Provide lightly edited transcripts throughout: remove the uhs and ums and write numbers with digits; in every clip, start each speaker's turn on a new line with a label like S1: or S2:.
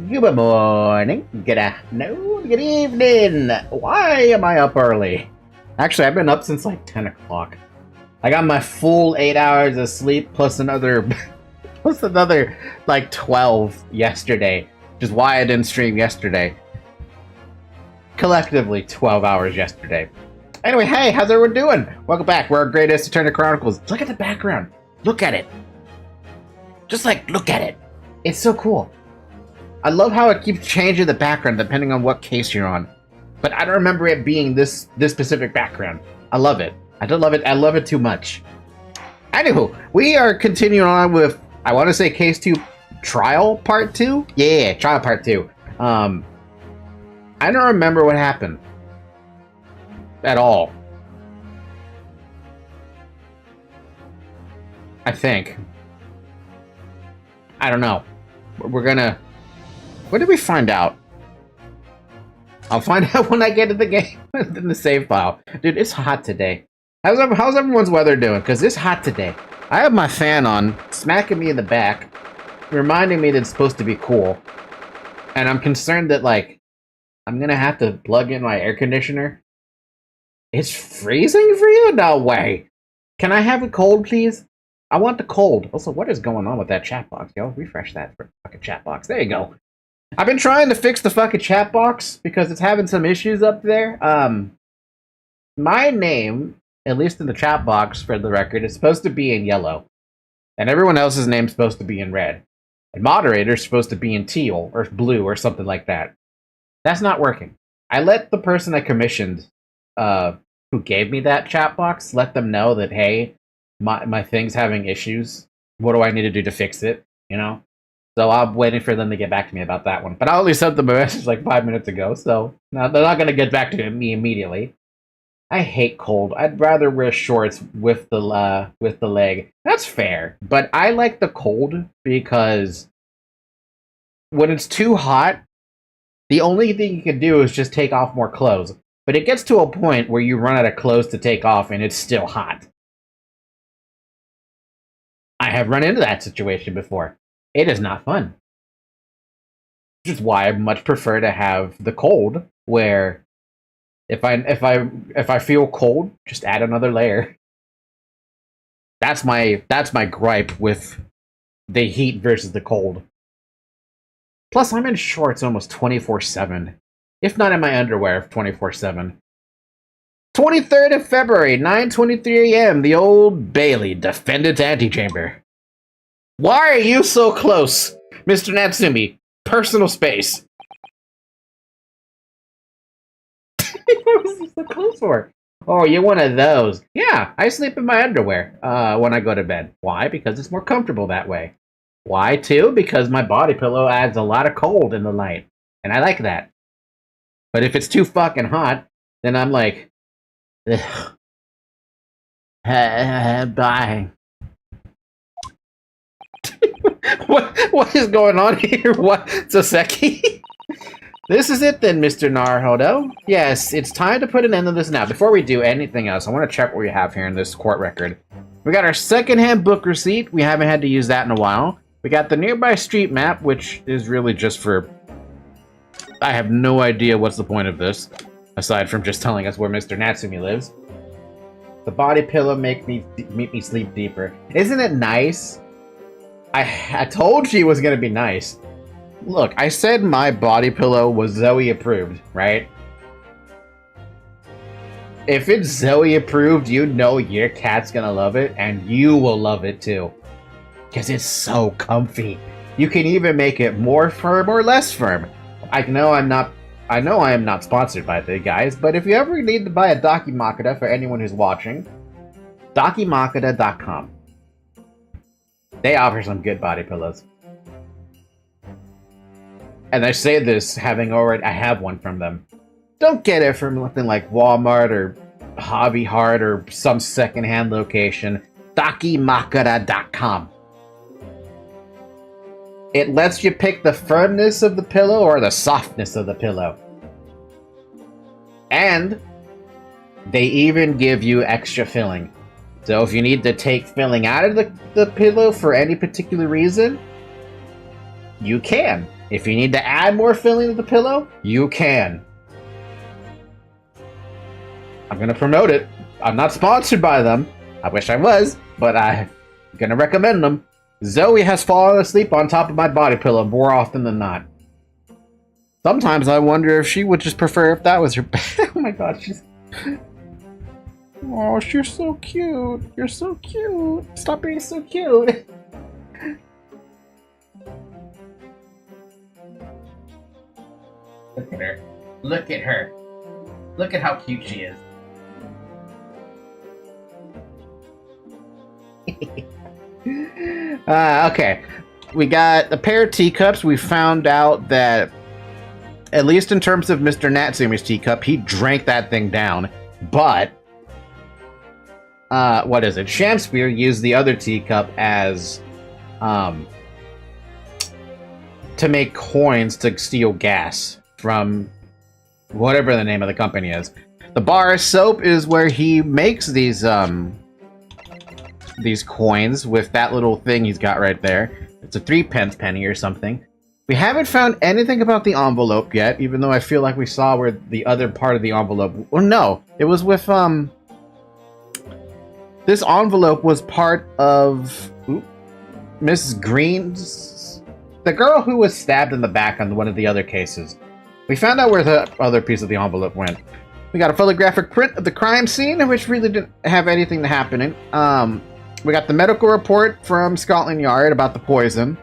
S1: Good morning, good afternoon, good evening. Why am I up early? Actually, I've been up since like 10 o'clock. I got my full 8 hours of sleep plus another like 12 yesterday, which is why I didn't stream yesterday. Collectively 12 hours yesterday. Anyway, hey, how's everyone doing? Welcome back. We're our greatest Eternal Chronicles. Look at the background. Look at it. Just like, look at it. It's so cool. I love how it keeps changing the background depending on what case you're on. But I don't remember it being this specific background. I love it. I don't love it. I love it too much. Anywho, we are continuing on with, I want to say case 2 trial part 2? Yeah, trial part 2. I don't remember what happened. At all. I think. I don't know. We're gonna... When did we find out? I'll find out when I get to the game, in the save file. Dude, it's hot today. How's everyone's weather doing? Because it's hot today. I have my fan on, smacking me in the back, reminding me that it's supposed to be cool. And I'm concerned that, like, I'm gonna have to plug in my air conditioner. It's freezing for you? No way. Can I have it cold, please? I want the cold. Also, what is going on with that chat box, yo? Refresh that for fucking chat box. There you go. I've been trying to fix the fucking chat box because it's having some issues up there. My name, at least in the chat box for the record, is supposed to be in yellow. And everyone else's name's supposed to be in red. And moderator's supposed to be in teal or blue or something like that. That's not working. I let the person I commissioned, who gave me that chat box, let them know that, hey, my thing's having issues. What do I need to do to fix it? You know? So I'm waiting for them to get back to me about that one. But I only sent them a message like 5 minutes ago, so no, they're not going to get back to me immediately. I hate cold. I'd rather wear shorts with the leg. That's fair. But I like the cold because when it's too hot, the only thing you can do is just take off more clothes. But it gets to a point where you run out of clothes to take off and it's still hot. I have run into that situation before. It is not fun. Which is why I much prefer to have the cold, where if I feel cold, just add another layer. That's my gripe with the heat versus the cold. Plus, I'm in shorts almost 24/7, if not in my underwear 24/7. 23rd of February, 9:23 a.m. The Old Bailey Defendant's Antechamber. Why are you so close, Mr. Natsumi? Personal space. What was you so close for? Oh, you're one of those. Yeah, I sleep in my underwear when I go to bed. Why? Because it's more comfortable that way. Why, too? Because my body pillow adds a lot of cold in the night. And I like that. But if it's too fucking hot, then I'm like, bye. What is going on here? What? Suzuki? This is it then, Mr. Naruhodo. Yes, it's time to put an end to this now. Before we do anything else, I want to check what we have here in this court record. We got our secondhand book receipt. We haven't had to use that in a while. We got the nearby street map, which is really just for... I have no idea what's the point of this, aside from just telling us where Mr. Natsumi lives. The body pillow make me sleep deeper. Isn't it nice? I told you it was gonna be nice. Look, I said my body pillow was Zoe approved, right? If it's Zoe approved, you know your cat's gonna love it, and you will love it too. Because it's so comfy. You can even make it more firm or less firm. I know I am not sponsored by the guys, but if you ever need to buy a Dakimakura for anyone who's watching, Dakimakura.com. They offer some good body pillows. And I say this I have one from them. Don't get it from something like Walmart or Hobby Heart or some secondhand location. Dakimakura.com. It lets you pick the firmness of the pillow or the softness of the pillow. And they even give you extra filling. So if you need to take filling out of the pillow for any particular reason, you can. If you need to add more filling to the pillow, you can. I'm going to promote it. I'm not sponsored by them. I wish I was, but I'm going to recommend them. Zoe has fallen asleep on top of my body pillow more often than not. Sometimes I wonder if she would just prefer if that was her bed. Oh my god, she's... Oh, you're so cute. You're so cute. Stop being so cute. Look at her. Look at her. Look at how cute she is. Okay. We got a pair of teacups. We found out that, at least in terms of Mr. Natsumi's teacup, he drank that thing down. But, what is it? Shamspear used the other teacup as, to make coins to steal gas from whatever the name of the company is. The bar soap is where he makes these coins with that little thing he's got right there. It's a 3-pence penny or something. We haven't found anything about the envelope yet, even though I feel like we saw where the other part of the envelope... Well, no, it was with, this envelope was part of Mrs. Green's... The girl who was stabbed in the back on one of the other cases. We found out where the other piece of the envelope went. We got a photographic print of the crime scene, which really didn't have anything to happen in. We got the medical report from Scotland Yard about the poison.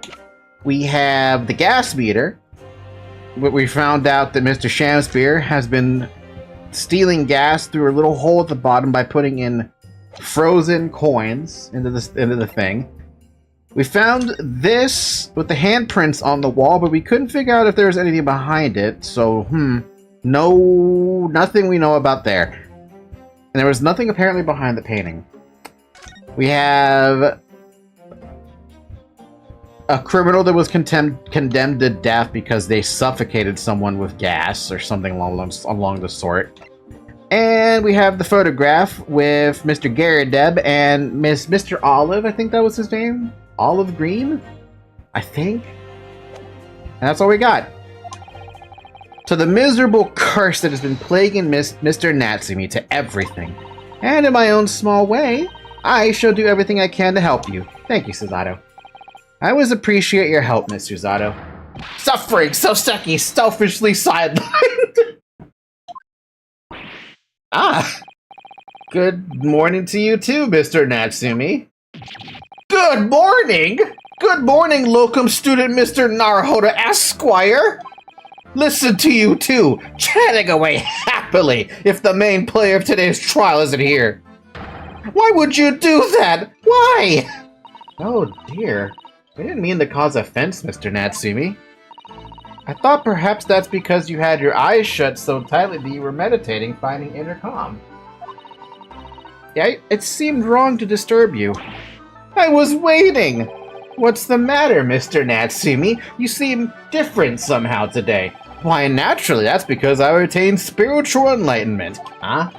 S1: We have the gas meter. We found out that Mr. Shamspear has been stealing gas through a little hole at the bottom by putting in frozen coins into the thing. We found this with the handprints on the wall, but we couldn't figure out if there was anything behind it. So, no, nothing we know about there. And there was nothing apparently behind the painting. We have a criminal that was condemned to death because they suffocated someone with gas or something along the sort. And we have the photograph with Mr. Garadeb and Mr. Olive, I think that was his name? Olive Green? I think? And that's all we got. To the miserable curse that has been plaguing Mr. Natsumi, to everything. And in my own small way, I shall do everything I can to help you. Thank you, Suzato. I always appreciate your help, Mr. Zato. Suffering so sucky, selfishly sidelined. Good morning to you too, Mr. Natsumi. Good morning! Good morning, locum student Mr. Naruhodo Esquire! Listen to you two, chatting away happily if the main player of today's trial isn't here. Why would you do that? Why? Oh dear. I didn't mean to cause offense, Mr. Natsumi. I thought perhaps that's because you had your eyes shut so tightly that you were meditating, finding inner calm. Yeah, it seemed wrong to disturb you. I was waiting! What's the matter, Mr. Natsumi? You seem different somehow today. Why, naturally, that's because I attained spiritual enlightenment. Huh?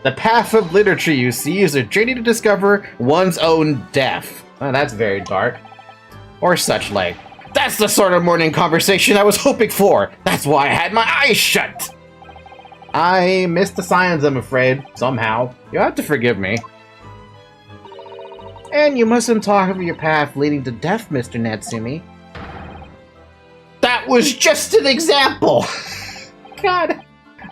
S1: The path of literature, you see, is a journey to discover one's own death. Oh, that's very dark. Or such like. That's the sort of morning conversation I was hoping for. That's why I had my eyes shut. I missed the signs, I'm afraid. Somehow. You'll have to forgive me. And you mustn't talk of your path leading to death, Mr. Natsumi. That was just an example! God.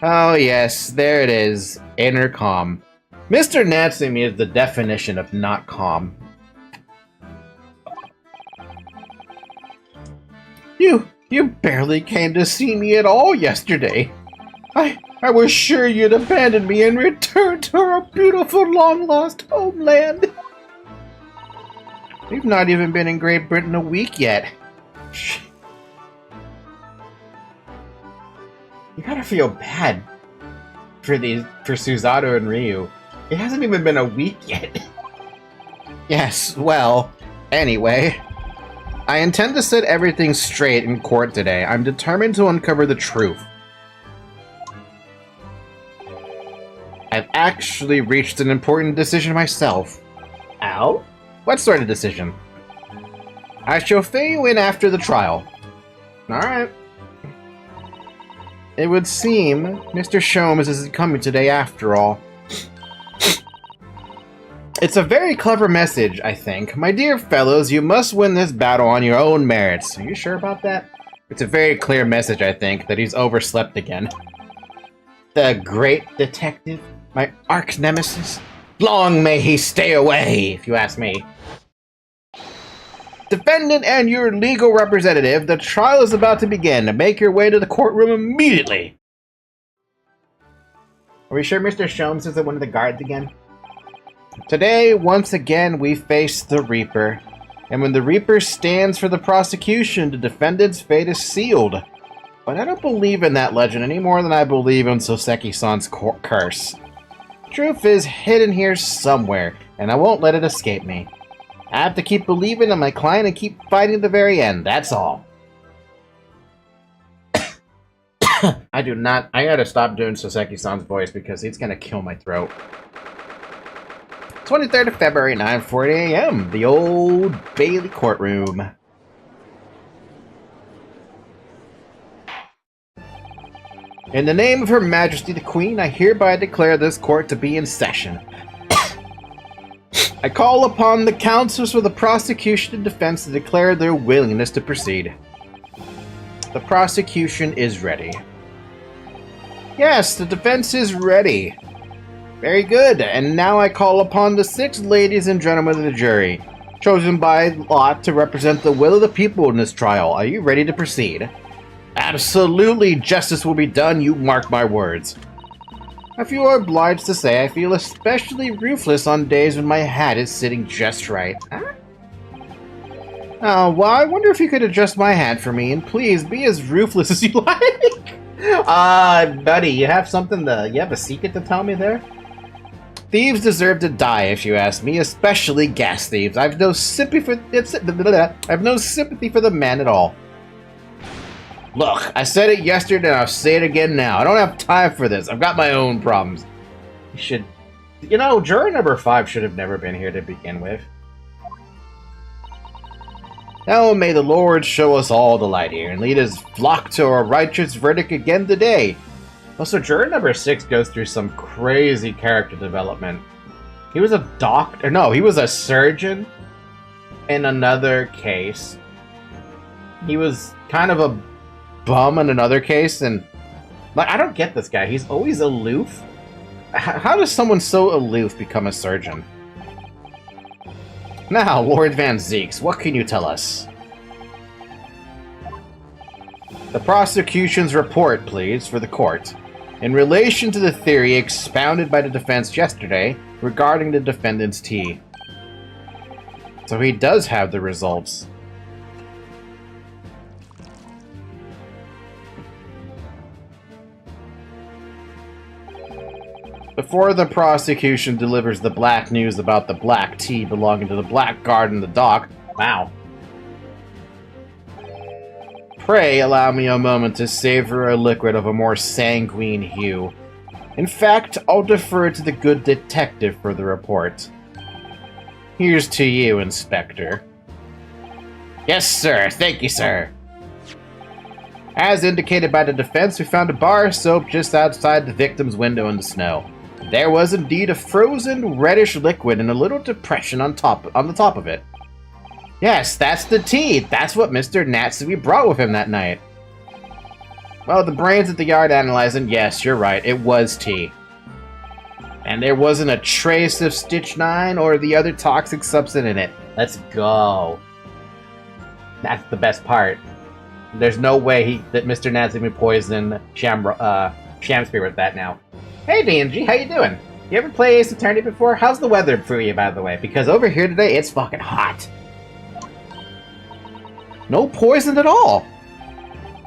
S1: Oh yes, there it is. Inner calm. Mr. Natsumi is the definition of not calm. You barely came to see me at all yesterday. I was sure you'd abandon me and return to our beautiful long-lost homeland. We've not even been in Great Britain a week yet. You gotta feel bad for Suzato and Ryu. It hasn't even been a week yet. Yes, well, anyway. I intend to set everything straight in court today. I'm determined to uncover the truth. I've actually reached an important decision myself. Ow? What sort of decision? I shall fill you in after the trial. Alright. It would seem Mr. Sholmes isn't coming today after all. It's a very clever message, I think. My dear fellows, you must win this battle on your own merits. Are you sure about that? It's a very clear message, I think, that he's overslept again. The great detective, my arch-nemesis. Long may he stay away, if you ask me. Defendant and your legal representative, the trial is about to begin. Make your way to the courtroom immediately. Are we sure Mr. Sholmes isn't one of the guards again? Today, once again, we face the Reaper. And when the Reaper stands for the prosecution, the defendant's fate is sealed. But I don't believe in that legend any more than I believe in Soseki-san's curse. Truth is hidden here somewhere, and I won't let it escape me. I have to keep believing in my client and keep fighting to the very end, that's all. I gotta stop doing Soseki-san's voice because it's gonna kill my throat. 23rd of February, 9:40 a.m. The Old Bailey Courtroom. In the name of Her Majesty the Queen, I hereby declare this court to be in session. I call upon the counsels for the prosecution and defense to declare their willingness to proceed. The prosecution is ready. Yes, the defense is ready. Very good, and now I call upon the 6 ladies and gentlemen of the jury. chosen by lot to represent the will of the people in this trial. Are you ready to proceed? Absolutely, justice will be done, you mark my words. I feel obliged to say I feel especially ruthless on days when my hat is sitting just right. Huh? Oh, well, I wonder if you could adjust my hat for me, and please be as ruthless as you like. Buddy, you have a secret to tell me there? Thieves deserve to die, if you ask me, especially gas thieves. I've no sympathy for the men at all. Look, I said it yesterday and I'll say it again now. I don't have time for this. I've got my own problems. Juror number 5 should have never been here to begin with. Now may the Lord show us all the light here and lead his flock to a righteous verdict again today. Also, juror number 6 goes through some crazy character development. He was a doctor. No, he was a surgeon in another case. He was kind of a bum in another case, and I don't get this guy. He's always aloof. How does someone so aloof become a surgeon? Now, Lord Van Zeeks, what can you tell us? The prosecution's report, please, for the court. In relation to the theory expounded by the defense yesterday regarding the defendant's tea. So he does have the results. Before the prosecution delivers the black news about the black tea belonging to the blackguard in the dock. Wow. Pray allow me a moment to savor a liquid of a more sanguine hue. In fact, I'll defer to the good detective for the report. Here's to you, Inspector. Yes, sir. Thank you, sir. As indicated by the defense, we found a bar of soap just outside the victim's window in the snow. There was indeed a frozen, reddish liquid in a little depression on the top of it. Yes, that's the tea. That's what Mr. Natsumi brought with him that night. Well, the brains at the yard analyzing, yes, you're right, it was tea. And there wasn't a trace of strychnine or the other toxic substance in it. Let's go. That's the best part. There's no way that Mr. Natsumi poisoned Shamspear with that now. Hey, DNG, how you doing? You ever play Ace Attorney before? How's the weather for you, by the way? Because over here today, it's fucking hot. No poison at all.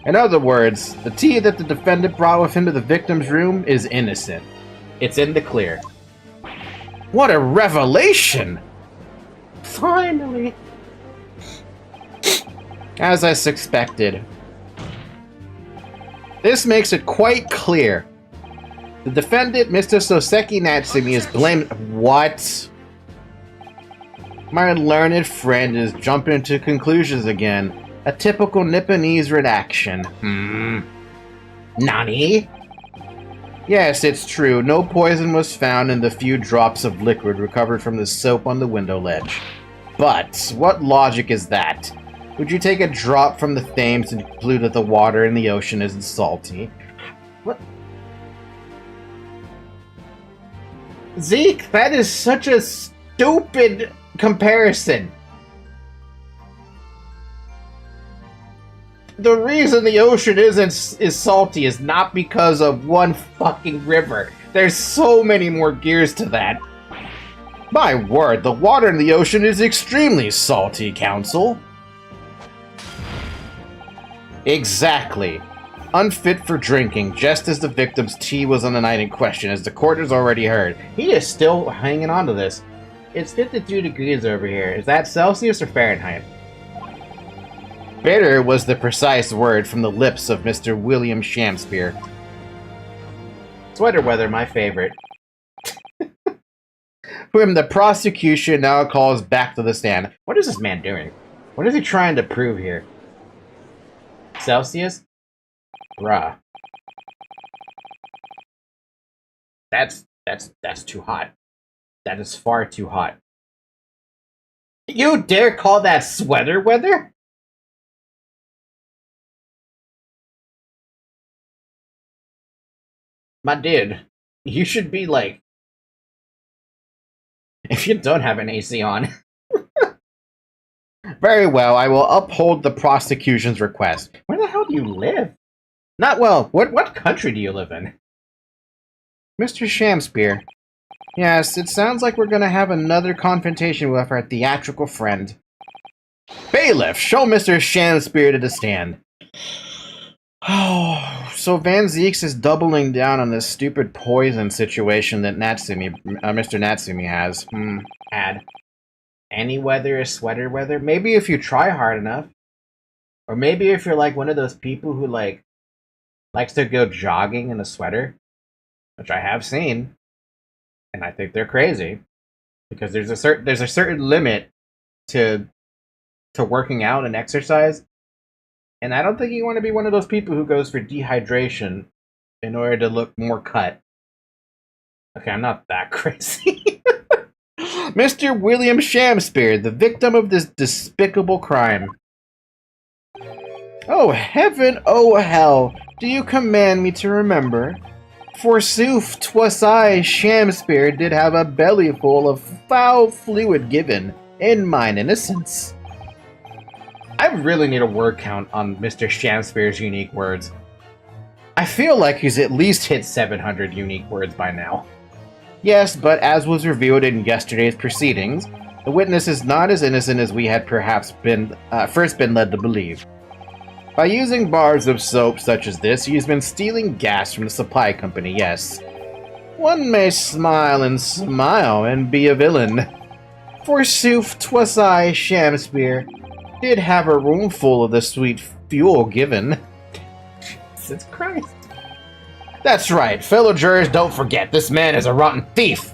S1: In other words, the tea that the defendant brought with him to the victim's room is innocent. It's in the clear. What a revelation! Finally! As I suspected. This makes it quite clear. The defendant, Mr. Soseki Natsumi, is blamed. What? My learned friend is jumping to conclusions again. A typical Nipponese redaction. Nani? Yes, it's true. No poison was found in the few drops of liquid recovered from the soap on the window ledge. But, what logic is that? Would you take a drop from the Thames and conclude that the water in the ocean isn't salty? What? Zeke, that is such a stupid comparison. The reason the ocean is salty is not because of one fucking river. There's so many more gears to that. My word, the water in the ocean is extremely salty, Counsel. Exactly. Unfit for drinking, just as the victim's tea was on the night in question, as the court has already heard. He is still hanging on to this. It's 52 degrees over here. Is that Celsius or Fahrenheit? Bitter was the precise word from the lips of Mr. William Shamspear. Sweater weather, my favorite. Whom the prosecution now calls back to the stand. What is this man doing? What is he trying to prove here? Celsius? Bruh. That's too hot. That is far too hot. You dare call that sweater weather? My dude, you should be like... If you don't have an AC on... Very well, I will uphold the prosecution's request. Where the hell do you live? Not well, what country do you live in? Mr. Shamspear. Yes, it sounds like we're gonna have another confrontation with our theatrical friend. Bailiff, show Mr. Shamspear to the stand. Oh, so Van Zeeks is doubling down on this stupid poison situation that Mr. Natsumi has. Add. Any weather is sweater weather? Maybe if you try hard enough. Or maybe if you're like one of those people who likes to go jogging in a sweater. Which I have seen. And I think they're crazy. Because there's a certain limit to working out and exercise. And I don't think you want to be one of those people who goes for dehydration in order to look more cut. Okay, I'm not that crazy. Mr. William Shamspear, the victim of this despicable crime. Oh heaven, oh hell, do you command me to remember? Forsooth, 'twas I, Shamspear, did have a belly full of foul fluid given in mine innocence. I really need a word count on Mr. Shamspear's unique words. I feel like he's at least hit 700 unique words by now. Yes, but as was revealed in yesterday's proceedings, the witness is not as innocent as we had perhaps first been led to believe. By using bars of soap such as this, he has been stealing gas from the supply company, yes. One may smile and be a villain. Forsooth, 'twas I, Shamspear, did have a room full of the sweet fuel given. Jesus Christ. That's right, fellow jurors, don't forget, this man is a rotten thief.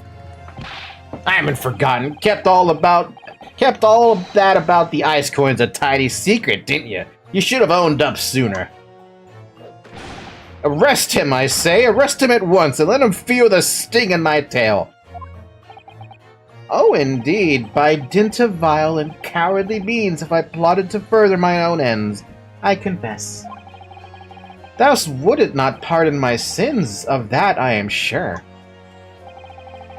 S1: I haven't forgotten. Kept all of that about the ice coins a tidy secret, didn't you? You should have owned up sooner. Arrest him, I say. Arrest him at once and let him feel the sting in my tail. Oh, indeed, by dint of vile and cowardly means have I plotted to further my own ends, I confess. Thou wouldst not pardon my sins, of that I am sure.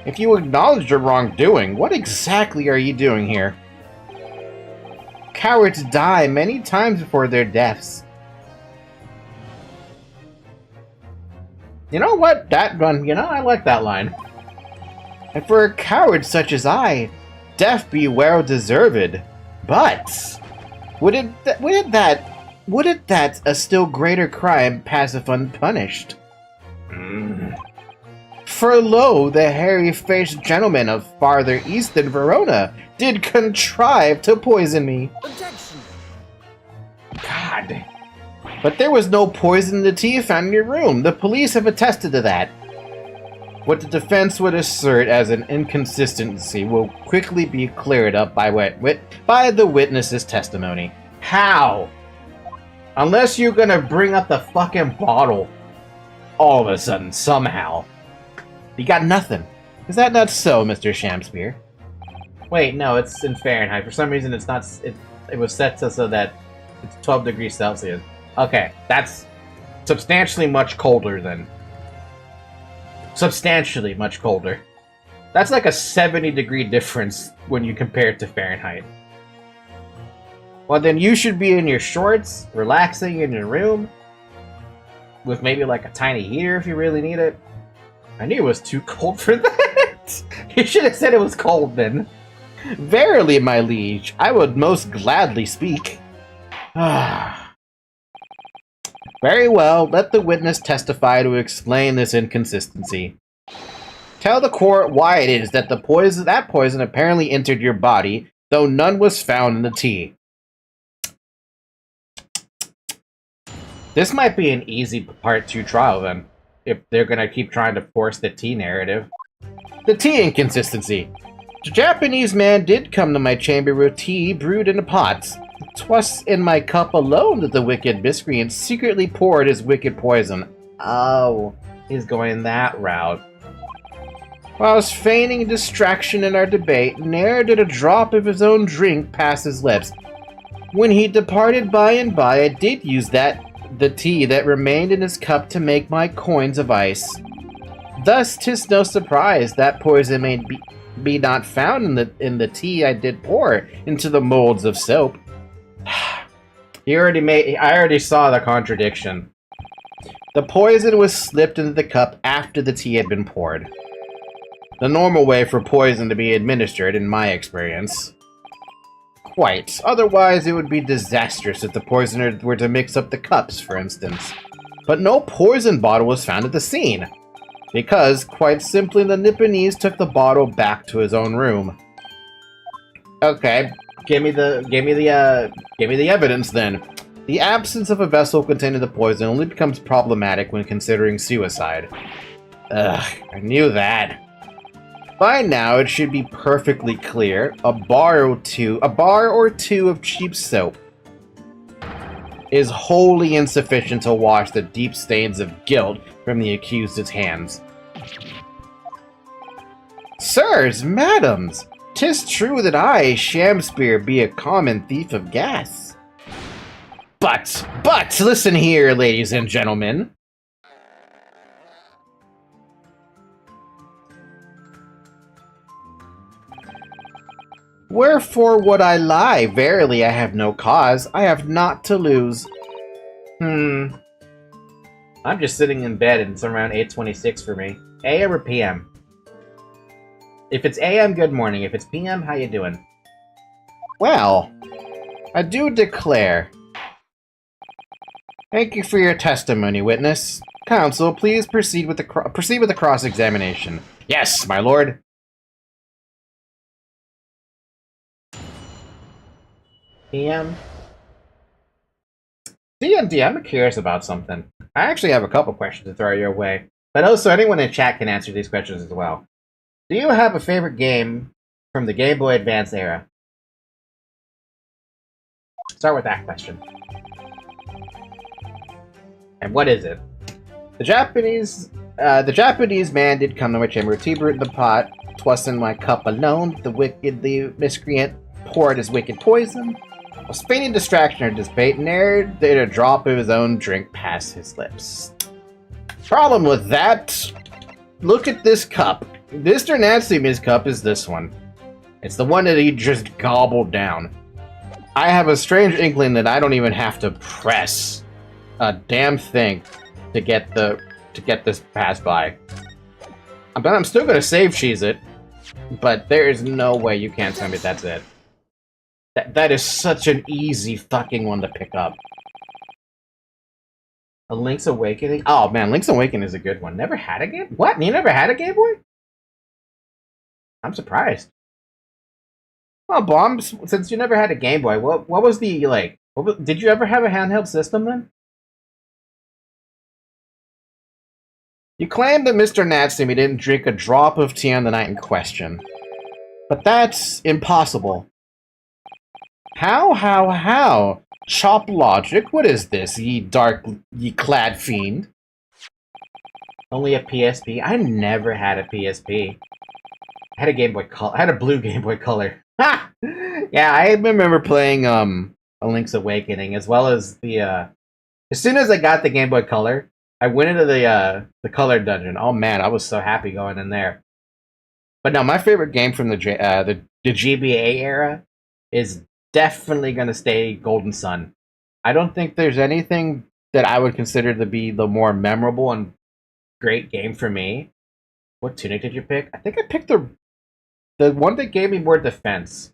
S1: If you acknowledge your wrongdoing, what exactly are you doing here? Cowards die many times before their deaths. You know what? I like that line. And for a coward such as I, death be well deserved. But would it that a still greater crime passeth unpunished? For lo, the hairy-faced gentleman of farther east than Verona did contrive to poison me. Objection. God. But there was no poison in the tea found in your room. The police have attested to that. What the defense would assert as an inconsistency will quickly be cleared up by the witness's testimony. How? Unless you're gonna bring up the fucking bottle all of a sudden, somehow. You got nothing. Is that not so, Mr. Shamspear? Wait, no, it's in Fahrenheit. For some reason, it's not. It was set so that it's 12 degrees Celsius. Okay, that's substantially much colder than. Substantially much colder. That's like a 70-degree difference when you compare it to Fahrenheit. Well, then you should be in your shorts, relaxing in your room, with maybe like a tiny heater if you really need it. I knew it was too cold for that. You should have said it was cold then. Verily, my liege, I would most gladly speak. Very well, let the witness testify to explain this inconsistency. Tell the court why it is that that poison apparently entered your body, though none was found in the tea. This might be an easy Part 2 trial then, if they're gonna keep trying to force the tea narrative. The tea inconsistency. The Japanese man did come to my chamber with tea brewed in a pot. 'Twas in my cup alone that the wicked miscreant secretly poured his wicked poison. Oh, he's going that route. Whilst feigning distraction in our debate, ne'er did a drop of his own drink pass his lips. When he departed by and by, I did use the tea that remained in his cup to make my coins of ice. Thus, 'tis no surprise that poison be not found in the tea I did pour into the molds of soap. I already saw the contradiction. The poison was slipped into the cup after the tea had been poured. The normal way for poison to be administered, in my experience. Quite. Otherwise, it would be disastrous if the poisoner were to mix up the cups, for instance. But no poison bottle was found at the scene. Because, quite simply, the Nipponese took the bottle back to his own room. Okay, give me the evidence then. The absence of a vessel containing the poison only becomes problematic when considering suicide. Ugh, I knew that. By now, it should be perfectly clear. A bar or two of cheap soap is wholly insufficient to wash the deep stains of guilt from the accused's hands. Sirs, madams, 'tis true that I, Shamspear, be a common thief of gas. But, listen here, ladies and gentlemen. Wherefore would I lie? Verily, I have no cause. I have naught to lose. I'm just sitting in bed and it's around 8:26 for me. AM or PM? If it's AM, good morning. If it's PM, how you doing? Well, I do declare. Thank you for your testimony, witness. Counsel, please proceed with the cross-examination. Yes, my lord. PM. D&D, I'm curious about something. I actually have a couple questions to throw your way, but also anyone in chat can answer these questions as well. Do you have a favorite game from the Game Boy Advance era? Start with that question. And what is it? The Japanese man did come to my chamber, Tiber in the pot, 'twas in my cup alone, the miscreant poured his wicked poison. A feigning distraction or dissipate, ne'er did a drop of his own drink pass his lips. Problem with that, look at this cup. Mr. Natsume's cup is this one. It's the one that he just gobbled down. I have a strange inkling that I don't even have to press a damn thing to get this pass by. I'm still gonna save cheese it, but there is no way you can't tell me that's it. That is such an easy fucking one to pick up. A Link's Awakening? Oh man, Link's Awakening is a good one. Never had a game? What? You never had a Game Boy? I'm surprised. Well, Bombs, since you never had a Game Boy, what was the, like, did you ever have a handheld system then? You claim that Mr. Natsume didn't drink a drop of tea on the night in question. But that's impossible. How? Chop logic? What is this, ye clad fiend? Only a PSP? I never had a PSP. I had a Game Boy Color. I had a blue Game Boy Color. Ha! Yeah, I remember playing A Link's Awakening, as well as the as soon as I got the Game Boy Color, I went into the color dungeon. Oh man, I was so happy going in there. But no, my favorite game from the GBA era is definitely going to stay Golden Sun. I don't think there's anything that I would consider to be the more memorable and great game for me. What tunic did you pick? I think I picked the one that gave me more defense.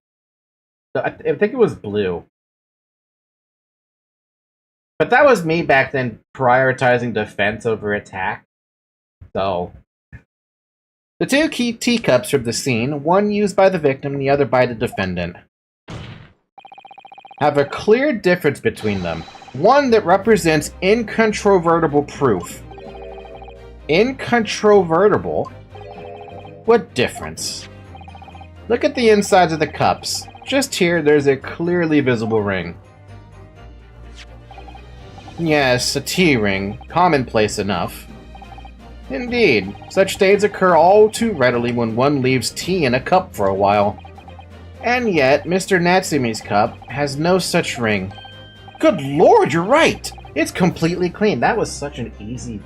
S1: I think it was blue. But that was me back then prioritizing defense over attack. So, the two key teacups from the scene, one used by the victim and the other by the defendant, have a clear difference between them. One that represents incontrovertible proof. Incontrovertible? What difference? Look at the insides of the cups. Just here, there's a clearly visible ring. Yes, a tea ring. Commonplace enough. Indeed, such stains occur all too readily when one leaves tea in a cup for a while. And yet, Mr. Natsume's cup has no such ring. Good lord, you're right! It's completely clean. That was such an easy...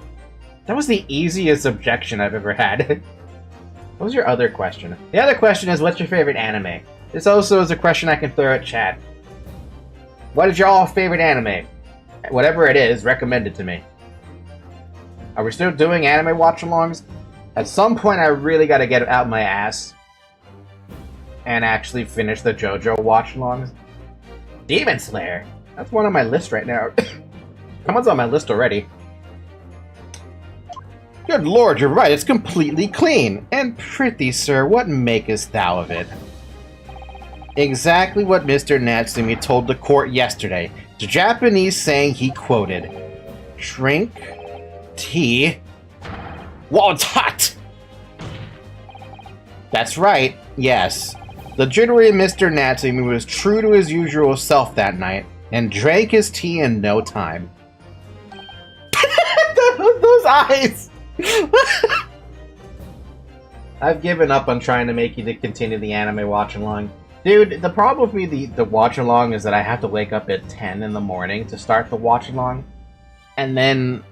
S1: That was the easiest objection I've ever had. What was your other question? The other question is, what's your favorite anime? This also is a question I can throw at chat. What is your all favorite anime? Whatever it is, recommend it to me. Are we still doing anime watch-alongs? At some point, I really gotta get out my ass and actually finish the JoJo watch-alongs. Demon Slayer! That's one on my list right now. Someone's on my list already. Good lord, you're right, it's completely clean. And pretty, sir, what makest thou of it? Exactly what Mr. Natsumi told the court yesterday. The Japanese saying he quoted, "Drink tea while it's hot." That's right, yes. The jittery Mr. Natsumi was true to his usual self that night, and drank his tea in no time. Those eyes! I've given up on trying to make you to continue the anime watch-along. Dude, the problem with me, the watch-along, is that I have to wake up at 10 in the morning to start the watch-along. And then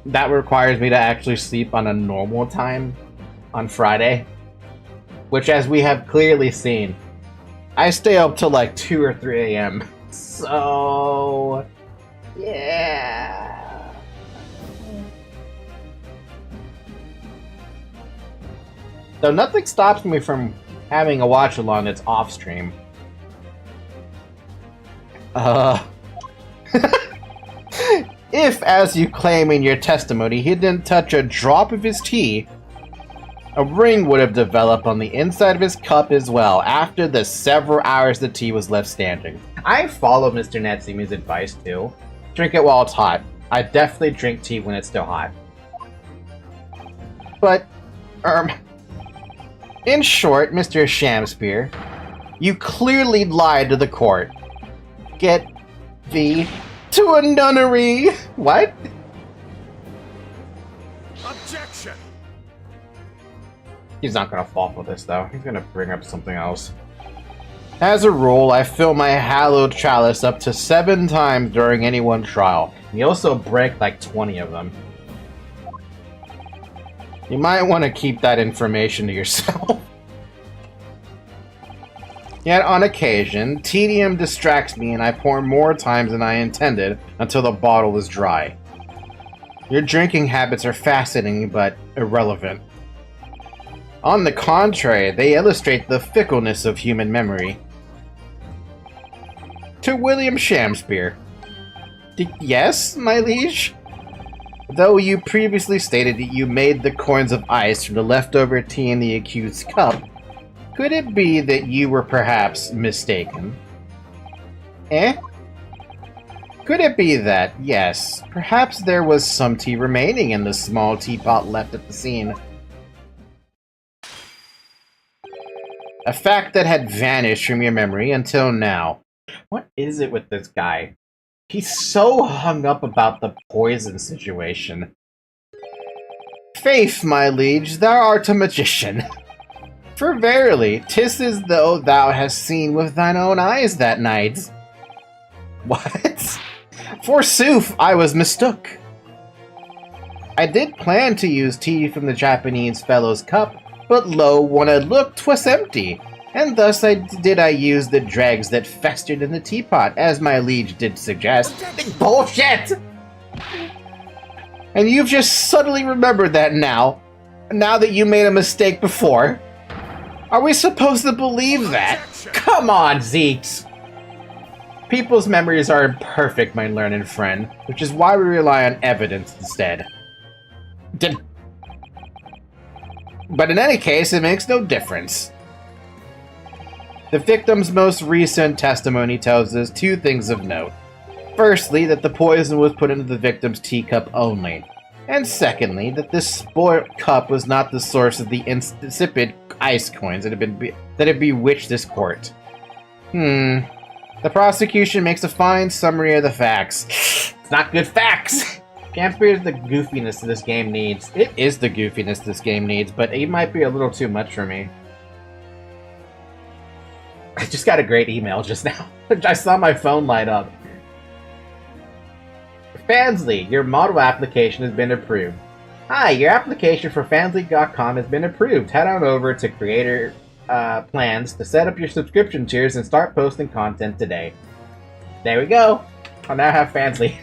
S1: that requires me to actually sleep on a normal time on Friday. Which, as we have clearly seen, I stay up till like 2 or 3 a.m. So, yeah. Though nothing stops me from having a watch-along that's off-stream. If, as you claim in your testimony, he didn't touch a drop of his tea, a ring would have developed on the inside of his cup as well, after the several hours the tea was left standing. I follow Mr. Natsumi's advice, too. Drink it while it's hot. I definitely drink tea when it's still hot. But, in short, Mr. Shamspear, you clearly lied to the court. Get thee to a nunnery! What?
S2: Objection!
S1: He's not gonna fall for this, though. He's gonna bring up something else. As a rule, I fill my hallowed chalice up to 7 times during any one trial. You also break like 20 of them. You might want to keep that information to yourself. Yet on occasion, tedium distracts me and I pour more times than I intended until the bottle is dry. Your drinking habits are fascinating but irrelevant. On the contrary, they illustrate the fickleness of human memory. To William Shamspear. Yes, my liege? Though you previously stated that you made the coins of ice from the leftover tea in the accused's cup, could it be that you were perhaps mistaken? Eh? Could it be that, yes, perhaps there was some tea remaining in the small teapot left at the scene? A fact that had vanished from your memory until now. What is it with this guy? He's so hung up about the poison situation. Faith, my liege, thou art a magician. For verily, 'tis as though thou hast seen with thine own eyes that night. What? Forsooth, I was mistook. I did plan to use tea from the Japanese fellow's cup, but lo, when I looked, 'twas empty, and thus I use the dregs that festered in the teapot, as my liege did suggest. Bullshit! And you've just suddenly remembered that now that you made a mistake before? Are we supposed to believe that? Come on, Zeeks! People's memories are imperfect, my learned friend, which is why we rely on evidence instead. But in any case, it makes no difference. The victim's most recent testimony tells us 2 things of note. Firstly, that the poison was put into the victim's teacup only. And secondly, that this spoiled cup was not the source of the insipid ice coins that had bewitched this court. The prosecution makes a fine summary of the facts. It's not good facts! Shamspear is the goofiness this game needs. It is the goofiness this game needs, but it might be a little too much for me. I just got a great email just now. I saw my phone light up. Fansley, your model application has been approved. Hi, your application for fansly.com has been approved. Head on over to Creator Plans to set up your subscription tiers and start posting content today. There we go. I'll now have Fansly.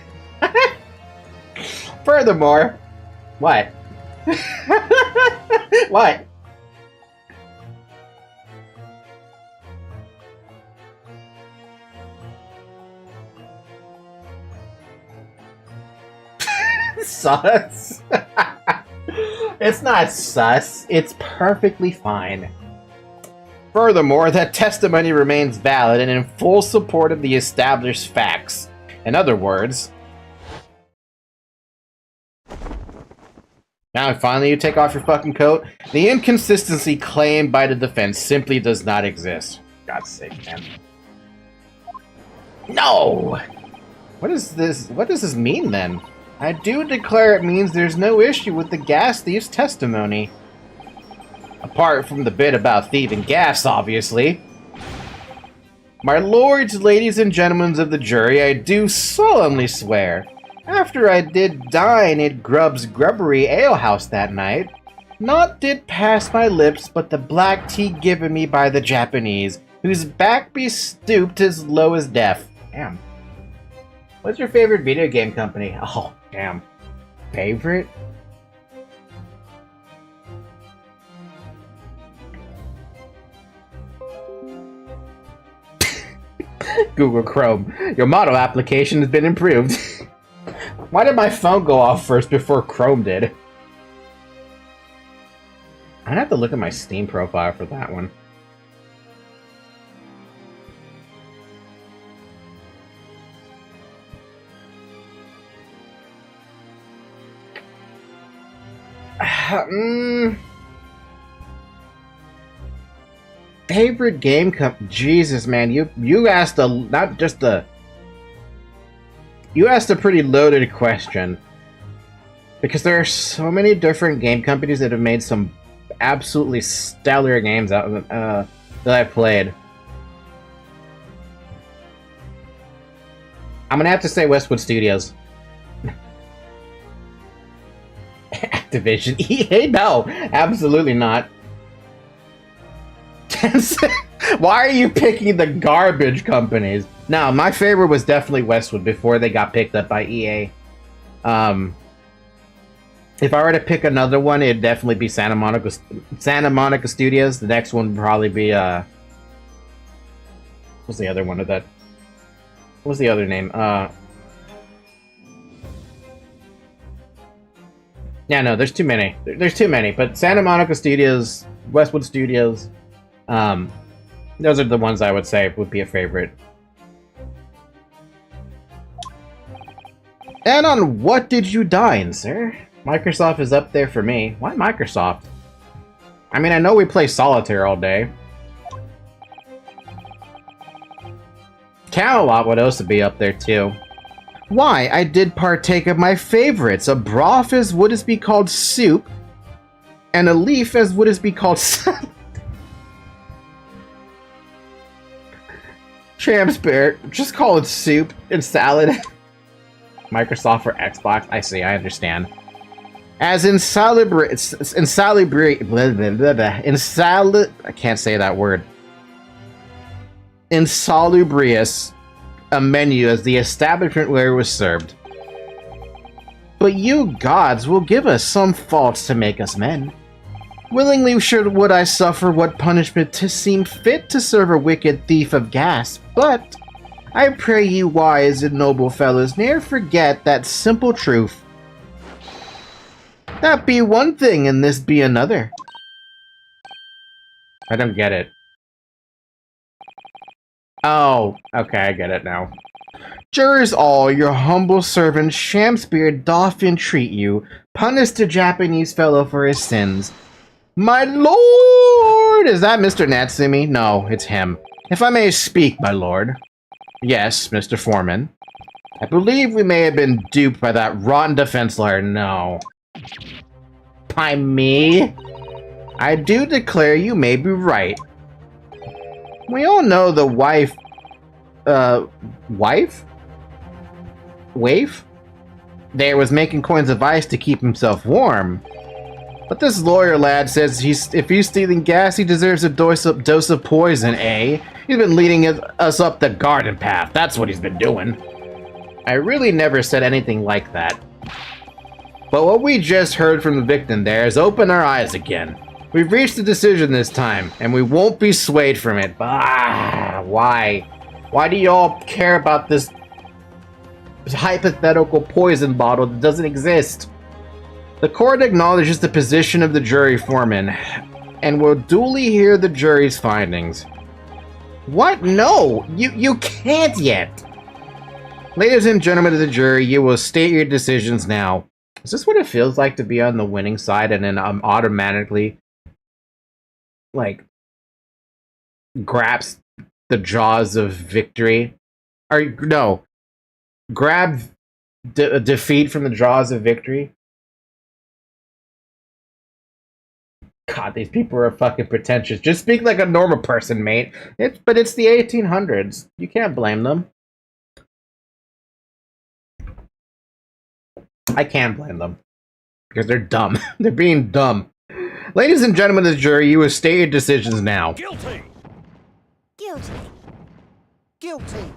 S1: Furthermore, what? What? Sus? It's not sus. It's perfectly fine. Furthermore, that testimony remains valid and in full support of the established facts. In other words... Now, finally, you take off your fucking coat. The inconsistency claimed by the defense simply does not exist. God's sake, man. No! What is this? What does this mean, then? I do declare it means there's no issue with the gas thief's testimony. Apart from the bit about thieving gas, obviously. My lords, ladies, and gentlemen of the jury, I do solemnly swear, after I did dine at Grubb's Grubbery Alehouse that night, naught did pass my lips but the black tea given me by the Japanese, whose back be stooped as low as death. Damn. What's your favorite video game company? Oh, damn. Favorite? Google Chrome. Your model application has been improved. Why did my phone go off first before Chrome did? I'm gonna have to look at my Steam profile for that one. Favorite game Jesus, man, you asked a not just a you asked a pretty loaded question, because there are so many different game companies that have made some absolutely stellar games out that I've played. I'm gonna have to say Westwood Studios. Activision. EA? No, absolutely not. Why are you picking the garbage companies? No, my favorite was definitely Westwood before they got picked up by EA. If I were to pick another one, it'd definitely be Santa Monica Studios. The next one would probably be what's the other one of that? What's the other name? Yeah, no, there's too many. There's too many, but Santa Monica Studios, Westwood Studios, those are the ones I would say would be a favorite. And on what did you dine, sir? Microsoft is up there for me. Why Microsoft? I mean, I know we play solitaire all day. Camelot would also be up there too. Why, I did partake of my favorites. A broth as would as be called soup, and a leaf as would as be called Shakespeare, just call it soup and salad. Microsoft for Xbox, I see, I understand. As I can't say that word. Insalubrious a menu as the establishment where it was served. But you gods will give us some faults to make us men. Willingly would I suffer what punishment to seem fit to serve a wicked thief of gas, but I pray you wise and noble fellows ne'er forget that simple truth. That be one thing and this be another. I don't get it. Oh, okay, I get it now. Jurors all, your humble servant Shakespeare doth entreat you, punish the Japanese fellow for his sins. My lord! Is that Mr. Natsumi? No, it's him. If I may speak, my lord. Yes, Mr. Foreman. I believe we may have been duped by that rotten defense lawyer. No. By me? I do declare you may be right. We all know the wife? Waif? there was making coins of ice to keep himself warm. But this lawyer lad says if he's stealing gas, he deserves a dose of poison, eh? He's been leading us up the garden path. That's what he's been doing. I really never said anything like that. But what we just heard from the victim there has opened our eyes again. We've reached a decision this time, and we won't be swayed from it. Why? Why do y'all care about this hypothetical poison bottle that doesn't exist? The court acknowledges the position of the jury foreman, and will duly hear the jury's findings. What? No! You can't yet! Ladies and gentlemen of the jury, you will state your decisions now. Is this what it feels like to be on the winning side and then automatically, like, grabs the jaws of victory? Or, no. Grab defeat from the jaws of victory? God, these people are fucking pretentious. Just speak like a normal person, mate. But it's the 1800s. You can't blame them. I can't blame them. Because they're dumb. They're being dumb. Ladies and gentlemen of the jury, you will state your decisions now.
S2: Guilty!
S3: Guilty. Guilty.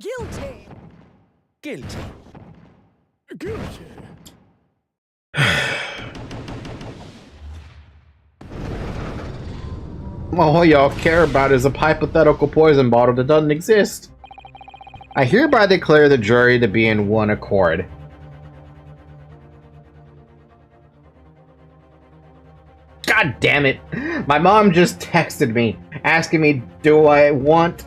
S3: Guilty.
S2: Guilty. Guilty.
S1: All y'all care about is a hypothetical poison bottle that doesn't exist. I hereby declare the jury to be in one accord. God damn it. My mom just texted me asking me, do I want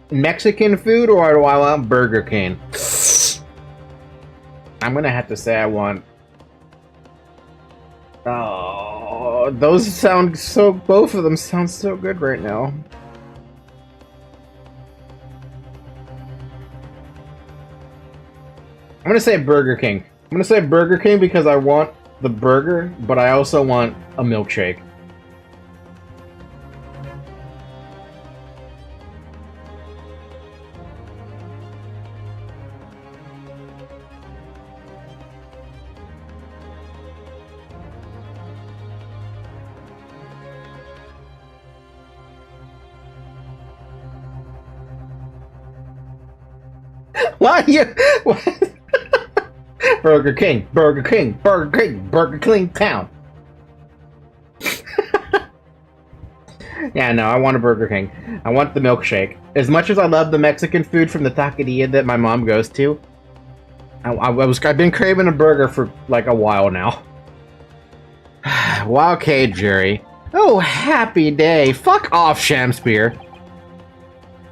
S1: Mexican food or do I want Burger King? I'm gonna have to say I want... Oh, those sound so... Both of them sound so good right now. I'm gonna say Burger King. I'm gonna say Burger King because I want the burger, but I also want a milkshake. Why you? What? Burger King, Burger King, Burger King, Burger King town. Yeah, no, I want a Burger King. I want the milkshake. As much as I love the Mexican food from the taqueria that my mom goes to, I've been craving a burger for like a while now. Well, okay, jury. Oh, happy day. Fuck off, Shamspear.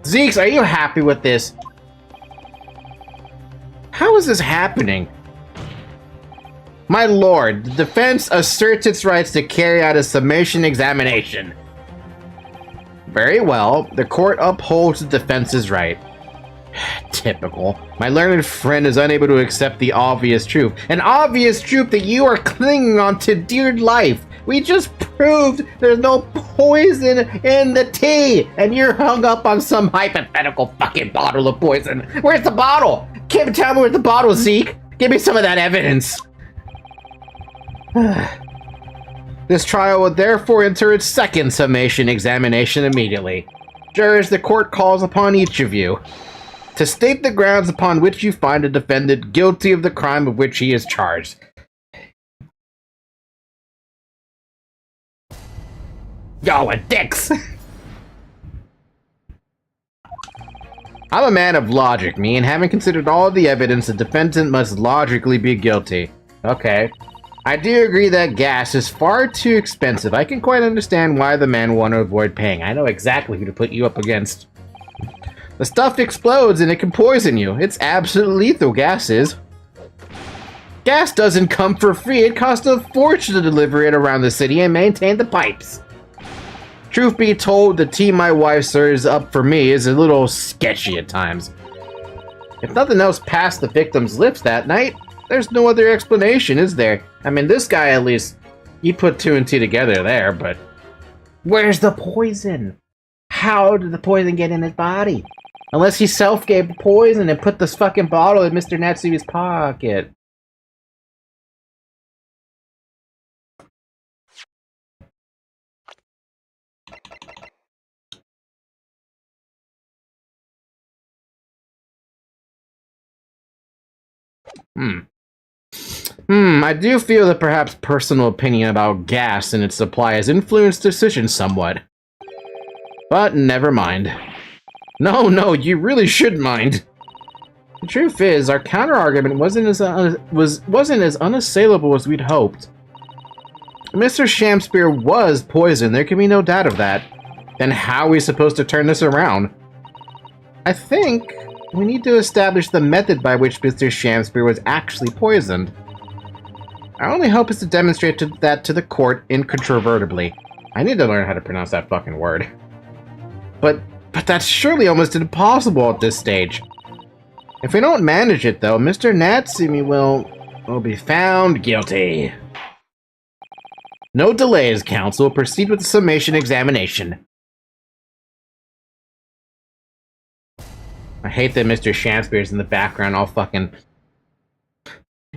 S1: Zeeks, are you happy with this? How is this happening? My lord, the defense asserts its rights to carry out a summation examination. Very well, the court upholds the defense's right. Typical. My learned friend is unable to accept the obvious truth. An obvious truth that you are clinging on to dear life. We just proved there's no poison in the tea, and you're hung up on some hypothetical fucking bottle of poison. Where's the bottle? Can't tell me where's the bottle, Zeke. Give me some of that evidence. This trial will therefore enter its second summation examination immediately. Jurors, the court calls upon each of you to state the grounds upon which you find the defendant guilty of the crime of which he is charged. Y'all are dicks! I'm a man of logic, me, and having considered all the evidence, the defendant must logically be guilty. Okay. I do agree that gas is far too expensive. I can quite understand why the man wanted to avoid paying. I know exactly who to put you up against. The stuff explodes and it can poison you. It's absolutely lethal, gas is. Gas doesn't come for free. It costs a fortune to deliver it around the city and maintain the pipes. Truth be told, the tea my wife serves up for me is a little sketchy at times. If nothing else passed the victim's lips that night, there's no other explanation, is there? I mean, this guy at least, he put two and two together there, but... Where's the poison? How did the poison get in his body? Unless he self-gave poison and put this fucking bottle in Mr. Natsumi's pocket. I do feel that perhaps personal opinion about gas and its supply has influenced decisions somewhat. But never mind. No, you really should mind. The truth is, our counter-argument wasn't as unassailable as we'd hoped. Mr. Shamspear was poisoned, there can be no doubt of that. Then how are we supposed to turn this around? I think we need to establish the method by which Mr. Shamspear was actually poisoned. Our only hope is to demonstrate that to the court incontrovertibly. I need to learn how to pronounce that fucking word. But that's surely almost impossible at this stage. If we don't manage it, though, Mr. Natsumi will be found guilty. No delays, counsel. Proceed with the summation examination. I hate that Mr. Shamspear's in the background all fucking...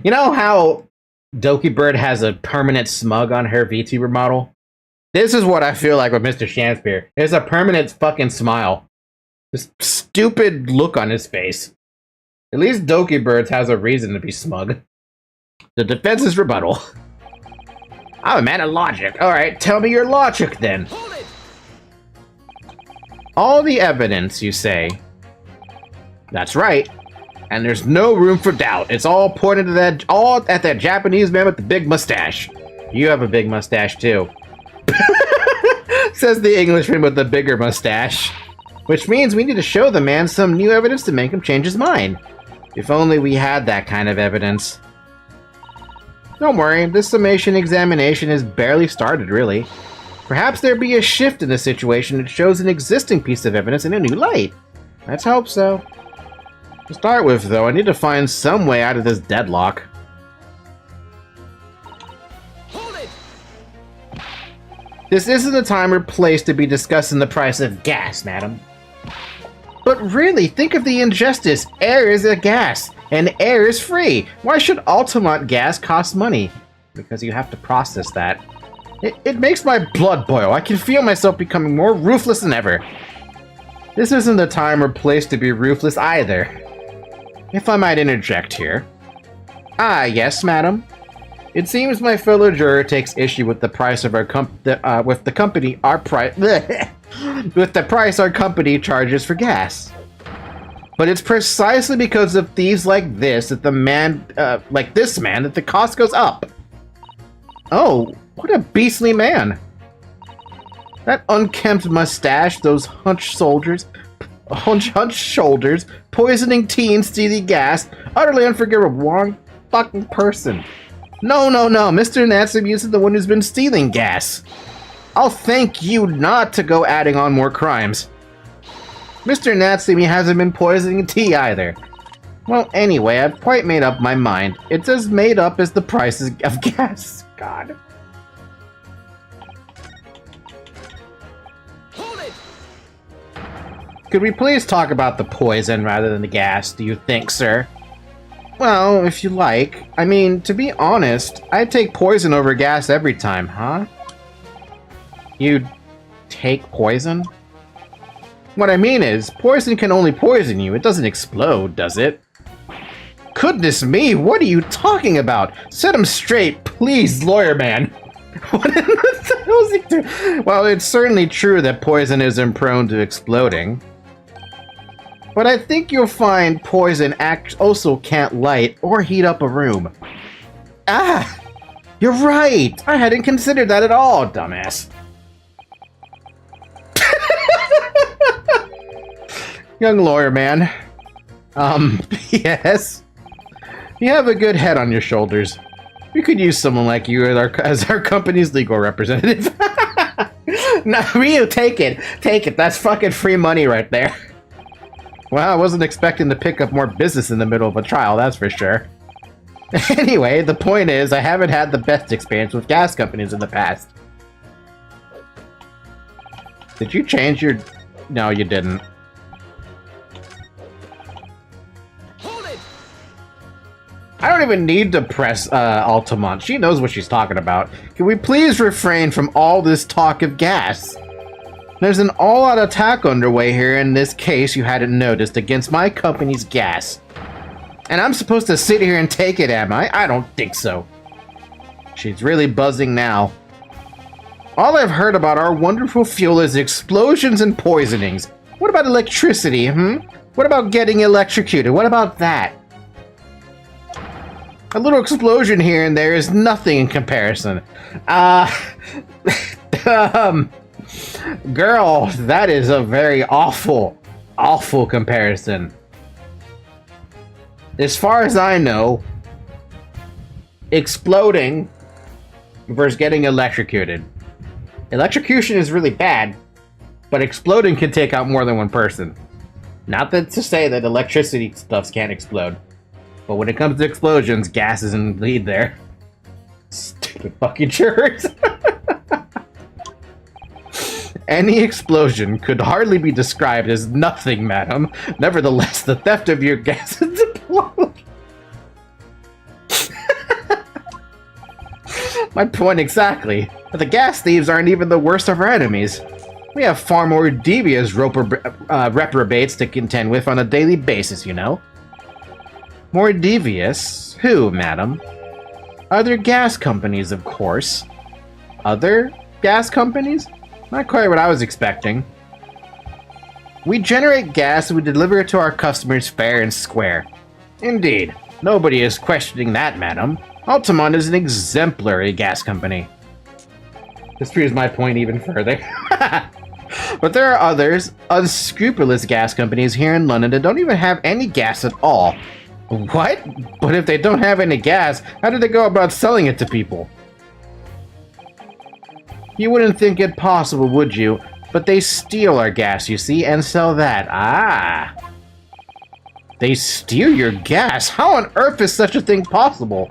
S1: You know how Doki Bird has a permanent smug on her VTuber model? This is what I feel like with Mr. Shamspear. There's a permanent fucking smile. This stupid look on his face. At least Doki Bird has a reason to be smug. The defense's rebuttal. I'm a man of logic. Alright, tell me your logic then. All the evidence, you say. That's right. And there's no room for doubt. It's all pointed to at that Japanese man with the big mustache. You have a big mustache too. Says the Englishman with the bigger mustache. Which means we need to show the man some new evidence to make him change his mind. If only we had that kind of evidence. Don't worry, this summation examination has barely started, really. Perhaps there be a shift in the situation that shows an existing piece of evidence in a new light. Let's hope so. To start with, though, I need to find some way out of this deadlock. This isn't the time or place to be discussing the price of gas, madam. But really, think of the injustice. Air is a gas, and air is free. Why should Altamont gas cost money? Because you have to process that. It makes my blood boil. I can feel myself becoming more ruthless than ever. This isn't the time or place to be ruthless either. If I might interject here. Ah, yes, madam. It seems my fellow juror takes issue with the price of our with the price our company charges for gas. But it's precisely because of thieves like this that that the cost goes up. Oh, what a beastly man! That unkempt mustache, those hunched shoulders, poisoning teens, stealing gas, utterly unforgivable, wrong fucking person. No, Mr. Natsumi isn't the one who's been stealing gas. I'll thank you not to go adding on more crimes. Mr. Natsumi hasn't been poisoning tea either. Well, anyway, I've quite made up my mind. It's as made up as the prices of gas. God. Could we please talk about the poison rather than the gas, do you think, sir? Well, if you like. I mean, to be honest, I'd take poison over gas every time, huh? You'd take poison? What I mean is, poison can only poison you. It doesn't explode, does it? Goodness me, what are you talking about? Set him straight, please, lawyer man. What the hell is he doing? Well, it's certainly true that poison isn't prone to exploding. But I think you'll find poison also can't light or heat up a room. Ah! You're right! I hadn't considered that at all, dumbass. Young lawyer man. Yes? You have a good head on your shoulders. We could use someone like you as our company's legal representative. No, Ryu, take it. Take it. That's fucking free money right there. Well, I wasn't expecting to pick up more business in the middle of a trial, that's for sure. Anyway, the point is, I haven't had the best experience with gas companies in the past. Did you change your... No, you didn't. I don't even need to press Altamont. She knows what she's talking about. Can we please refrain from all this talk of gas? There's an all-out attack underway here in this case you hadn't noticed against my company's gas. And I'm supposed to sit here and take it, am I? I don't think so. She's really buzzing now. All I've heard about our wonderful fuel is explosions and poisonings. What about electricity, What about getting electrocuted? What about that? A little explosion here and there is nothing in comparison. Girl, that is a very awful comparison. As far as I know, exploding versus getting electrocuted. Electrocution is really bad, but exploding can take out more than one person. Not that to say that electricity stuffs can't explode, but when it comes to explosions, gas is in the lead there. Stupid fucking jerks. Any explosion could hardly be described as nothing, madam. Nevertheless, the theft of your gas is deplorable. My point exactly. But the gas thieves aren't even the worst of our enemies. We have far more devious reprobates to contend with on a daily basis, you know. More devious? Who, madam? Other gas companies, of course. Other gas companies? Not quite what I was expecting. We generate gas and we deliver it to our customers fair and square. Indeed. Nobody is questioning that, madam. Altamont is an exemplary gas company. This proves my point even further. But there are others, unscrupulous gas companies here in London that don't even have any gas at all. What? But if they don't have any gas, how do they go about selling it to people? You wouldn't think it possible, would you? But they steal our gas, you see, and sell that. Ah. They steal your gas? How on earth is such a thing possible?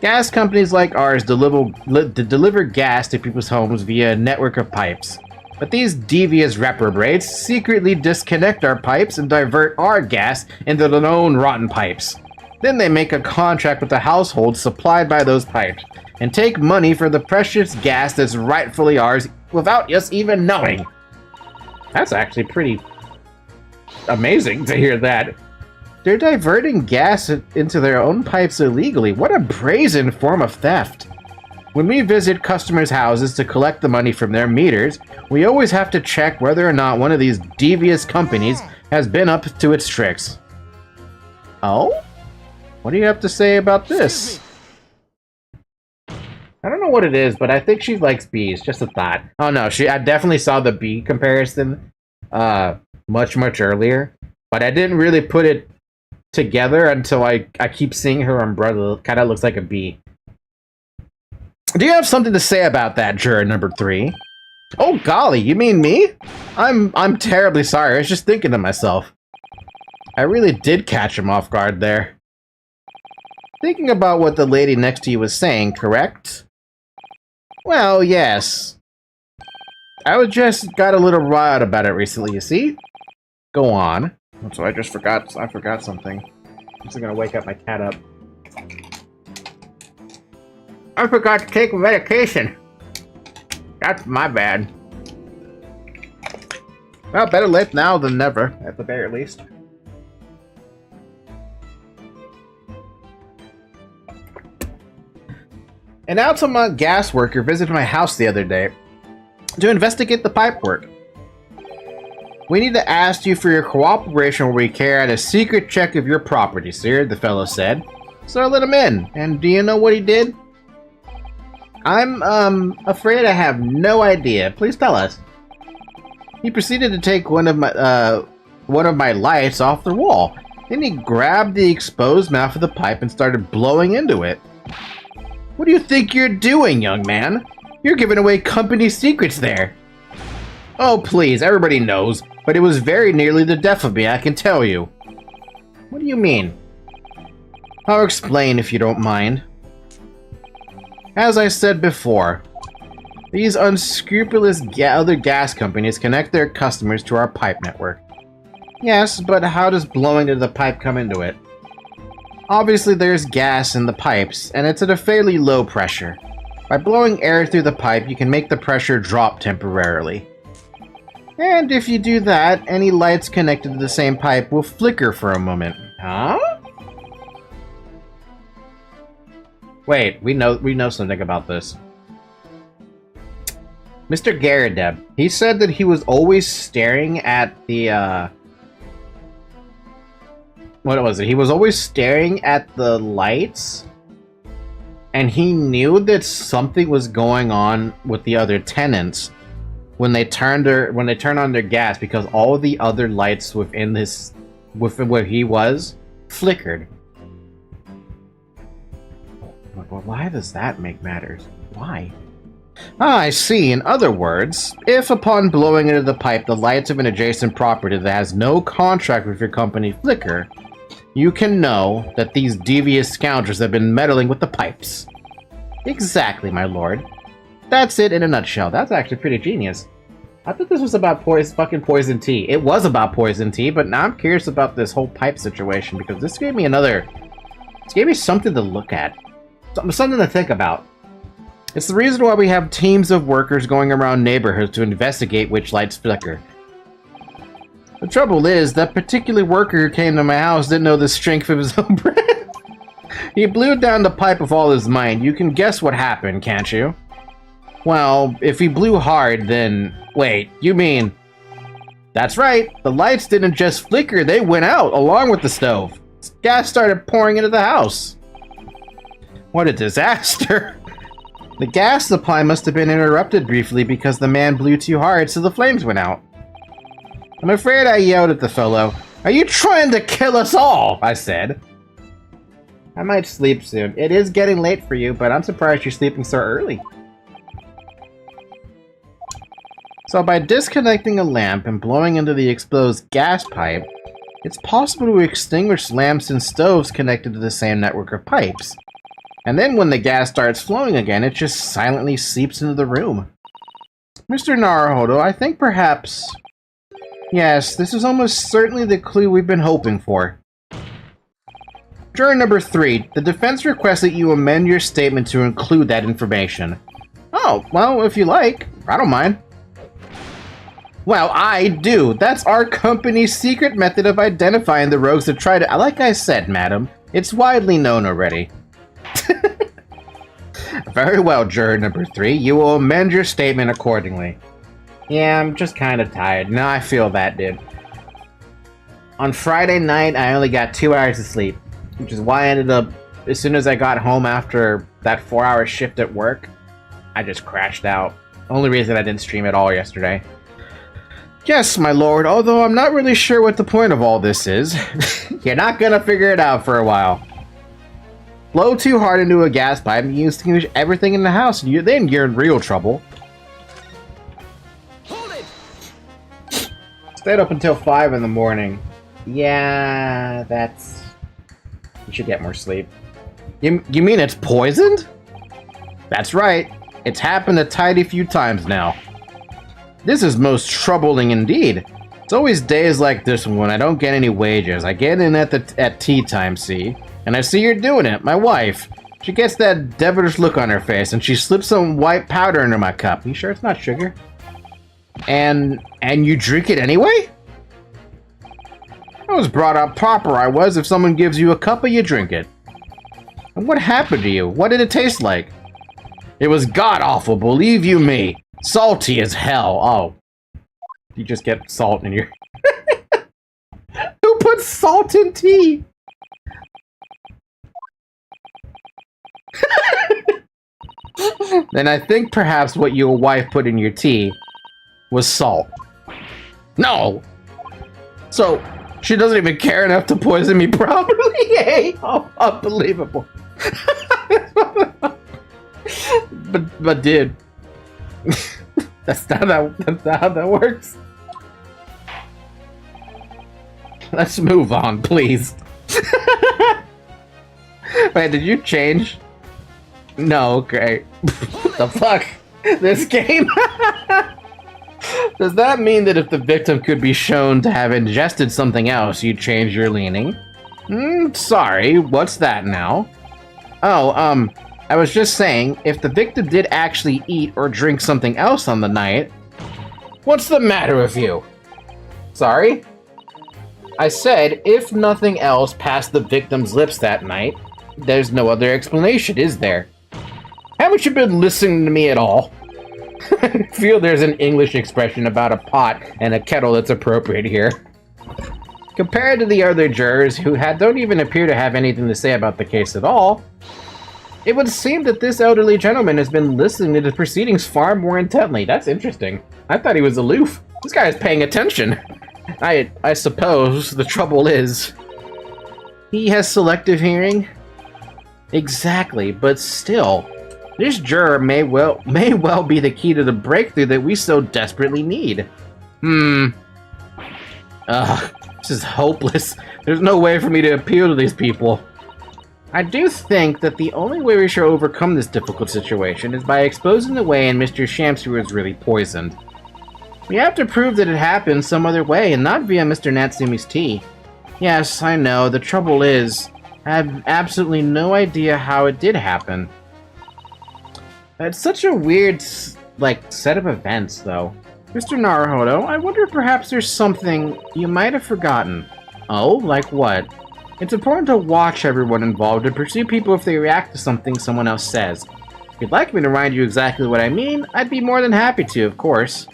S1: Gas companies like ours deliver gas to people's homes via a network of pipes. But these devious reprobates secretly disconnect our pipes and divert our gas into their own rotten pipes. Then they make a contract with the household supplied by those pipes, and take money for the precious gas that's rightfully ours without us even knowing. That's actually pretty amazing to hear that. They're diverting gas into their own pipes illegally. What a brazen form of theft. When we visit customers' houses to collect the money from their meters, we always have to check whether or not one of these devious companies has been up to its tricks. Oh? What do you have to say about this? I don't know what it is, but I think she likes bees. Just a thought. Oh no, I definitely saw the bee comparison much earlier, but I didn't really put it together until I keep seeing her umbrella. Kind of looks like a bee. Do you have something to say about that, juror number 3? Oh golly, you mean me? I'm terribly sorry. I was just thinking to myself. I really did catch him off guard there. Thinking about what the lady next to you was saying, correct? Well, yes. I just got a little riled about it recently, you see? Go on. So I forgot something. I'm just gonna wake up my cat up. I forgot to take medication. That's my bad. Well, better late now than never, at the very least. An Altamont gas worker visited my house the other day to investigate the pipework. We need to ask you for your cooperation where we carry out a secret check of your property, sir, the fellow said. So I let him in, and do you know what he did? I'm, afraid I have no idea. Please tell us. He proceeded to take one of my lights off the wall. Then he grabbed the exposed mouth of the pipe and started blowing into it. What do you think you're doing, young man? You're giving away company secrets there. Oh, please, everybody knows, but it was very nearly the death of me, I can tell you. What do you mean? I'll explain if you don't mind. As I said before, these unscrupulous other gas companies connect their customers to our pipe network. Yes, but how does blowing into the pipe come into it? Obviously there's gas in the pipes, and it's at a fairly low pressure. By blowing air through the pipe, you can make the pressure drop temporarily. And if you do that, any lights connected to the same pipe will flicker for a moment. Huh? Wait, we know something about this. Mr. Garadeb, he said that he was always staring at the, what was it? He was always staring at the lights, and he knew that something was going on with the other tenants when they turned on their gas, because all the other lights within where he was flickered. Well, why does that make matters? Why? Ah, I see. In other words, if upon blowing into the pipe the lights of an adjacent property that has no contract with your company flicker, you can know that these devious scoundrels have been meddling with the pipes. Exactly, my lord. That's it in a nutshell. That's actually pretty genius. I thought this was about fucking poison tea. It was about poison tea, but now I'm curious about this whole pipe situation, because this gave me something to look at. Something to think about. It's the reason why we have teams of workers going around neighborhoods to investigate which lights flicker. The trouble is, that particular worker who came to my house didn't know the strength of his own breath. He blew down the pipe with all his might. You can guess what happened, can't you? Well, if he blew hard, then... Wait, you mean... That's right, the lights didn't just flicker, they went out, along with the stove. Gas started pouring into the house. What a disaster! The gas supply must have been interrupted briefly because the man blew too hard, so the flames went out. I'm afraid I yelled at the fellow. Are you trying to kill us all? I said. I might sleep soon. It is getting late for you, but I'm surprised you're sleeping so early. So by disconnecting a lamp and blowing into the exposed gas pipe, it's possible to extinguish lamps and stoves connected to the same network of pipes. And then when the gas starts flowing again, it just silently seeps into the room. Mr. Naruhodo, I think perhaps... Yes, this is almost certainly the clue we've been hoping for. Juror number 3, the defense requests that you amend your statement to include that information. Oh, well, if you like. I don't mind. Well, I do. That's our company's secret method of identifying the rogues that try to... Like I said, madam, it's widely known already. Very well, juror number 3. You will amend your statement accordingly. Yeah, I'm just kind of tired. No, I feel that, dude. On Friday night, I only got 2 hours of sleep, which is why I ended up, as soon as I got home after that 4-hour shift at work, I just crashed out. Only reason I didn't stream at all yesterday. Yes, my lord, although I'm not really sure what the point of all this is. You're not gonna figure it out for a while. Blow too hard into a gas pipe and you extinguish everything in the house, and then you're in real trouble.
S2: Hold it!
S1: Stayed up until 5 in the morning. Yeah, that's... You should get more sleep. You mean it's poisoned? That's right. It's happened a tidy few times now. This is most troubling indeed. It's always days like this one when I don't get any wages. I get in at tea time, see? And I see you're doing it, my wife. She gets that devilish look on her face, and she slips some white powder into my cup. You sure it's not sugar? And you drink it anyway? I was brought up proper, I was. If someone gives you a cuppa, you drink it. And what happened to you? What did it taste like? It was god-awful, believe you me. Salty as hell. Oh. You just get salt in your... Who puts salt in tea? Then I think perhaps what your wife put in your tea was salt. No! So, she doesn't even care enough to poison me properly? Hey! Oh, unbelievable. but dude, that's not how that works. Let's move on, please. Wait, did you change? No, okay. What the fuck? This game? Does that mean that if the victim could be shown to have ingested something else, you'd change your leaning? Sorry, what's that now? Oh, I was just saying, if the victim did actually eat or drink something else on the night... What's the matter with you? Sorry? I said, if nothing else passed the victim's lips that night, there's no other explanation, is there? Haven't you been listening to me at all? I feel there's an English expression about a pot and a kettle that's appropriate here. Compared to the other jurors who don't even appear to have anything to say about the case at all, it would seem that this elderly gentleman has been listening to the proceedings far more intently. That's interesting. I thought he was aloof. This guy is paying attention. I suppose the trouble is, he has selective hearing? Exactly, but still, this juror may well be the key to the breakthrough that we so desperately need. This is hopeless. There's no way for me to appeal to these people. I do think that the only way we shall overcome this difficult situation is by exposing the way in Mr. Shamsu was really poisoned. We have to prove that it happened some other way and not via Mr. Natsumi's tea. Yes, I know. The trouble is, I have absolutely no idea how it did happen. It's such a weird, set of events, though. Mr. Naruhodo, I wonder if perhaps there's something you might have forgotten. Oh, like what? It's important to watch everyone involved and pursue people if they react to something someone else says. If you'd like me to remind you exactly what I mean, I'd be more than happy to, of course.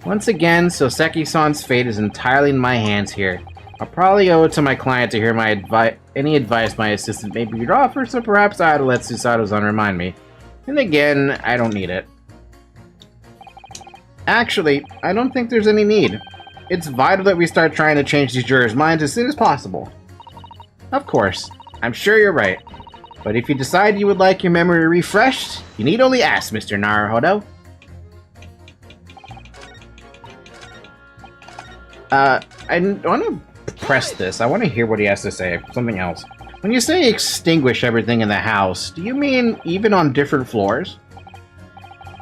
S1: Once again, Soseki-san's fate is entirely in my hands here. I'll probably owe it to my client to hear any advice my assistant may be offer, so perhaps I ought to let Susato-san remind me. And again, I don't need it. Actually, I don't think there's any need. It's vital that we start trying to change these jurors' minds as soon as possible. Of course, I'm sure you're right. But if you decide you would like your memory refreshed, you need only ask, Mr. Naruhodo. I want to press this. I want to hear what he has to say. Something else. When you say extinguish everything in the house, do you mean even on different floors?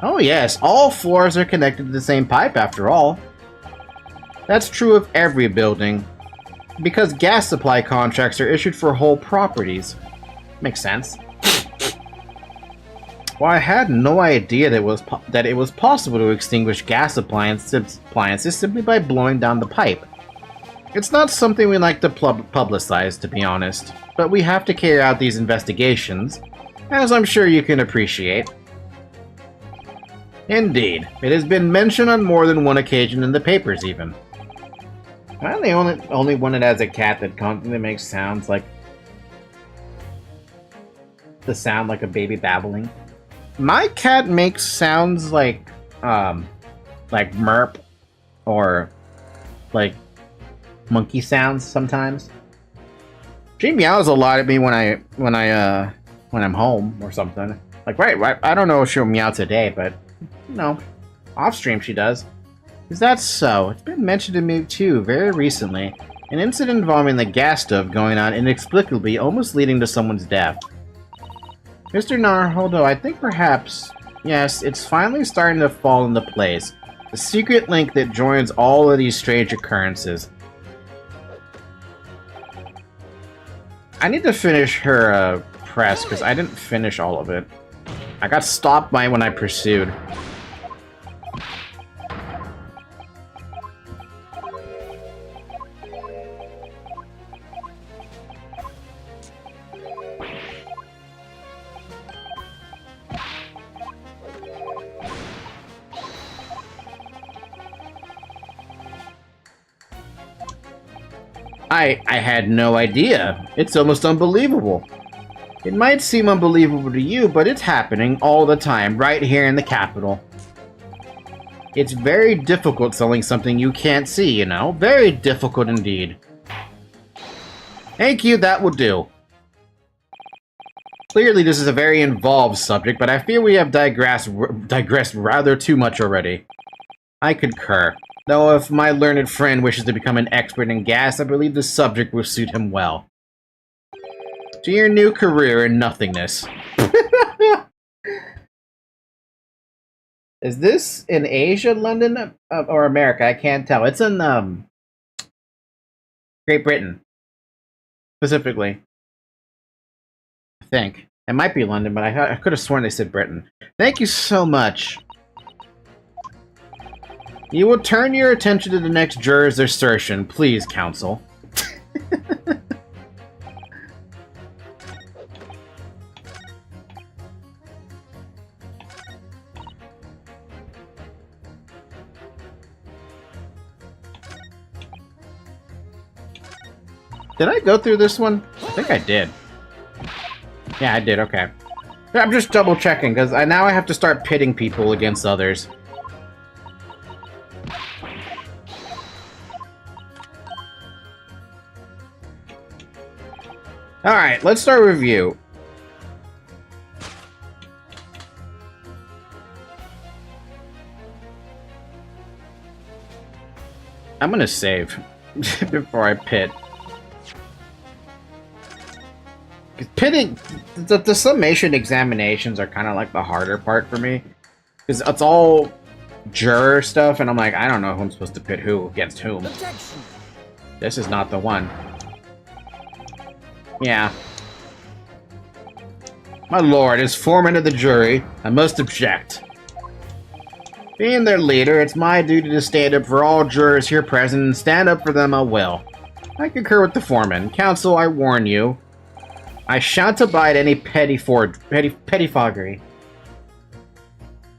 S1: Oh yes, all floors are connected to the same pipe after all. That's true of every building, because gas supply contracts are issued for whole properties. Makes sense. Well, I had no idea that it was possible to extinguish gas appliances simply by blowing down the pipe. It's not something we like to publicize, to be honest, but we have to carry out these investigations, as I'm sure you can appreciate. Indeed, it has been mentioned on more than one occasion in the papers, even. I'm the only one that has a cat that constantly makes sounds like a baby babbling. My cat makes sounds like merp or like monkey sounds sometimes. She meows a lot at me when I'm home or something. Like right. I don't know if she'll meow today, but off stream she does. Is that so? It's been mentioned to me too, very recently. An incident involving the gas stove going on inexplicably, almost leading to someone's death. Mr. Naruhodo, I think perhaps, yes, it's finally starting to fall into place. The secret link that joins all of these strange occurrences. I need to finish her press, because I didn't finish all of it. I got stopped by when I pursued. I had no idea. It's almost unbelievable. It might seem unbelievable to you, but it's happening all the time, right here in the capital. It's very difficult selling something you can't see, you know? Very difficult indeed. Thank you, that will do. Clearly this is a very involved subject, but I fear we have digressed rather too much already. I concur. Though if my learned friend wishes to become an expert in gas, I believe the subject will suit him well. To your new career in nothingness. Is this in Asia, London, or America? I can't tell. It's in Great Britain. specifically. I think. It might be London, but I could have sworn they said Britain. Thank you so much. You will turn your attention to the next juror's assertion, please, counsel. Did I go through this one? I think I did. Yeah, I did, okay. I'm just double checking, because now I have to start pitting people against others. Alright, let's start a review. I'm gonna save before I pit. Pitting, the summation examinations are kind of like the harder part for me. Because it's all juror stuff, and I'm like, I don't know who I'm supposed to pit who against whom.
S3: Objection.
S1: This is not the one. Yeah. My lord, as foreman of the jury, I must object. Being their leader, it's my duty to stand up for all jurors here present, and stand up for them I will. I concur with the foreman. Counsel, I warn you, I shan't abide any pettifoggery.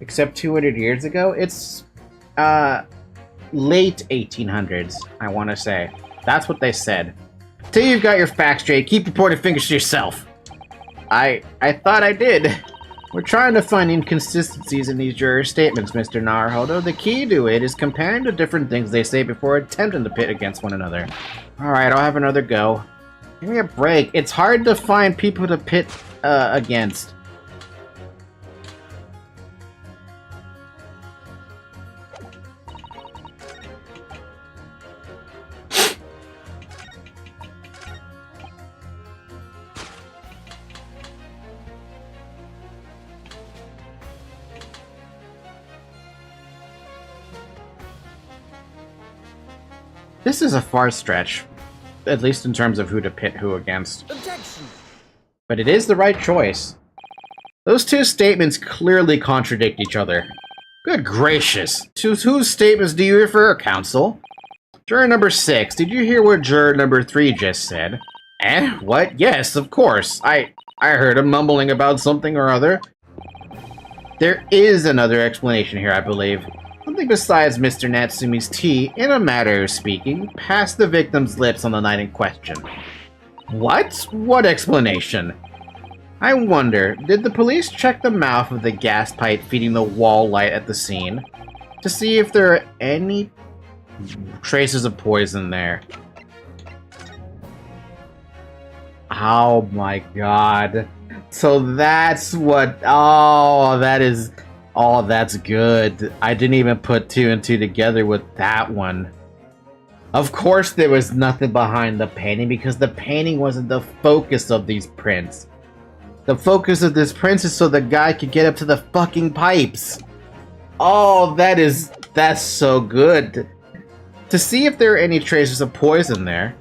S1: Except 200 years ago? It's, late 1800s, I want to say. That's what they said. Till you've got your facts straight, keep your pointing fingers to yourself. I thought I did. We're trying to find inconsistencies in these jurors' statements, Mr. Naruhodo. The key to it is comparing the different things they say before attempting to pit against one another. Alright, I'll have another go. Give me a break. It's hard to find people to pit against. This is a far stretch, at least in terms of who to pit who against.
S3: Objection.
S1: But it is the right choice. Those two statements clearly contradict each other. Good gracious! To whose statements do you refer, counsel? Juror number 6, did you hear what juror number 3 just said? Eh? What? Yes, of course. I heard him mumbling about something or other. There is another explanation here, I believe. Something besides Mr. Natsumi's tea, in a matter of speaking, passed the victim's lips on the night in question. What? What explanation? I wonder, did the police check the mouth of the gas pipe feeding the wall light at the scene to see if there are any traces of poison there? Oh my god. So that's what... Oh, that is... Oh, that's good. I didn't even put 2 and 2 together with that one. Of course there was nothing behind the painting, because the painting wasn't the focus of these prints. The focus of this print is so the guy could get up to the fucking pipes. Oh, that's so good. To see if there are any traces of poison there.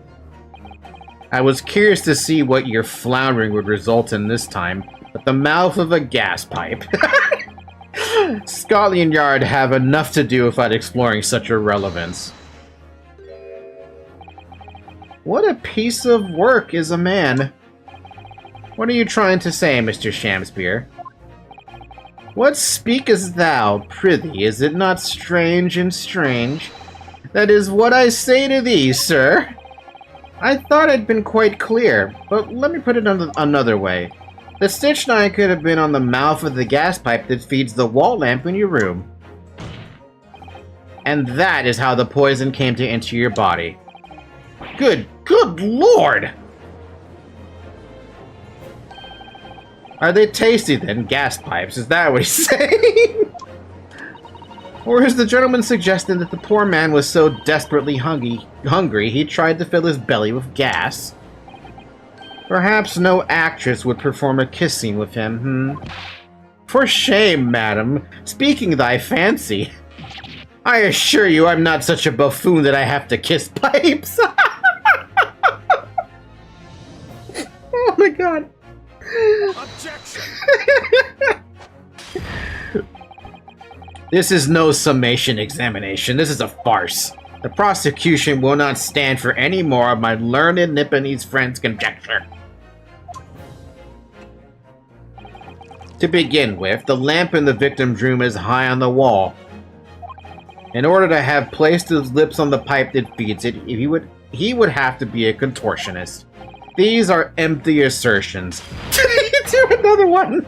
S1: I was curious to see what your floundering would result in this time, but the mouth of a gas pipe. Scotland Yard have enough to do without exploring such irrelevance. What a piece of work is a man. What are you trying to say, Mr. Shamspeare? What speakest thou, prithee? Is it not strange and strange? That is what I say to thee, sir. I thought I'd been quite clear, but let me put it another way. The stitch line could have been on the mouth of the gas pipe that feeds the wall lamp in your room. And that is how the poison came to enter your body. Good lord! Are they tasty then, gas pipes? Is that what he's saying? Or is the gentleman suggesting that the poor man was so desperately hungry he tried to fill his belly with gas? Perhaps no actress would perform a kiss scene with him, For shame, madam, speaking thy fancy. I assure you I'm not such a buffoon that I have to kiss pipes. This is no summation examination. This is a farce. The prosecution will not stand for any more of my learned Nipponese friend's conjecture. To begin with, the lamp in the victim's room is high on the wall. In order to have placed his lips on the pipe that feeds it, he would have to be a contortionist. These are empty assertions. Do another one.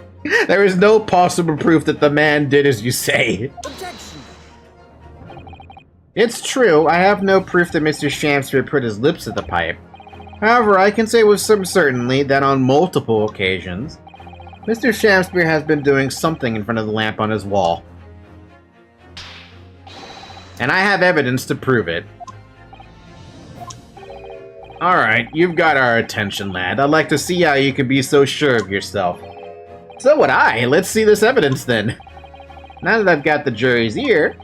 S1: There is no possible proof that the man did as you say.
S3: Objection.
S1: It's true, I have no proof that Mr. Shamspeare put his lips to the pipe. However, I can say with some certainty that on multiple occasions, Mr. Shamspeare has been doing something in front of the lamp on his wall. And I have evidence to prove it. Alright, you've got our attention, lad. I'd like to see how you can be so sure of yourself. So would I. Let's see this evidence then. Now that I've got the jury's ear,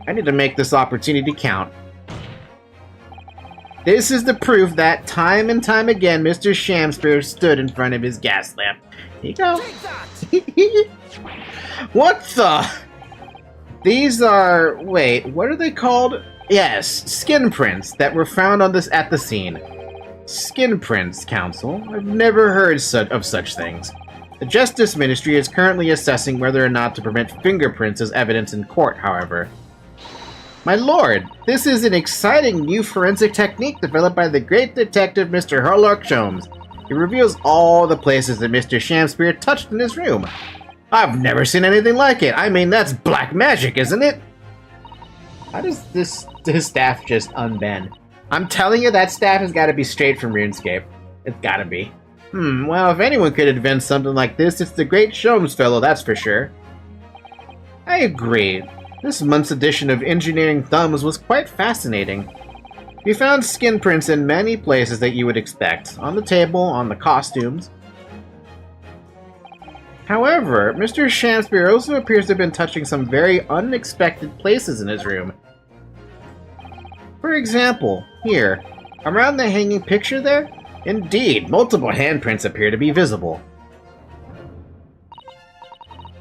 S1: I need to make this opportunity count. This is the proof that time and time again Mr. Shamspeare stood in front of his gas lamp. Here you go. What the? These are... wait, what are they called? Yes, skin prints that were found on this at the scene. Skin prints, counsel. I've never heard of such things. The Justice Ministry is currently assessing whether or not to permit fingerprints as evidence in court, however. My lord, this is an exciting new forensic technique developed by the great detective Mr. Herlock Sholmes. It reveals all the places that Mr. Shamspeare touched in his room. I've never seen anything like it. I mean, that's black magic, isn't it? How does this staff just unbend? I'm telling you, that staff has got to be straight from RuneScape. It's got to be. Well, if anyone could invent something like this, it's the great Sholmes fellow, that's for sure. I agree. This month's edition of Engineering Thumbs was quite fascinating. We found skin prints in many places that you would expect. On the table, on the costumes. However, Mr. Shamspeare also appears to have been touching some very unexpected places in his room. For example, here, around the hanging picture there, indeed, multiple handprints appear to be visible.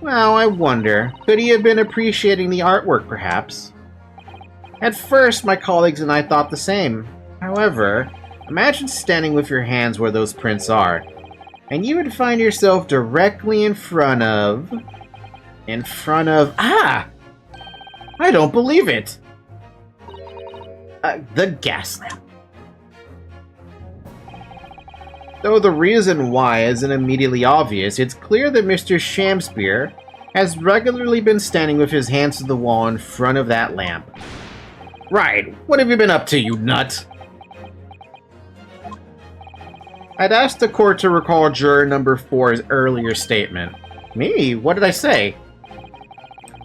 S1: Well, I wonder, could he have been appreciating the artwork, perhaps? At first, my colleagues and I thought the same. However, imagine standing with your hands where those prints are, and you would find yourself directly in front of... Ah! I don't believe it! The gas lamp. Though the reason why isn't immediately obvious, it's clear that Mr. Shamspeare has regularly been standing with his hands to the wall in front of that lamp. Right, what have you been up to, you nut? I'd asked the court to recall juror number 4's earlier statement. Me? What did I say?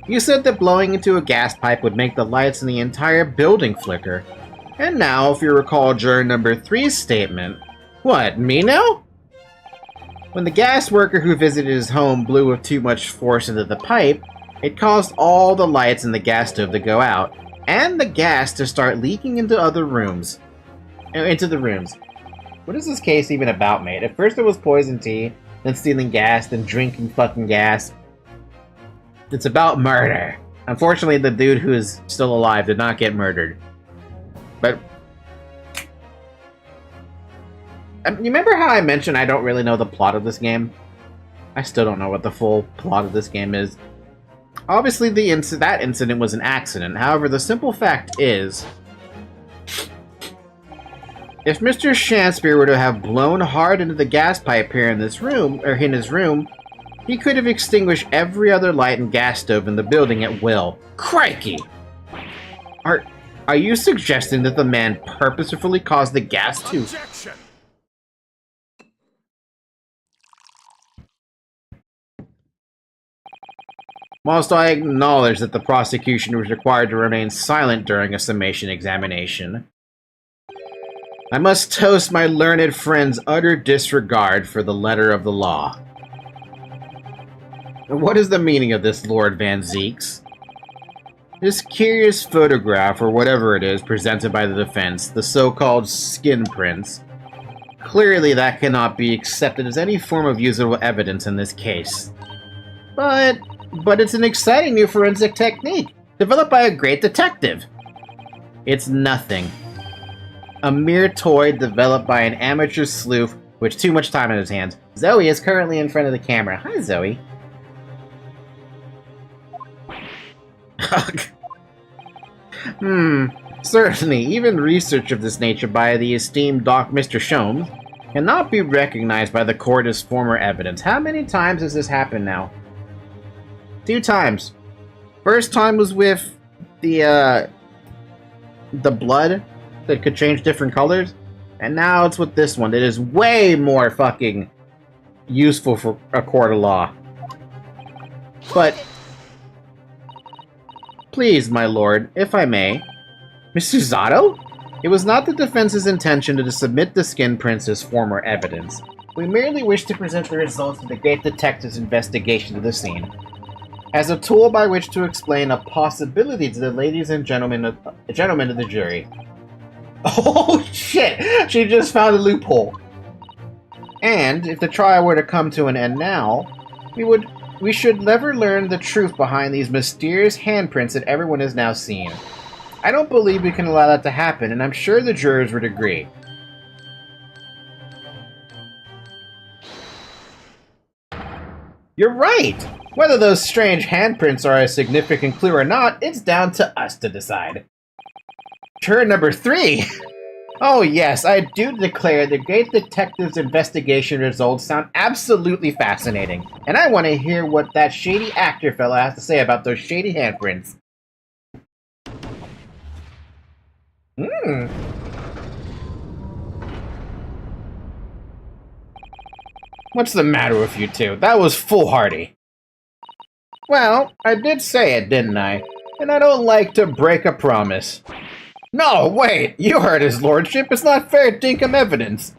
S1: You said that blowing into a gas pipe would make the lights in the entire building flicker. And now, if you recall juror number 3's statement... What, me now? When the gas worker who visited his home blew with too much force into the pipe, it caused all the lights in the gas stove to go out, and the gas to start leaking into the rooms. What is this case even about, mate? At first it was poison tea, then stealing gas, then drinking fucking gas. It's about murder. Unfortunately, the dude who is still alive did not get murdered. But... you remember how I mentioned I don't really know the plot of this game? I still don't know what the full plot of this game is. Obviously, that incident was an accident. However, the simple fact is... if Mr. Shamspeare were to have blown hard into the gas pipe here in his room, he could have extinguished every other light and gas stove in the building at will. Crikey! Are you suggesting that the man purposefully caused the gas to...
S2: Objection!
S1: Whilst I acknowledge that the prosecution was required to remain silent during a summation examination, I must toast my learned friend's utter disregard for the letter of the law. What is the meaning of this, Lord Van Zeeks? This curious photograph, or whatever it is, presented by the defense, the so-called skin prints, clearly that cannot be accepted as any form of usable evidence in this case. But But it's an exciting new forensic technique, developed by a great detective. It's nothing. A mere toy developed by an amateur sleuth with too much time on his hands. Zoe is currently in front of the camera. Hi, Zoe. Certainly, even research of this nature by the esteemed Mr. Sholmes cannot be recognized by the court as former evidence. How many times has this happened now? 2 times. First time was with the blood that could change different colors, and now it's with this one that is way more fucking useful for a court of law. But please, my lord, if I may, Mr. Zato? It was not the defense's intention to submit the skin prints as former evidence. We merely wish to present the results of the great detective's investigation of the scene as a tool by which to explain a possibility to the ladies and gentlemen of the jury. Oh shit! She just found a loophole. And if the trial were to come to an end now, we should never learn the truth behind these mysterious handprints that everyone has now seen. I don't believe we can allow that to happen, and I'm sure the jurors would agree. You're right! Whether those strange handprints are a significant clue or not, it's down to us to decide. Juror number 3! Oh yes, I do declare the great detective's investigation results sound absolutely fascinating, and I want to hear what that shady actor fella has to say about those shady handprints. What's the matter with you two? That was foolhardy. Well, I did say it, didn't I? And I don't like to break a promise. No, wait! You heard his lordship. It's not fair dinkum evidence.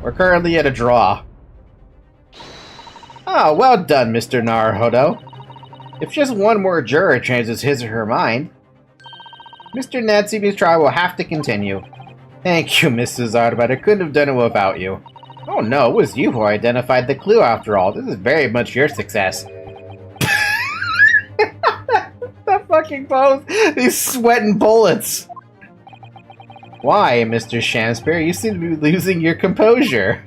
S1: We're currently at a draw. Oh, well done, Mr. Naruhodo. If just one more juror changes his or her mind, Mr. Natsumi's trial will have to continue. Thank you, Mrs. Zato, but I couldn't have done it without you. Oh no, it was you who identified the clue after all. This is very much your success. That fucking pose! These sweating bullets! Why, Mr. Shakespeare? You seem to be losing your composure.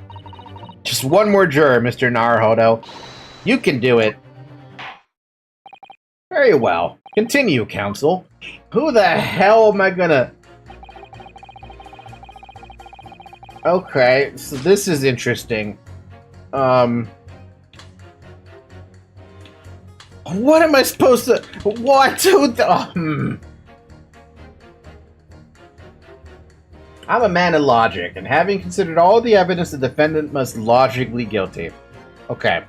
S1: Just one more juror, Mr. Naruhodo. You can do it. Very well. Continue, counsel. Who the hell am I gonna... Okay, so this is interesting. What am I supposed to... What? I'm a man of logic, and having considered all the evidence, the defendant must logically guilty. Okay.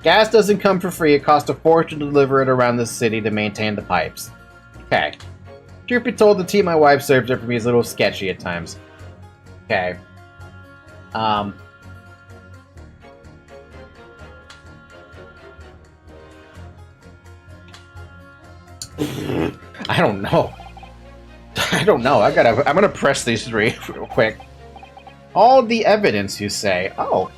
S1: Gas doesn't come for free. It costs a fortune to deliver it around the city to maintain the pipes. Okay. Truth be told, the tea my wife serves up for me is a little sketchy at times. Okay. I don't know. I don't know. I'm gonna press these 3 real quick. All the evidence, you say? Oh.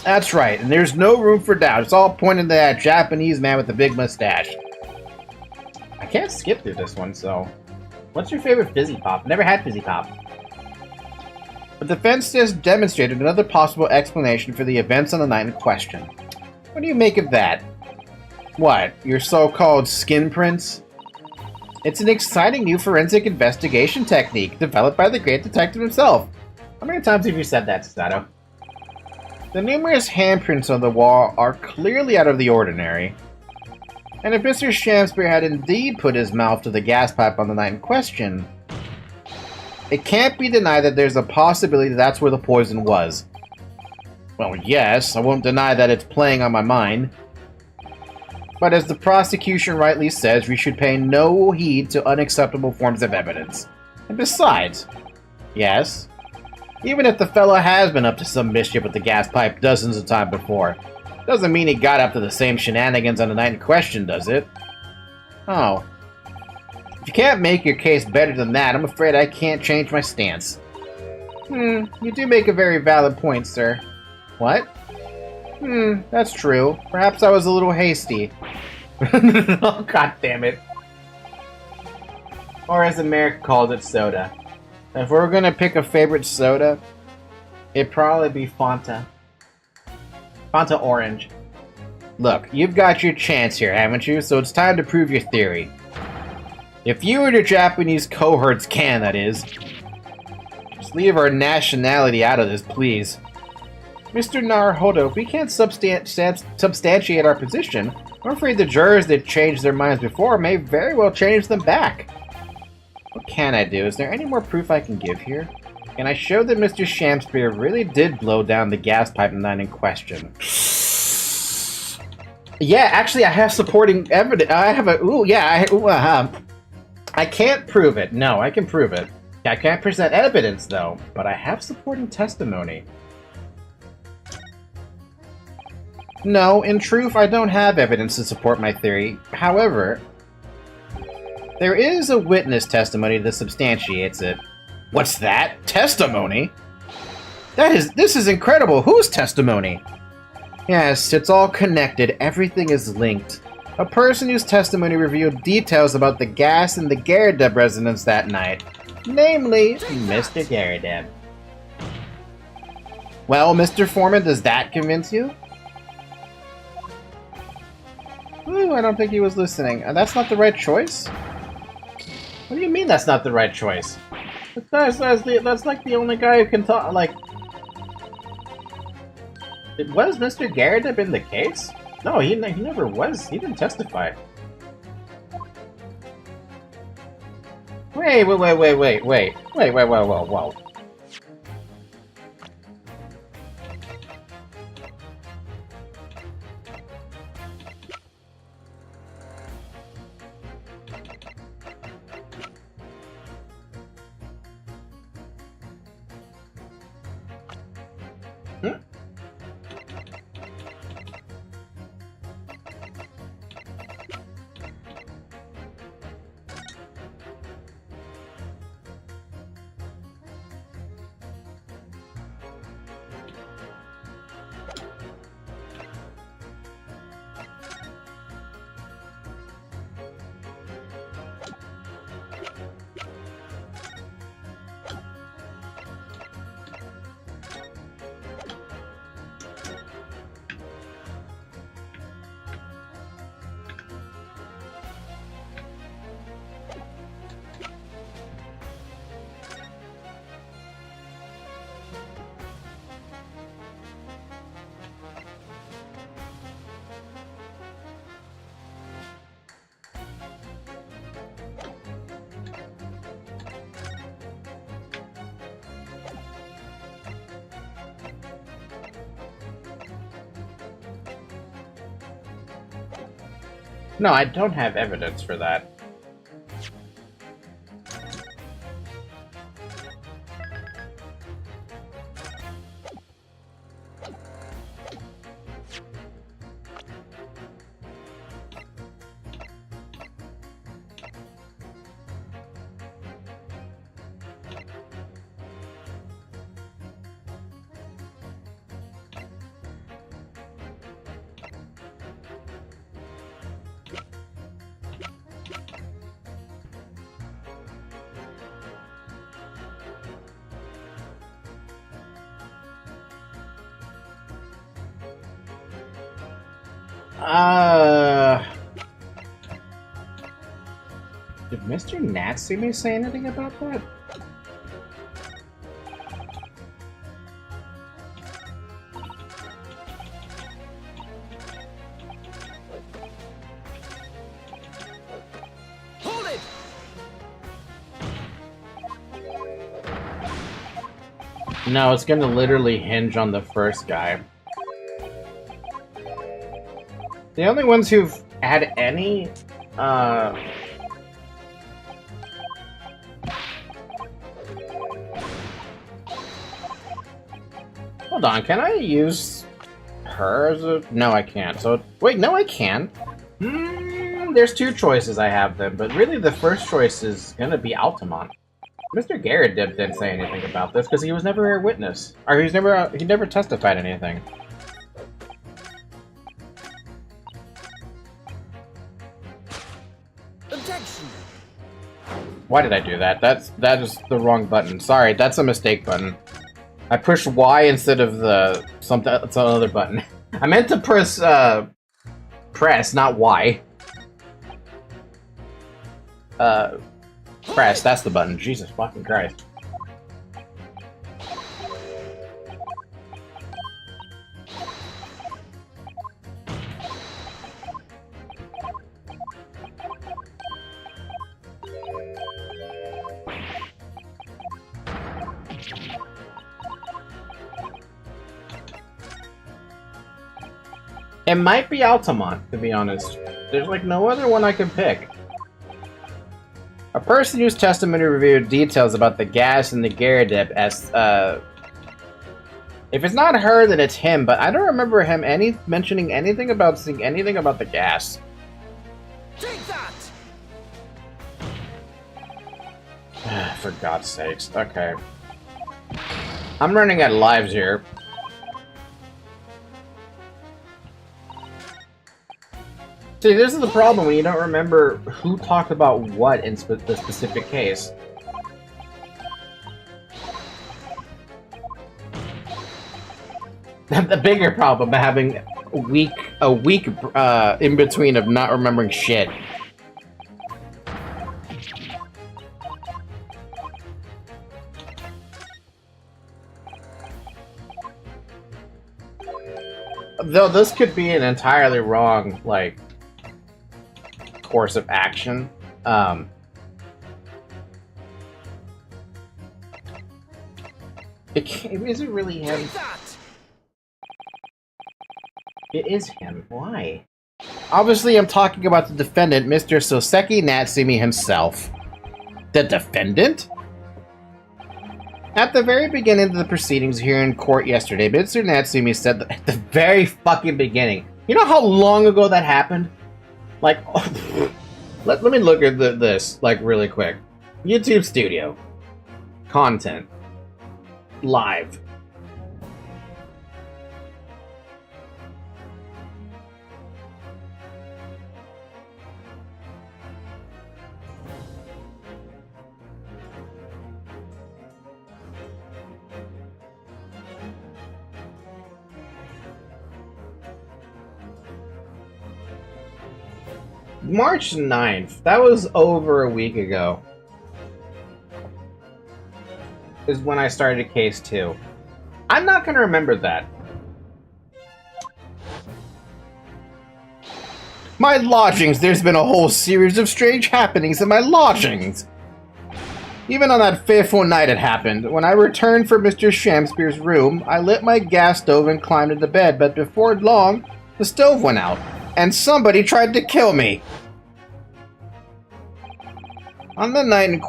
S1: That's right, and there's no room for doubt. It's all pointing to that Japanese man with the big mustache. I can't skip through this one, so... What's your favorite fizzy pop? Never had fizzy pop. The defense just demonstrated another possible explanation for the events on the night in question. What do you make of that? What, your so-called skin prints? It's an exciting new forensic investigation technique developed by the great detective himself. How many times have you said that, Sato? The numerous handprints on the wall are clearly out of the ordinary. And if Mr. Shakespeare had indeed put his mouth to the gas pipe on the night in question, it can't be denied that there's a possibility that's where the poison was. Well, yes, I won't deny that it's playing on my mind. But as the prosecution rightly says, we should pay no heed to unacceptable forms of evidence. And besides, yes, even if the fellow has been up to some mischief with the gas pipe dozens of times before, doesn't mean he got up to the same shenanigans on the night in question, does it? Oh. If you can't make your case better than that, I'm afraid I can't change my stance. You do make a very valid point, sir. What? That's true. Perhaps I was a little hasty. Oh, god damn it. Or as America calls it, soda. If we're gonna pick a favorite soda, it'd probably be Fanta. Fanta Orange. Look, you've got your chance here, haven't you? So it's time to prove your theory. If you and your Japanese cohorts can, that is. Just leave our nationality out of this, please. Mr. Naruhodo, if we can't substantiate our position, I'm afraid the jurors that changed their minds before may very well change them back. What can I do? Is there any more proof I can give here? Can I show that Mr. Shamspeare really did blow down the gas pipeline in question? Yeah, actually, I have supporting evidence. I have a... Ooh, yeah, I can't prove it. No, I can prove it. I can't present evidence, though, but I have supporting testimony. No, in truth, I don't have evidence to support my theory. However, there is a witness testimony that substantiates it. What's that? Testimony? This is incredible. Whose testimony? Yes, it's all connected. Everything is linked. A person whose testimony revealed details about the gas in the Garadeb residence that night. Namely, Mr. Garadeb. Well, Mr. Foreman, does that convince you? Ooh, I don't think he was listening. That's not the right choice? What do you mean that's not the right choice? That's like the only guy who can talk, like... Was Mr. Garadeb in the case? No, he never was. He didn't testify. Wait, whoa. No, I don't have evidence for that. Did Mr. Natsume say anything about that?
S2: Hold it!
S1: No, it's gonna literally hinge on the first guy. The only ones who've had any, Hold on, can I use her as a... No, I can't. So, wait, no, I can. There's two choices I have then, but really the first choice is gonna be Altamont. Mr. Garrett didn't say anything about this because he was never a witness, or he never testified anything.
S3: Objection.
S1: Why did I do that? That is the wrong button. Sorry, that's a mistake button. I pushed Y instead of the some other button. I meant to press press, not Y. Press, that's the button. Jesus fucking Christ. It might be Altamont, to be honest. There's like no other one I can pick. A person whose testimony reviewed details about the gas in the Gyarados as, if it's not her, then it's him, but I don't remember him mentioning anything about seeing anything about the gas.
S3: Take that!
S1: For God's sakes. Okay. I'm running out of lives here. See, this is the problem when you don't remember who talked about what in the specific case. The bigger problem of having a week in between of not remembering shit. Though this could be an entirely wrong, like, course of action. Is it really him? It is him. Why? Obviously, I'm talking about the defendant, Mr. Soseki Natsumi himself. The defendant? At the very beginning of the proceedings here in court yesterday, Mr. Natsumi said that at the very fucking beginning. You know how long ago that happened? Like, let me look at this, like, really quick. YouTube Studio. Content. Live. March 9th. That was over a week ago. Is when I started case 2. I'm not gonna remember that. My lodgings! There's been a whole series of strange happenings in my lodgings! Even on that fateful night it happened. When I returned from Mr. Shamspeare's room, I lit my gas stove and climbed into bed, but before long, the stove went out. And somebody tried to kill me. On the night in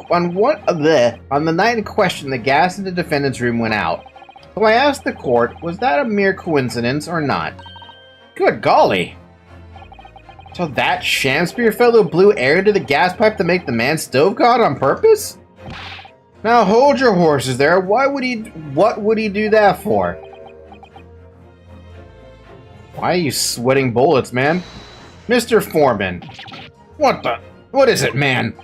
S1: question, the gas in the defendant's room went out. So I asked the court, was that a mere coincidence or not? Good golly! So that Shamspeare fellow blew air into the gas pipe to make the man stove god on purpose? Now hold your horses there. What would he do that for? Why are you sweating bullets, man? Mr. Foreman. What is it, man?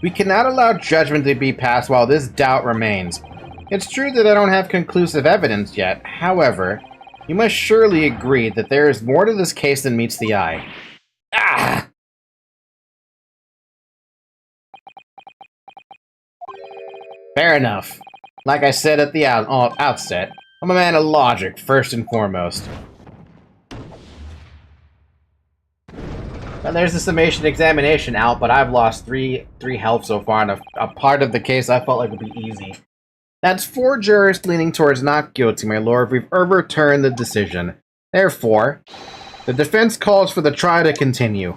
S1: We cannot allow judgment to be passed while this doubt remains. It's true that I don't have conclusive evidence yet. However, you must surely agree that there is more to this case than meets the eye. Ah! Fair enough. Like I said at the outset, I'm a man of logic, first and foremost. And there's the summation examination out, but I've lost three health so far, and a part of the case I felt like would be easy. That's 4 jurors leaning towards not guilty, my lord. We've overturned the decision. Therefore, the defense calls for the trial to continue.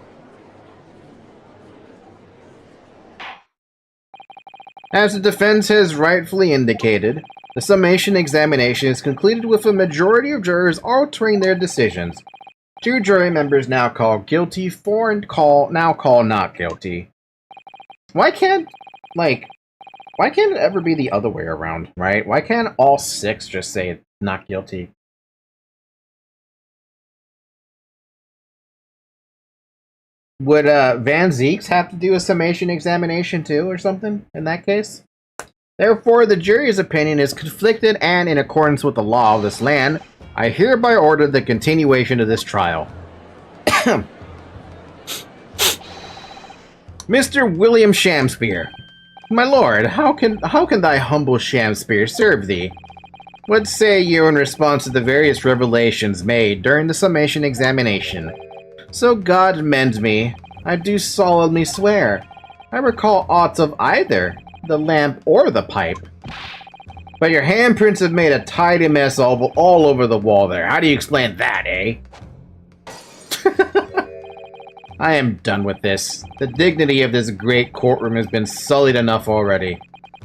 S1: As the defense has rightfully indicated, the summation examination is concluded with a majority of jurors altering their decisions. 2 jury members now call guilty, 4 now call not guilty. Why can't, like, Why can't it ever be the other way around, right? Why can't all 6 just say not guilty? Would Van Zeeks have to do a summation examination too, or something, in that case? Therefore, the jury's opinion is conflicted, and in accordance with the law of this land, I hereby order the continuation of this trial. Mr. William Shamspeare. My lord, how can thy humble Shamspeare serve thee? What say you in response to the various revelations made during the summation examination? So God mend me, I do solemnly swear, I recall aught of either the lamp or the pipe. But your handprints have made a tidy mess all over the wall there. How do you explain that, eh? I am done with this. The dignity of this great courtroom has been sullied enough already.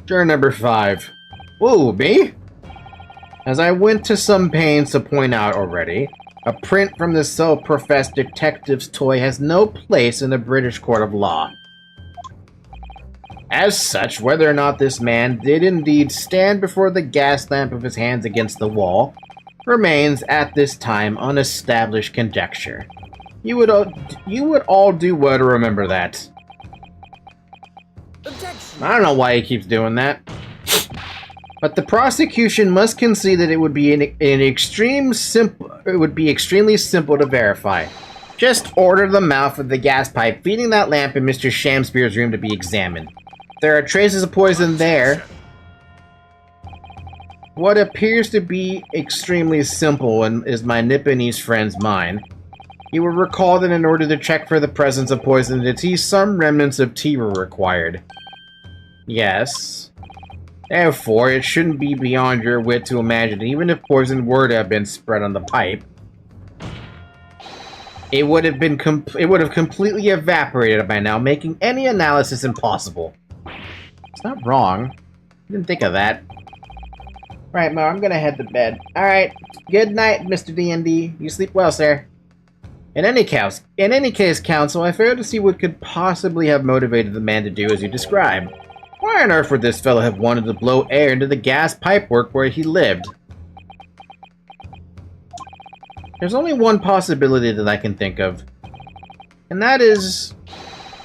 S1: Juror number 5. Whoa, me? As I went to some pains to point out already, a print from the self-professed detective's toy has no place in the British court of law. As such, whether or not this man did indeed stand before the gas lamp of his hands against the wall remains at this time unestablished conjecture. You would all do well to remember that.
S3: Objection.
S1: I don't know why he keeps doing that. But the prosecution must concede that it would be extremely simple to verify. Just order the mouth of the gas pipe feeding that lamp in Mr. Shamspeare's room to be examined. There are traces of poison there. What appears to be extremely simple is my Nipponese friend's mind. You will recall that in order to check for the presence of poison in the tea, some remnants of tea were required. Yes. Therefore, it shouldn't be beyond your wit to imagine even if poison were to have been spread on the pipe, it would have completely evaporated by now, making any analysis impossible. It's not wrong. I didn't think of that. Right, Mo, I'm gonna head to bed. Alright, good night, Mr. D&D. You sleep well, sir. In any case, counsel, I fail to see what could possibly have motivated the man to do as you describe. Why on earth would this fellow have wanted to blow air into the gas pipework where he lived? There's only one possibility that I can think of, and that is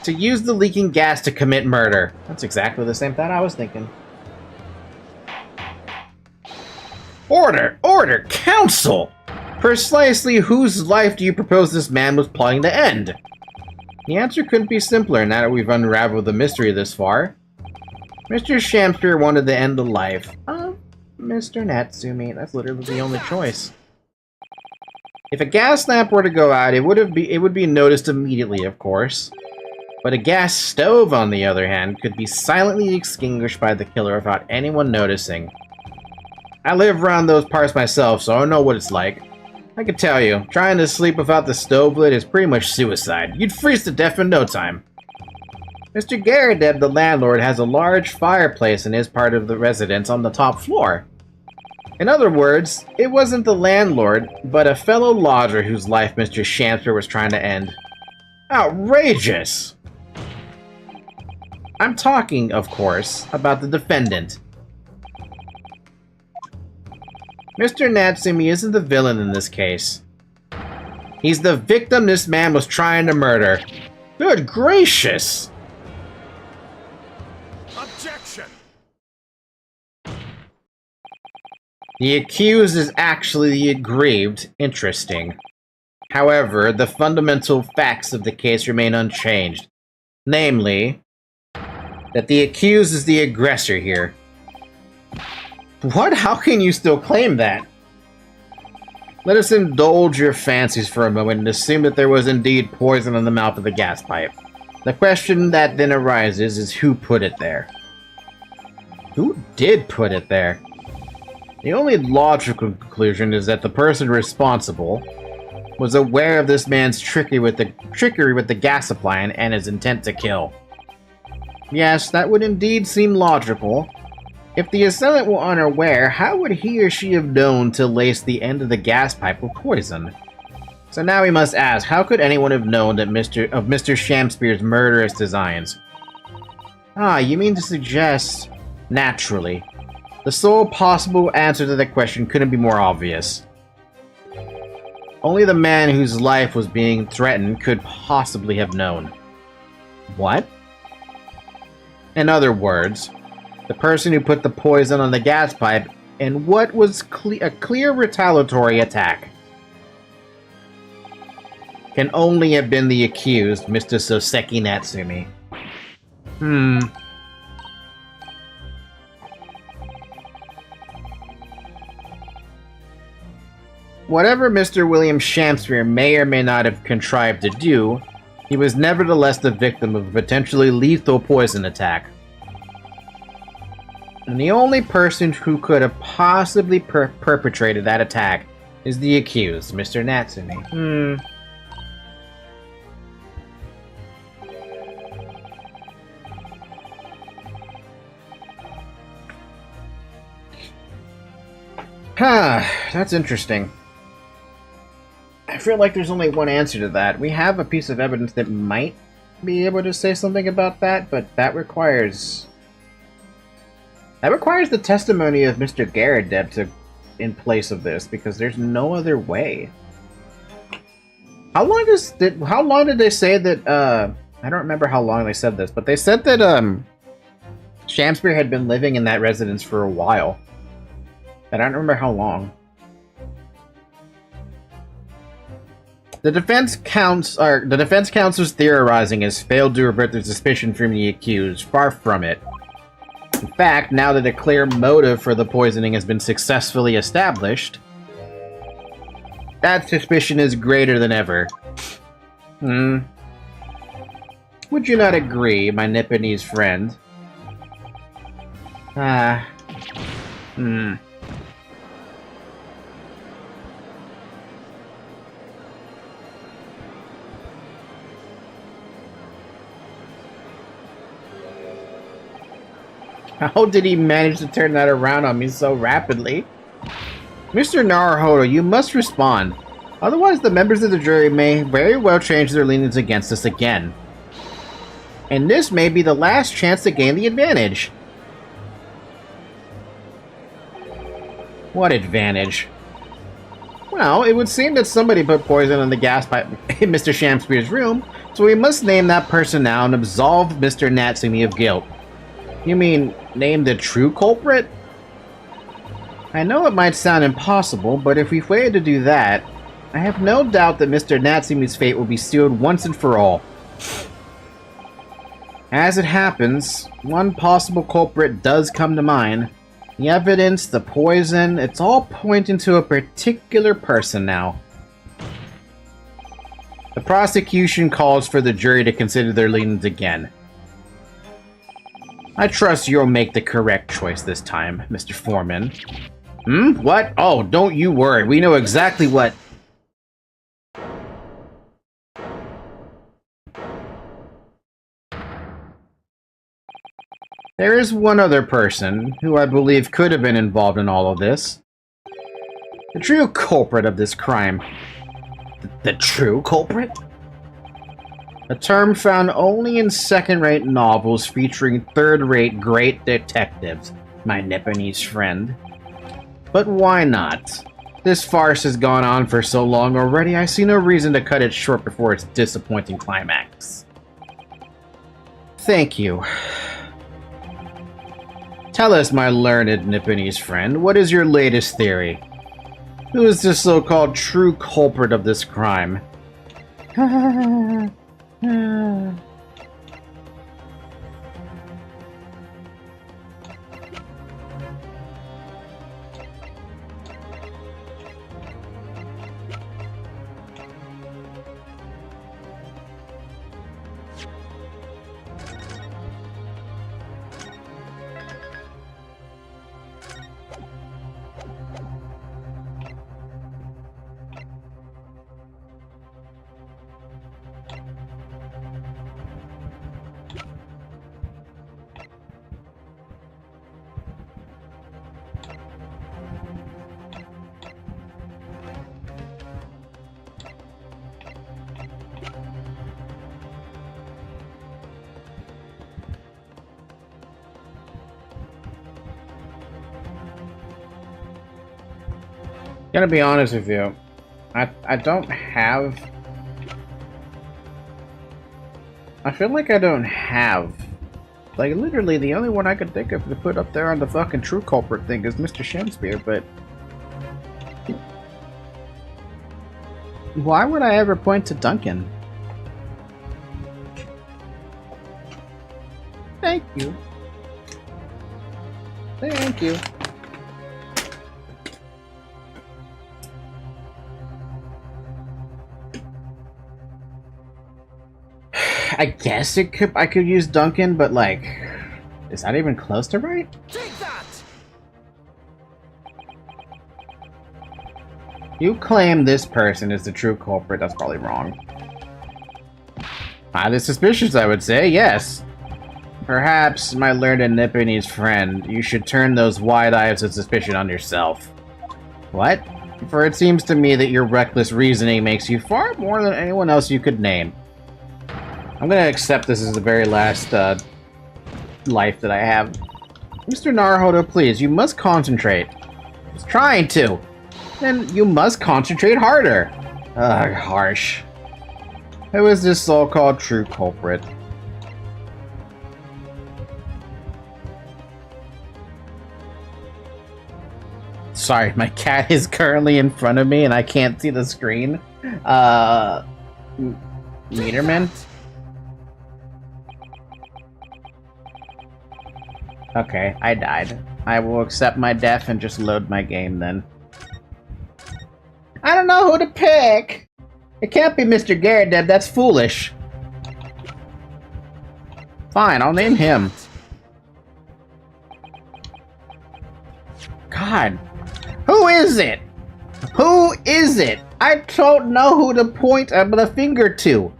S1: to use the leaking gas to commit murder. That's exactly the same thought I was thinking. Order! Order! Counsel! Precisely whose life do you propose this man was plotting to end? The answer couldn't be simpler now that we've unraveled the mystery this far. Mr. Shamspeare wanted to end the life of Mr. Natsumi. That's literally the only choice. If a gas lamp were to go out, it would be noticed immediately, of course. But a gas stove, on the other hand, could be silently extinguished by the killer without anyone noticing. I live around those parts myself, so I know what it's like. I can tell you, trying to sleep without the stove lit is pretty much suicide. You'd freeze to death in no time. Mr. Garadeb, the landlord, has a large fireplace in his part of the residence on the top floor. In other words, it wasn't the landlord, but a fellow lodger whose life Mr. Shamspeare was trying to end. Outrageous! I'm talking, of course, about the defendant. Mr. Natsumi isn't the villain in this case. He's the victim this man was trying to murder. Good gracious!
S3: Objection.
S1: The accused is actually the aggrieved. Interesting. However, the fundamental facts of the case remain unchanged. Namely, that the accused is the aggressor here. What? How can you still claim that? Let us indulge your fancies for a moment and assume that there was indeed poison in the mouth of the gas pipe. The question that then arises is who put it there? Who did put it there? The only logical conclusion is that the person responsible was aware of this man's trickery with the gas supply and his intent to kill. Yes, that would indeed seem logical. If the assailant were unaware, how would he or she have known to lace the end of the gas pipe with poison? So now we must ask, how could anyone have known that Mr. Shamspeare's murderous designs? Ah, you mean to suggest Naturally. The sole possible answer to that question couldn't be more obvious. Only the man whose life was being threatened could possibly have known. What? In other words, the person who put the poison on the gas pipe in what was a clear retaliatory attack can only have been the accused, Mr. Soseki Natsumi. Whatever Mr. William Shakespeare may or may not have contrived to do, he was nevertheless the victim of a potentially lethal poison attack. And the only person who could have possibly perpetrated that attack is the accused, Mr. Natsumi. That's interesting. I feel like there's only one answer to that. We have a piece of evidence that might be able to say something about that, but that requires the testimony of Mr. Garrett in place of this, because there's no other way. How long did they say that? I don't remember how long they said this, but they said that Shakespeare had been living in that residence for a while. I don't remember how long. The defense counsel's theorizing has failed to avert the suspicion from the accused. Far from it. In fact, now that a clear motive for the poisoning has been successfully established, that suspicion is greater than ever. Would you not agree, my Nipponese friend? How did he manage to turn that around on me so rapidly? Mr. Naruhodo, you must respond. Otherwise, the members of the jury may very well change their leanings against us again. And this may be the last chance to gain the advantage. What advantage? Well, it would seem that somebody put poison in the gas pipe in Mr. Shakespeare's room, so we must name that person now and absolve Mr. Natsumi of guilt. You mean, name the true culprit? I know it might sound impossible, but if we fail to do that, I have no doubt that Mr. Natsumi's fate will be sealed once and for all. As it happens, one possible culprit does come to mind. The evidence, the poison, it's all pointing to a particular person now. The prosecution calls for the jury to consider their leanings again. I trust you'll make the correct choice this time, Mr. Foreman. What? Oh, don't you worry. We know exactly what... There is one other person who I believe could have been involved in all of this. The true culprit of this crime. The true culprit? A term found only in second-rate novels featuring third-rate great detectives, my Nipponese friend. But why not? This farce has gone on for so long already, I see no reason to cut it short before its disappointing climax. Thank you. Tell us, my learned Nipponese friend, what is your latest theory? Who is the so-called true culprit of this crime? Gonna be honest with you, I don't have... I feel like I don't have... Like, literally, the only one I could think of to put up there on the fucking true culprit thing is Mr. Shakespeare, but... Why would I ever point to Duncan? Thank you. Thank you. I guess I could use Duncan, but like, is that even close to right?
S3: Take that!
S1: You claim this person is the true culprit, that's probably wrong. Highly suspicious, I would say, yes. Perhaps, my learned Nipponese friend, you should turn those wide eyes of suspicion on yourself. What? For it seems to me that your reckless reasoning makes you far more than anyone else you could name. I'm gonna accept this as the very last life that I have. Mr. Naruhodo, please, you must concentrate. I was trying to. Then you must concentrate harder. Ugh, harsh. Who is this so-called true culprit? Sorry, my cat is currently in front of me and I can't see the screen. Meterman? Okay, I died. I will accept my death and just load my game then. I don't know who to pick! It can't be Mr. Garrett, that's foolish. Fine, I'll name him. God. Who is it? Who is it? I don't know who to point the finger to.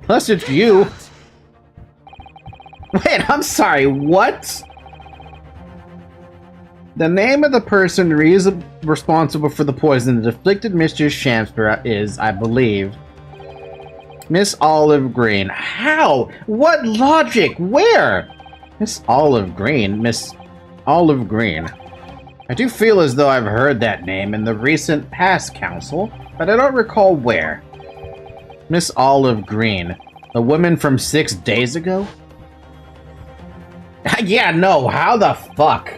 S1: Plus it's you. Wait, I'm sorry, what? The name of the person responsible for the poison that afflicted Mr. Shakespeare is, I believe, Miss Olive Green. How? What logic? Where? Miss Olive Green? Miss Olive Green. I do feel as though I've heard that name in the recent past, Council, but I don't recall where. Miss Olive Green. The woman from 6 days ago? Yeah, no, how the fuck?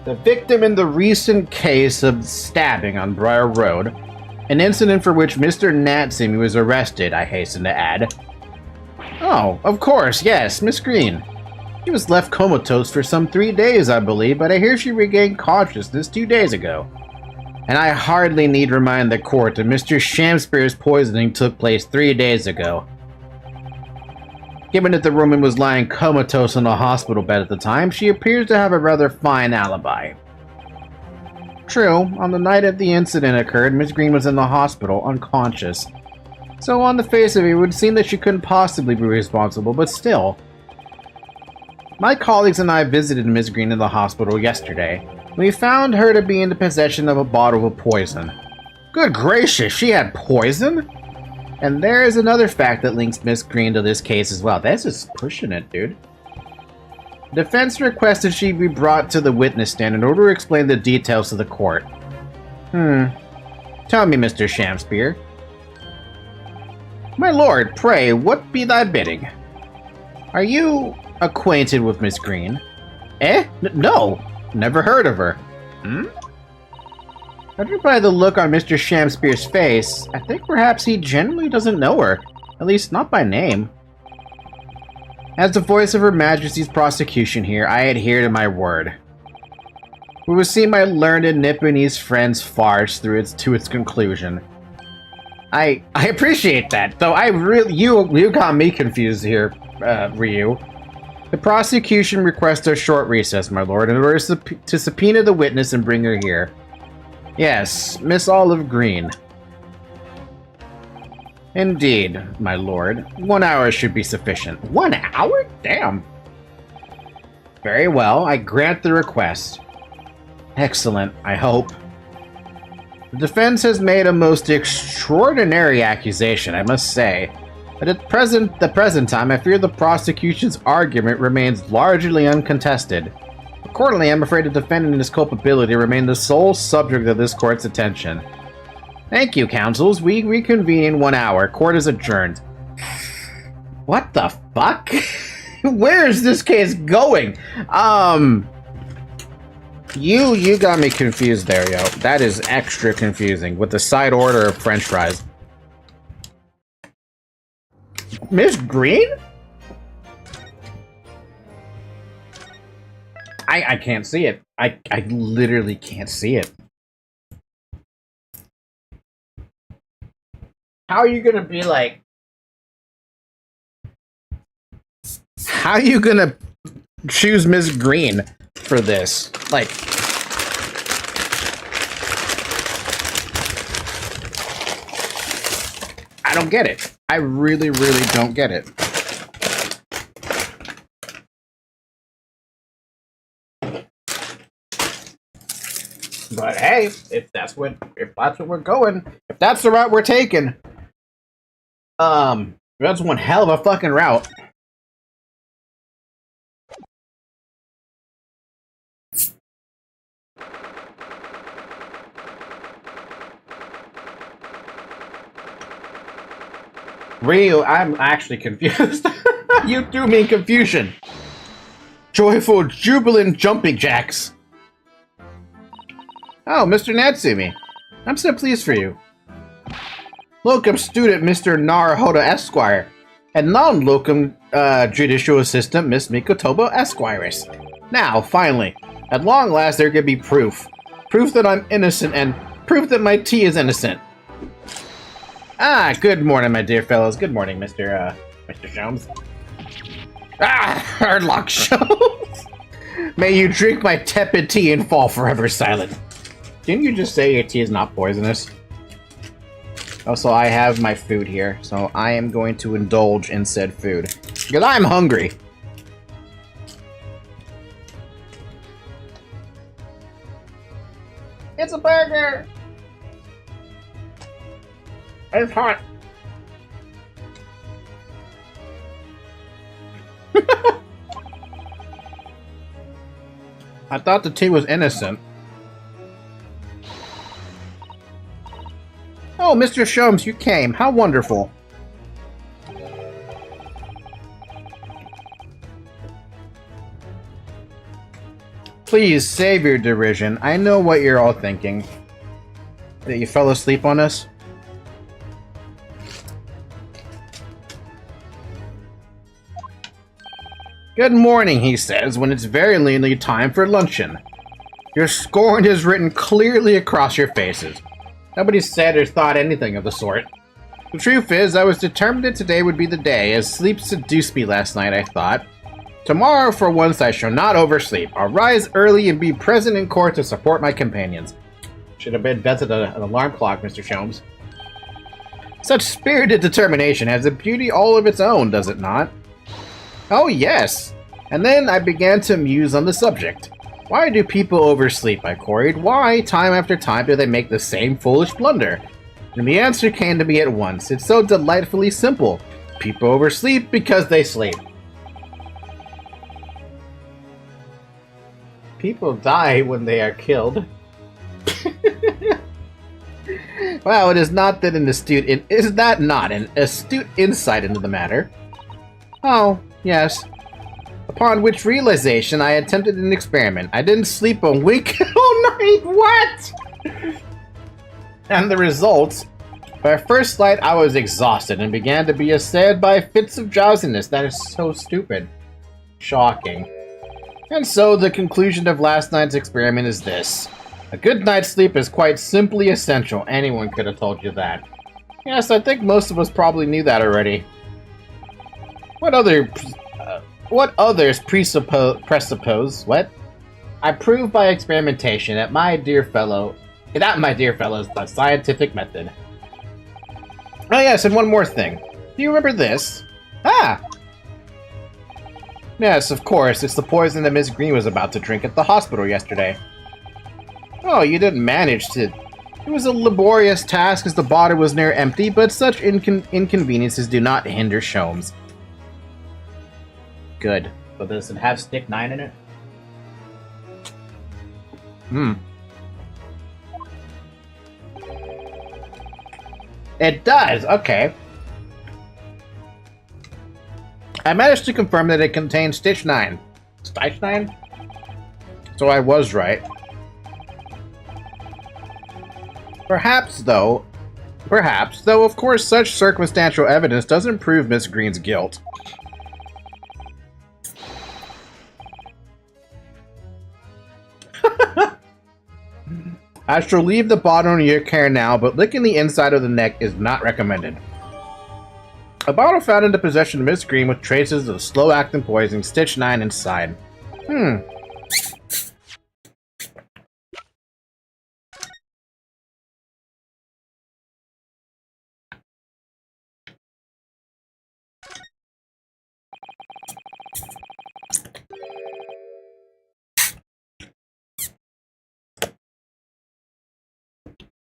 S1: The victim in the recent case of stabbing on Briar Road, an incident for which Mr. Natsumi was arrested, I hasten to add. Oh, of course, yes, Miss Green. She was left comatose for some 3 days, I believe, but I hear she regained consciousness 2 days ago. And I hardly need remind the court that Mr. Shakespeare's poisoning took place 3 days ago. Given that the woman was lying comatose on a hospital bed at the time, she appears to have a rather fine alibi. True, on the night that the incident occurred, Miss Green was in the hospital, unconscious. So on the face of it, it would seem that she couldn't possibly be responsible, but still. My colleagues and I visited Miss Green in the hospital yesterday. We found her to be in the possession of a bottle of poison. Good gracious, she had poison? And there is another fact that links Miss Green to this case as well. That's just pushing it, dude. Defense requested she be brought to the witness stand in order to explain the details to the court. Tell me, Mr. Shakespeare. My lord, pray, what be thy bidding? Are you acquainted with Miss Green? No, never heard of her. Judging by the look on Mr. Shakespeare's face, I think perhaps he genuinely doesn't know her, at least not by name. As the voice of Her Majesty's prosecution here, I adhere to my word. We will see my learned Nipponese friend's farce through to its conclusion. I appreciate that, though you got me confused here, Ryu. The prosecution requests a short recess, my lord, in order to subpoena the witness and bring her here. Yes, Miss Olive Green. Indeed, my lord. 1 hour should be sufficient. 1 hour? Damn. Very well, I grant the request. Excellent, I hope. The defense has made a most extraordinary accusation, I must say. But at the present time, I fear the prosecution's argument remains largely uncontested. Accordingly, I'm afraid the defendant and his culpability remain the sole subject of this court's attention. Thank you, counsels. We reconvene in 1 hour. Court is adjourned. What the fuck? Where is this case going? You got me confused there, yo. That is extra confusing with the side order of French fries. Miss Green? I can't see it. I literally can't see it. How are you gonna be like... How are you gonna choose Miss Green for this? Like... I don't get it. I really, really don't get it. But hey, if that's what we're going, if that's the route we're taking, that's one hell of a fucking route. Ryu, I'm actually confused. You do mean confusion. Joyful, jubilant jumping jacks. Oh, Mr. Natsumi. I'm so pleased for you. Locum student Mr. Naruhodo Esquire, and non-locum judicial assistant Miss Mikotobo Esquires. Now, finally, at long last there could be proof. Proof that I'm innocent and proof that my tea is innocent. Ah, good morning, my dear fellows. Good morning, Mr. Sholmes. Ah, Hardlock Sholmes. May you drink my tepid tea and fall forever silent. Didn't you just say your tea is not poisonous? Also, I have my food here, so I am going to indulge in said food. Because I'm hungry! It's a burger! It's hot! I thought the tea was innocent. Oh, Mr. Sholmes, you came. How wonderful. Please, save your derision. I know what you're all thinking. That you fell asleep on us? Good morning, he says, when it's very nearly time for luncheon. Your scorn is written clearly across your faces. Nobody said or thought anything of the sort. The truth is, I was determined that today would be the day, as sleep seduced me last night, I thought. Tomorrow, for once, I shall not oversleep. I'll rise early and be present in court to support my companions. Should have invented an alarm clock, Mr. Sholmes. Such spirited determination has a beauty all of its own, does it not? Oh, yes! And then I began to muse on the subject. Why do people oversleep, I queried. Why, time after time, do they make the same foolish blunder? And the answer came to me at once. It's so delightfully simple. People oversleep because they sleep. People die when they are killed. Well, it is not that an astute... Is that not an astute insight into the matter? Oh, yes. Upon which realization, I attempted an experiment. I didn't sleep a wink all night. What? And the results? By first light, I was exhausted and began to be assailed by fits of drowsiness. That is so stupid. Shocking. And so, the conclusion of last night's experiment is this. A good night's sleep is quite simply essential. Anyone could have told you that. Yes, I think most of us probably knew that already. What others presuppose? What? I prove by experimentation that my dear fellow is the scientific method. Oh yes, and one more thing. Do you remember this? Ah! Yes, of course, it's the poison that Miss Green was about to drink at the hospital yesterday. Oh, you didn't manage to... It was a laborious task as the bottle was near empty, but such inconveniences do not hinder Sholmes. Good. But does it have stick 9 in it? It does, okay. I managed to confirm that it contains Stitch 9. Stitch 9? So I was right. Perhaps, though, of course, such circumstantial evidence doesn't prove Miss Green's guilt. I shall leave the bottle in your care now, but licking the inside of the neck is not recommended. A bottle found in the possession of Miss Green with traces of slow-acting poison, Stitch 9 inside.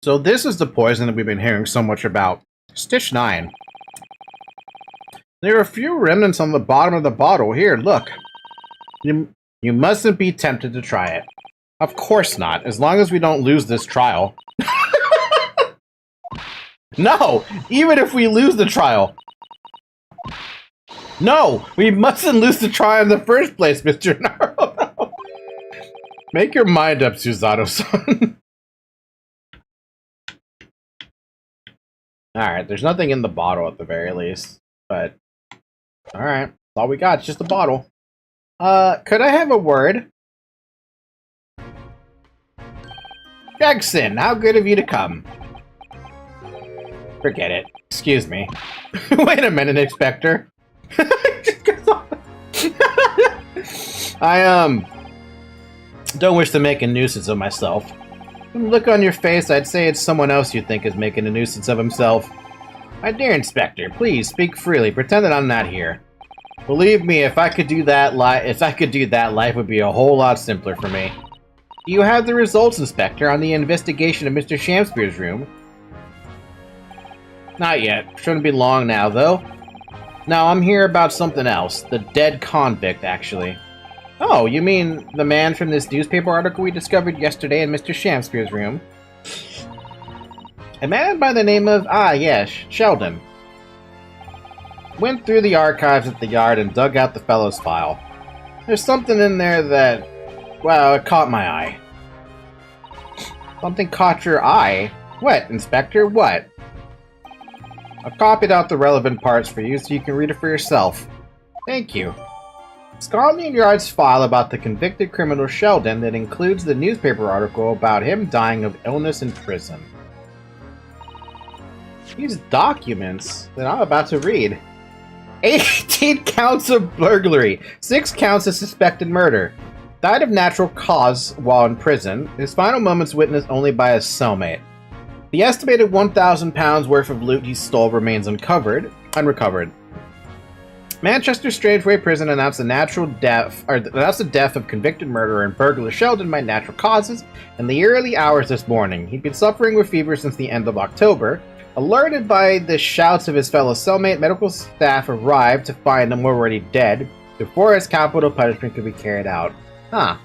S1: So this is the poison that we've been hearing so much about. Stitch 9. There are a few remnants on the bottom of the bottle. Here, look. You mustn't be tempted to try it. Of course not, as long as we don't lose this trial. No! Even if we lose the trial! No! We mustn't lose the trial in the first place, Mr. Naruto! Make your mind up, Suzato-san. Alright, there's nothing in the bottle at the very least, but... Alright, that's all we got, it's just a bottle. Could I have a word? Gregson, how good of you to come. Forget it. Excuse me. Wait a minute, Inspector. I, don't wish to make a nuisance of myself. From the look on your face, I'd say it's someone else you think is making a nuisance of himself. My dear Inspector, please speak freely. Pretend that I'm not here. Believe me, if I could do that, life would be a whole lot simpler for me. Do you have the results, Inspector, on the investigation of Mr. Shamspeare's room? Not yet. Shouldn't be long now, though. No, I'm here about something else. The dead convict, actually. Oh, you mean the man from this newspaper article we discovered yesterday in Mr. Shamspeare's room? A man by the name of, yes, Sheldon. Went through the archives at the yard and dug out the fellow's file. There's something in there that, well, it caught my eye. Something caught your eye? What, Inspector, what? I've copied out the relevant parts for you so you can read it for yourself. Thank you. Scotland Yard's file about the convicted criminal Sheldon that includes the newspaper article about him dying of illness in prison. These documents that I'm about to read. 18 counts of burglary, 6 counts of suspected murder. Died of natural cause while in prison. His final moments witnessed only by his cellmate. The estimated 1,000 pounds worth of loot he stole remains unrecovered. Manchester Strangeway Prison announced the death of convicted murderer and burglar Sheldon by natural causes in the early hours this morning. He'd been suffering with fever since the end of October. Alerted by the shouts of his fellow cellmate, medical staff arrived to find him already dead before his capital punishment could be carried out. Huh.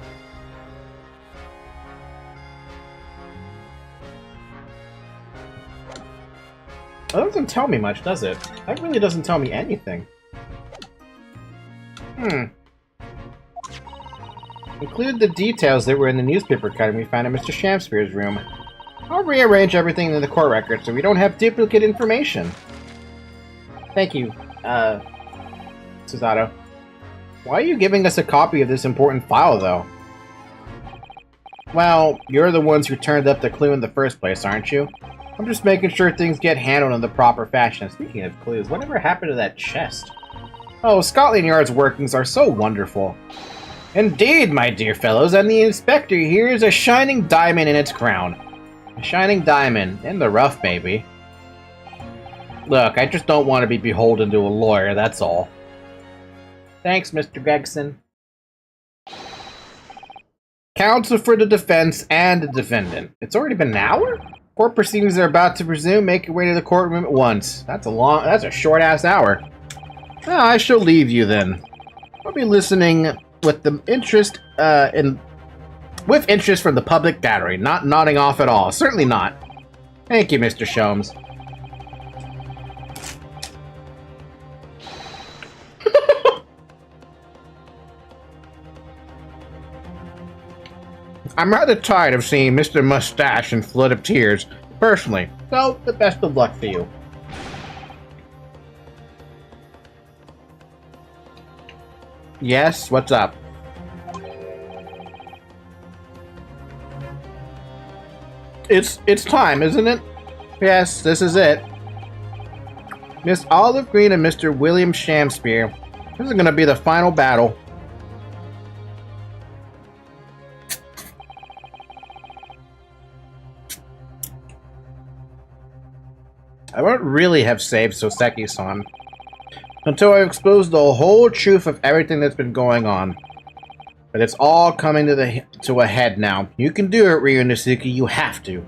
S1: That doesn't tell me much, does it? That really doesn't tell me anything. Include the details that were in the newspaper cutting we found in Mr. Shamspeare's room. I'll rearrange everything in the court record so we don't have duplicate information. Thank you, Suzato. Why are you giving us a copy of this important file, though? Well, you're the ones who turned up the clue in the first place, aren't you? I'm just making sure things get handled in the proper fashion. Speaking of clues, whatever happened to that chest? Oh, Scotland Yard's workings are so wonderful. Indeed, my dear fellows, and the Inspector here is a shining diamond in its crown. A shining diamond. In the rough, maybe. Look, I just don't want to be beholden to a lawyer, that's all. Thanks, Mr. Gregson. Counsel for the defense and the defendant. It's already been an hour? Court proceedings are about to resume. Make your way to the courtroom at once. That's a short-ass hour. I shall leave you then. I'll be listening with the interest in With interest from the public gallery, not nodding off at all. Certainly not. Thank you, Mr. Sholmes. I'm rather tired of seeing Mr. Mustache in flood of tears, personally, so the best of luck to you. Yes, what's up? It's time, isn't it? Yes, this is it. Miss Olive Green and Mr. William Shamspeare. This is gonna be the final battle. I won't really have saved Soseki-san until I expose the whole truth of everything that's been going on. But it's all coming to a head now. You can do it, Ryu Nasuki. You have to.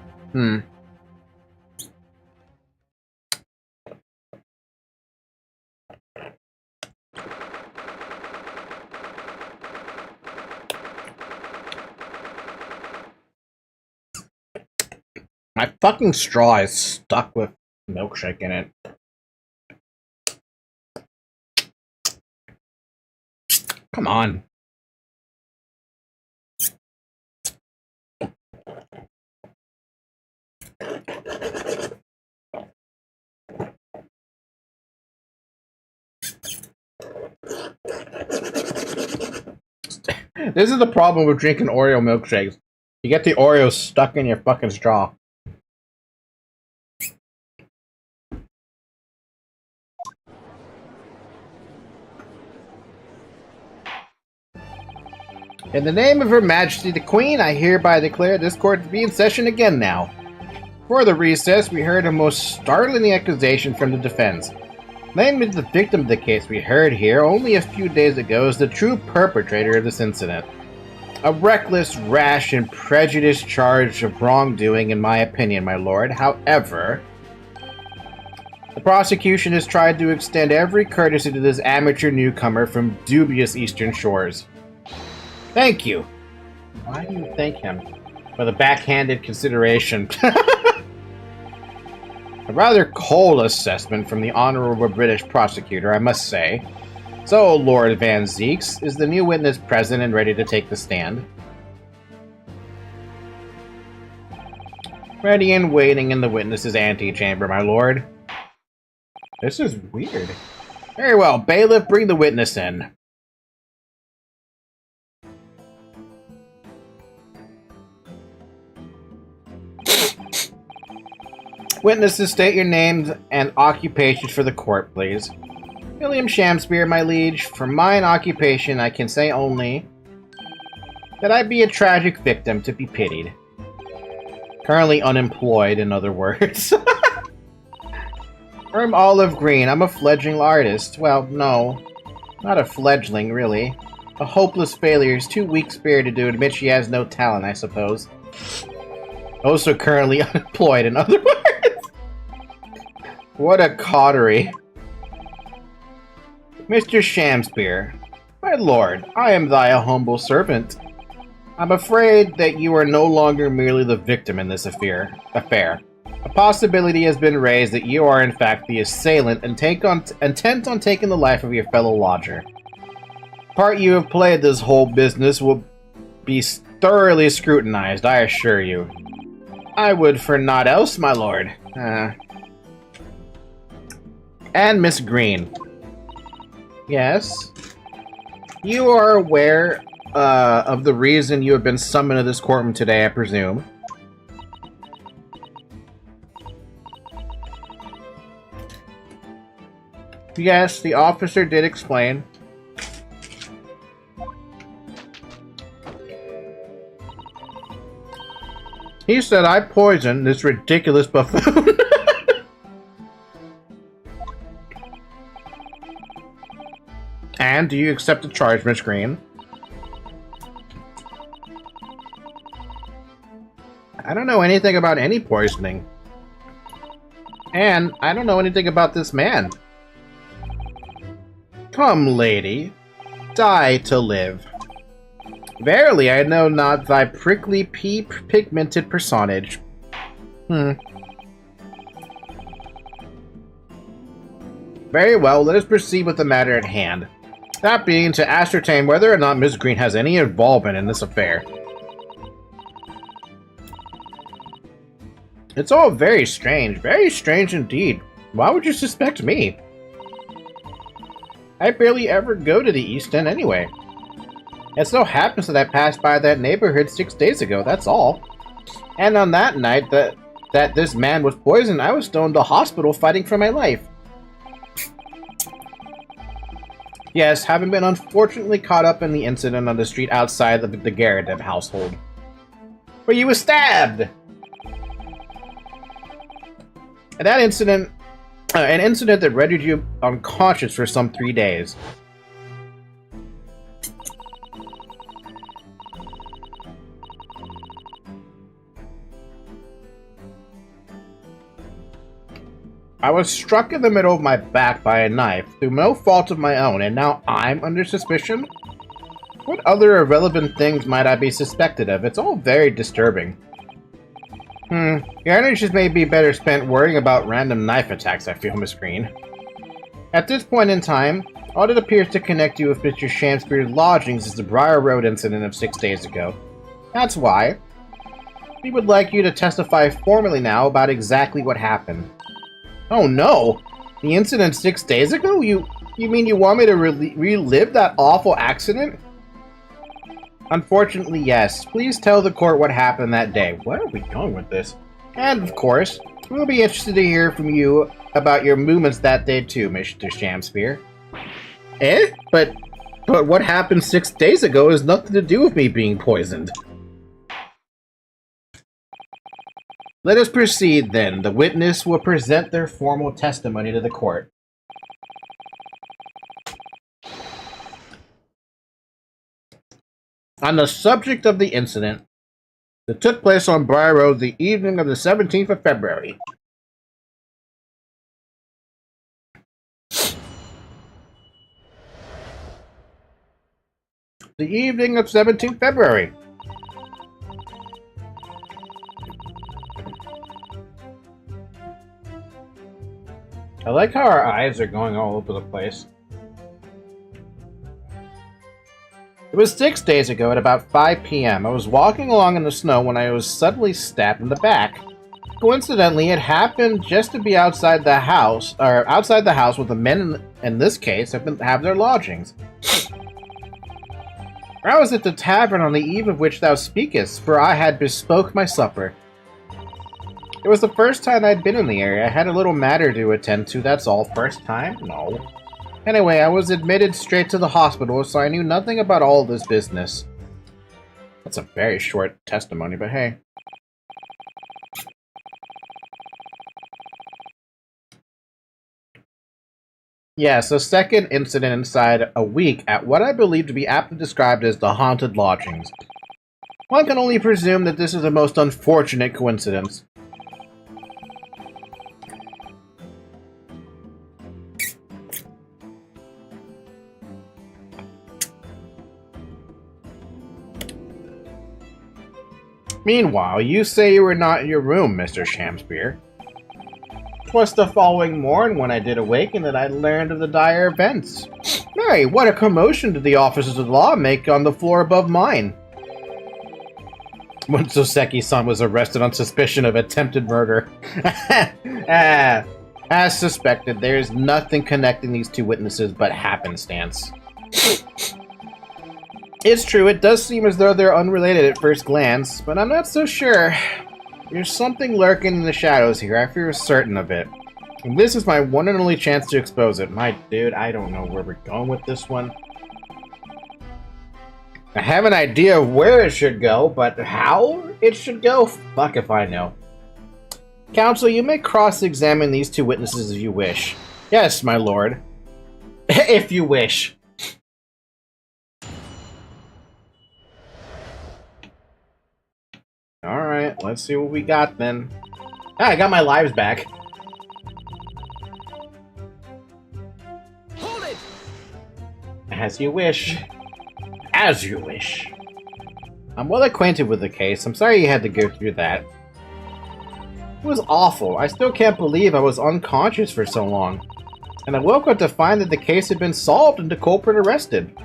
S1: My fucking straw is stuck with milkshake in it. Come on. This is the problem with drinking Oreo milkshakes. You get the Oreos stuck in your fucking straw. In the name of Her Majesty the Queen, I hereby declare this court to be in session again now. For the recess, we heard a most startling accusation from the defense. Namely, the victim of the case we heard here only a few days ago is the true perpetrator of this incident. A reckless, rash, and prejudiced charge of wrongdoing, in my opinion, my lord. However, the prosecution has tried to extend every courtesy to this amateur newcomer from dubious eastern shores. Thank you. Why do you thank him? For the backhanded consideration. A rather cold assessment from the honorable British prosecutor, I must say. So, Lord Van Zeeks, is the new witness present and ready to take the stand? Ready and waiting in the witness's antechamber, my lord. This is weird. Very well, bailiff, bring the witness in. Witnesses, state your names and occupations for the court, please. William Shamspeare, my liege. For mine occupation, I can say only that I be a tragic victim to be pitied. Currently unemployed, in other words. I'm Olive Green. I'm a fledgling artist. Well, no. Not a fledgling, really. A hopeless failure is too weak-spirited to admit she has no talent, I suppose. Also currently unemployed, in other words. What a coterie. Mr. Shamspeare, my lord, I am thy humble servant. I'm afraid that you are no longer merely the victim in this affair. A possibility has been raised that you are in fact the assailant and intent on taking the life of your fellow lodger. The part you have played this whole business will be thoroughly scrutinized, I assure you. I would for naught else, my lord. And Miss Green. Yes? You are aware of the reason you have been summoned to this courtroom today, I presume. Yes, the officer did explain. He said I poisoned this ridiculous buffoon. And do you accept the charge, Miss Green? I don't know anything about any poisoning. And I don't know anything about this man. Come, lady. Die to live. Verily, I know not thy prickly pigmented personage. Very well, let us proceed with the matter at hand. That being to ascertain whether or not Miss Green has any involvement in this affair. It's all very strange indeed. Why would you suspect me? I barely ever go to the East End anyway. It so happens that I passed by that neighborhood 6 days ago, that's all. And on that night that this man was poisoned, I was still in the hospital fighting for my life. Yes, having been unfortunately caught up in the incident on the street outside of the Garrett household, where you were stabbed! And that incident, an incident that rendered you unconscious for some 3 days. I was struck in the middle of my back by a knife, through no fault of my own, and now I'm under suspicion? What other irrelevant things might I be suspected of? It's all very disturbing. Your energies may be better spent worrying about random knife attacks, I feel, Miss Green. At this point in time, all that appears to connect you with Mr. Shamspeare's lodgings is the Briar Road incident of 6 days ago. That's why. We would like you to testify formally now about exactly what happened. Oh no! The incident 6 days ago? You mean you want me to relive that awful accident? Unfortunately, yes. Please tell the court what happened that day. Where are we going with this? And, of course, we'll be interested to hear from you about your movements that day too, Mr. Shamspeare. Eh? But what happened 6 days ago has nothing to do with me being poisoned. Let us proceed, then. The witness will present their formal testimony to the court. On the subject of the incident that took place on Briar Road the evening of the 17th of February. The evening of 17th February. I like how our eyes are going all over the place. It was 6 days ago at about 5 p.m. I was walking along in the snow when I was suddenly stabbed in the back. Coincidentally, it happened just to be outside the house, where the men in this case have their lodgings. I was at the tavern on the eve of which thou speakest, for I had bespoke my supper. It was the first time I'd been in the area. I had a little matter to attend to, that's all. First time? No. Anyway, I was admitted straight to the hospital, so I knew nothing about all this business. That's a very short testimony, but hey. Yes, a second incident inside a week at what I believe to be aptly described as the haunted lodgings. One can only presume that this is a most unfortunate coincidence. Meanwhile, you say you were not in your room, Mr. Shamspeare. 'Twas the following morn when I did awaken that I learned of the dire events. Mary, what a commotion did the officers of law make on the floor above mine! When Soseki-san was arrested on suspicion of attempted murder. As suspected, there is nothing connecting these two witnesses but happenstance. It's true, it does seem as though they're unrelated at first glance, but I'm not so sure. There's something lurking in the shadows here, I feel certain of it. And this is my one and only chance to expose it. My dude, I don't know where we're going with this one. I have an idea of where it should go, but how it should go? Fuck if I know. Counsel, you may cross-examine these two witnesses if you wish. Yes, my lord. If you wish. Alright, let's see what we got then. Ah, I got my lives back.
S3: Hold it!
S1: As you wish. As you wish. I'm well acquainted with the case. I'm sorry you had to go through that. It was awful. I still can't believe I was unconscious for so long. And I woke up to find that the case had been solved and the culprit arrested.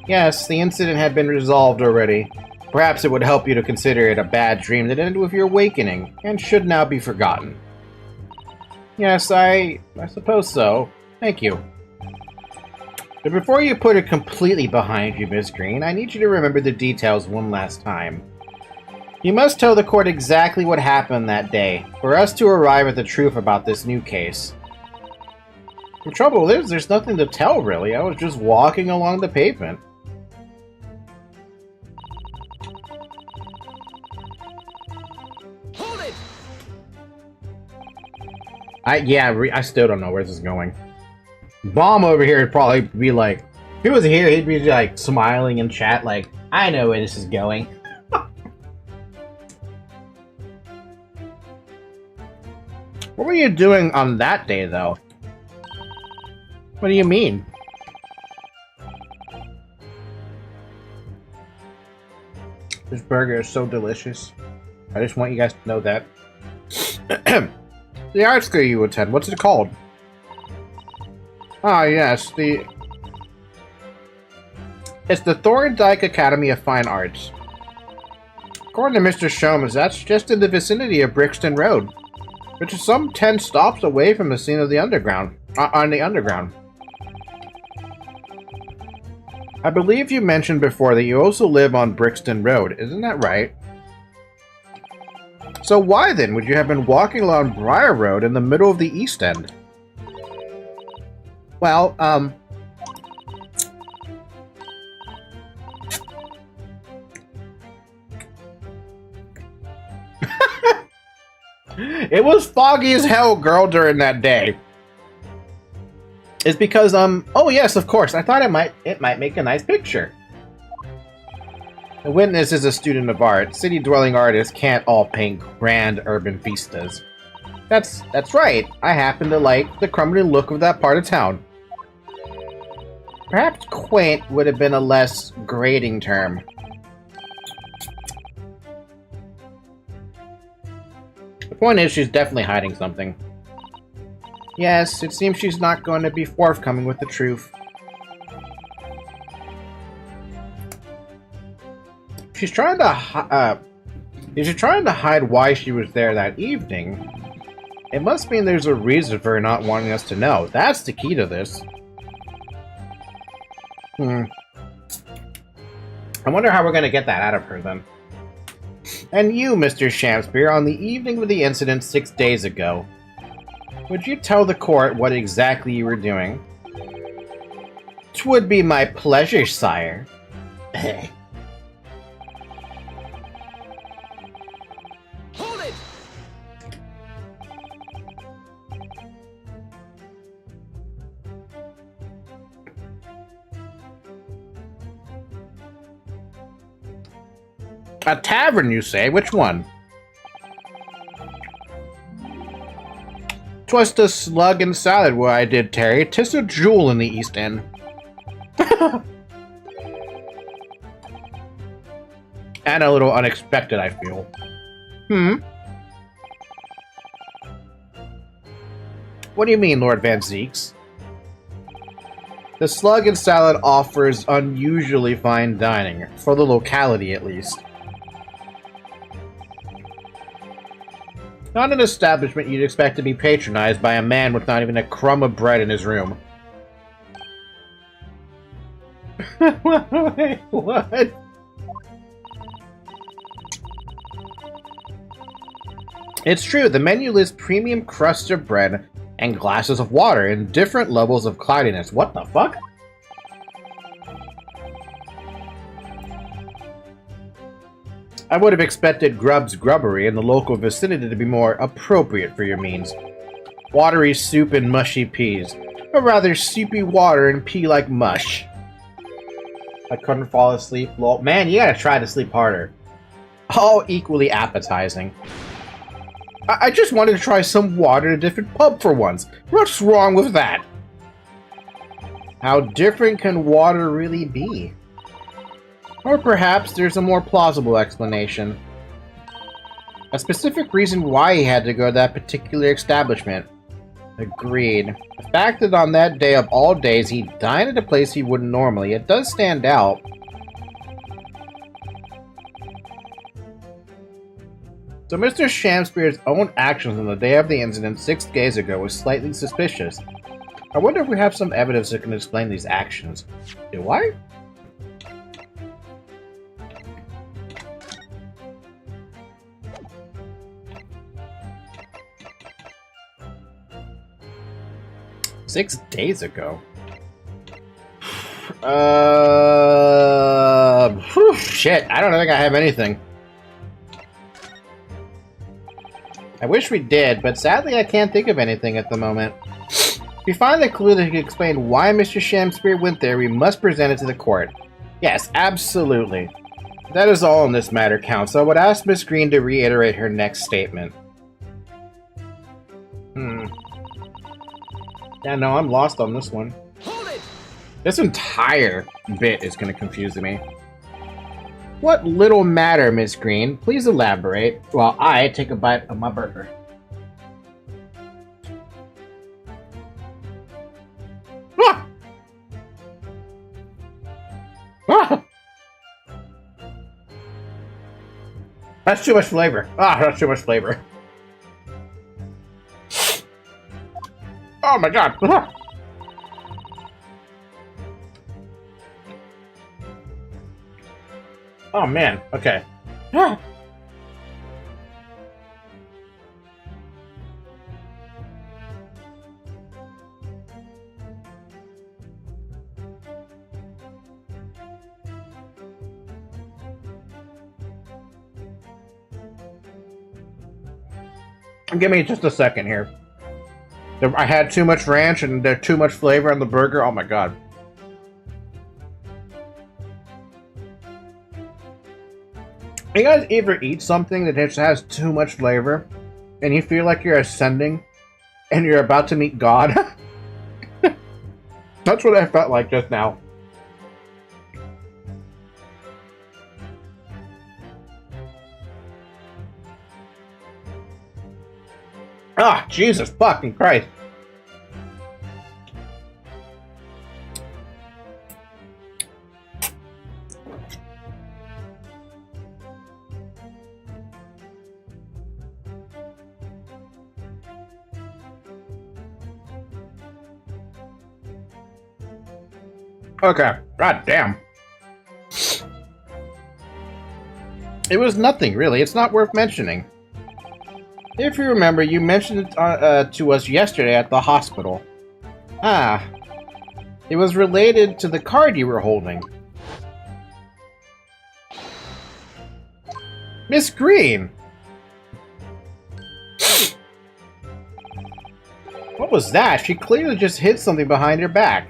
S1: Yes, the incident had been resolved already. Perhaps it would help you to consider it a bad dream that ended with your awakening, and should now be forgotten. Yes, I suppose so. Thank you. But before you put it completely behind you, Miss Green, I need you to remember the details one last time. You must tell the court exactly what happened that day, for us to arrive at the truth about this new case. The trouble is, there's nothing to tell, really. I was just walking along the pavement.
S3: Hold it!
S1: I still don't know where this is going. Bomb over here would probably be like, if he was here, he'd be like smiling in chat like, I know where this is going. What were you doing on that day, though? What do you mean? This burger is so delicious. I just want you guys to know that. The art school you attend, what's it called? Ah, yes, it's the Thorndike Academy of Fine Arts. According to Mr. Sholmes, that's just in the vicinity of Brixton Road, which is some 10 stops away from the scene of the underground. On the underground. I believe you mentioned before that you also live on Brixton Road, isn't that right? So why then would you have been walking along Briar Road in the middle of the East End? Well, it was foggy as hell, girl, during that day. It's because, oh yes, of course, I thought it might make a nice picture. The witness is a student of art. City-dwelling artists can't all paint grand urban vistas. That's right. I happen to like the crumbling look of that part of town. Perhaps quaint would have been a less grating term. The point is, she's definitely hiding something. Yes, it seems she's not going to be forthcoming with the truth. She's trying to if she's trying to hide why she was there that evening, it must mean there's a reason for her not wanting us to know. That's the key to this. I wonder how we're going to get that out of her, then. And you, Mr. Shakespeare, on the evening of the incident 6 days ago, would you tell the court what exactly you were doing? 'Twould be my pleasure, sire.
S3: Hold it!
S1: A tavern, you say? Which one? 'Twas the Slug and Salad where I did tarry. 'Tis a jewel in the East End. And a little unexpected, I feel. What do you mean, Lord Van Zeeks? The Slug and Salad offers unusually fine dining, for the locality at least. Not an establishment you'd expect to be patronized by a man with not even a crumb of bread in his room. Wait, what? It's true, the menu lists premium crusts of bread and glasses of water in different levels of cloudiness. What the fuck? I would have expected Grub's Grubbery in the local vicinity to be more appropriate for your means. Watery soup and mushy peas. Or rather, soupy water and pea-like mush. I couldn't fall asleep. Lol. Man, you gotta try to sleep harder. All equally appetizing. I just wanted to try some water at a different pub for once. What's wrong with that? How different can water really be? Or perhaps there's a more plausible explanation. A specific reason why he had to go to that particular establishment. Agreed. The fact that on that day of all days he dined at a place he wouldn't normally, it does stand out. So Mr. Shamspear's own actions on the day of the incident 6 days ago was slightly suspicious. I wonder if we have some evidence that can explain these actions. Do I? Six days ago? Shit, I don't think I have anything. I wish we did, but sadly I can't think of anything at the moment. If we find the clue that can explain why Mr. Shamspear went there, we must present it to the court. Yes, absolutely. That is all in this matter, Counsel. I would ask Miss Green to reiterate her next statement. Yeah, no, I'm lost on this one.
S3: Hold it!
S1: This entire bit is going to confuse me. What little matter, Miss Green? Please elaborate while I take a bite of my burger. Ah! Ah! That's too much flavor. Ah, that's too much flavor. Oh my god! Ah! Oh man, okay. Ah! Give me just a second here. I had too much ranch and there's too much flavor on the burger. Oh my god. You guys ever eat something that just has too much flavor and you feel like you're ascending and you're about to meet God? That's what I felt like just now. Ah, Jesus fucking Christ. Okay, god damn. It was nothing, really. It's not worth mentioning. If you remember, you mentioned it to us yesterday at the hospital. Ah. It was related to the card you were holding. Miss Green! What was that? She clearly just hit something behind her back.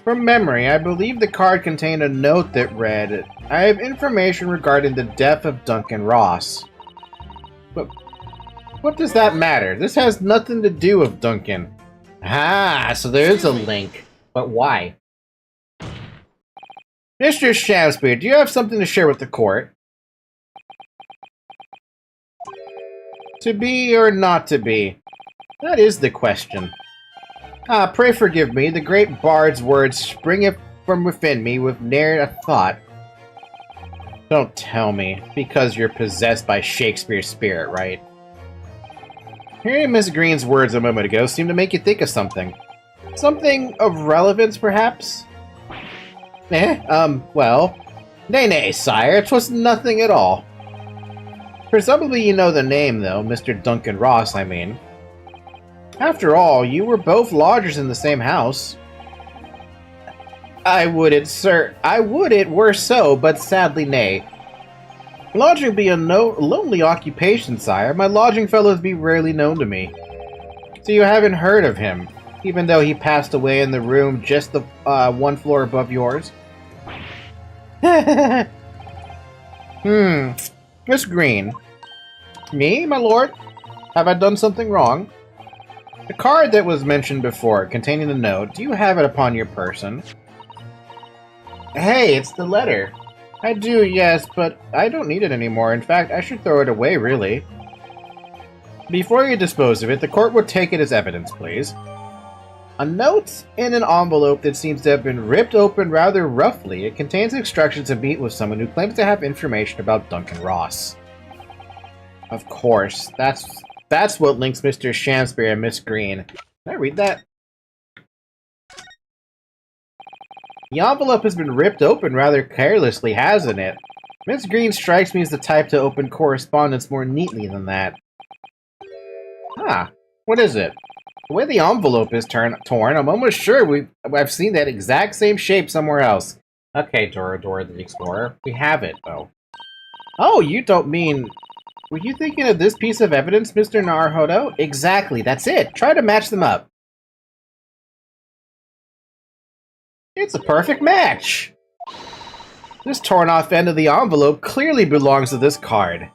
S1: From memory, I believe the card contained a note that read, I have information regarding the death of Duncan Ross. But what does that matter? This has nothing to do with Duncan. Ah, so there is a link. But why? Mr. Shamspear, do you have something to share with the court? To be or not to be? That is the question. Ah, pray forgive me, the great bard's words springeth from within me with ne'er a thought. Don't tell me, because you're possessed by Shakespeare's spirit, right? Hearing Miss Green's words a moment ago seemed to make you think of something. Something of relevance, perhaps? Well... Nay, sire, 'twas nothing at all. Presumably you know the name, though, Mr. Duncan Ross, I mean. After all, you were both lodgers in the same house. I would it were so, but sadly nay. Lodging be a lonely occupation, sire. My lodging fellows be rarely known to me. So you haven't heard of him, even though he passed away in the room just the one floor above yours? Miss Green. Me, my lord? Have I done something wrong? The card that was mentioned before, containing the note, do you have it upon your person? Hey, it's the letter. I do, yes, but I don't need it anymore. In fact, I should throw it away, really. Before you dispose of it, the court will take it as evidence, please. A note in an envelope that seems to have been ripped open rather roughly. It contains instructions to meet with someone who claims to have information about Duncan Ross. Of course, that's what links Mr. Shamsbury and Miss Green. Can I read that? The envelope has been ripped open rather carelessly, hasn't it? Miss Green strikes me as the type to open correspondence more neatly than that. Ah, what is it? The way the envelope is torn, I'm almost sure I've seen that exact same shape somewhere else. Okay, Dora the Explorer. We have it, though. Oh, you don't mean... Were you thinking of this piece of evidence, Mr. Naruhodo? Exactly, that's it. Try to match them up. It's a perfect match! This torn-off end of the envelope clearly belongs to this card.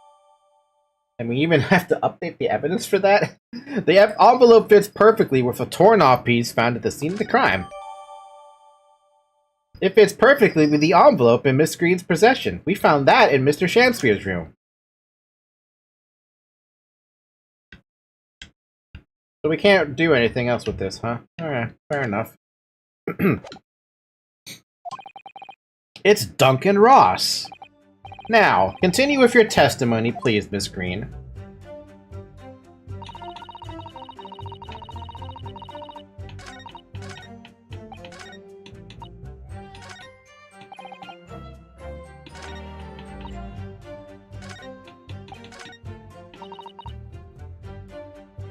S1: And we even have to update the evidence for that? The envelope fits perfectly with a torn-off piece found at the scene of the crime. It fits perfectly with the envelope in Miss Green's possession. We found that in Mr. Shamspeare's room. So we can't do anything else with this, huh? Alright, fair enough. It's Duncan Ross! Now, continue with your testimony, please, Miss Green.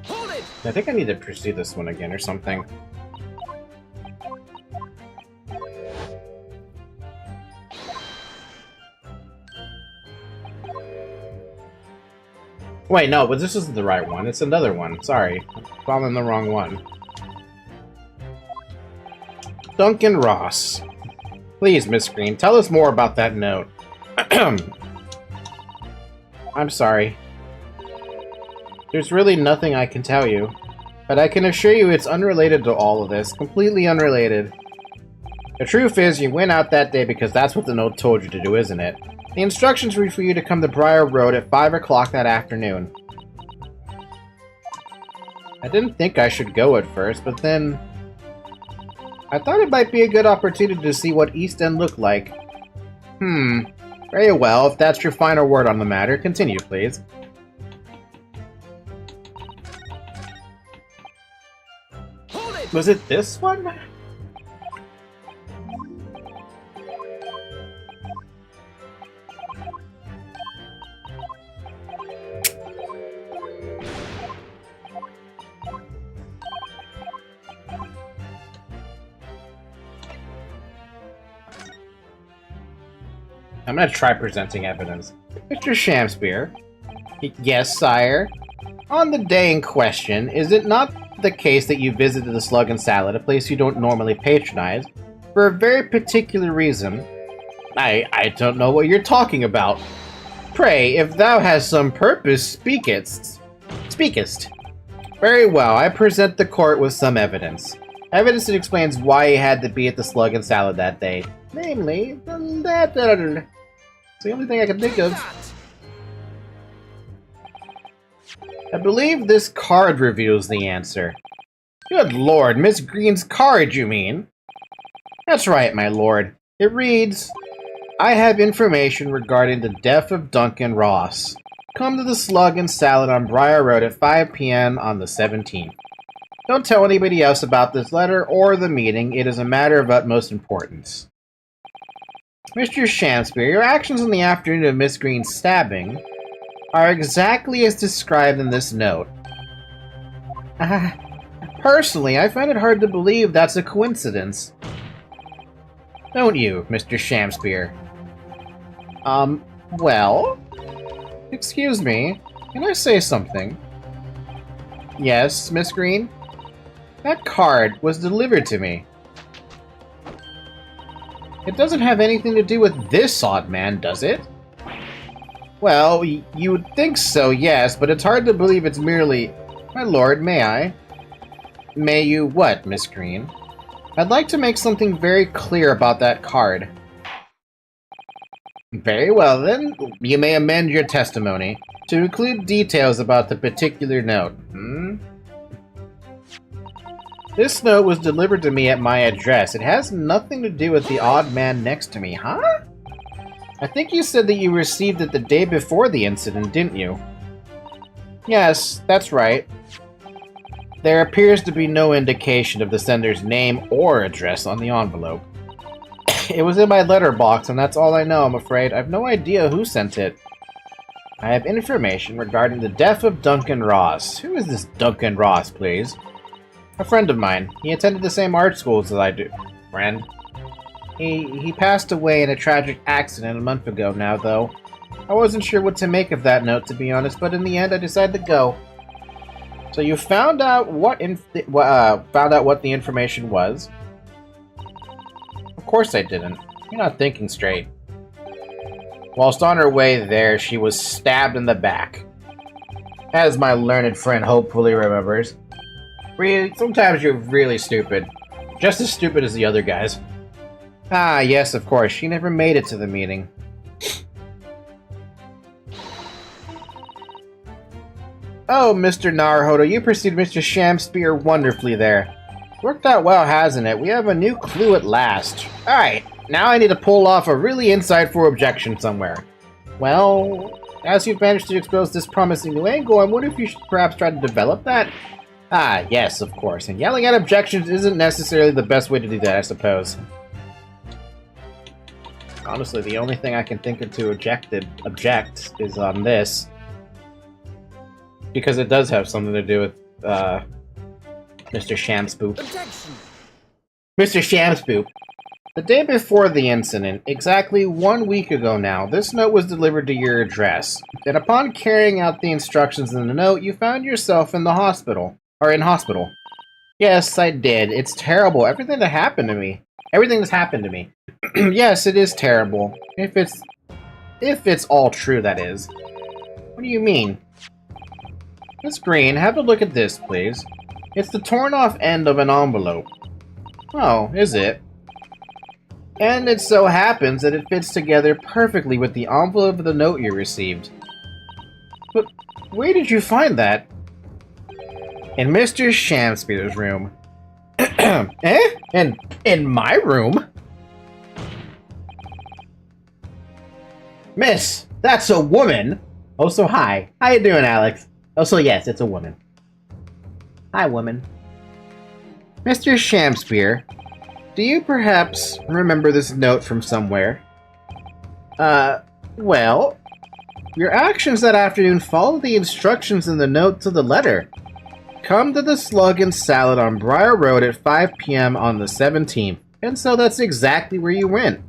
S3: Hold it!
S1: I think I need to pursue this one again or something. Wait, no, but this isn't the right one. It's another one. Sorry. I'm following the wrong one. Duncan Ross. Please, Miss Green, tell us more about that note. I'm sorry. There's really nothing I can tell you. But I can assure you it's unrelated to all of this. Completely unrelated. The truth is, you went out that day because that's what the note told you to do, isn't it? The instructions were for you to come to Briar Road at 5 o'clock that afternoon. I didn't think I should go at first, but then... I thought it might be a good opportunity to see what East End looked like. Very well, if that's your final word on the matter, continue, please.
S3: Hold it!
S1: Was it this one? I'm gonna try presenting evidence. Mr. Shamspeare. Yes, sire. On the day in question, is it not the case that you visited the Slug and Salad, a place you don't normally patronize, for a very particular reason? I don't know what you're talking about. Pray, if thou hast some purpose, speakest. Very well, I present the court with some evidence. Evidence that explains why he had to be at the Slug and Salad that day. Namely, it's the only thing I can think of. I believe this card reveals the answer. Good lord, Miss Green's card, you mean? That's right, my lord. It reads, I have information regarding the death of Duncan Ross. Come to the Slug and Salad on Briar Road at 5 p.m. on the 17th. Don't tell anybody else about this letter or the meeting. It is a matter of utmost importance. Mr. Shamspeare, your actions on the afternoon of Miss Green's stabbing are exactly as described in this note. Personally, I find it hard to believe that's a coincidence. Don't you, Mr. Shamspeare? Well? Excuse me, can I say something? Yes, Miss Green? That card was delivered to me. It doesn't have anything to do with this odd man, does it? Well, you would think so, yes, but it's hard to believe it's merely... My lord, may I? May you what, Miss Green? I'd like to make something very clear about that card. Very well, then. You may amend your testimony to include details about the particular note. This note was delivered to me at my address. It has nothing to do with the odd man next to me, huh? I think you said that you received it the day before the incident, didn't you? Yes, that's right. There appears to be no indication of the sender's name or address on the envelope. It was in my letterbox, and that's all I know, I'm afraid. I have no idea who sent it. I have information regarding the death of Duncan Ross. Who is this Duncan Ross, please? A friend of mine. He attended the same art schools as I do. Friend? He passed away in a tragic accident a month ago now, though. I wasn't sure what to make of that note, to be honest, but in the end I decided to go. So you found out what the information was? Of course I didn't. You're not thinking straight. Whilst on her way there, she was stabbed in the back. As my learned friend hopefully remembers. Really, sometimes you're really stupid. Just as stupid as the other guys. Ah, yes, of course. She never made it to the meeting. Oh, Mr. Naruhodo, you pursued Mr. Shamspear wonderfully there. Worked out well, hasn't it? We have a new clue at last. Alright, now I need to pull off a really insightful objection somewhere. Well, as you've managed to expose this promising new angle, I wonder if you should perhaps try to develop that? Ah, yes, of course. And yelling at objections isn't necessarily the best way to do that, I suppose. Honestly, the only thing I can think of to object is on this. Because it does have something to do with, Mr. Shamspoop.
S3: Objection!
S1: Mr. Shamspoop. The day before the incident, exactly 1 week ago now, this note was delivered to your address. And upon carrying out the instructions in the note, you found yourself in the hospital. Or in hospital. Yes, I did. It's terrible. Everything that's happened to me. Yes, it is terrible. If it's all true, that is. What do you mean? Miss Green, have a look at this, please. It's the torn-off end of an envelope. Oh, is it? And it so happens that it fits together perfectly with the envelope of the note you received. But where did you find that? In Mr. Shamspear's room. Eh? In my room? Miss, that's a woman! Oh, so hi. How you doing, Alex? Oh, so yes, it's a woman. Hi, woman. Mr. Shamspear, do you perhaps remember this note from somewhere? Well, your actions that afternoon followed the instructions in the note to the letter. Come to the Slug and Salad on Briar Road at 5 p.m. on the 17th. And so that's exactly where you went.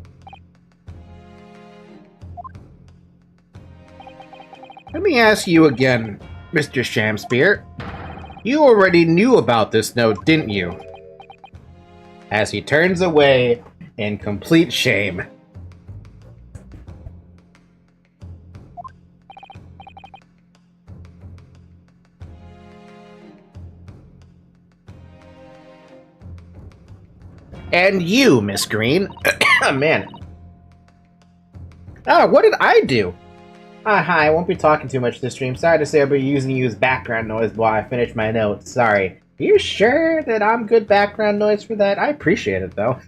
S1: Let me ask you again, Mr. Shamspear. You already knew about this note, didn't you? As he turns away in complete shame. And you, Miss Green. Man. Oh, what did I do? Hi, I won't be talking too much this stream. Sorry to say I'll be using you as background noise while I finish my notes. Sorry. Are you sure that I'm good background noise for that? I appreciate it, though.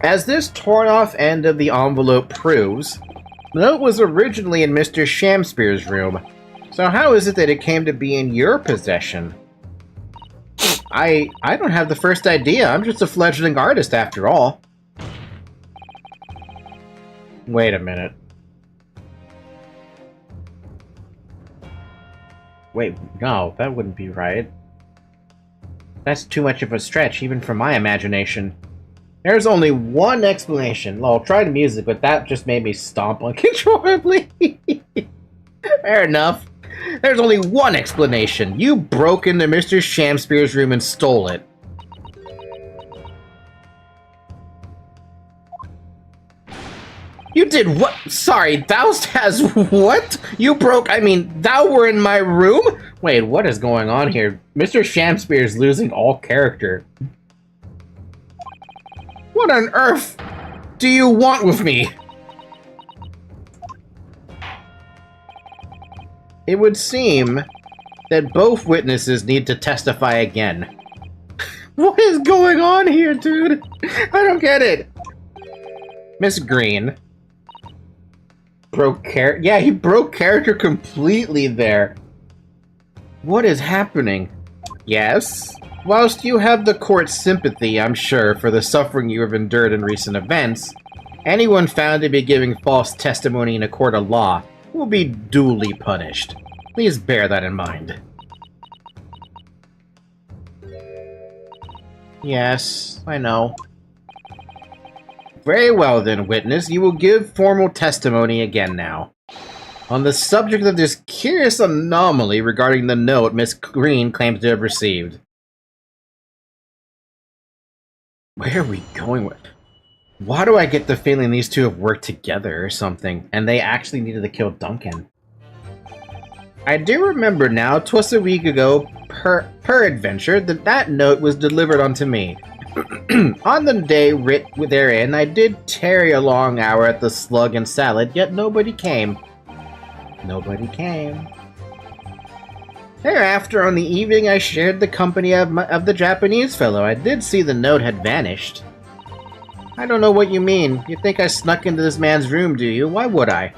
S1: As this torn-off end of the envelope proves, the note was originally in Mr. Shamspear's room. So how is it that it came to be in your possession? I don't have the first idea. I'm just a fledgling artist after all. Wait a minute. Wait, no, that wouldn't be right. That's too much of a stretch, even for my imagination. There's only one explanation. Well, I'll try the music, but that just made me stomp uncontrollably. Fair enough. There's only one explanation. You broke into Mr. Shamspear's room and stole it. You did what? Sorry, thou has what? You broke, thou were in my room? Wait, what is going on here? Mr. Shamspear is losing all character. What on earth do you want with me? It would seem that both witnesses need to testify again. What is going on here, dude? I don't get it. Miss Green broke character. Yeah, he broke character completely there. What is happening? Yes. Whilst you have the court's sympathy, I'm sure, for the suffering you have endured in recent events, anyone found to be giving false testimony in a court of law will be duly punished. Please bear that in mind. Yes, I know. Very well then, witness. You will give formal testimony again now. On the subject of this curious anomaly regarding the note Miss Green claims to have received. Where are we going with? Why do I get the feeling these two have worked together or something, and they actually needed to kill Duncan? I do remember now, 'twas a week ago, peradventure, that note was delivered unto me. On the day writ therein, I did tarry a long hour at the Slug and Salad, yet nobody came. Nobody came. Thereafter, on the evening I shared the company of the Japanese fellow, I did see the note had vanished. I don't know what you mean. You think I snuck into this man's room, do you? Why would I?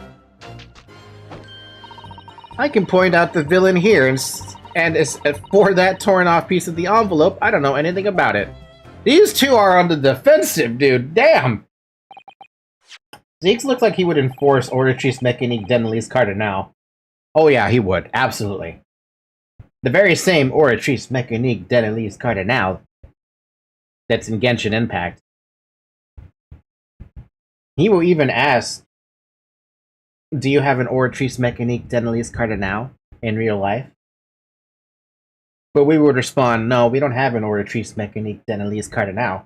S1: I can point out the villain here, and as for that torn-off piece of the envelope, I don't know anything about it. These two are on the defensive, dude. Damn! Zeeks looks like he would enforce Ordre Mécanique Denelise Cardinal. Oh yeah, he would. Absolutely. The very same Ordre Mécanique Denelise Cardinal that's in Genshin Impact. He will even ask, do you have an Ordre Mécanique Denelise Cardinal in real life? But we would respond, no, we don't have an Ordre Mécanique Denelise Cardinal.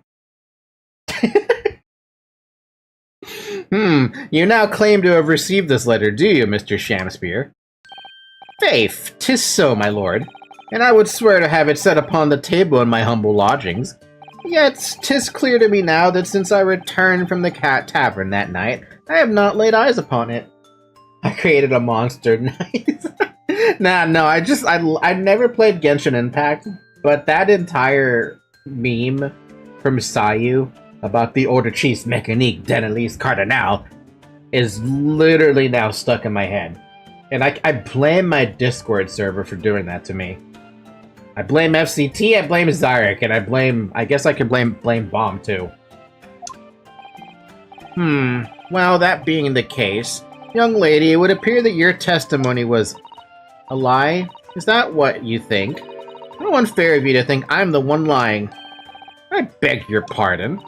S1: You now claim to have received this letter, do you, Mr. Shamspear? Faith, 'tis so, my lord, and I would swear to have it set upon the table in my humble lodgings. Yet 'tis clear to me now that since I returned from the Cat Tavern that night, I have not laid eyes upon it. I created a monster. Nice. No, I never played Genshin Impact, but that entire meme from Sayu about the Ordre Mécanique Denelise Cardinal is literally now stuck in my head. And I blame my Discord server for doing that to me. I blame FCT, I blame Zarek, and I guess I could blame Bomb too. Well, that being the case, young lady, it would appear that your testimony was a lie? Is that what you think? How unfair of you to think I'm the one lying. I beg your pardon.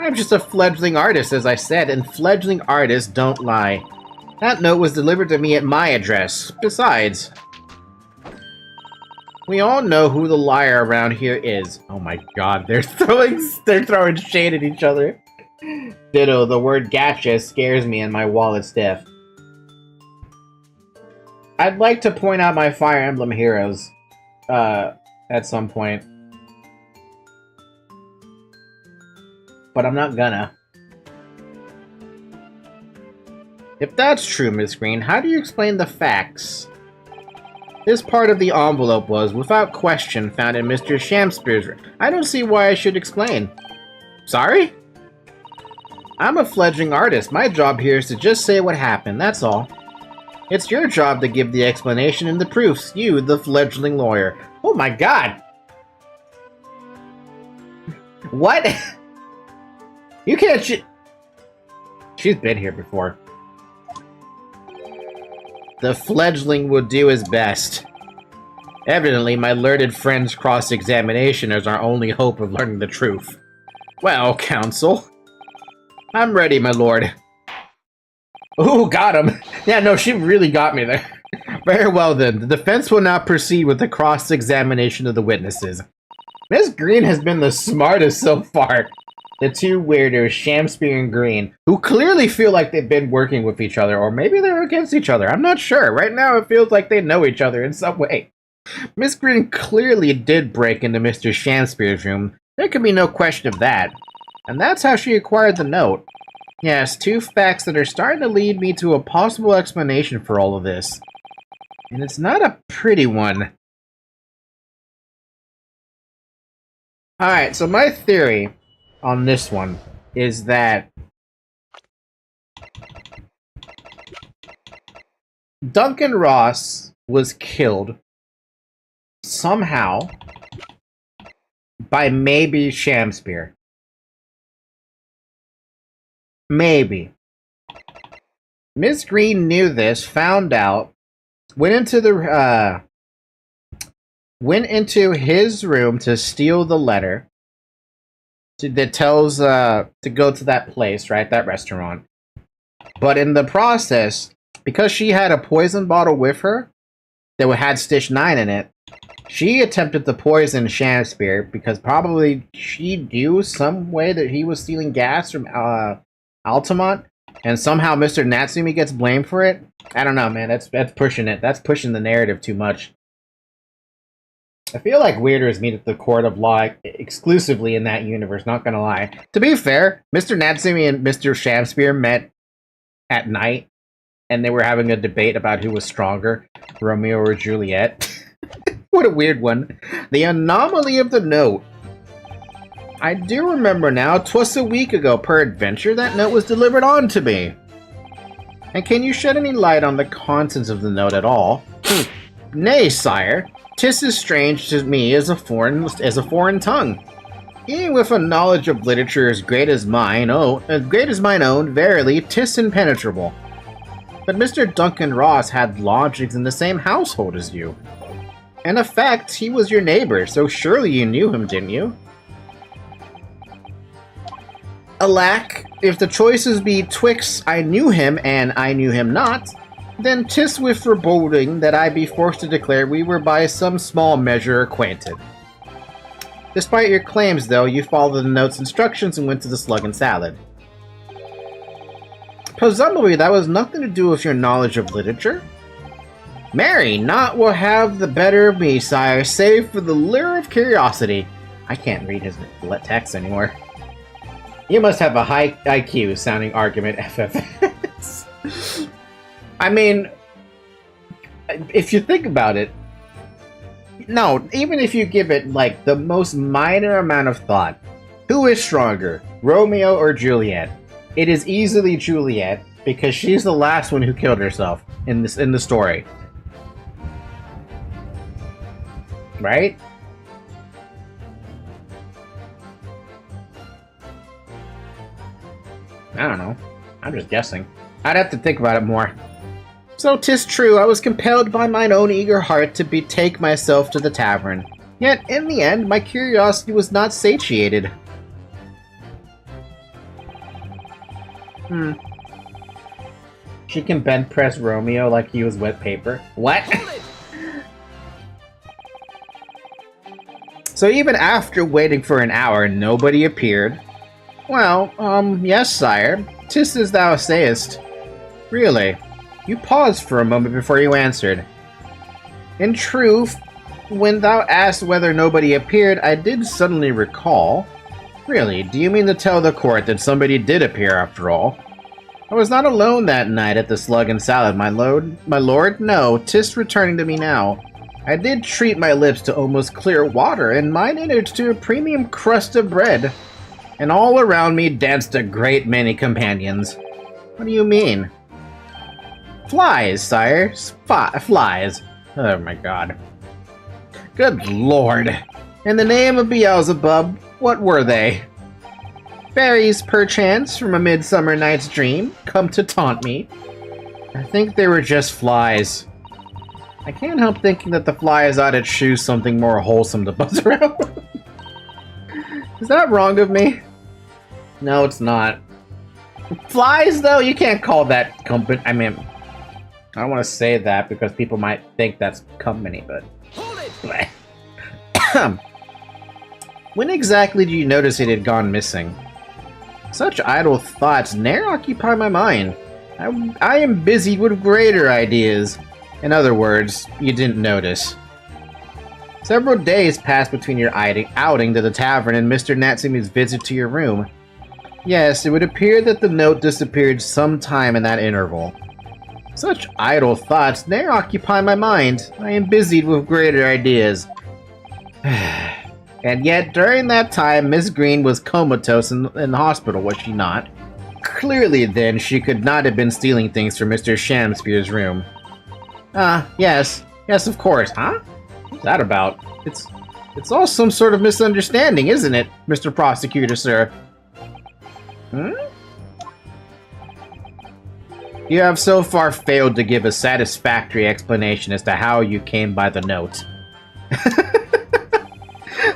S1: I'm just a fledgling artist, as I said, and fledgling artists don't lie. That note was delivered to me at my address. Besides, we all know who the liar around here is. Oh my god, they're throwing shade at each other. Ditto, the word gotcha scares me and my wallet's stiff. I'd like to point out my Fire Emblem heroes, at some point. But I'm not gonna. If that's true, Miss Green, how do you explain the facts? This part of the envelope was, without question, found in Mr. Shamspear's room. I don't see why I should explain. Sorry? I'm a fledgling artist. My job here is to just say what happened, that's all. It's your job to give the explanation and the proofs, you, the fledgling lawyer. Oh my god! What? You can't She's been here before. The fledgling will do his best. Evidently, my learned friend's cross-examination is our only hope of learning the truth. Well, counsel. I'm ready, my lord. Ooh, got him! Yeah, no, she really got me there. Very well then, the defense will now proceed with the cross-examination of the witnesses. Miss Green has been the smartest so far. The two weirdos, Shamspear and Green, who clearly feel like they've been working with each other, or maybe they're against each other. I'm not sure. Right now, it feels like they know each other in some way. Miss Green clearly did break into Mr. Shamspear's room. There can be no question of that. And that's how she acquired the note. Yes, two facts that are starting to lead me to a possible explanation for all of this. And it's not a pretty one. Alright, so my theory on this one is that Duncan Ross was killed somehow by maybe Shamspear. Maybe. Miss Green knew this, found out, went into his room to steal the letter that tells to go to that place, right? That restaurant. But in the process, because she had a poison bottle with her that had Stitch 9 in it, she attempted to poison Shamspear because probably she knew some way that he was stealing gas from Altamont, and somehow Mr. Natsumi gets blamed for it. I don't know, man. That's pushing it. That's pushing the narrative too much. I feel like weirdos meet at the court of law exclusively in that universe, not gonna lie. To be fair, Mr. Natsumi and Mr. Shamspear met at night, and they were having a debate about who was stronger, Romeo or Juliet. What a weird one. The anomaly of the note. I do remember now, 'twas a week ago, peradventure, that note was delivered on to me. And can you shed any light on the contents of the note at all? Nay, sire. 'Tis as strange to me as a foreign tongue. Even with a knowledge of literature as great as mine own, verily, 'tis impenetrable. But Mr. Duncan Ross had lodgings in the same household as you. In effect, he was your neighbor, so surely you knew him, didn't you? Alack, if the choices be twixt I knew him and I knew him not, then 'tis with foreboding that I be forced to declare we were by some small measure acquainted. Despite your claims, though, you followed the note's instructions and went to the Slug and Salad. Presumably that was nothing to do with your knowledge of literature? Marry, naught will have the better of me, sire, save for the lure of curiosity. I can't read his text anymore. You must have a high IQ sounding argument, FFS. I mean, if you think about it, no, even if you give it, like, the most minor amount of thought, who is stronger, Romeo or Juliet? It is easily Juliet, because she's the last one who killed herself in the story. Right? I don't know. I'm just guessing. I'd have to think about it more. So 'tis true, I was compelled by mine own eager heart to betake myself to the tavern. Yet, in the end, my curiosity was not satiated. She can bent press Romeo like he was wet paper. What? So even after waiting for an hour, nobody appeared. Well, yes, sire. 'Tis as thou sayest. Really? You paused for a moment before you answered. In truth, when thou asked whether nobody appeared, I did suddenly recall. Really, do you mean to tell the court that somebody did appear after all? I was not alone that night at the Slug and Salad, my lord. No, 'tis returning to me now. I did treat my lips to almost clear water, and mine innards to a premium crust of bread. And all around me danced a great many companions. What do you mean? Flies, sire. Flies. Oh my god. Good lord. In the name of Beelzebub, what were they? Fairies, perchance, from a midsummer night's dream, come to taunt me. I think they were just flies. I can't help thinking that the flies ought to choose something more wholesome to buzz around. Is that wrong of me? No, it's not. Flies, though, you can't call that company. I mean, I don't want to say that because people might think that's company, but... When exactly did you notice it had gone missing? Such idle thoughts ne'er occupy my mind. I am busy with greater ideas. In other words, you didn't notice. Several days passed between your outing to the tavern and Mr. Natsumi's visit to your room. Yes, it would appear that the note disappeared sometime in that interval. Such idle thoughts ne'er occupy my mind. I am busied with greater ideas. And yet, during that time, Miss Green was comatose in the hospital, was she not? Clearly, then, she could not have been stealing things from Mr. Shamspeare's room. Yes. Yes, of course. Huh? What's that about? It's all some sort of misunderstanding, isn't it, Mr. Prosecutor, sir? You have so far failed to give a satisfactory explanation as to how you came by the note.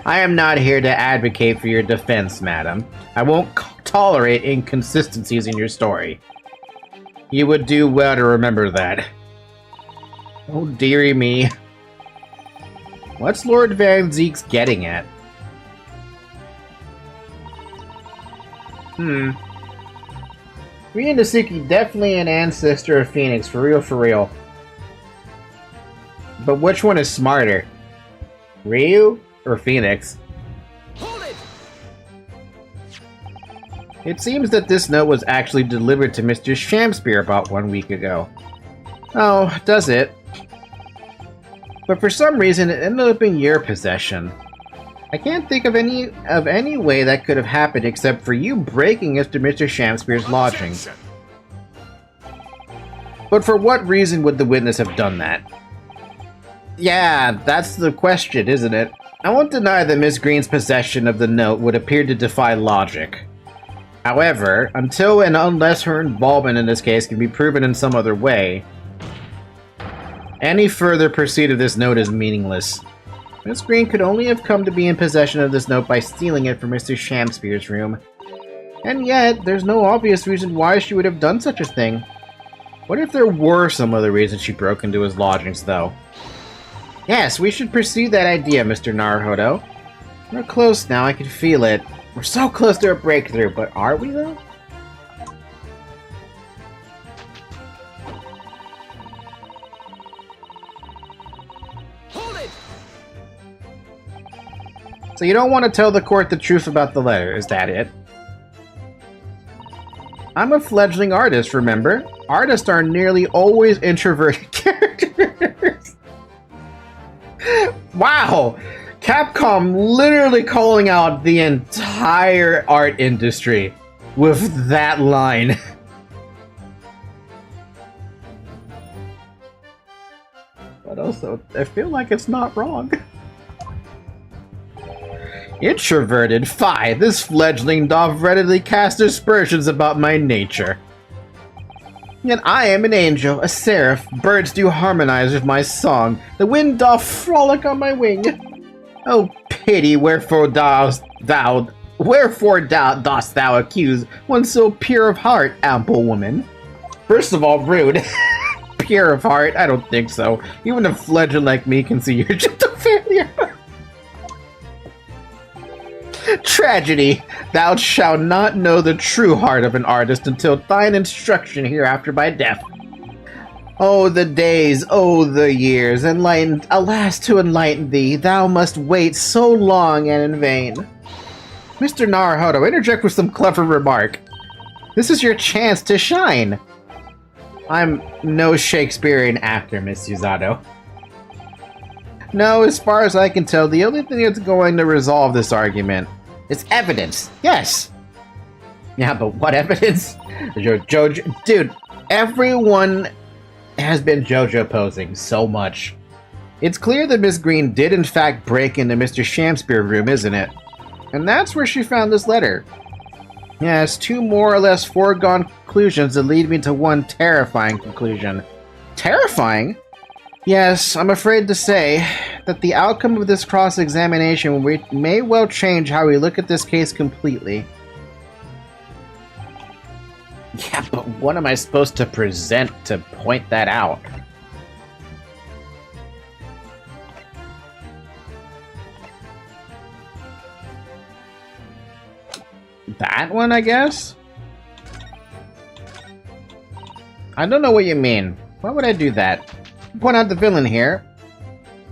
S1: I am not here to advocate for your defense, madam. I won't tolerate inconsistencies in your story. You would do well to remember that. Oh, dearie me. What's Lord Van Zeek's getting at? Rie and Suzuki definitely an ancestor of Phoenix, for real, for real. But which one is smarter? Ryu or Phoenix?
S3: Hold it!
S1: It seems that this note was actually delivered to Mr. Shamspeare about 1 week ago. Oh, does it? But for some reason it ended up in your possession. I can't think of any way that could have happened except for you breaking into Mr. Shamspeare's lodging. But for what reason would the witness have done that? Yeah, that's the question, isn't it? I won't deny that Miss Green's possession of the note would appear to defy logic. However, until and unless her involvement in this case can be proven in some other way, any further pursuit of this note is meaningless. Miss Green could only have come to be in possession of this note by stealing it from Mr. Shamspeare's room. And yet, there's no obvious reason why she would have done such a thing. What if there were some other reason she broke into his lodgings, though? Yes, we should pursue that idea, Mr. Naruhodo. We're close now, I can feel it. We're so close to a breakthrough, but are we, though?
S3: Hold it!
S1: So you don't want to tell the court the truth about the letter, is that it? I'm a fledgling artist, remember? Artists are nearly always introverted characters. Wow! Capcom literally calling out the entire art industry with that line. But also, I feel like it's not wrong. Introverted? Fie, this fledgling doth readily cast aspersions about my nature. Yet I am an angel, a seraph, birds do harmonize with my song, the wind doth frolic on my wing. Oh pity, wherefore dost thou accuse one so pure of heart, ample woman? First of all, rude. Pure of heart? I don't think so. Even a fledgling like me can see you're just a failure. Tragedy! Thou shalt not know the true heart of an artist until thine instruction hereafter by death. Oh, the days, oh, the years, enlightened, alas, to enlighten thee, thou must wait so long and in vain. Mr. Naruhodo, interject with some clever remark. This is your chance to shine. I'm no Shakespearean actor, Miss Yuzato. No, as far as I can tell, the only thing that's going to resolve this argument is evidence. Yes! Yeah, but what evidence? Jojo... Dude, everyone has been JoJo posing so much. It's clear that Miss Green did in fact break into Mr. Shamspeare's room, isn't it? And that's where she found this letter. Yes, two more or less foregone conclusions that lead me to one terrifying conclusion. Terrifying? Yes, I'm afraid to say that the outcome of this cross-examination may well change how we look at this case completely. Yeah, but what am I supposed to present to point that out? That one, I guess? I don't know what you mean. Why would I do that? Point out the villain here.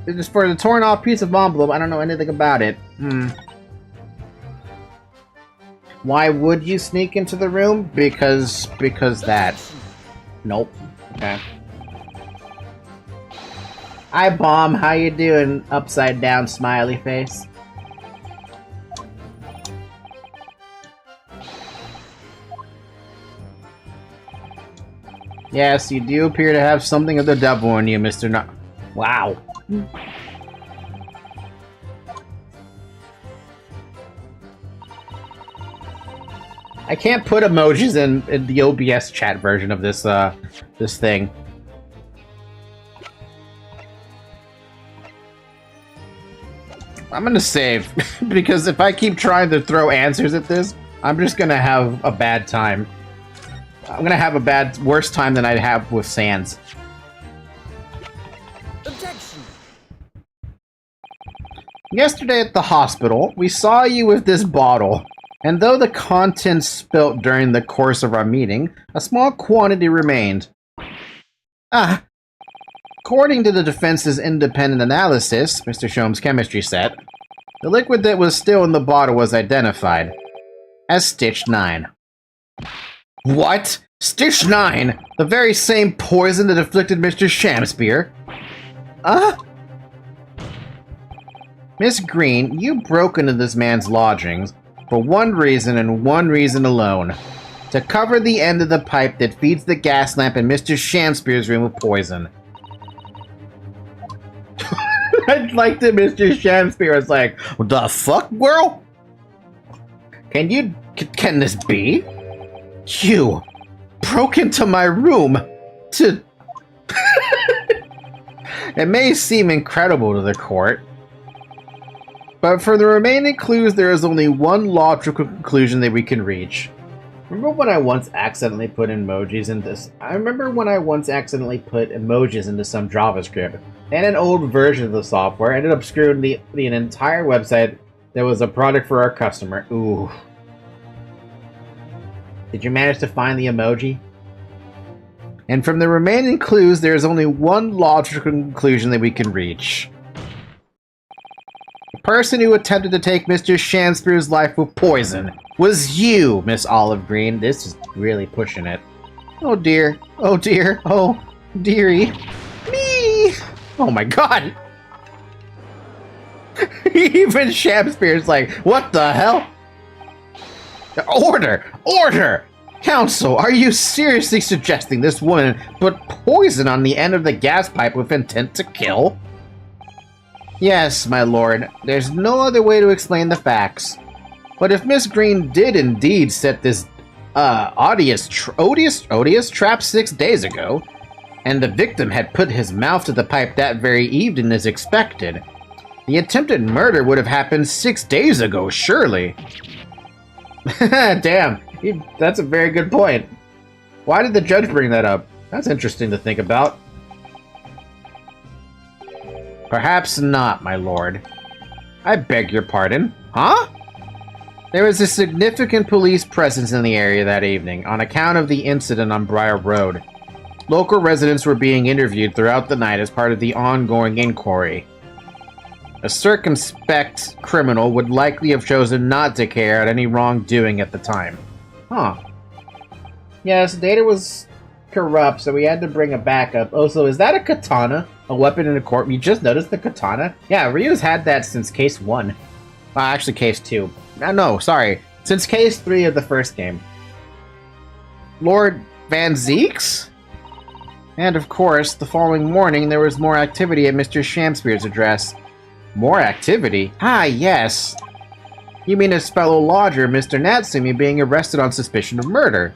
S1: It is for the torn off piece of envelope. I don't know anything about it. Why would you sneak into the room? Because that. Nope. Okay. Hi, Bomb. How you doing? Upside down smiley face. Yes, you do appear to have something of the devil in you, Mr. No- Wow. I can't put emojis in the OBS chat version of this this thing. I'm gonna save because if I keep trying to throw answers at this, I'm just gonna have a bad time. I'm gonna have a worse time than I'd have with Sans.
S3: Objection.
S1: Yesterday at the hospital, we saw you with this bottle, and though the contents spilt during the course of our meeting, a small quantity remained. According to the defense's independent analysis, Mr. Shom's chemistry set, the liquid that was still in the bottle was identified as Stitch 9. What? Stitch 9? The very same poison that afflicted Mr. Shamspear? Miss Green, you broke into this man's lodgings for one reason and one reason alone. To cover the end of the pipe that feeds the gas lamp in Mr. Shamspear's room with poison. I'd like that Mr. Shamspear was like, what the fuck, girl? Can this be? You broke into my room to... It may seem incredible to the court, but for the remaining clues, there is only one logical conclusion that we can reach. Remember when I once accidentally put emojis in this? I remember when I once accidentally put emojis into some JavaScript, and an old version of the software ended up screwing the entire website that was a product for our customer. Ooh. Did you manage to find the emoji? And from the remaining clues, there is only one logical conclusion that we can reach. The person who attempted to take Mr. Shamspear's life with poison was you, Miss Olive Green. This is really pushing it. Oh dear. Oh dear. Oh dearie. Me! Oh my god! Even Shamspear's like, what the hell? Order! Order! Counsel, are you seriously suggesting this woman put poison on the end of the gas pipe with intent to kill? Yes, my lord. There's no other way to explain the facts. But if Miss Green did indeed set this odious trap 6 days ago, and the victim had put his mouth to the pipe that very evening as expected, the attempted murder would have happened 6 days ago, surely. Damn, that's a very good point. Why did the judge bring that up? That's interesting to think about. Perhaps not, my lord. I beg your pardon. Huh? There was a significant police presence in the area that evening on account of the incident on Briar Road. Local residents were being interviewed throughout the night as part of the ongoing inquiry. A circumspect criminal would likely have chosen not to care at any wrongdoing at the time. Huh. Yes, data was corrupt, so we had to bring a backup. Oh, so is that a katana? A weapon in a court? You just noticed the katana? Yeah, Ryu's had that since case 1. Actually, case 2. No, sorry. Since case 3 of the first game. Lord Van Zeeks? And of course, the following morning, there was more activity at Mr. Shamspear's address. More activity? Ah, yes. You mean his fellow lodger, Mr. Natsumi, being arrested on suspicion of murder.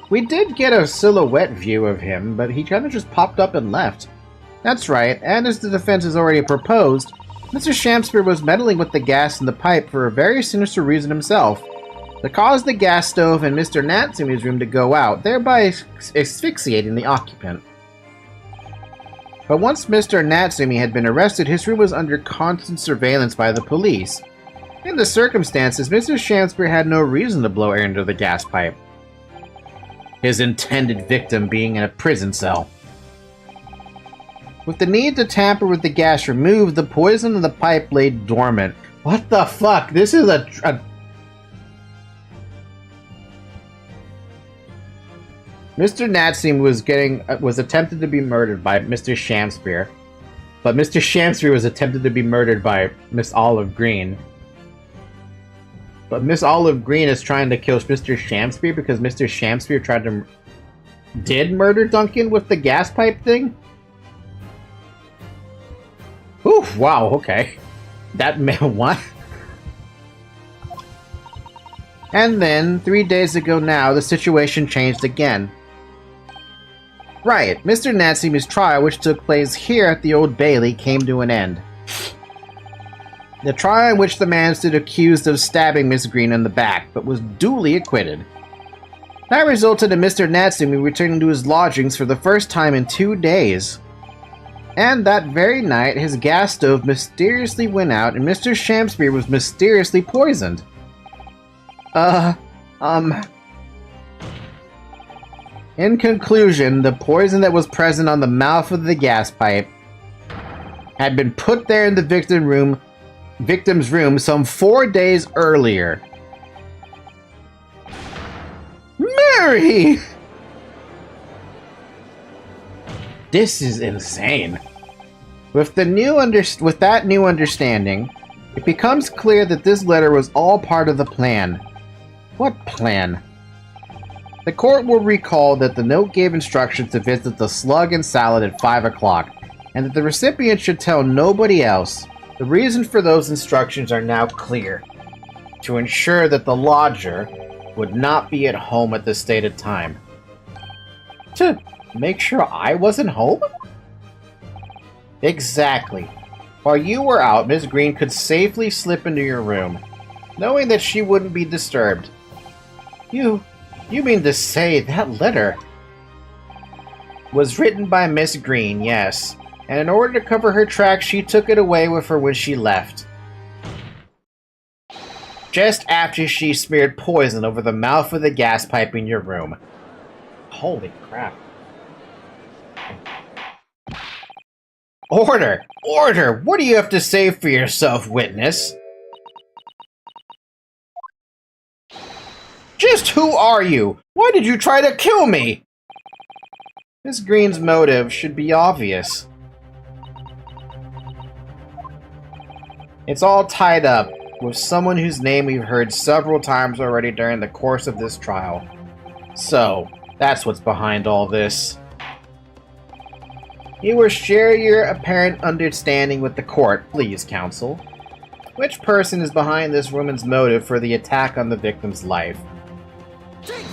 S1: We did get a silhouette view of him, but he kind of just popped up and left. That's right, and as the defense has already proposed, Mr. Shamspear was meddling with the gas in the pipe for a very sinister reason himself. To cause the gas stove in Mr. Natsumi's room to go out, thereby asphyxiating the occupant. But once Mr. Natsumi had been arrested, his room was under constant surveillance by the police. In the circumstances, Mr. Shamspear had no reason to blow air into the gas pipe. His intended victim being in a prison cell. With the need to tamper with the gas removed, the poison in the pipe lay dormant. What the fuck? This is Mr. Natsim was attempted to be murdered by Mr. Shamspear, but Mr. Shamspear was attempted to be murdered by Miss Olive Green. But Miss Olive Green is trying to kill Mr. Shamspear because Mr. Shamspear did murder Duncan with the gas pipe thing? Ooh, wow, okay. That man, what? And then, 3 days ago now, the situation changed again. Right, Mr. Natsim's trial, which took place here at the Old Bailey, came to an end. The trial in which the man stood accused of stabbing Miss Green in the back, but was duly acquitted. That resulted in Mr. Natsumi returning to his lodgings for the first time in 2 days. And that very night, his gas stove mysteriously went out and Mr. Shamspear was mysteriously poisoned. In conclusion, the poison that was present on the mouth of the gas pipe had been put there in the victim's room some 4 days earlier. Mary! This is insane. With that new understanding, it becomes clear that this letter was all part of the plan. What plan? The court will recall that the note gave instructions to visit the Slug and Salad at 5 o'clock, and that the recipient should tell nobody else. The reason for those instructions are now clear. To ensure that the lodger would not be at home at the stated time. To make sure I wasn't home? Exactly. While you were out, Miss Green could safely slip into your room, knowing that she wouldn't be disturbed. You mean to say that letter was written by Miss Green, yes, and in order to cover her tracks, she took it away with her when she left. Just after she smeared poison over the mouth of the gas pipe in your room. Holy crap. Order! Order! What do you have to say for yourself, witness? Just who are you? Why did you try to kill me? Miss Green's motive should be obvious. It's all tied up with someone whose name we've heard several times already during the course of this trial. So, that's what's behind all this. You will share your apparent understanding with the court, please, counsel. Which person is behind this woman's motive for the attack on the victim's life?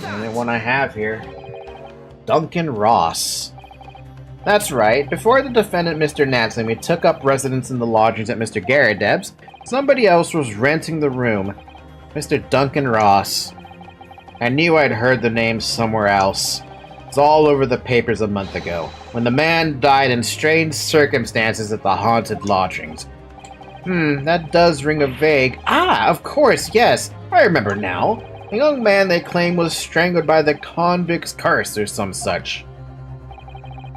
S1: And the one I have here. Duncan Ross. That's right. Before the defendant, Mr. Natsumi, took up residence in the lodgings at Mr. Garrideb's, somebody else was renting the room. Mr. Duncan Ross. I knew I'd heard the name somewhere else. It's all over the papers a month ago, when the man died in strange circumstances at the haunted lodgings. That does ring a vague... Ah, of course, yes. I remember now. A young man they claim was strangled by the convict's curse or some such.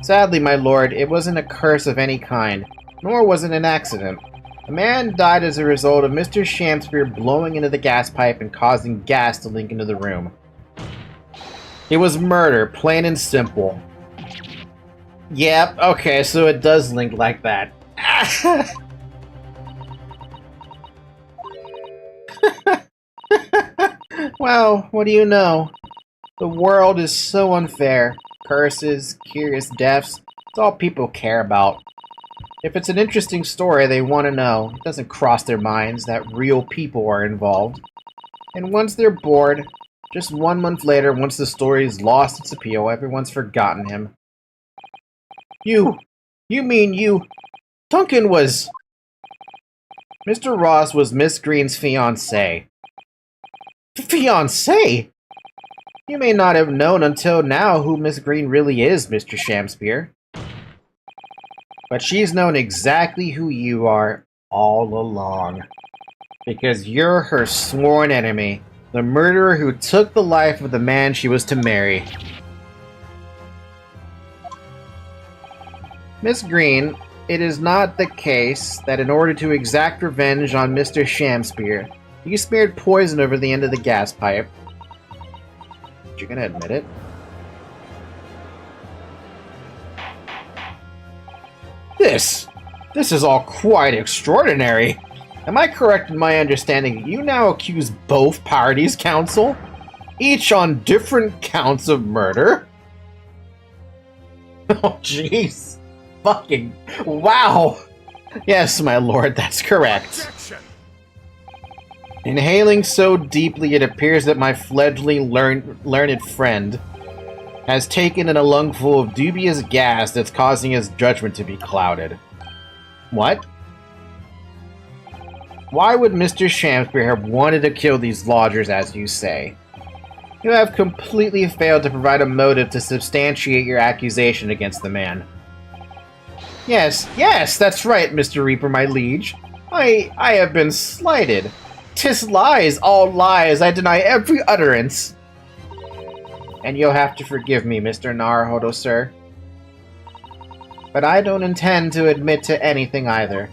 S1: Sadly, my lord, it wasn't a curse of any kind, nor was it an accident. The man died as a result of Mr. Shamspear blowing into the gas pipe and causing gas to leak into the room. It was murder, plain and simple. Yep, okay, so it does link like that. Well, what do you know? The world is so unfair. Curses, curious deaths, it's all people care about. If it's an interesting story they want to know, it doesn't cross their minds that real people are involved. And once they're bored, just 1 month later, once the story's lost its appeal, everyone's forgotten him. You mean Duncan was... Mr. Ross was Miss Green's fiancé. Fiancé? You may not have known until now who Miss Green really is, Mr. Shamspear. But she's known exactly who you are all along. Because you're her sworn enemy, the murderer who took the life of the man she was to marry. Miss Green, it is not the case that in order to exact revenge on Mr. Shamspear, you smeared poison over the end of the gas pipe. You're gonna admit it? This is all quite extraordinary. Am I correct in my understanding you now accuse both parties, counsel? Each on different counts of murder? Oh, jeez. Fucking wow. Yes, my lord, that's correct.
S2: Objection.
S1: Inhaling so deeply it appears that my fledgling learned friend has taken in a lungful of dubious gas that's causing his judgment to be clouded. What? Why would Mr. Shamspeare have wanted to kill these lodgers, as you say? You have completely failed to provide a motive to substantiate your accusation against the man. Yes, that's right, Mr. Reaper, my liege. I have been slighted. 'Tis lies, all lies, I deny every utterance. And you'll have to forgive me, Mr. Naruhodo, sir. But I don't intend to admit to anything either.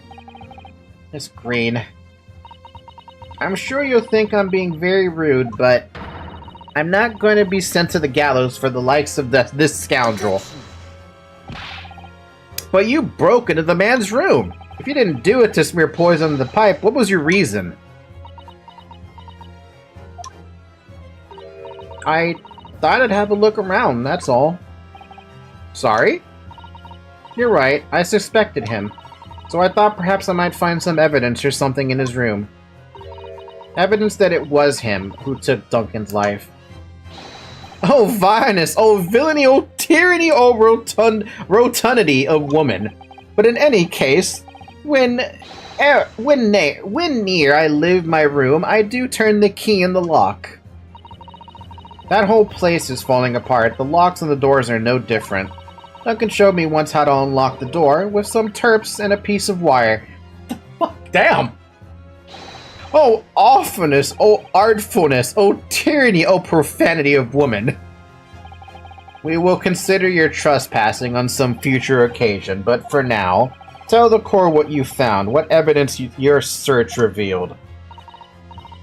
S1: Miss Green. I'm sure you'll think I'm being very rude, but I'm not going to be sent to the gallows for the likes of this scoundrel. But you broke into the man's room. If you didn't do it to smear poison in the pipe, what was your reason? I thought I'd have a look around, that's all. Sorry? You're right, I suspected him. So I thought perhaps I might find some evidence or something in his room. Evidence that it was him who took Duncan's life. Oh, vileness! Oh, villainy! Oh, tyranny! Oh, rotundity of woman! But in any case, when near I leave my room, I do turn the key in the lock. That whole place is falling apart. The locks on the doors are no different. Duncan showed me once how to unlock the door with some terps and a piece of wire. Damn! Oh, awfulness! Oh, artfulness! Oh, tyranny! Oh, profanity of woman! We will consider your trespassing on some future occasion, but for now, tell the Corps what you found, what evidence your search revealed.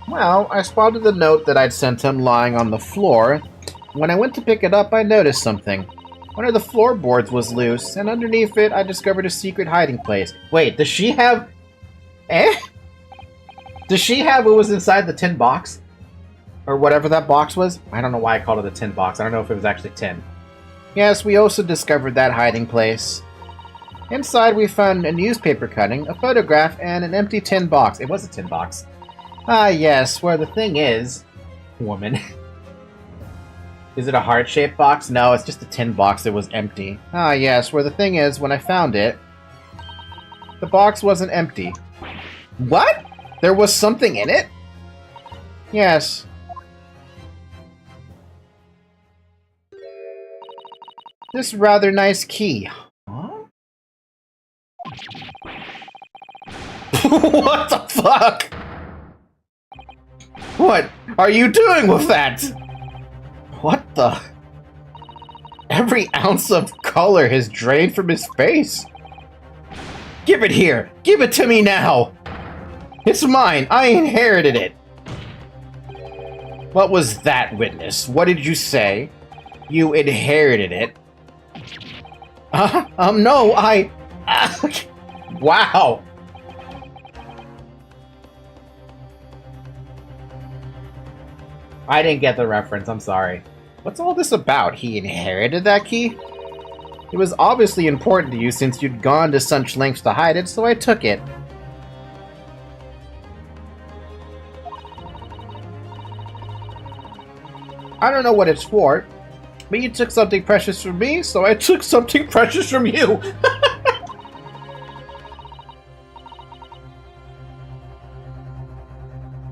S1: Well, I spotted the note that I'd sent him lying on the floor. When I went to pick it up, I noticed something. One of the floorboards was loose, and underneath it, I discovered a secret hiding place. Wait, does she have... Does she have what was inside the tin box? Or whatever that box was? I don't know why I called it a tin box. I don't know if it was actually tin. Yes, we also discovered that hiding place. Inside, we found a newspaper cutting, a photograph, and an empty tin box. It was a tin box. Ah, yes, where the thing is... Woman. Is it a heart-shaped box? No, it's just a tin box that was empty. Ah, yes, where the thing is, when I found it, the box wasn't empty. What? There was something in it? Yes. This rather nice key. Huh? What the fuck? What are you doing with that? What the? Every ounce of color has drained from his face. Give it here! Give it to me now! It's mine! I inherited it! What was that, witness? What did you say? You inherited it? No, I... Wow! I didn't get the reference, I'm sorry. What's all this about? He inherited that key? It was obviously important to you since you'd gone to such lengths to hide it, so I took it. I don't know what it's for, but you took something precious from me, so I took something precious from you!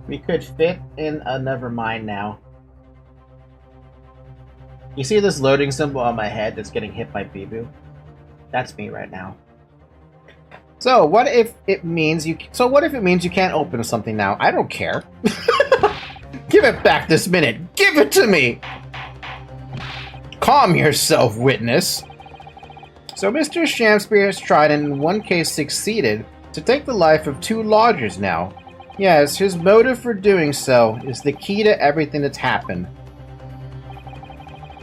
S1: We could fit in a nevermind now. You see this loading symbol on my head that's getting hit by Bibu? That's me right now. So what if it means you can't open something now? I don't care. Give it back this minute. Give it to me. Calm yourself, witness. So Mr. Shamspeare has tried and in one case succeeded to take the life of 2 lodgers now. Yes, his motive for doing so is the key to everything that's happened.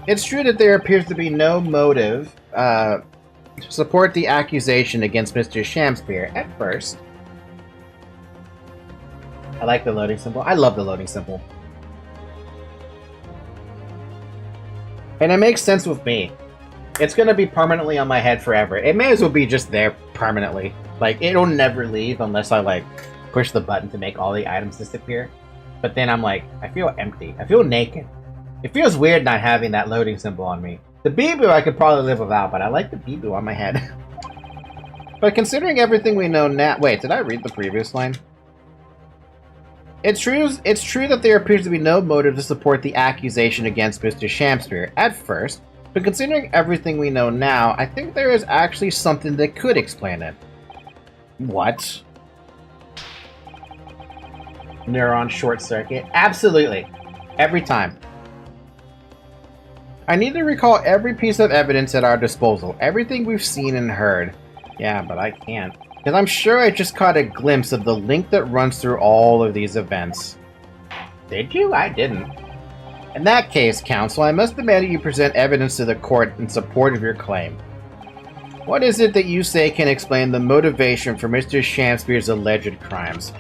S1: It's true that there appears to be no motive to support the accusation against Mr. Shamspeare at first. I like the loading symbol. I love the loading symbol. And it makes sense with me. It's gonna be permanently on my head forever. It may as well be just there permanently. Like, it'll never leave unless I, like, push the button to make all the items disappear. But then I'm like, I feel empty. I feel naked. It feels weird not having that loading symbol on me. The Bibu I could probably live without, but I like the Bibu on my head. But considering everything we know now... Wait, did I read the previous line? It's true that there appears to be no motive to support the accusation against Mr. Shamspeare at first, but considering everything we know now, I think there is actually something that could explain it. What? Neuron short circuit? Absolutely. Every time. I need to recall every piece of evidence at our disposal, everything we've seen and heard. Yeah, but I can't. Because I'm sure I just caught a glimpse of the link that runs through all of these events. Did you? I didn't. In that case, counsel, I must demand that you present evidence to the court in support of your claim. What is it that you say can explain the motivation for Mr. Shamspeare's alleged crimes?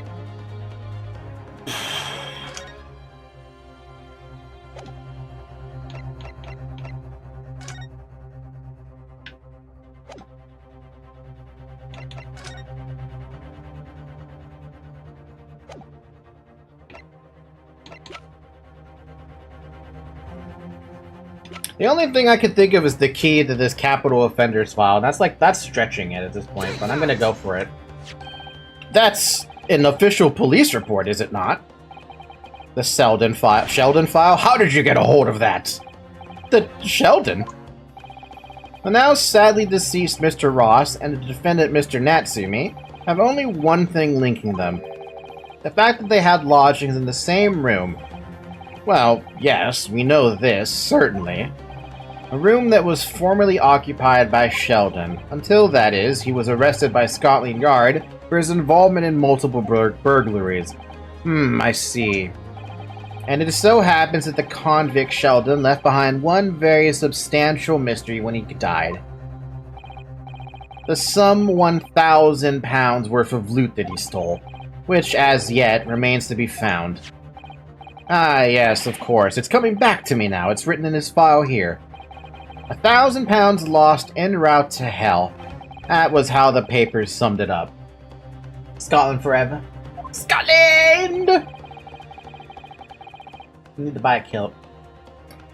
S1: The only thing I can think of is the key to this capital offenders file. That's stretching it at this point, but I'm gonna go for it. That's an official police report, is it not? The Sheldon file. Sheldon file? How did you get a hold of that? The Sheldon? The now sadly deceased Mr. Ross and the defendant Mr. Natsumi have only one thing linking them. The fact that they had lodgings in the same room. Well, yes, we know this, certainly. A room that was formerly occupied by Sheldon, until, that is, he was arrested by Scotland Yard for his involvement in multiple burglaries. I see. And it so happens that the convict Sheldon left behind one very substantial mystery when he died. The sum £1,000 worth of loot that he stole, which, as yet, remains to be found. Ah, yes, of course. It's coming back to me now. It's written in this file here. £1,000 lost en route to hell. That was how the papers summed it up. Scotland forever. Scotland! I need to buy a kilt.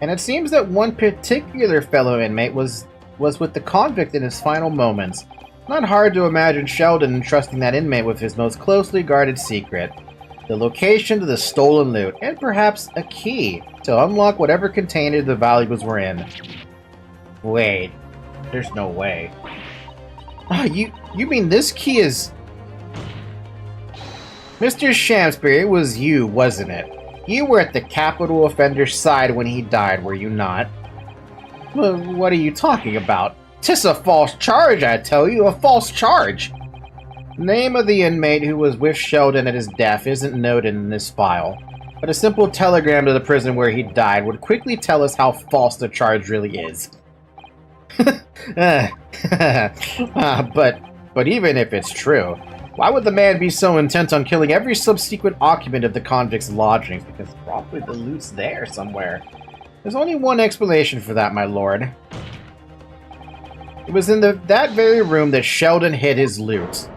S1: And it seems that one particular fellow inmate was with the convict in his final moments. Not hard to imagine Sheldon entrusting that inmate with his most closely guarded secret. The location to the stolen loot, and perhaps a key to unlock whatever container the valuables were in. Wait, there's no way. Oh, you mean this key is... Mr. Shamspeare, it was you, wasn't it? You were at the capital offender's side when he died, were you not? Well, what are you talking about? 'Tis a false charge, I tell you, a false charge! The name of the inmate who was with Sheldon at his death isn't noted in this file, but a simple telegram to the prison where he died would quickly tell us how false the charge really is. But even if it's true, why would the man be so intent on killing every subsequent occupant of the convict's lodgings? Because probably the loot's there somewhere. There's only one explanation for that, my lord. It was in that very room that Sheldon hid his loot.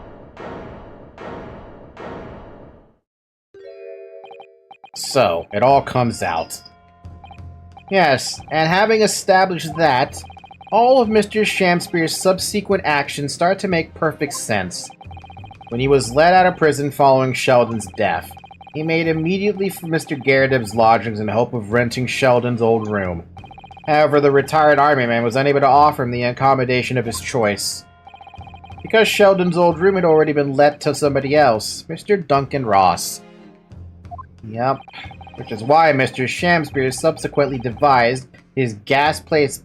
S1: So, it all comes out. Yes, and having established that, all of Mr. Shamspeare's subsequent actions start to make perfect sense. When he was let out of prison following Sheldon's death, he made immediately for Mr. Garadib's lodgings in hope of renting Sheldon's old room. However, the retired army man was unable to offer him the accommodation of his choice. Because Sheldon's old room had already been let to somebody else, Mr. Duncan Ross. Yep, which is why Mr. Shamspeare subsequently devised his gas-based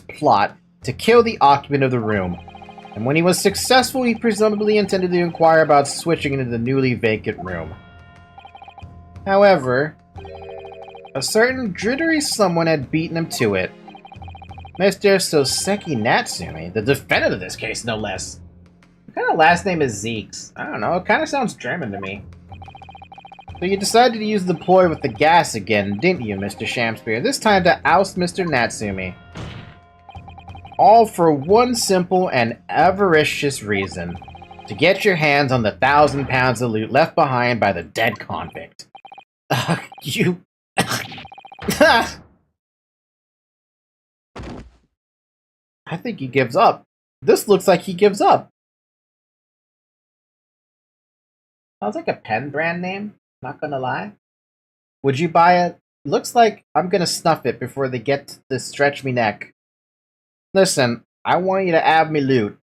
S1: plot to kill the occupant of the room. And when he was successful, he presumably intended to inquire about switching into the newly vacant room. However, a certain jittery someone had beaten him to it. Mr. Soseki Natsumi, the defendant of this case, no less. What kind of last name is Zeke's? I don't know, it kind of sounds German to me. So you decided to use the ploy with the gas again, didn't you, Mr. Shamspear? This time to oust Mr. Natsumi. All for one simple and avaricious reason. To get your hands on the 1,000 pounds of loot left behind by the dead convict. You... I think he gives up. This looks like he gives up. Sounds like a pen brand name, not gonna lie. Would you buy it? Looks like I'm gonna snuff it before they get to stretch me neck. Listen, I want you to have me loot.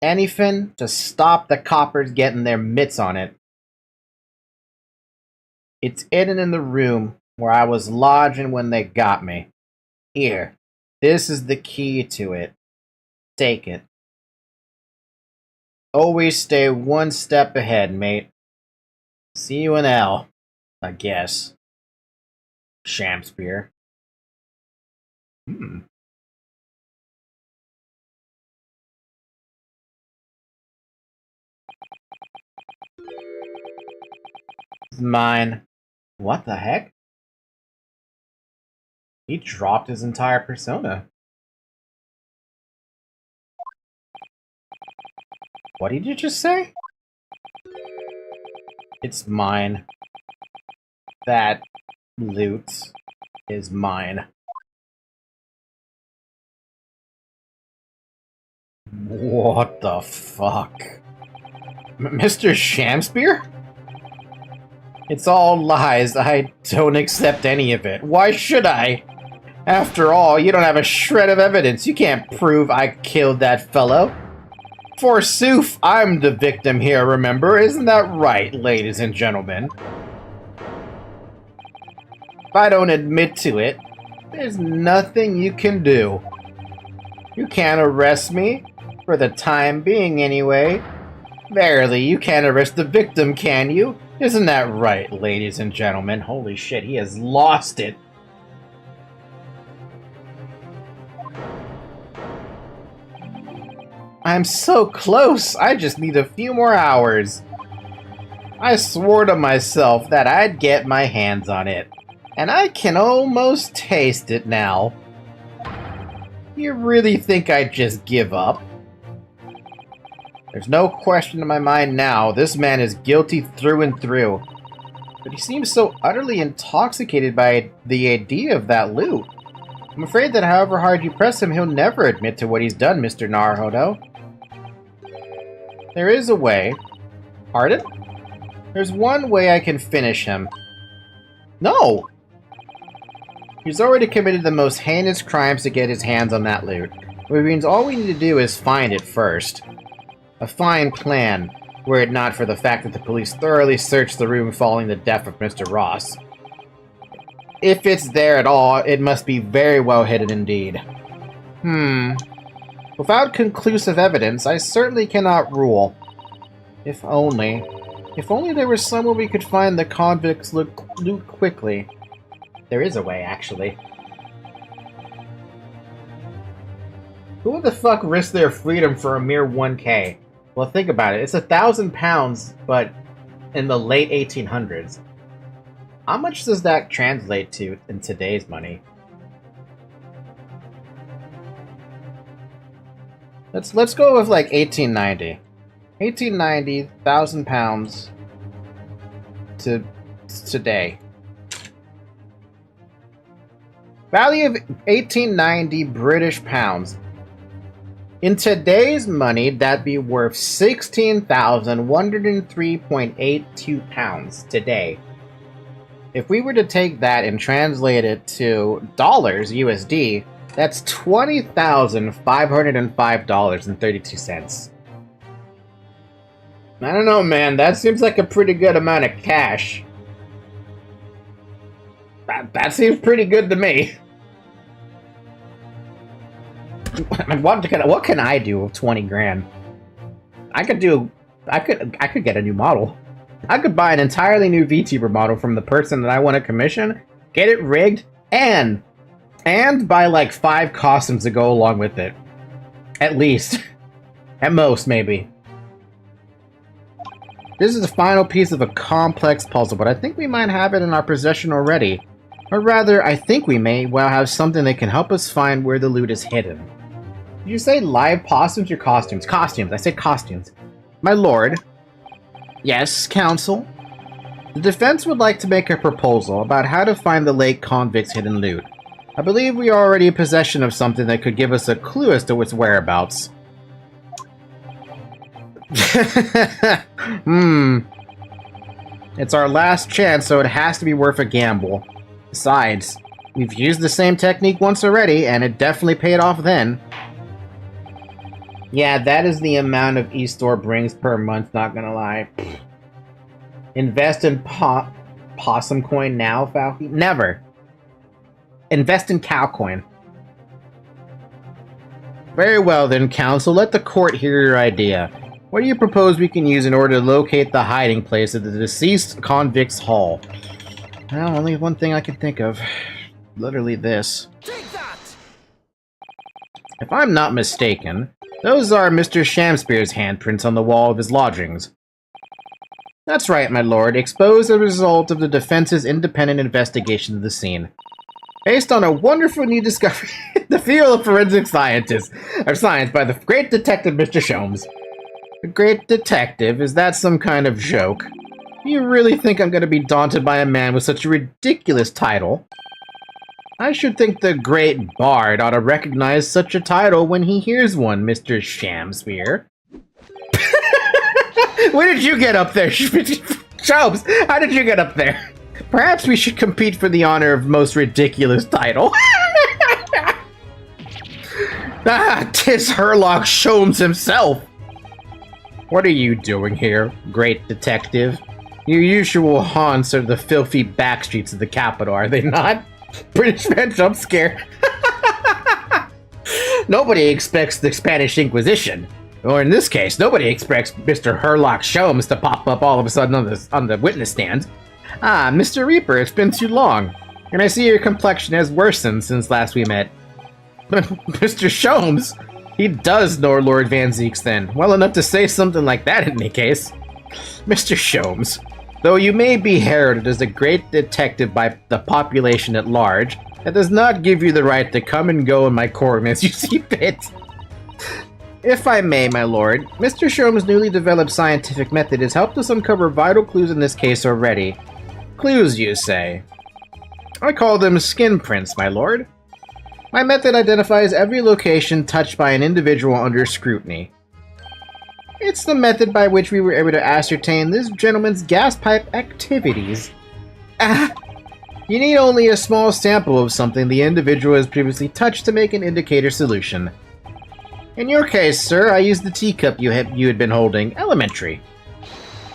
S1: Anything to stop the coppers getting their mitts on it. It's hidden in the room where I was lodging when they got me. Here, this is the key to it. Take it. Always stay one step ahead, mate. See you in hell, I guess. Shamspear. It's mine. What the heck? He dropped his entire persona. What did you just say? It's mine. That loot is mine. What the fuck? Mr. Shamspear? It's all lies. I don't accept any of it. Why should I? After all, you don't have a shred of evidence. You can't prove I killed that fellow. Forsooth, I'm the victim here, remember? Isn't that right, ladies and gentlemen? If I don't admit to it, there's nothing you can do. You can't arrest me, for the time being anyway. Verily, you can't arrest the victim, can you? Isn't that right, ladies and gentlemen? Holy shit, he has lost it. I'm so close. I just need a few more hours. I swore to myself that I'd get my hands on it. And I can almost taste it now. You really think I'd just give up? There's no question in my mind now, this man is guilty through and through. But he seems so utterly intoxicated by the idea of that loot. I'm afraid that however hard you press him, he'll never admit to what he's done, Mr. Naruhodo. There is a way. Pardon? There's one way I can finish him. No! He's already committed the most heinous crimes to get his hands on that loot. Which means all we need to do is find it first. A fine plan, were it not for the fact that the police thoroughly searched the room following the death of Mr. Ross. If it's there at all, it must be very well hidden indeed. Without conclusive evidence, I certainly cannot rule. If only there was somewhere we could find the convicts' loot quickly. There is a way, actually. Who the fuck risked their freedom for a mere 1K? Well, think about it. It's 1,000 pounds, but in the late 1800s. How much does that translate to in today's money? Let's go with like 1890. 1890, 1,000 pounds to today. Value of 1890 British pounds. In today's money, that'd be worth 16,103.82 pounds today. If we were to take that and translate it to dollars, USD, that's $20,505.32. I don't know, man. That seems like a pretty good amount of cash. That seems pretty good to me. What can I do with 20 grand? I could get a new model. I could buy an entirely new VTuber model from the person that I want to commission, get it rigged, and And buy like 5 costumes to go along with it. At least. At most, maybe. This is the final piece of a complex puzzle, but I think we might have it in our possession already. Or rather, I think we may well have something that can help us find where the loot is hidden. Did you say live costumes or costumes? Costumes. I said costumes. My lord. Yes, counsel? The defense would like to make a proposal about how to find the late convict's hidden loot. I believe we are already in possession of something that could give us a clue as to its whereabouts. It's our last chance, so it has to be worth a gamble. Besides, we've used the same technique once already, and it definitely paid off then. Yeah, that is the amount of eStore brings per month, not gonna lie. Invest in possum coin now, Falky? Never. Invest in cow coin. Very well then, counsel. Let the court hear your idea. What do you propose we can use in order to locate the hiding place of the deceased convict's haul? Well, only one thing I can think of. Literally this.
S3: Take that!
S1: If I'm not mistaken, those are Mr. Shamspeare's handprints on the wall of his lodgings. That's right, my lord. Exposed as a result of the defense's independent investigation of the scene. Based on a wonderful new discovery in the field of forensic science by the great detective Mr. Sholmes. The great detective? Is that some kind of joke? You really think I'm going to be daunted by a man with such a ridiculous title? I should think the great bard ought to recognize such a title when he hears one, Mr. Shamspeare. Where did you get up there, Sholmes? How did you get up there? Perhaps we should compete for the honor of most ridiculous title. Ah, 'tis Herlock Sholmes himself. What are you doing here, great detective? Your usual haunts are the filthy back streets of the capital, are they not? British man jump scare. Nobody expects the Spanish Inquisition. Or in this case, nobody expects Mr. Herlock Sholmes to pop up all of a sudden on the witness stand. Ah, Mr. Reaper, it's been too long, and I see your complexion has worsened since last we met. Mr. Sholmes? He does know Lord Van Zeeks then. Well enough to say something like that in any case. Mr. Sholmes, though you may be heralded as a great detective by the population at large, that does not give you the right to come and go in my courtroom as you see fit. If I may, my lord, Mr. Sholmes' newly developed scientific method has helped us uncover vital clues in this case already. Clues, you say? I call them skin prints, my lord. My method identifies every location touched by an individual under scrutiny. It's the method by which we were able to ascertain this gentleman's gas pipe activities. Ah! You need only a small sample of something the individual has previously touched to make an indicator solution. In your case, sir, I used the teacup you had been holding. Elementary.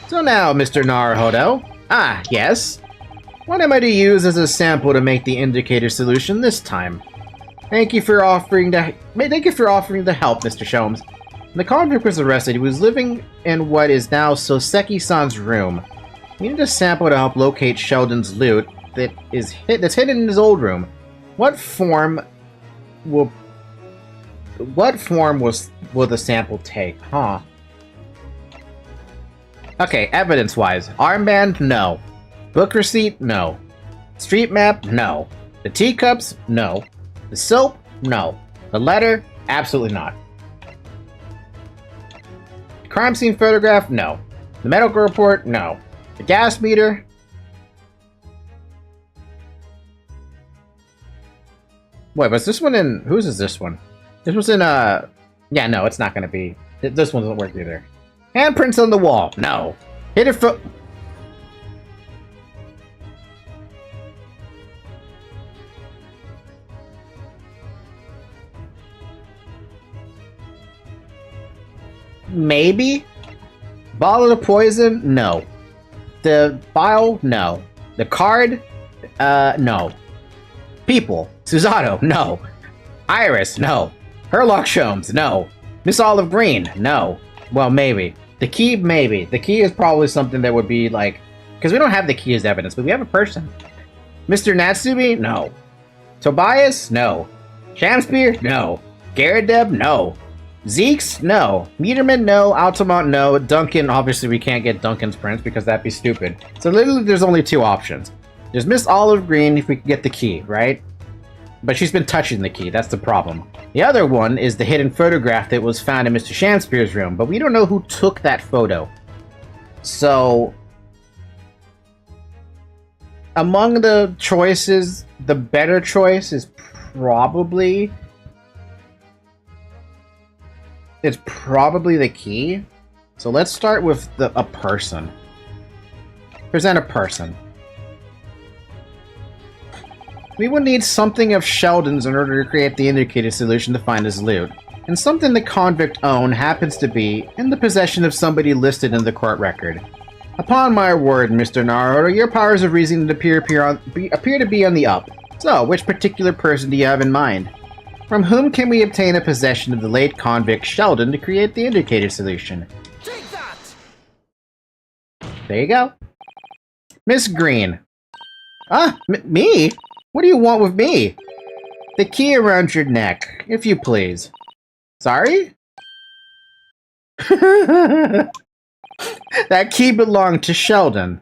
S1: So now, Mr. Naruhodo. Ah, yes? What am I to use as a sample to make the indicator solution this time? Thank you for offering to help, Mr. Sholmes. When the convict was arrested, he was living in what is now Soseki-san's room. We need a sample to help locate Sheldon's loot that's hidden in his old room. What form will the sample take? Huh. Okay, evidence-wise. Armband? No. Book receipt? No. Street map? No. The teacups? No. The soap? No. The letter? Absolutely not. Crime scene photograph? No. The medical report? No. The gas meter? Wait, was this one in... Whose is this one? This was in, Yeah, no, it's not gonna be... This one doesn't work either. Handprints on the wall? No. Hidden foot... Maybe? Bottle of poison? No. The file? No. The card? No. People? Susato? No. Iris? No. Herlock Sholmes? No. Miss Olive Green? No. Well, maybe. The key? Maybe. The key is probably something that would be like... Because we don't have the key as evidence, but we have a person. Mr. Natsubi? No. Tobias? No. Shamspear? No. Garadeb? No. Zeeks? No. Meterman? No. Altamont? No. Duncan? Obviously we can't get Duncan's prince because that'd be stupid. So literally there's only two options. There's Miss Olive Green if we can get the key, right? But she's been touching the key, that's the problem. The other one is the hidden photograph that was found in Mr. Shamspear's room, but we don't know who took that photo. So, among the choices, the better choice is probably... It's probably the key. So let's start with a person. Present a person. We will need something of Sheldon's in order to create the indicated solution to find his loot. And something the convict own happens to be in the possession of somebody listed in the court record. Upon my word, Mr. Naruto, your powers of reasoning appear to be on the up. So, which particular person do you have in mind? From whom can we obtain a possession of the late convict Sheldon to create the indicated solution?
S3: Take that!
S1: There you go. Miss Green. Me? What do you want with me? The key around your neck, if you please. Sorry? That key belonged to Sheldon.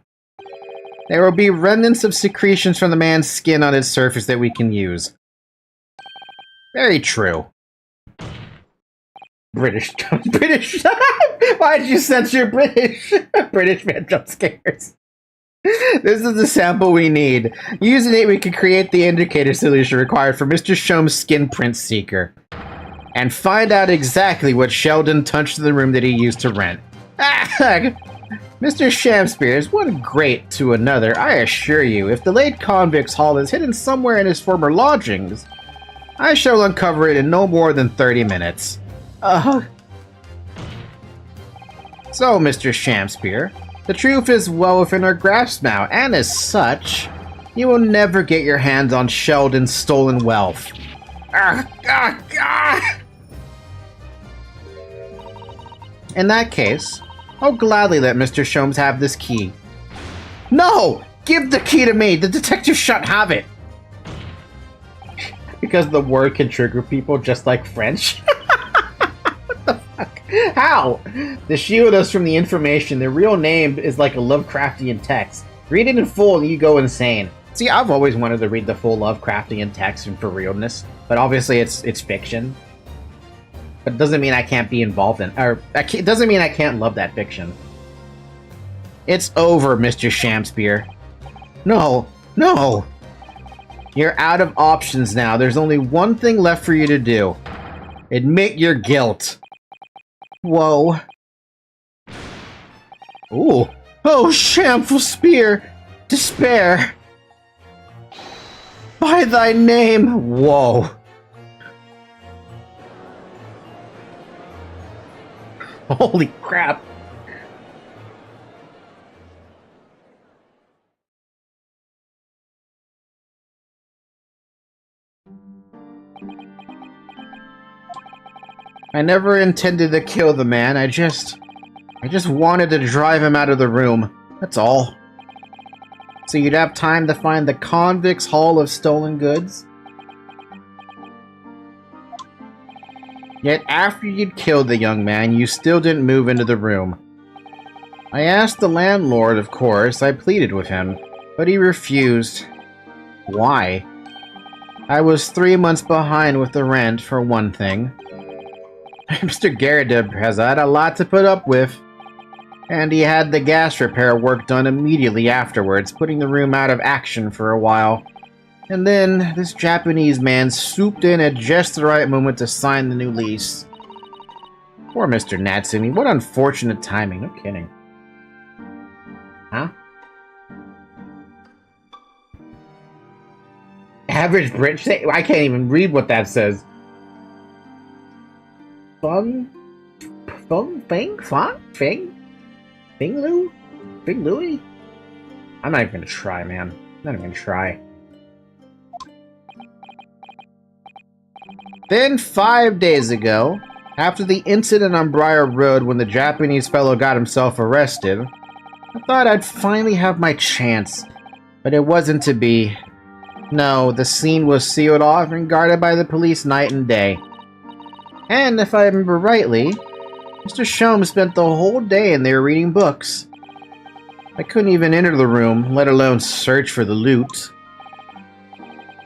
S1: There will be remnants of secretions from the man's skin on its surface that we can use. Very true. British. Why did you censor British? British man jump scares. This is the sample we need. Using it, we can create the indicator solution required for Mr. Shom's skin print seeker. And find out exactly what Sheldon touched in the room that he used to rent. Mr. Shamspear is one great to another, I assure you. If the late convict's haul is hidden somewhere in his former lodgings, I shall uncover it in no more than 30 minutes. So, Mr. Shamspear, the truth is well within our grasp now, and as such, you will never get your hands on Sheldon's stolen wealth. In that case, I'll gladly let Mr. Sholmes have this key. No! Give the key to me! The detective shan't have it! Because the word can trigger people just like French? What the fuck? How? To shield us from the information, the real name is like a Lovecraftian text. Read it in full and you go insane. See, I've always wanted to read the full Lovecraftian text and for realness, but obviously it's fiction. But it doesn't mean I can't be involved in, it doesn't mean I can't love that fiction. It's over, Mr. Shamspear. No, no! You're out of options now. There's only one thing left for you to do. Admit your guilt. Whoa. Ooh. Oh, shameful spear! Despair! By thy name! Whoa. Holy crap. I never intended to kill the man, I just wanted to drive him out of the room. That's all. So you'd have time to find the convict's haul of stolen goods? Yet after you'd killed the young man, you still didn't move into the room. I asked the landlord, of course. I pleaded with him, but he refused. Why? I was 3 months behind with the rent, for one thing. Mr. Garadib has had a lot to put up with. And he had the gas repair work done immediately afterwards, putting the room out of action for a while. And then, this Japanese man swooped in at just the right moment to sign the new lease. Poor Mr. Natsumi, what unfortunate timing, no kidding. Huh? Average Brit say? I can't even read what that says. Fung? Fing? Bing Louie? I'm not even gonna try, man. I'm not even gonna try. Then 5 days ago, after the incident on Briar Road when the Japanese fellow got himself arrested, I thought I'd finally have my chance, but it wasn't to be. No, the scene was sealed off and guarded by the police night and day. And if I remember rightly, Mr. Shome spent the whole day in there reading books. I couldn't even enter the room, let alone search for the loot.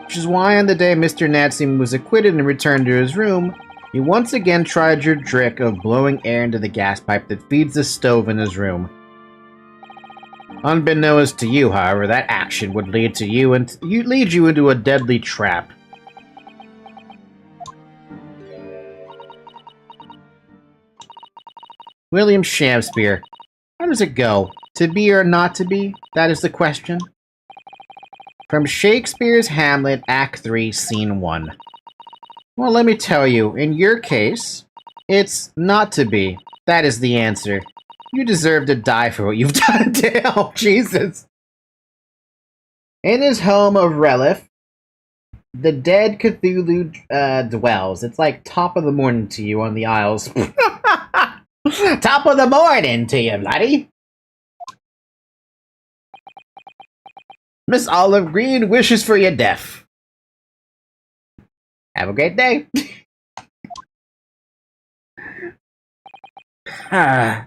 S1: Which is why on the day Mr. Natsim was acquitted and returned to his room, he once again tried your trick of blowing air into the gas pipe that feeds the stove in his room. Unbeknownst to you, however, that action would lead you into a deadly trap. William Shakespeare. How does it go? To be or not to be? That is the question. From Shakespeare's Hamlet, Act 3, Scene 1. Well, let me tell you, in your case, it's not to be. That is the answer. You deserve to die for what you've done to help Jesus. In his home of Relif, the dead Cthulhu dwells. It's like top of the morning to you on the Isles. Top of the morning to you, laddie. Miss Olive Green wishes for your death. Have a great day. I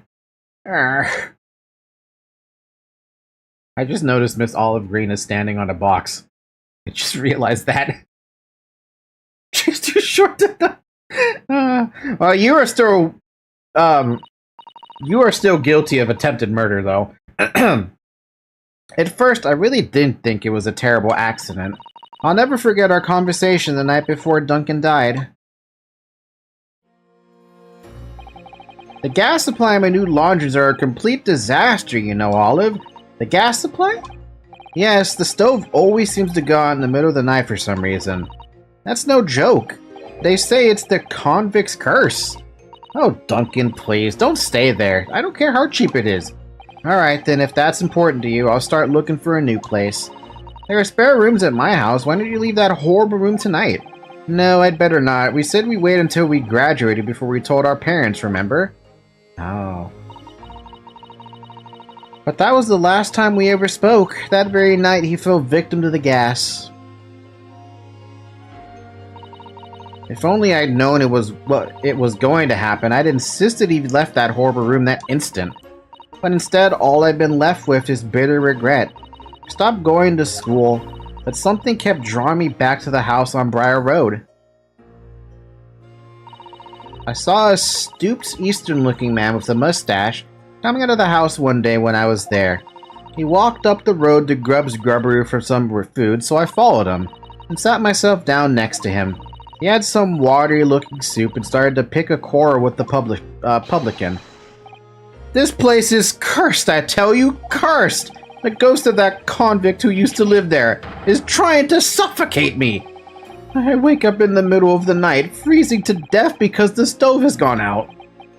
S1: just noticed Miss Olive Green is standing on a box. I just realized that. She's too short to well, you are still guilty of attempted murder, though. At first, I really didn't think it was a terrible accident. I'll never forget our conversation the night before Duncan died. The gas supply in my new laundries are a complete disaster, you know, Olive. The gas supply? Yes, the stove always seems to go out in the middle of the night for some reason. That's no joke. They say it's the convict's curse. Oh, Duncan, please, don't stay there. I don't care how cheap it is. Alright, then if that's important to you, I'll start looking for a new place. There are spare rooms at my house. Why don't you leave that horrible room tonight? No, I'd better not. We said we'd wait until we graduated before we told our parents, remember? Oh. But that was the last time we ever spoke. That very night he fell victim to the gas. If only I'd known it was going to happen, I'd insisted he left that horrible room that instant. But instead, all I've been left with is bitter regret. I stopped going to school, but something kept drawing me back to the house on Briar Road. I saw a stooped, Eastern-looking man with a mustache coming out of the house one day when I was there. He walked up the road to Grub's Grubbery for some food, so I followed him, and sat myself down next to him. He had some watery-looking soup and started to pick a quarrel with the publican. This place is cursed, I tell you, cursed! The ghost of that convict who used to live there is trying to suffocate me! I wake up in the middle of the night, freezing to death because the stove has gone out.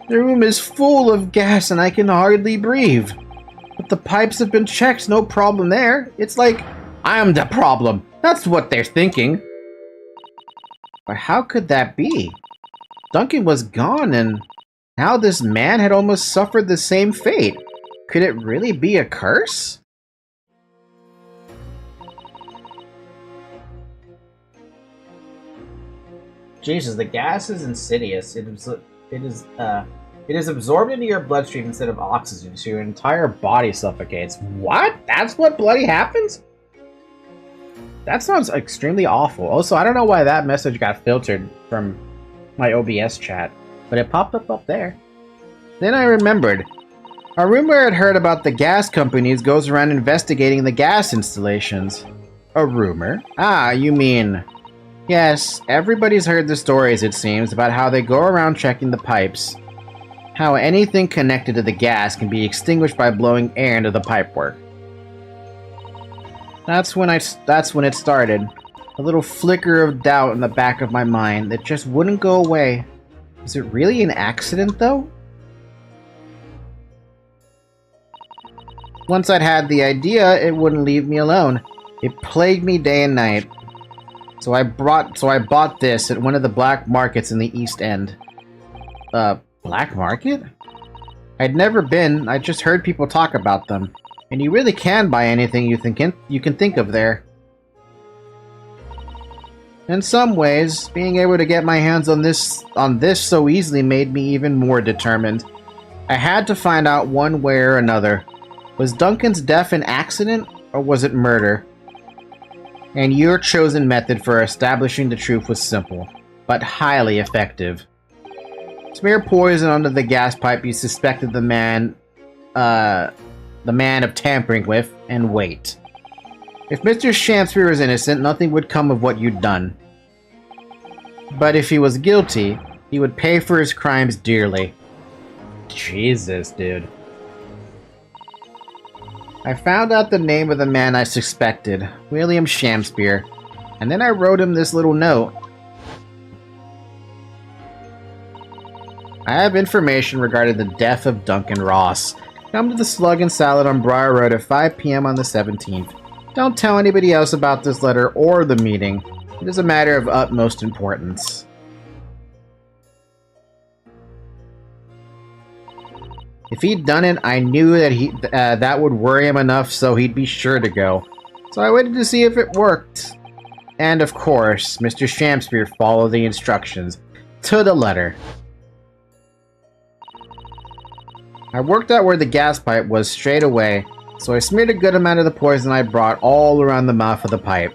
S1: The room is full of gas and I can hardly breathe. But the pipes have been checked, no problem there. It's like, I'm the problem. That's what they're thinking. But how could that be? Duncan was gone and now this man had almost suffered the same fate. Could it really be a curse? Jesus, the gas is insidious. It is absorbed into your bloodstream instead of oxygen, so your entire body suffocates. What? That's what bloody happens? That sounds extremely awful. Also, I don't know why that message got filtered from my OBS chat, but it popped up there. Then I remembered. A rumor I'd heard about the gas companies goes around investigating the gas installations. A rumor? Ah, you mean... Yes, everybody's heard the stories, it seems, about how they go around checking the pipes. How anything connected to the gas can be extinguished by blowing air into the pipework. That's when it started. A little flicker of doubt in the back of my mind that just wouldn't go away. Is it really an accident, though? Once I'd had the idea, it wouldn't leave me alone. It plagued me day and night. So I bought this at one of the black markets in the East End. Black market? I'd never been, I just heard people talk about them. And you really can buy anything you can think of there. In some ways, being able to get my hands on this so easily made me even more determined. I had to find out one way or another. Was Duncan's death an accident, or was it murder? And your chosen method for establishing the truth was simple, but highly effective. Smear poison onto the gas pipe you suspected the man of tampering with, and wait. If Mr. Shamspeare was innocent, nothing would come of what you'd done. But if he was guilty, he would pay for his crimes dearly. Jesus, dude. I found out the name of the man I suspected, William Shamspeare, and then I wrote him this little note. I have information regarding the death of Duncan Ross. Come to the Slug and Salad on Briar Road at 5 p.m. on the 17th. Don't tell anybody else about this letter or the meeting. It is a matter of utmost importance. If he'd done it, I knew that that would worry him enough, so he'd be sure to go. So I waited to see if it worked. And of course, Mr. Shamspeare followed the instructions to the letter. I worked out where the gas pipe was straight away, so I smeared a good amount of the poison I brought all around the mouth of the pipe.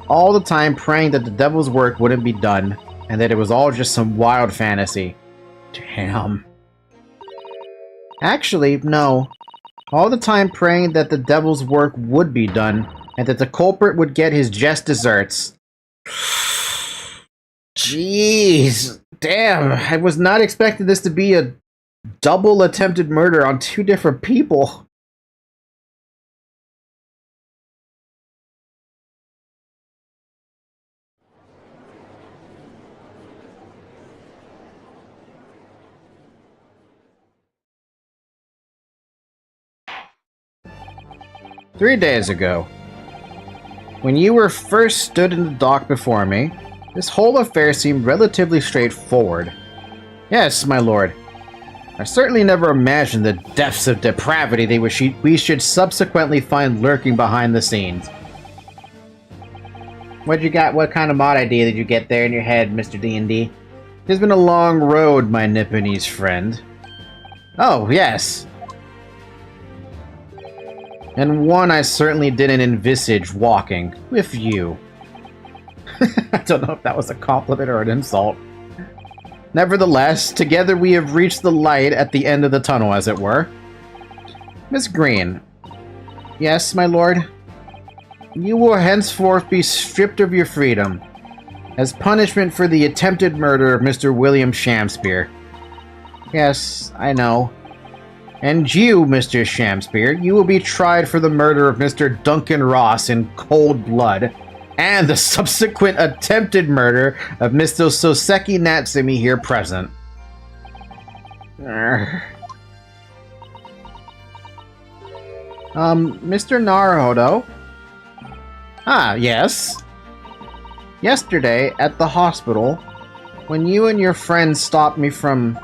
S1: All the time praying that the devil's work wouldn't be done, and that it was all just some wild fantasy. Damn. Actually, no. All the time praying that the devil's work would be done, and that the culprit would get his just desserts. Jeez. Damn, I was not expecting this to be a double attempted murder on two different people. "3 days ago, when you were first stood in the dock before me, this whole affair seemed relatively straightforward. Yes, my lord. I certainly never imagined the depths of depravity we should subsequently find lurking behind the scenes." What kind of mod idea did you get there in your head, Mr. D&D? "It has been a long road, my Nipponese friend." "Oh, yes. And one I certainly didn't envisage walking with you." I don't know if that was a compliment or an insult. "Nevertheless, together we have reached the light at the end of the tunnel, as it were. Miss Green." "Yes, my lord?" "You will henceforth be stripped of your freedom, as punishment for the attempted murder of Mr. William Shamspeare." "Yes, I know." "And you, Mr. Shamspeare, you will be tried for the murder of Mr. Duncan Ross in cold blood, and the subsequent attempted murder of Mr. Soseki Natsumi here present." Mr. Naruhodo?" "Ah, yes. Yesterday, at the hospital, when you and your friends stopped me from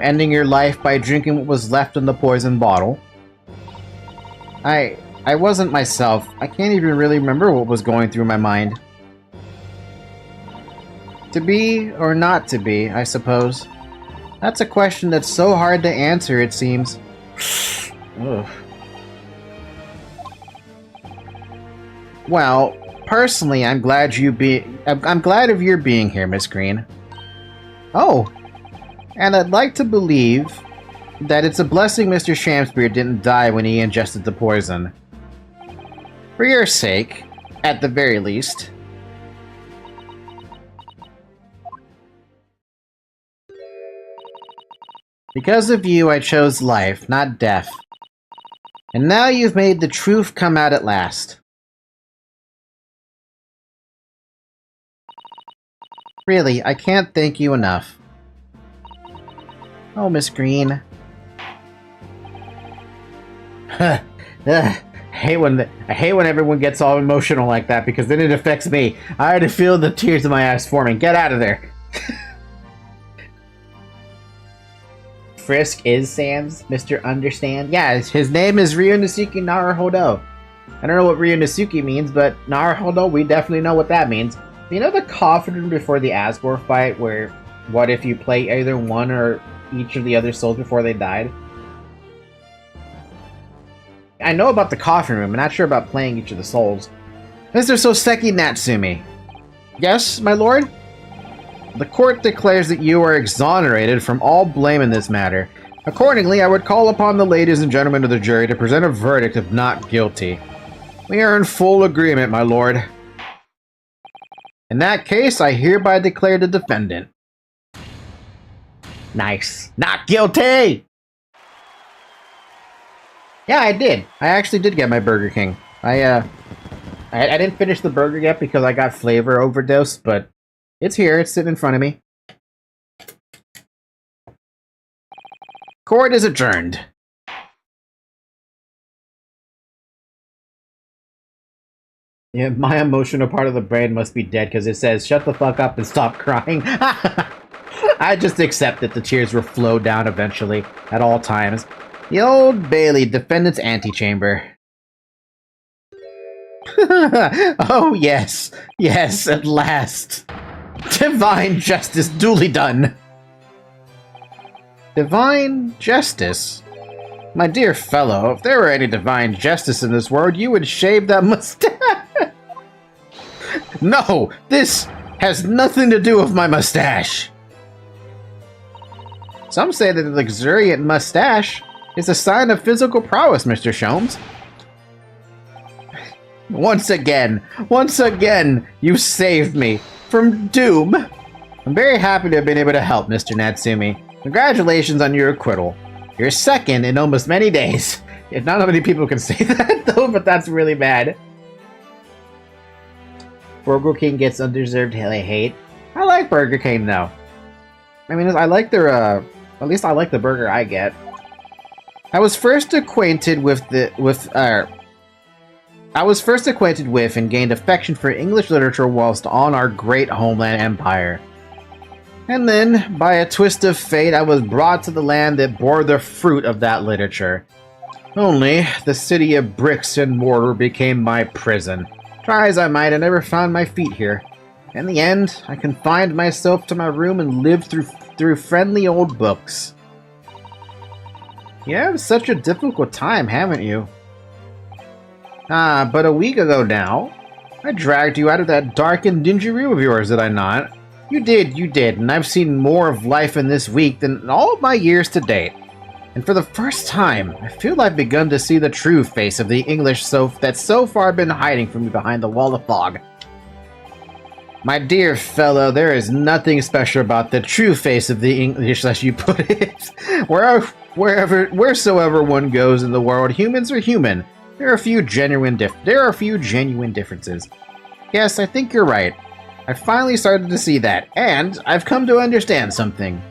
S1: ending your life by drinking what was left in the poison bottle, I wasn't myself. I can't even really remember what was going through my mind. To be or not to be, I suppose. That's a question that's so hard to answer, it seems." Ugh. "Well, personally, I'm glad of your being here, Miss Green." "Oh, and I'd like to believe that it's a blessing Mr. Shamspeare didn't die when he ingested the poison. For your sake, at the very least." "Because of you, I chose life, not death. And now you've made the truth come out at last. Really, I can't thank you enough." "Oh, Miss Green." I hate when everyone gets all emotional like that, because then it affects me. I already feel the tears in my eyes forming. Get out of there. Frisk is Sans, Mr. Understand? Yeah, his name is Ryunosuke Naruhodo. I don't know what Ryunosuke means, but Naruhodo, we definitely know what that means. You know the coffin before the Asgore fight, where what if you play either one or each of the other souls before they died? I know about the coffin room, I'm not sure about playing each of the souls. Mr. Soseki Natsumi. Yes, my lord? The court declares that you are exonerated from all blame in this matter. Accordingly, I would call upon the ladies and gentlemen of the jury to present a verdict of not guilty. We are in full agreement, my lord. In that case, I hereby declare the defendant. Nice. Not guilty! Yeah, I did. I actually did get my Burger King. I didn't finish the burger yet because I got flavor overdose, but it's here. It's sitting in front of me. Court is adjourned. Yeah, my emotional part of the brain must be dead because it says, shut the fuck up and stop crying. I just accept that the tears will flow down eventually, at all times. The Old Bailey, defendant's antechamber. Oh, yes. Yes, at last. Divine justice duly done. Divine justice? My dear fellow, if there were any divine justice in this world, you would shave that mustache. No, this has nothing to do with my mustache. Some say that the luxuriant mustache is a sign of physical prowess, Mr. Sholmes. Once again, you saved me from doom. I'm very happy to have been able to help, Mr. Natsumi. Congratulations on your acquittal. You're second in almost many days. Not many people can say that, though, but that's really bad. Burger King gets undeserved hate. I like Burger King, though. I mean, I like their, at least I like the burger I get. I was first acquainted with and gained affection for English literature whilst on our great homeland empire. And then, by a twist of fate, I was brought to the land that bore the fruit of that literature. Only, the city of bricks and mortar became my prison. Try as I might, I never found my feet here. In the end, I confined myself to my room and lived through friendly old books. You have such a difficult time, haven't you? But a week ago now, I dragged you out of that dark and dingy room of yours, did I not? You did, and I've seen more of life in this week than in all of my years to date. And for the first time, I feel I've begun to see the true face of the English that's so far been hiding from me behind the wall of fog. My dear fellow, there is nothing special about the true face of the English, as you put it. Wheresoever one goes in the world, humans are human. There are a few genuine differences. Yes, I think you're right. I finally started to see that, and I've come to understand something.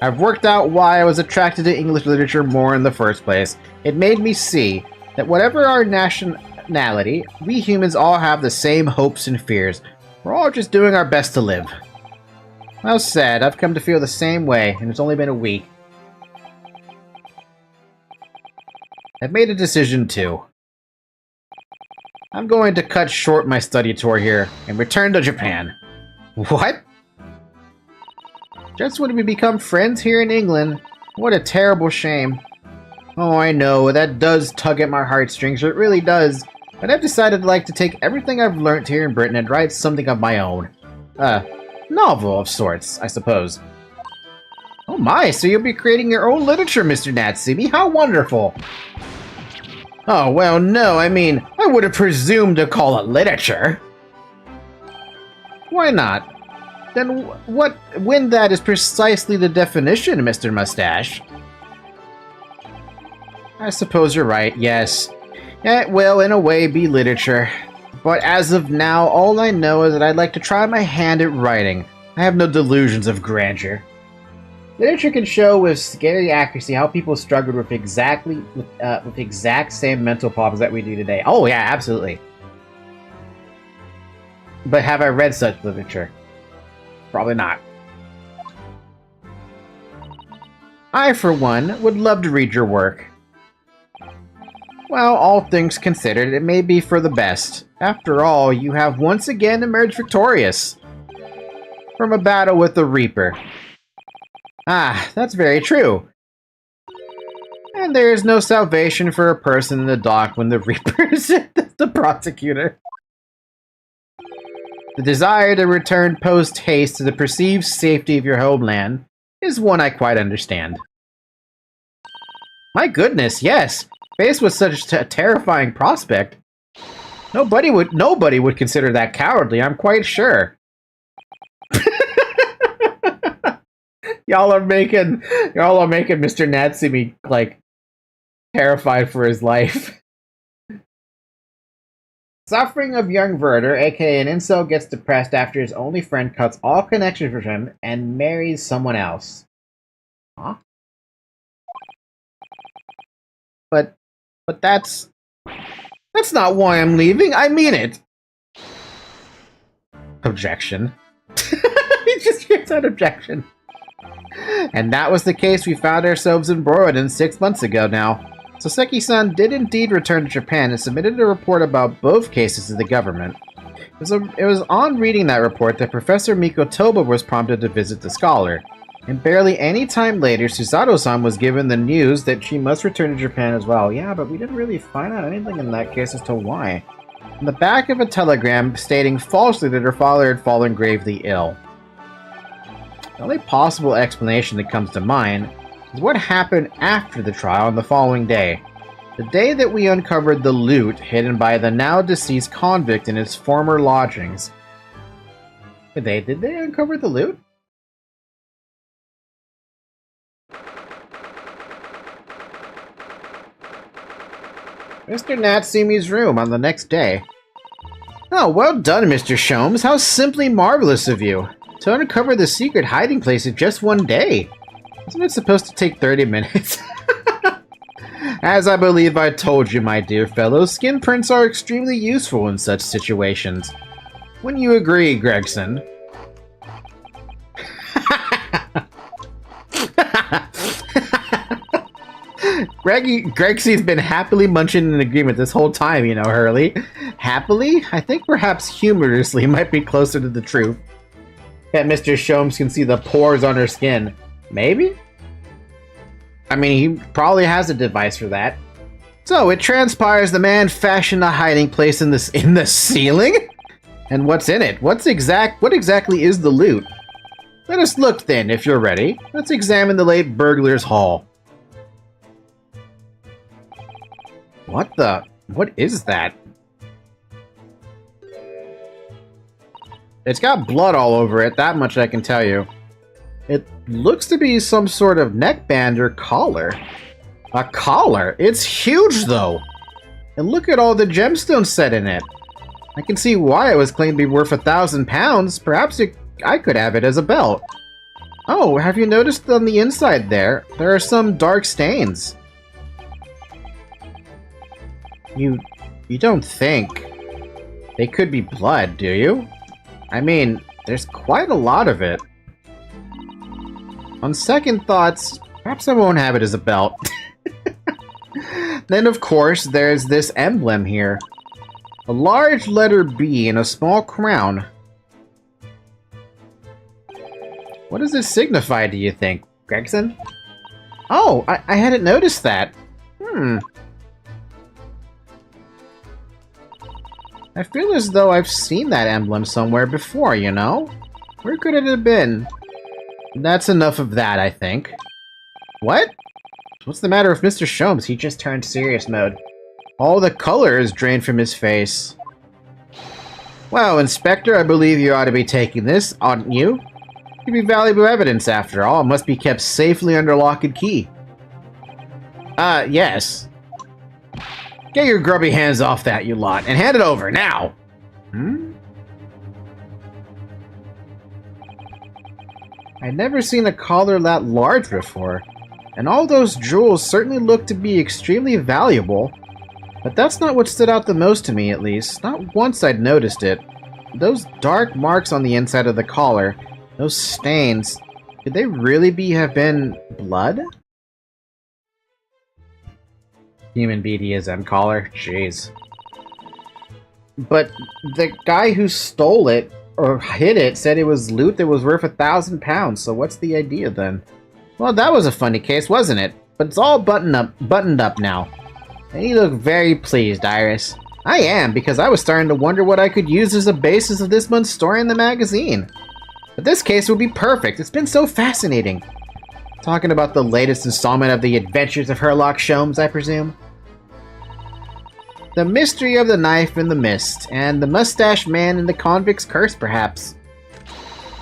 S1: I've worked out why I was attracted to English literature more in the first place. It made me see that whatever our nationality, we humans all have the same hopes and fears. We're all just doing our best to live. Well said, I've come to feel the same way, and it's only been a week. I've made a decision too. I'm going to cut short my study tour here and return to Japan. What? Just when we become friends here in England. What a terrible shame. Oh, I know, that does tug at my heartstrings, it really does. But I've decided I'd like to take everything I've learnt here in Britain and write something of my own. Novel of sorts, I suppose. Oh my, so you'll be creating your own literature, Mr. Natsumi, how wonderful! Oh, well, no, I mean, I would have presumed to call it literature. Why not? Then when that is precisely the definition, Mr. Mustache? I suppose you're right, yes. It will, in a way, be literature. But as of now, all I know is that I'd like to try my hand at writing. I have no delusions of grandeur. Literature can show with scary accuracy how people struggled with exact same mental problems that we do today. Oh yeah, absolutely. But have I read such literature? Probably not. I, for one, would love to read your work. Well, all things considered, it may be for the best. After all, you have once again emerged victorious from a battle with the Reaper. Ah, that's very true. And there is no salvation for a person in the dock when the Reaper is the prosecutor. The desire to return post-haste to the perceived safety of your homeland is one I quite understand. My goodness, yes! Faced with such a terrifying prospect, nobody would consider that cowardly, I'm quite sure. Y'all are making Mr. Natsumi, like, terrified for his life. Suffering of young Verder, aka an incel, gets depressed after his only friend cuts all connections with him and marries someone else. Huh? But that's not why I'm leaving, I mean it! Objection. He just gets that objection. And that was the case we found ourselves embroiled in 6 months ago now. Soseki-san did indeed return to Japan and submitted a report about both cases to the government. It was on reading that report that Professor Mikotoba was prompted to visit the scholar. And barely any time later, Susato-san was given the news that she must return to Japan as well. Yeah, but we didn't really find out anything in that case as to why. On the back of a telegram stating falsely that her father had fallen gravely ill. The only possible explanation that comes to mind is what happened after the trial on the following day. The day that we uncovered the loot hidden by the now deceased convict in his former lodgings. Did they uncover the loot? Mr. Natsumi's room on the next day. Oh, well done, Mr. Sholmes. How simply marvelous of you. To uncover the secret hiding place in just one day. Isn't it supposed to take 30 minutes? As I believe I told you, my dear fellow, skin prints are extremely useful in such situations. Wouldn't you agree, Gregson? Gregsy's been happily munching in agreement this whole time, you know, Hurley. Happily? I think perhaps humorously might be closer to the truth. That Mr. Sholmes can see the pores on her skin. Maybe? I mean, he probably has a device for that. So, it transpires the man fashioned a hiding place in the ceiling? And what's in it? What exactly is the loot? Let us look then, if you're ready. Let's examine the late burglar's haul. What is that? It's got blood all over it, that much I can tell you. It looks to be some sort of neckband or collar. A collar? It's huge, though! And look at all the gemstones set in it. I can see why it was claimed to be worth £1,000. Perhaps I could have it as a belt. Oh, have you noticed on the inside there? There are some dark stains. You don't think they could be blood, do you? I mean, there's quite a lot of it. On second thoughts, perhaps I won't have it as a belt. Then, of course, there's this emblem here. A large letter B and a small crown. What does this signify, do you think, Gregson? Oh, I hadn't noticed that. I feel as though I've seen that emblem somewhere before, you know? Where could it have been? That's enough of that, I think. What? What's the matter with Mr. Sholmes? He just turned serious mode. All the color is drained from his face. Well, Inspector, I believe you ought to be taking this, oughtn't you? It could be valuable evidence, after all. It must be kept safely under lock and key. Yes. Get your grubby hands off that, you lot, and hand it over, now! I'd never seen a collar that large before, and all those jewels certainly look to be extremely valuable. But that's not what stood out the most to me, at least. Not once I'd noticed it. Those dark marks on the inside of the collar, those stains, could they really have been blood? Human BDSM caller? Jeez. But the guy who stole it, or hid it, said it was loot that was worth £1,000, so what's the idea then? Well, that was a funny case, wasn't it? But it's all buttoned up now. And you look very pleased, Iris. I am, because I was starting to wonder what I could use as the basis of this month's story in the magazine. But this case would be perfect. It's been so fascinating. Talking about the latest installment of the Adventures of Herlock Sholmes, I presume? The Mystery of the Knife in the Mist, and the Mustache Man in the Convict's Curse, perhaps.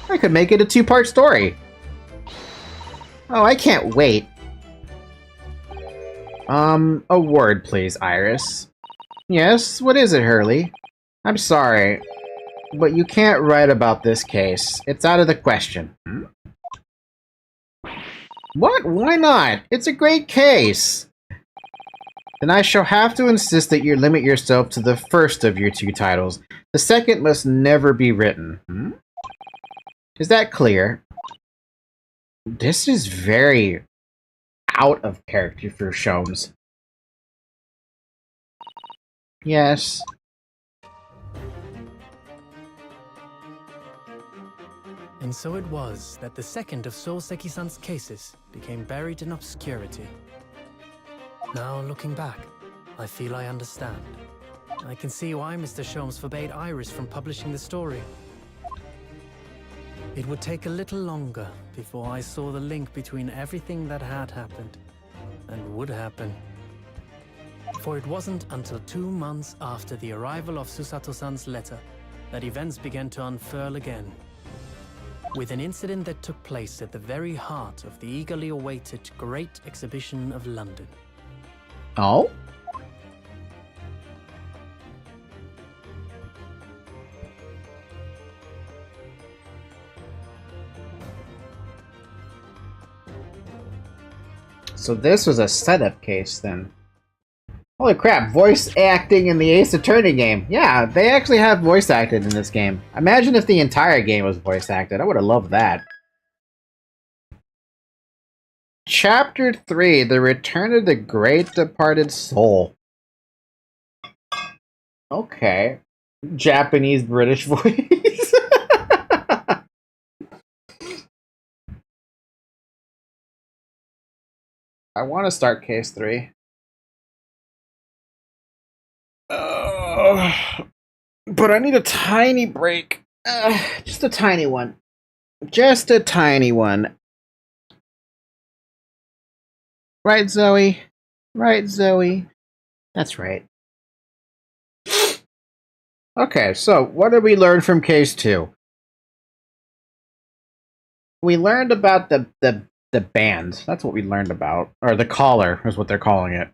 S1: I could make it a two-part story. Oh, I can't wait. A word, please, Iris. Yes, what is it, Hurley? I'm sorry, but you can't write about this case. It's out of the question. What? Why not? It's a great case! Then I shall have to insist that you limit yourself to the first of your two titles. The second must never be written. Is that clear? This is very out of character for Sholmes. Yes.
S2: And so it was that the second of Souseki-san's cases became buried in obscurity. Now, looking back, I feel I understand. I can see why Mr. Sholmes forbade Iris from publishing the story. It would take a little longer before I saw the link between everything that had happened and would happen. For it wasn't until 2 months after the arrival of Susato-san's letter that events began to unfurl again. With an incident that took place at the very heart of the eagerly awaited Great Exhibition of London.
S1: Oh? So this was a setup case then. Holy crap, voice acting in the Ace Attorney game. Yeah, they actually have voice acted in this game. Imagine if the entire game was voice acted. I would have loved that. Chapter 3, The Return of the Great Departed Soul. Okay. Japanese British voice. I want to start case 3. But I need a tiny break. Just a tiny one. Just a tiny one. Right, Zoe? Right, Zoe? That's right. Okay, so what did we learn from case 2? We learned about the band. That's what we learned about. Or the caller is what they're calling it.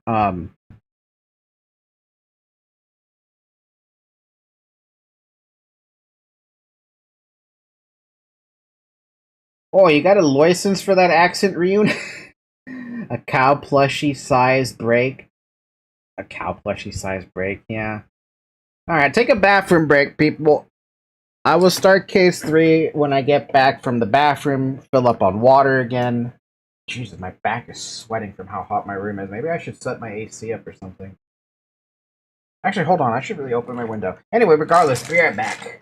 S1: Oh, you got a license for that accent, Ryun? A cow plushie size break. A cow plushie size break, yeah. Alright, take a bathroom break, people. I will start case 3 when I get back from the bathroom, fill up on water again. Jesus, my back is sweating from how hot my room is. Maybe I should set my AC up or something. Actually, hold on, I should really open my window. Anyway, regardless, be right back.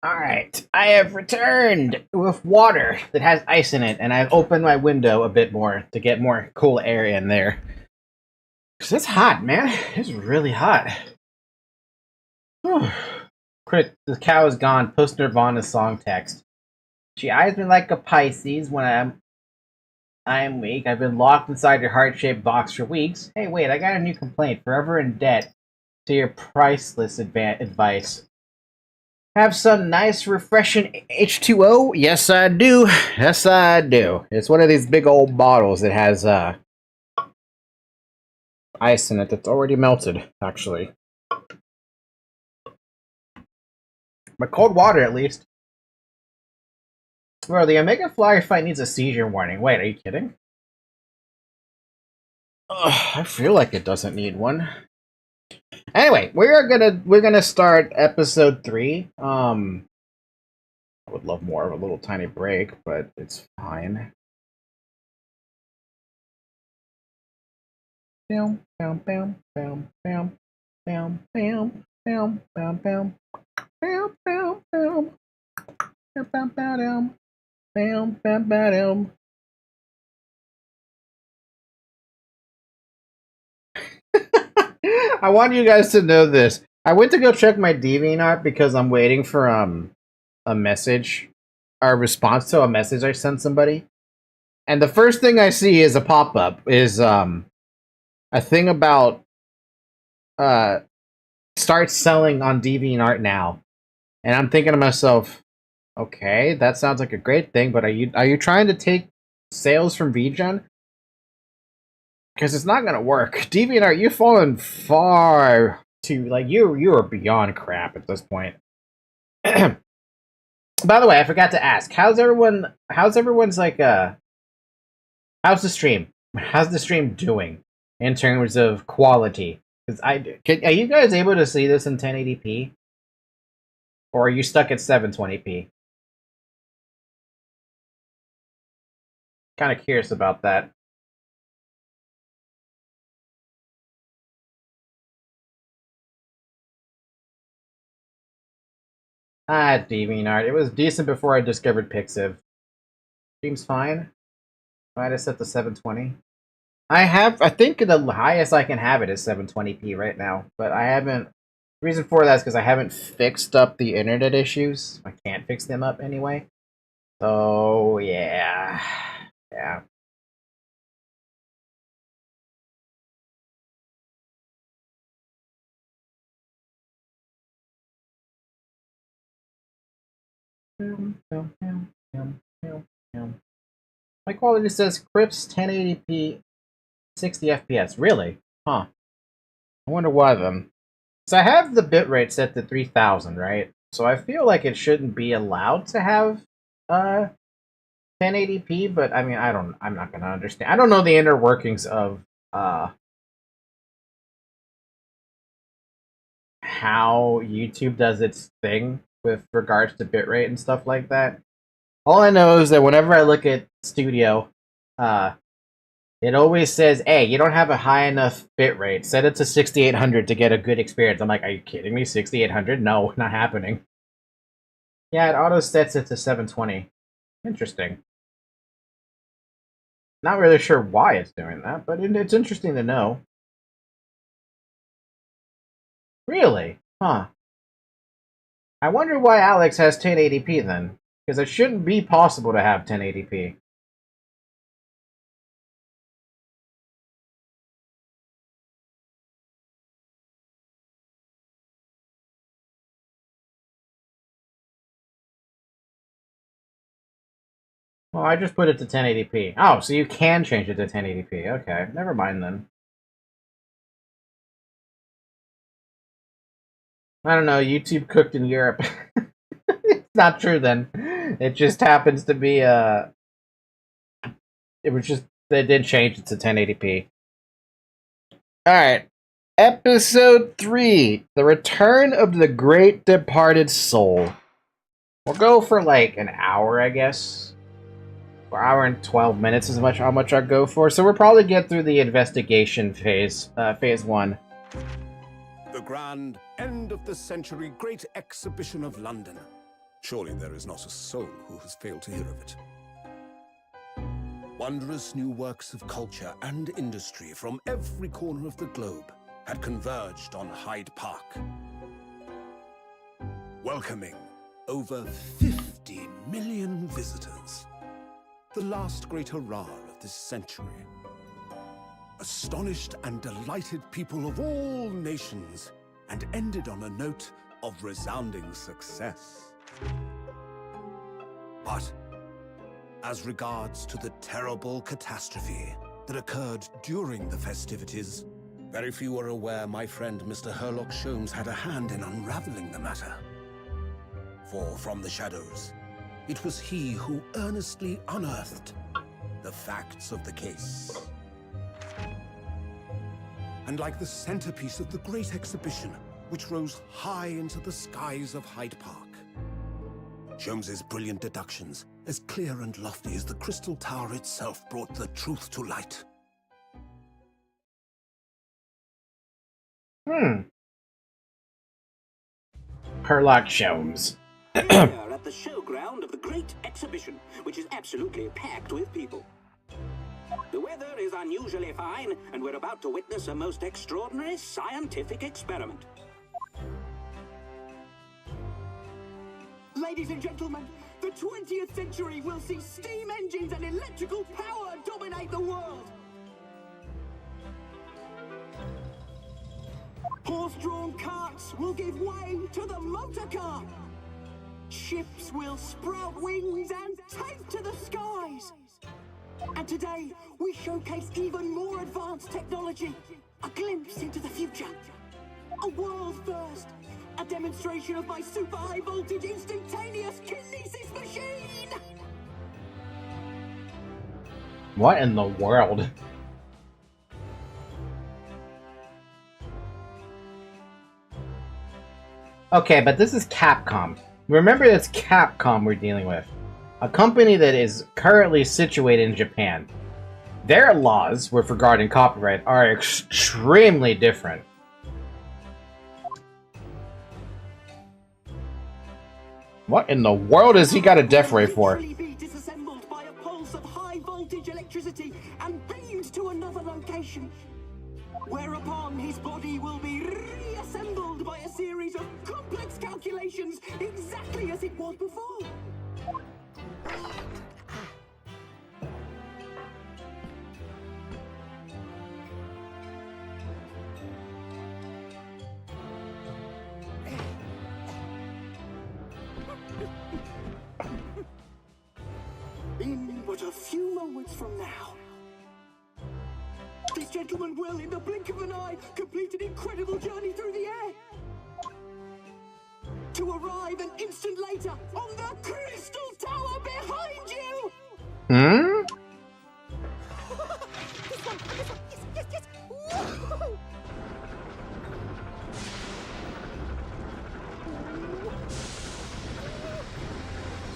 S1: Alright, I have returned with water that has ice in it, and I've opened my window a bit more to get more cool air in there. Because it's hot, man. It's really hot. Whew. Crit, the cow is gone. Post Nirvana's song text. She eyes me like a Pisces when I'm weak. I've been locked inside your heart-shaped box for weeks. Hey, wait, I got a new complaint. Forever in debt to your priceless advice. Have some nice, refreshing H2O? Yes, I do. Yes, I do. It's one of these big old bottles that has ice in it that's already melted, actually. But cold water, at least. Bro, the Omega Flyer fight needs a seizure warning. Wait, are you kidding? Ugh, I feel like it doesn't need one. Anyway, we're gonna start episode 3. I would love more of a little tiny break, but it's fine. Bam, bam, bam, bam, bam, bam, bam, bam, bam, bam, bam, bam, bam, bam, bam, bam, bam, bam, bam. I want you guys to know this. I went to go check my DeviantArt because I'm waiting for a message, or a response to a message I sent somebody. And the first thing I see is a pop-up is a thing about start selling on DeviantArt now. And I'm thinking to myself, okay, that sounds like a great thing, but are you trying to take sales from VGen? Because it's not gonna work. DeviantArt, you've fallen far too, like, you are beyond crap at this point. By the way, I forgot to ask, how's everyone's like how's the stream? How's the stream doing in terms of quality? Because are you guys able to see this in 1080p? Or are you stuck at 720p? Kind of curious about that. DeviantArt. It was decent before I discovered Pixiv. Seems fine. Might have set to 720. I think the highest I can have it is 720p right now, but I haven't. The reason for that is because I haven't fixed up the internet issues. I can't fix them up anyway. So yeah. Yeah. My quality says Crips 1080p 60 FPS. Really? Huh. I wonder why then. So I have the bitrate set to 3000, right? So I feel like it shouldn't be allowed to have 1080p, but I mean, I'm not gonna understand. I don't know the inner workings of how YouTube does its thing with regards to bitrate and stuff like that. All I know is that whenever I look at Studio, it always says, hey, you don't have a high enough bitrate. Set it to 6800 to get a good experience. I'm like, are you kidding me? 6800? No, not happening. Yeah, it auto sets it to 720. Interesting. Not really sure why it's doing that, but it's interesting to know. Really? Huh. I wonder why Alex has 1080p then. Because it shouldn't be possible to have 1080p. Well, I just put it to 1080p. Oh, so you can change it to 1080p. Okay, never mind then. I don't know, YouTube cooked in Europe. It's not true then. It just happens to be, it was just, they did change it to 1080p. Alright. Episode 3. The Return of the Great Departed Soul. We'll go for like an hour, I guess. Or hour and 12 minutes is how much I go for. So we'll probably get through the investigation phase, phase 1.
S4: The grand end of the century great exhibition of London. Surely there is not a soul who has failed to hear of it. Wondrous new works of culture and industry from every corner of the globe had converged on Hyde Park, welcoming over 50 million visitors. The last great hurrah of this century. Astonished and delighted people of all nations, and ended on a note of resounding success. But as regards to the terrible catastrophe that occurred during the festivities, very few are aware my friend Mr. Herlock Sholmes had a hand in unraveling the matter. For from the shadows, it was he who earnestly unearthed the facts of the case. And like the centerpiece of the great exhibition, which rose high into the skies of Hyde Park, Sholmes's brilliant deductions, as clear and lofty as the Crystal Tower itself, brought the truth to light.
S1: Herlock Sholmes.
S5: We're here at the showground of the Great Exhibition, which is absolutely packed with people. The weather is unusually fine, and we're about to witness a most extraordinary scientific experiment.
S3: Ladies and gentlemen, the 20th century will see steam engines and electrical power dominate the world. Horse-drawn carts will give way to the motor car. Ships will sprout wings and take to the skies. And today, we showcase even more advanced technology. A glimpse into the future. A world first. A demonstration of my super high voltage instantaneous kinesis machine!
S1: What in the world? Okay, but this is Capcom. Remember, it's Capcom we're dealing with. A company that is currently situated in Japan. Their laws with regarding copyright are extremely different. What in the world has he got a death ray for?
S3: Be disassembled by a pulse of high voltage electricity and beamed to another location. Whereupon his body will be reassembled by a series of complex calculations exactly as it was before. In but a few moments from now, this gentleman will, in the blink of an eye, complete an incredible journey through the air. To arrive an instant later on the Crystal Tower behind you!
S1: Hmm?
S6: This one! Yes, yes, yes! Woo!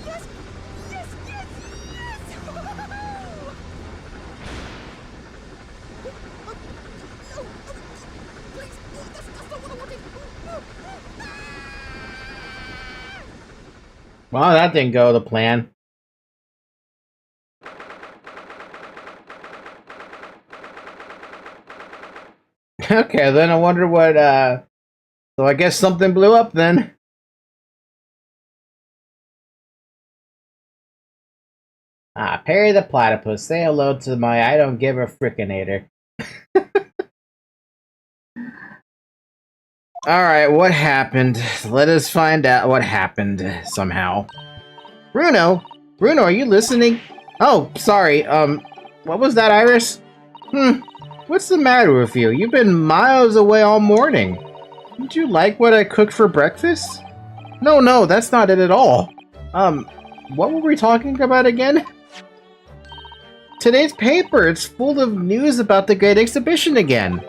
S6: Yes, yes, yes, yes! No, please, that's not what I wanted!
S1: Well, that didn't go to plan. Okay, then I wonder what, so I guess something blew up then. Ah, Perry the Platypus, say hello to my I don't give a frickinator. Alright, what happened? Let us find out what happened, somehow. Bruno? Bruno, are you listening? Oh, sorry, what was that, Iris? What's the matter with you? You've been miles away all morning. Did you like what I cooked for breakfast? No, that's not it at all. What were we talking about again? Today's paper, it's full of news about the Great Exhibition again.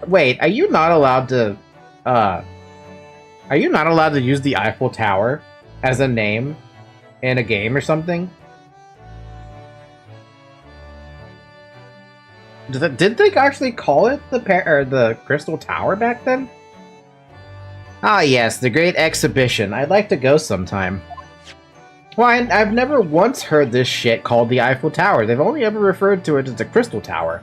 S1: Wait, are you not allowed to, use the Eiffel Tower as a name in a game or something? Did they actually call it the Crystal Tower back then? Ah yes, the Great Exhibition. I'd like to go sometime. Why, I've never once heard this shit called the Eiffel Tower. They've only ever referred to it as the Crystal Tower.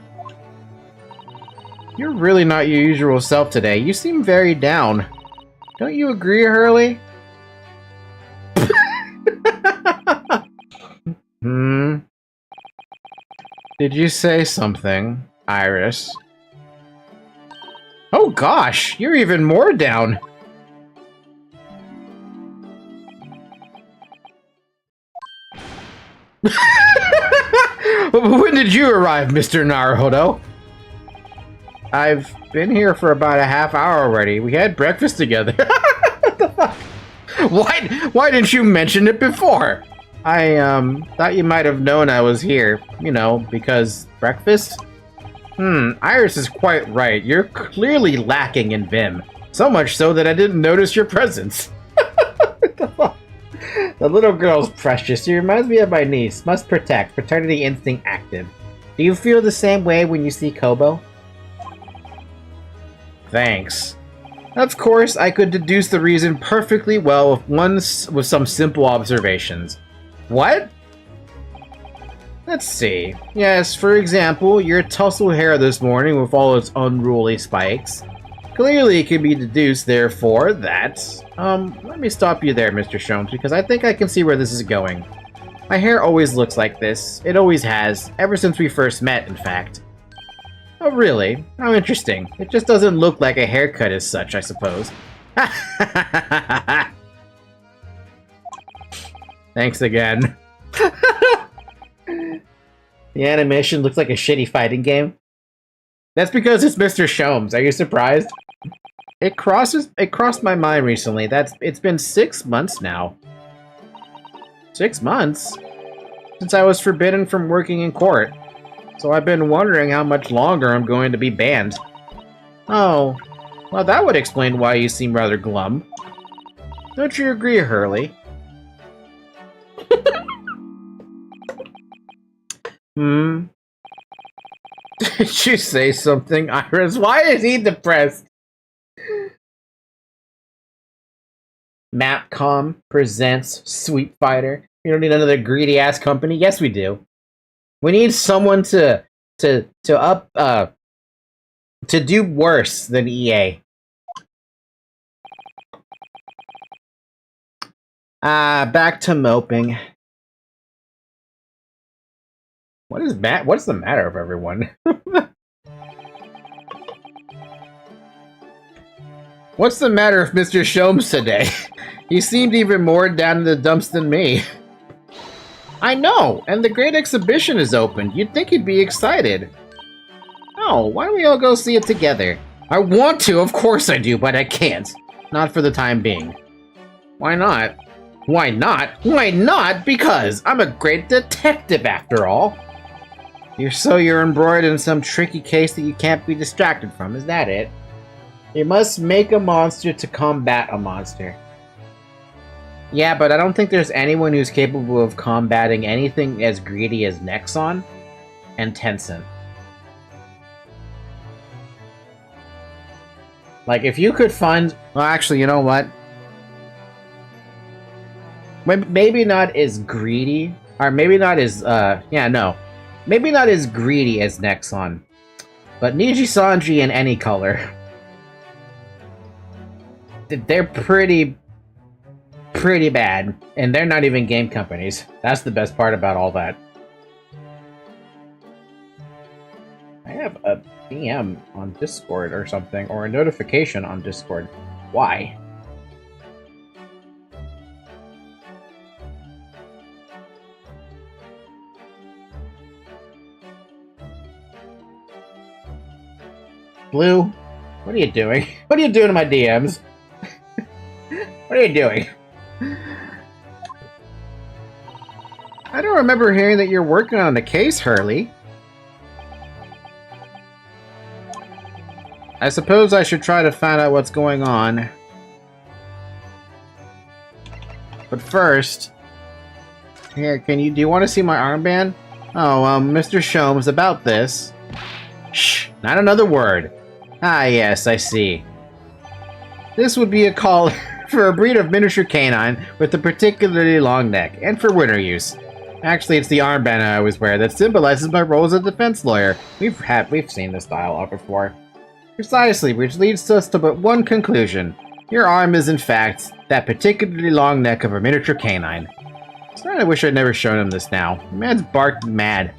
S1: You're really not your usual self today. You seem very down. Don't you agree, Hurley? Did you say something, Iris? Oh gosh, you're even more down. When did you arrive, Mr. Naruhodo? I've been here for about a half hour already. We had breakfast together. What the fuck? Why didn't you mention it before? I, thought you might have known I was here. You know, because breakfast? Iris is quite right. You're clearly lacking in vim. So much so that I didn't notice your presence. What the fuck? The little girl's precious. She reminds me of my niece. Must protect. Paternity instinct active. Do you feel the same way when you see Kobo? Thanks. Of course, I could deduce the reason perfectly well with some simple observations. What? Let's see. Yes, for example, your tousled hair this morning with all its unruly spikes. Clearly, it can be deduced, therefore, that... let me stop you there, Mr. Sholmes, because I think I can see where this is going. My hair always looks like this. It always has. Ever since we first met, in fact. Oh, really? How interesting. It just doesn't look like a haircut as such, I suppose. Thanks again. The animation looks like a shitty fighting game. That's because it's Mr. Sholmes. Are you surprised? It crossed my mind recently. It's been 6 months now. 6 months? Since I was forbidden from working in court. So I've been wondering how much longer I'm going to be banned. Oh, well that would explain why you seem rather glum. Don't you agree, Hurley? Did you say something, Iris? Why is he depressed? Mapcom presents Sweep Fighter. You don't need another greedy-ass company? Yes, we do. We need someone to do worse than EA. Back to moping. What's the matter with everyone? What's the matter with Mr. Sholmes today? He seemed even more down in the dumps than me. I know, and the Great Exhibition is open. You'd think he'd be excited. Oh, why don't we all go see it together? I want to, of course I do, but I can't. Not for the time being. Why not? Why not? Why not? Because I'm a great detective after all. You're embroiled in some tricky case that you can't be distracted from, is that it? You must make a monster to combat a monster. Yeah, but I don't think there's anyone who's capable of combating anything as greedy as Nexon and Tencent. Like, if you could find... Well, actually, you know what? Maybe not as greedy, or maybe not as, maybe not as greedy as Nexon, but Niji Sanji in any color. They're pretty bad, and they're not even game companies. That's the best part about all that. I have a DM on Discord or something, or a notification on Discord. Why? Blue, what are you doing? What are you doing to my DMs? What are you doing? I don't remember hearing that you're working on the case, Hurley. I suppose I should try to find out what's going on. But first... Here, do you want to see my armband? Oh, Mr. Sholmes, about this. Shh, not another word. Ah, yes, I see. This would be a call for a breed of miniature canine with a particularly long neck, and for winter use. Actually, it's the armband I always wear that symbolizes my role as a defense lawyer. We've seen this dialogue before. Precisely, which leads us to but one conclusion. Your arm is, in fact, that particularly long neck of a miniature canine. I wish I'd never shown him this now. The man's barked mad.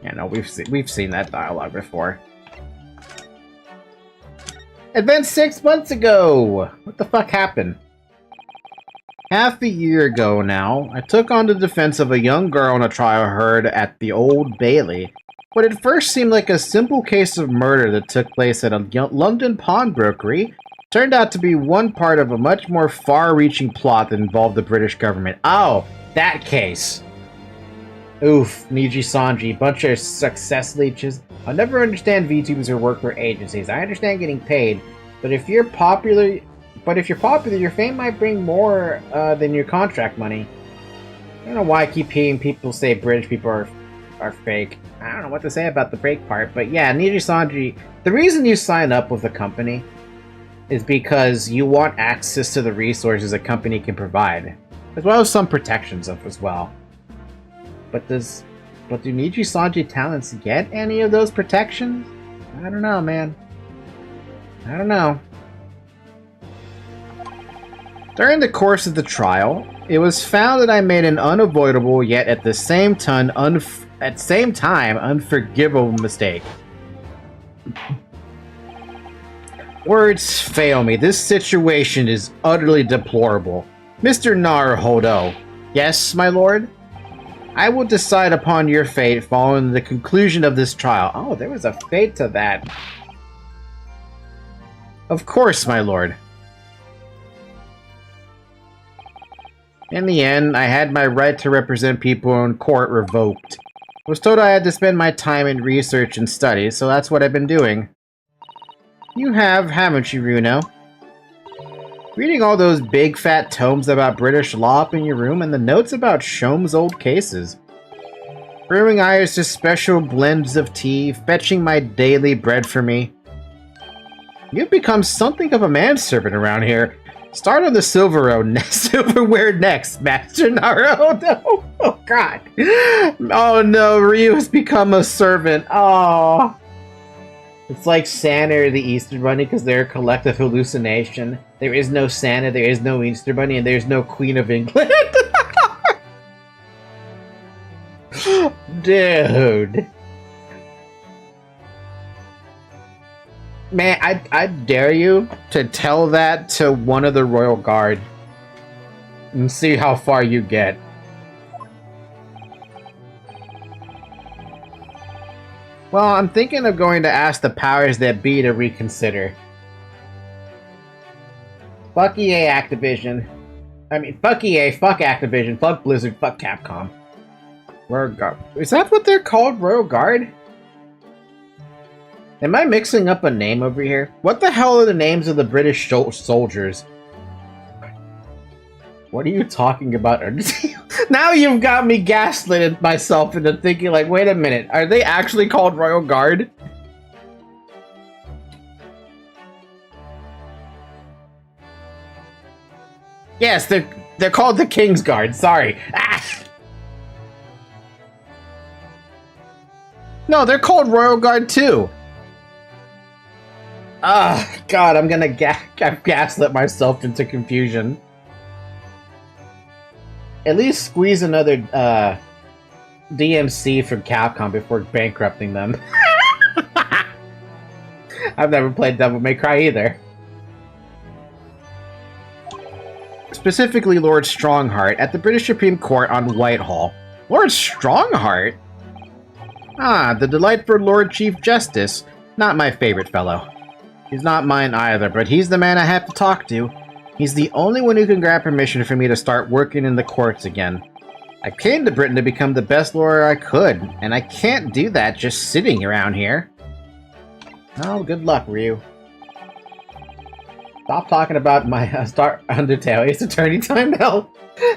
S1: Yeah, no, we've seen that dialogue before. Events 6 months ago! What the fuck happened? Half a year ago now, I took on the defense of a young girl in a trial heard at the Old Bailey. What at first seemed like a simple case of murder that took place at a London pawnbrokery turned out to be one part of a much more far-reaching plot that involved the British government. Oh, that case. Oof, Niji Sanji, bunch of success leeches. I'll never understand VTubers who work for agencies. I understand getting paid, but if you're popular, your fame might bring more than your contract money. I don't know why I keep hearing people say British people are fake. I don't know what to say about the fake part, but yeah, Niji Sanji, the reason you sign up with a company is because you want access to the resources a company can provide, as well as some protections as well. But do Niji Sanji talents get any of those protections? I don't know, man. I don't know. During the course of the trial, it was found that I made an unavoidable yet at the same time unforgivable mistake. Words fail me. This situation is utterly deplorable. Mr. Naruhodo. Yes, my lord? I will decide upon your fate following the conclusion of this trial. Oh, there was a fate to that. Of course, my lord. In the end, I had my right to represent people in court revoked. I was told I had to spend my time in research and study, so that's what I've been doing. You have, haven't you, Runo? Reading all those big fat tomes about British law up in your room and the notes about Shome's old cases. Brewing Iris' special blends of tea, fetching my daily bread for me. You've become something of a manservant around here. Start on the silverware next, Master Naruhodo. Oh god. Oh no, Ryu has become a servant. Oh. It's like Santa or the Easter Bunny because they're a collective hallucination. There is no Santa, there is no Easter Bunny, and there's no Queen of England. Dude. Man, I dare you to tell that to one of the Royal Guard and see how far you get. Well, I'm thinking of going to ask the powers that be to reconsider. Fuck EA Activision. I mean, fuck EA, fuck Activision, fuck Blizzard, fuck Capcom. Royal Guard. Is that what they're called, Royal Guard? Am I mixing up a name over here? What the hell are the names of the British soldiers? What are you talking about? Now you've got me gaslighted myself into thinking like, wait a minute, are they actually called Royal Guard? Yes, they're called the King's Guard, sorry. Ah! No, they're called Royal Guard too. Ah, God, I'm gonna gaslit myself into confusion. At least squeeze another DMC from Capcom before bankrupting them. I've never played Devil May Cry either. Specifically Lord Strongheart at the British Supreme Court on Whitehall. Lord Strongheart? Ah, the delightful Lord Chief Justice. Not my favorite fellow. He's not mine either, but he's the man I have to talk to. He's the only one who can grant permission for me to start working in the courts again. I came to Britain to become the best lawyer I could, and I can't do that just sitting around here. Oh, good luck, Ryu. Stop talking about my start Undertale. It's attorney time now.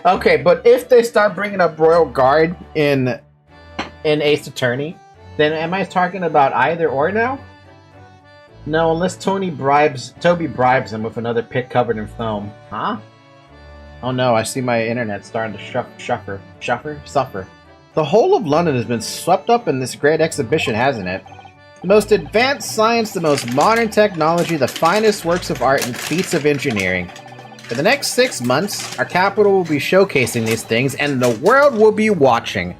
S1: Okay, but if they start bringing up Royal Guard in Ace Attorney, then am I talking about either or now? No, unless Toby bribes him with another pit covered in foam. Huh? Oh no, I see my internet starting to suffer. The whole of London has been swept up in this great exhibition, hasn't it? The most advanced science, the most modern technology, the finest works of art and feats of engineering. For the next 6 months, our capital will be showcasing these things, and the world will be watching.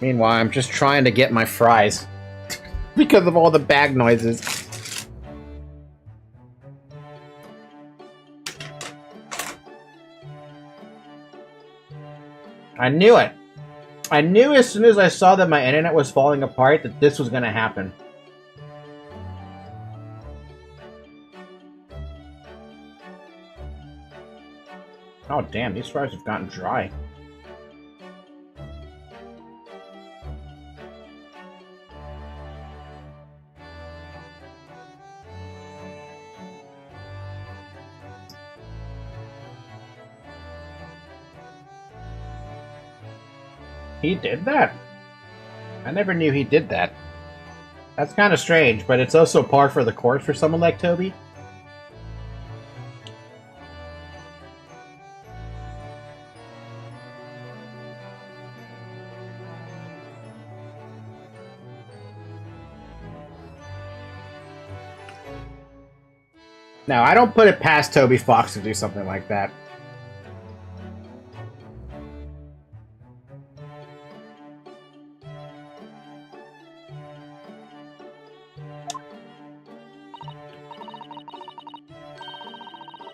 S1: Meanwhile, I'm just trying to get my fries. Because of all the bag noises. I knew it! I knew as soon as I saw that my internet was falling apart that this was gonna happen. Oh damn, these fries have gotten dry. He did that? I never knew he did that. That's kind of strange, but it's also par for the course for someone like Toby. No, I don't put it past Toby Fox to do something like that.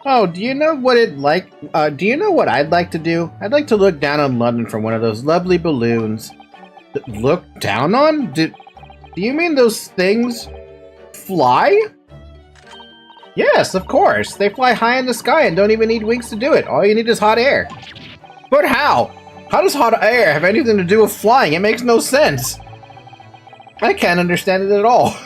S1: Oh, do you know what do you know what I'd like to do? I'd like to look down on London from one of those lovely balloons. Look down on? Do you mean those things fly? Yes, of course. They fly high in the sky and don't even need wings to do it. All you need is hot air. But how? How does hot air have anything to do with flying? It makes no sense. I can't understand it at all.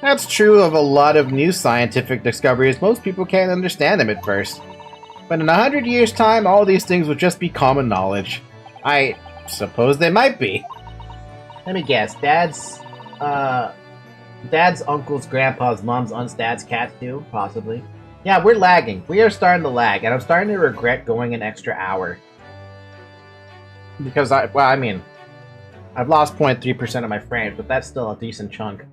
S1: That's true of a lot of new scientific discoveries. Most people can't understand them at first. But in 100 years' time, all these things will just be common knowledge. I suppose they might be. Let me guess. Dad's uncle's, grandpa's, mom's, aunt's, dad's cats too? Possibly. Yeah, we're lagging. We are starting to lag, and I'm starting to regret going an extra hour. Because I've lost 0.3% of my frames, but that's still a decent chunk.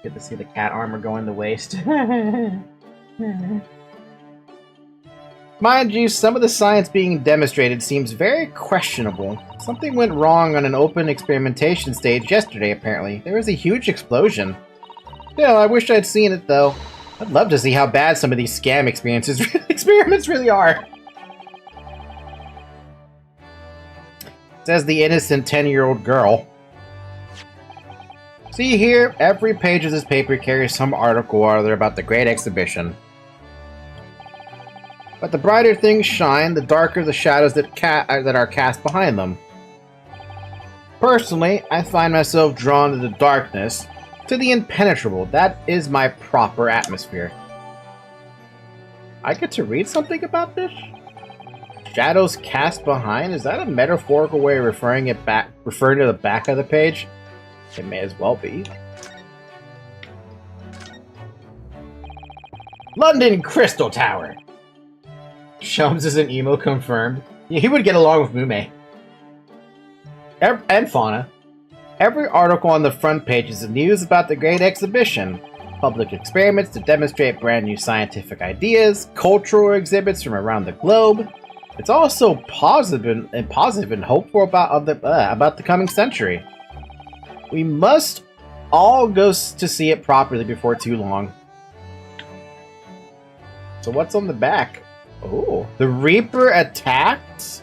S1: Get to see the cat armor going to waste. Mind you, some of the science being demonstrated seems very questionable. Something went wrong on an open experimentation stage yesterday, apparently. There was a huge explosion. Still, I wish I'd seen it, though. I'd love to see how bad some of these scam experiments really are. Says the innocent 10-year-old girl. See here, every page of this paper carries some article or other about the great exhibition. But the brighter things shine, the darker the shadows that are cast behind them. Personally, I find myself drawn to the darkness, to the impenetrable. That is my proper atmosphere. I get to read something about this? Shadows cast behind? Is that a metaphorical way of referring to the back of the page? It may as well be. London Crystal Tower! Shums is an emo confirmed. Yeah, he would get along with Mume. And Fauna. Every article on the front page is news about the great exhibition. Public experiments to demonstrate brand new scientific ideas, cultural exhibits from around the globe. It's also positive and hopeful about the coming century. We must all go to see it properly before too long. So what's on the back? Oh, the Reaper attacks?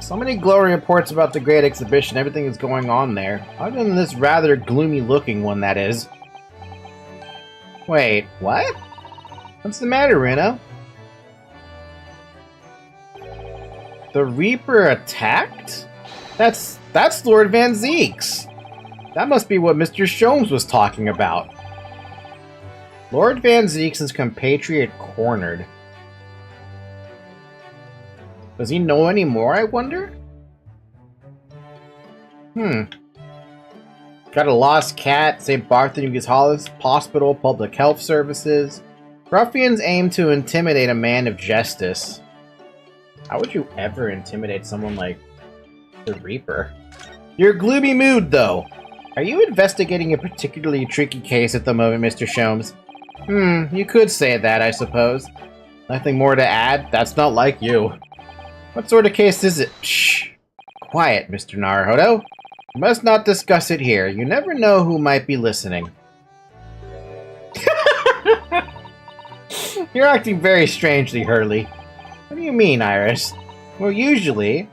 S1: So many glowing reports about the great exhibition. Everything is going on there. Other than this rather gloomy looking one, that is. Wait, what? What's the matter, Reno? The Reaper attacked? That's Lord Van Zeeks. That must be what Mr. Shomes was talking about. Lord Van Zeeks' compatriot cornered. Does he know any more, I wonder? Got a lost cat, St. Bartholomew's Hospital, Public Health Services. Ruffians aim to intimidate a man of justice. How would you ever intimidate someone like the Reaper? Your gloomy mood, though. Are you investigating a particularly tricky case at the moment, Mr. Sholmes? You could say that, I suppose. Nothing more to add? That's not like you. What sort of case is it? Shh. Quiet, Mr. Naruhodo. You must not discuss it here. You never know who might be listening. You're acting very strangely, Hurley. What do you mean, Iris? Well, usually,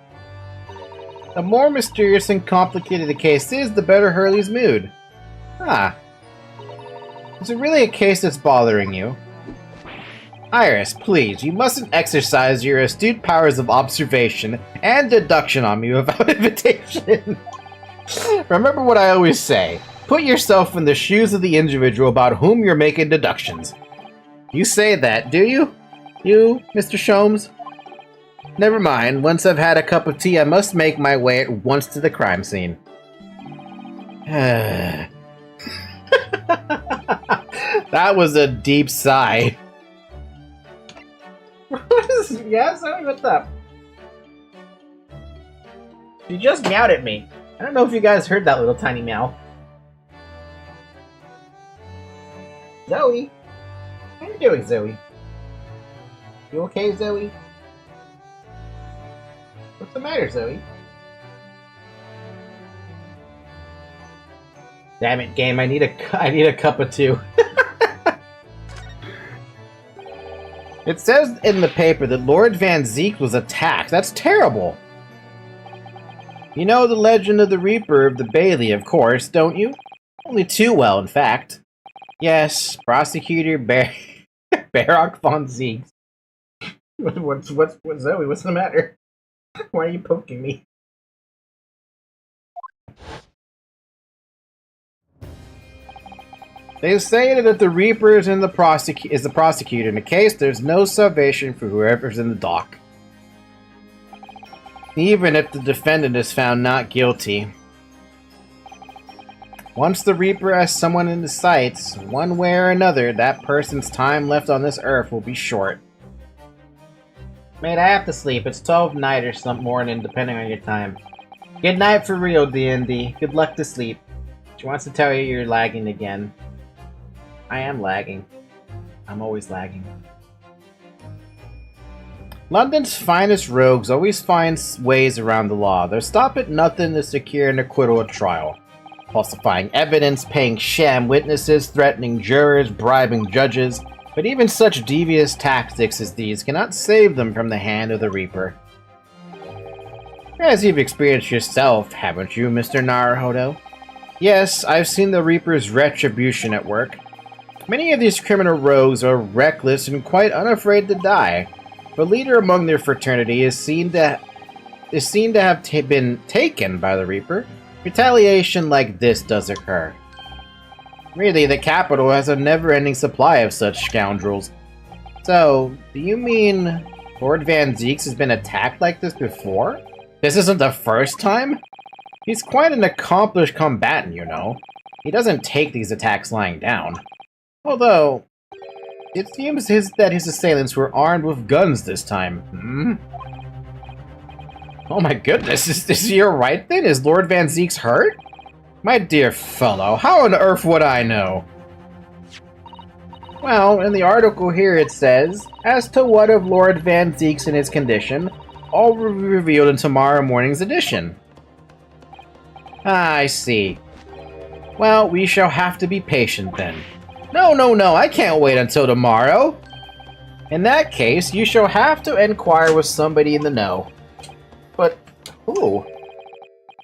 S1: the more mysterious and complicated the case is, the better Hurley's mood. Ah. Is it really a case that's bothering you? Iris, please, you mustn't exercise your astute powers of observation and deduction on me without invitation. Remember what I always say. Put yourself in the shoes of the individual about whom you're making deductions. You say that, do you? You, Mr. Sholmes? Never mind. Once I've had a cup of tea, I must make my way at once to the crime scene. That was a deep sigh. Yes, what's up? You just meowed at me. I don't know if you guys heard that little tiny meow. Zoe? How you doing, Zoe? You okay, Zoe? What's the matter, Zoe? Damn it, game! I need a cup of tea. It says in the paper that Lord Van Ziek was attacked. That's terrible. You know the legend of the Reaper of the Bailey, of course, don't you? Only too well, in fact. Yes, Prosecutor Barock von Ziek. What's Zoe? What's the matter? Why are you poking me? They say that the Reaper is the prosecutor. In the case, there's no salvation for whoever's in the dock. Even if the defendant is found not guilty. Once the Reaper has someone in his sights, one way or another, that person's time left on this earth will be short. Mate, I have to sleep. It's 12 night or some morning, depending on your time. Good night for real, D&D. Good luck to sleep. She wants to tell you you're lagging again. I am lagging. I'm always lagging. London's finest rogues always find ways around the law. They'll stop at nothing to secure an acquittal at trial. Falsifying evidence, paying sham witnesses, threatening jurors, bribing judges. But even such devious tactics as these cannot save them from the hand of the Reaper. As you've experienced yourself, haven't you, Mr. Naruhodo? Yes, I've seen the Reaper's retribution at work. Many of these criminal rogues are reckless and quite unafraid to die. The leader among their fraternity is seen to have been taken by the Reaper. Retaliation like this does occur. Really, the capital has a never-ending supply of such scoundrels. So, do you mean Lord Van Ziek has been attacked like this before? This isn't the first time? He's quite an accomplished combatant, you know. He doesn't take these attacks lying down. Although, it seems that his assailants were armed with guns this time. Oh my goodness, is he alright then? Is Lord Van Ziek's hurt? My dear fellow, how on earth would I know? Well, in the article here it says, as to what of Lord Van Ziek's and his condition, all will be revealed in tomorrow morning's edition. Ah, I see. Well, we shall have to be patient then. No, I can't wait until tomorrow. In that case, you shall have to inquire with somebody in the know. But who?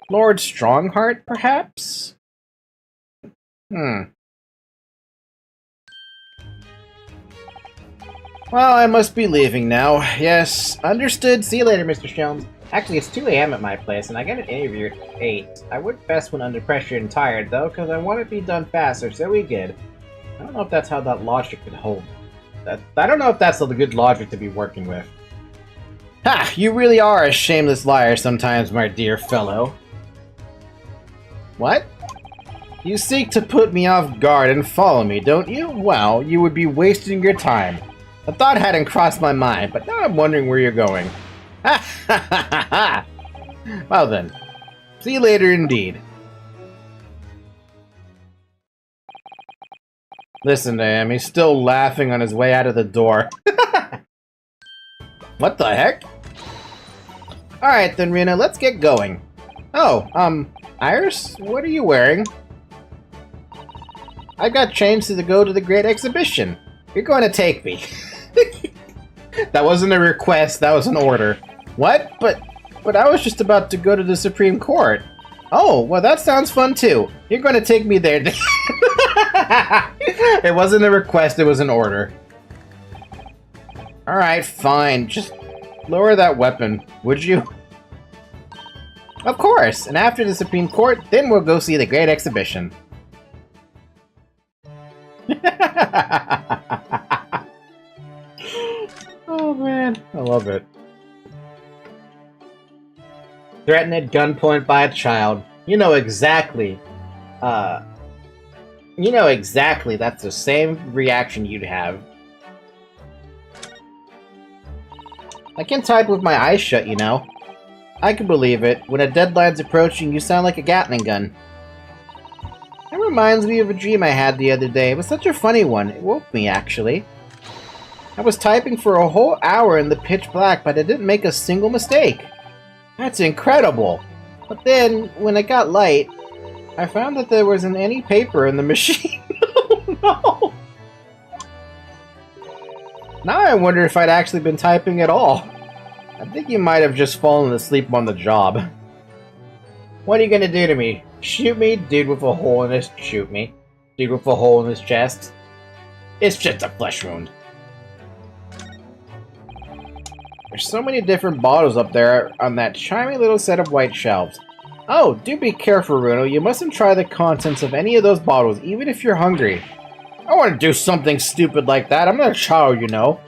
S1: Lord Strongheart, perhaps? Well, I must be leaving now. Yes, understood. See you later, Mr. Sholmes. Actually, it's 2 AM at my place, and I got an interview at 8. I work best when under pressure and tired, though, because I want it to be done faster, so we good. I don't know if that's how that logic could hold. I don't know if that's the good logic to be working with. Ha! You really are a shameless liar sometimes, my dear fellow. What? You seek to put me off guard and follow me, don't you? Well, you would be wasting your time. The thought hadn't crossed my mind, but now I'm wondering where you're going. Ha ha ha ha ha! Well then, see you later indeed. Listen to him, he's still laughing on his way out of the door. What the heck? Alright then, Rena, let's get going. Oh, Iris, what are you wearing? I got changed to go to the Great Exhibition. You're going to take me. That wasn't a request, that was an order. What? But I was just about to go to the Supreme Court. Oh, well that sounds fun too. You're going to take me there. It wasn't a request, it was an order. Alright, fine. Just lower that weapon, would you? Of course, and after the Supreme Court, then we'll go see the Great Exhibition. Oh man, I love it. Threatened at gunpoint by a child. You know exactly that's the same reaction you'd have. I can type with my eyes shut, you know. I can believe it. When a deadline's approaching, you sound like a Gatling gun. That reminds me of a dream I had the other day. It was such a funny one. It woke me, actually. I was typing for a whole hour in the pitch black, but I didn't make a single mistake. That's incredible. But then, when it got light, I found that there wasn't any paper in the machine. Oh no! Now I wonder if I'd actually been typing at all. I think you might have just fallen asleep on the job. What are you gonna do to me? Shoot me? Dude with a hole in his... Shoot me. Dude with a hole in his chest? It's just a flesh wound. There's so many different bottles up there on that chimey little set of white shelves. Oh, do be careful, Runo. You mustn't try the contents of any of those bottles, even if you're hungry. I want to do something stupid like that. I'm not a child, you know.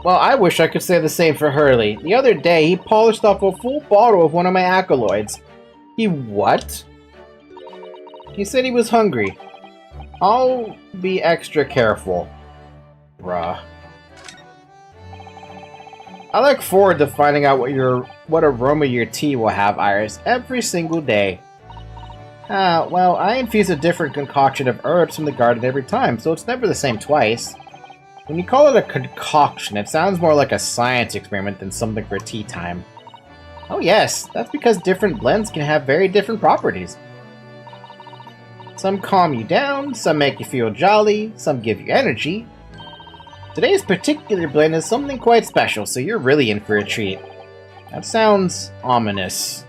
S1: Well, I wish I could say the same for Hurley. The other day, he polished off a full bottle of one of my alkaloids. He what? He said he was hungry. I'll be extra careful. Bruh. I look forward to finding out what aroma your tea will have, Iris, every single day. Well, I infuse a different concoction of herbs from the garden every time, so it's never the same twice. When you call it a concoction, it sounds more like a science experiment than something for tea time. Oh yes, that's because different blends can have very different properties. Some calm you down, some make you feel jolly, some give you energy. Today's particular blend is something quite special, so you're really in for a treat. That sounds ominous.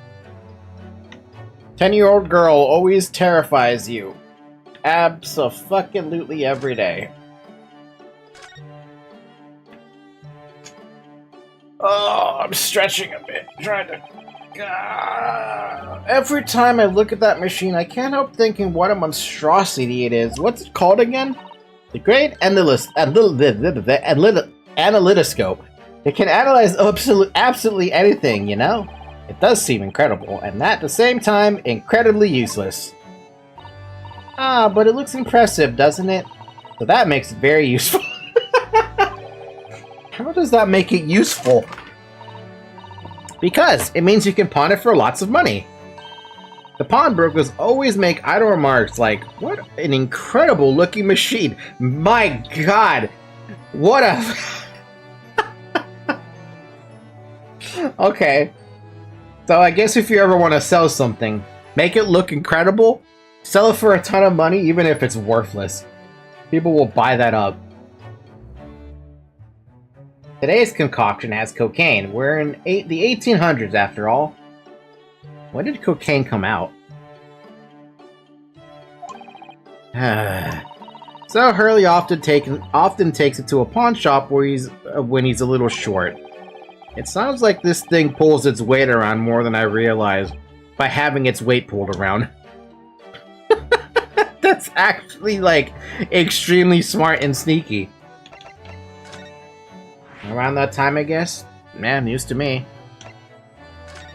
S1: 10-year-old girl always terrifies you. Abso-fucking-lutely every day. Oh, I'm stretching a bit, trying to... Every time I look at that machine, I can't help thinking what a monstrosity it is. What's it called again? The Great Analytoscope. It can analyze absolutely anything, you know? It does seem incredible, and at the same time, incredibly useless. Ah, but it looks impressive, doesn't it? So that makes it very useful. How does that make it useful? Because it means you can pawn it for lots of money. The pawnbrokers always make idle remarks like, "What an incredible looking machine! My god! What a..." Okay. So I guess if you ever want to sell something, make it look incredible, sell it for a ton of money even if it's worthless. People will buy that up. Today's concoction has cocaine. We're in the 1800s after all. When did cocaine come out? So Hurley often takes it to a pawn shop where when he's a little short. It sounds like this thing pulls its weight around more than I realized by having its weight pulled around. That's actually like extremely smart and sneaky. Around that time, I guess. Yeah, news to me.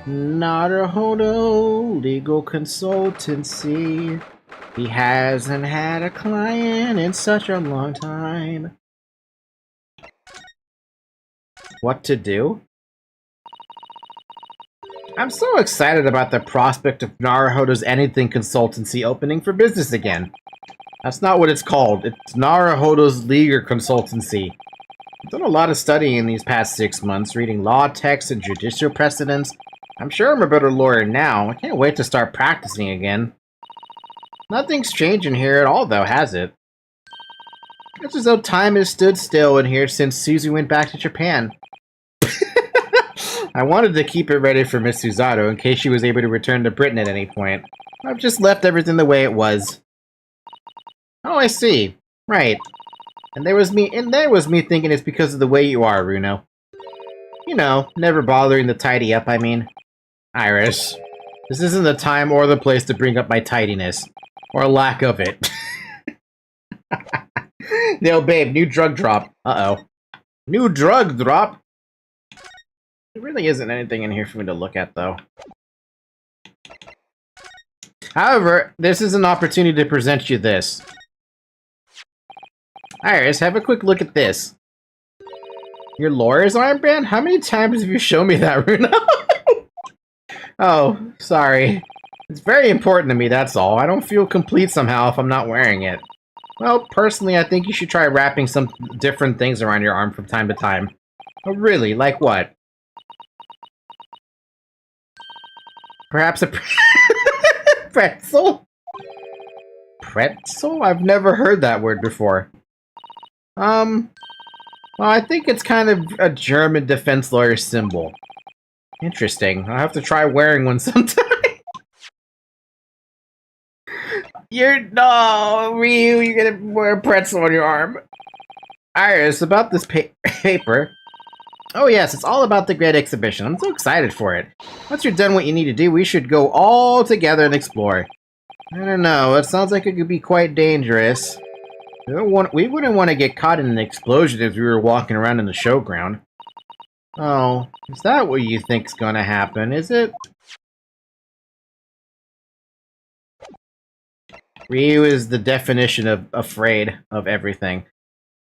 S1: Naruhodo Legal Consultancy. He hasn't had a client in such a long time. What to do? I'm so excited about the prospect of Naruhodo's Anything Consultancy opening for business again. That's not what it's called. It's Naruhodo's Legal Consultancy. I've done a lot of studying in these past 6 months, reading law texts and judicial precedents. I'm sure I'm a better lawyer now. I can't wait to start practicing again. Nothing's changing here at all, though, has it? It's as though time has stood still in here since Suzy went back to Japan. I wanted to keep it ready for Miss Susato in case she was able to return to Britain at any point. I've just left everything the way it was. Oh, I see. Right. And there was me thinking it's because of the way you are, Runo. You know, never bothering to tidy up, I mean. Iris, this isn't the time or the place to bring up my tidiness. Or lack of it. Yo, babe, new drug drop. Uh-oh. New drug drop? There really isn't anything in here for me to look at, though. However, this is an opportunity to present you this. Iris, have a quick look at this. Your lawyer's armband? How many times have you shown me that, Runo? Oh, sorry. It's very important to me, that's all. I don't feel complete somehow if I'm not wearing it. Well, personally, I think you should try wrapping some different things around your arm from time to time. Oh, really? Like what? Perhaps a pretzel? Pretzel? I've never heard that word before. Well, I think it's kind of a German defense lawyer symbol. Interesting. I'll have to try wearing one sometime. No, Ryu, you're gonna wear a pretzel on your arm. Iris, about this paper. Oh yes, it's all about the Great Exhibition. I'm so excited for it. Once you're done what you need to do, we should go all together and explore. I don't know, it sounds like it could be quite dangerous. We wouldn't want to get caught in an explosion as we were walking around in the showground. Oh, is that what you think's gonna happen, is it? Ryu is the definition of afraid of everything.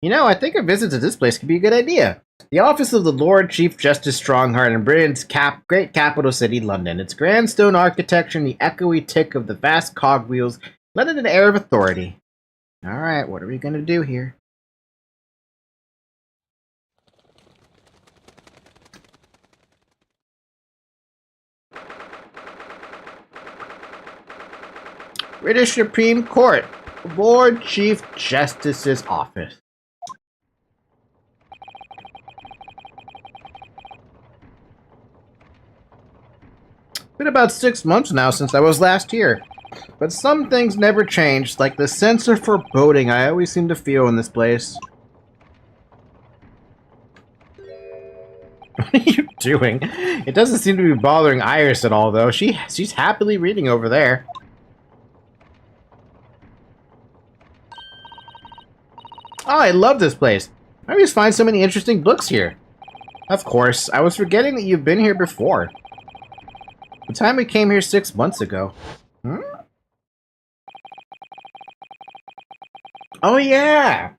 S1: You know, I think a visit to this place could be a good idea. The office of the Lord Chief Justice Strongheart in Britain's great capital city, London. Its grand stone architecture and the echoey tick of the vast cogwheels lend it an air of authority. Alright, what are we gonna do here? British Supreme Court, Lord Chief Justice's office. It's been about 6 months now since I was last here, but some things never changed, like the sense of foreboding I always seem to feel in this place. What are you doing? It doesn't seem to be bothering Iris at all, though. She's happily reading over there. Oh, I love this place. I always find so many interesting books here. Of course, I was forgetting that you've been here before. The time we came here 6 months ago. Hmm? Oh yeah!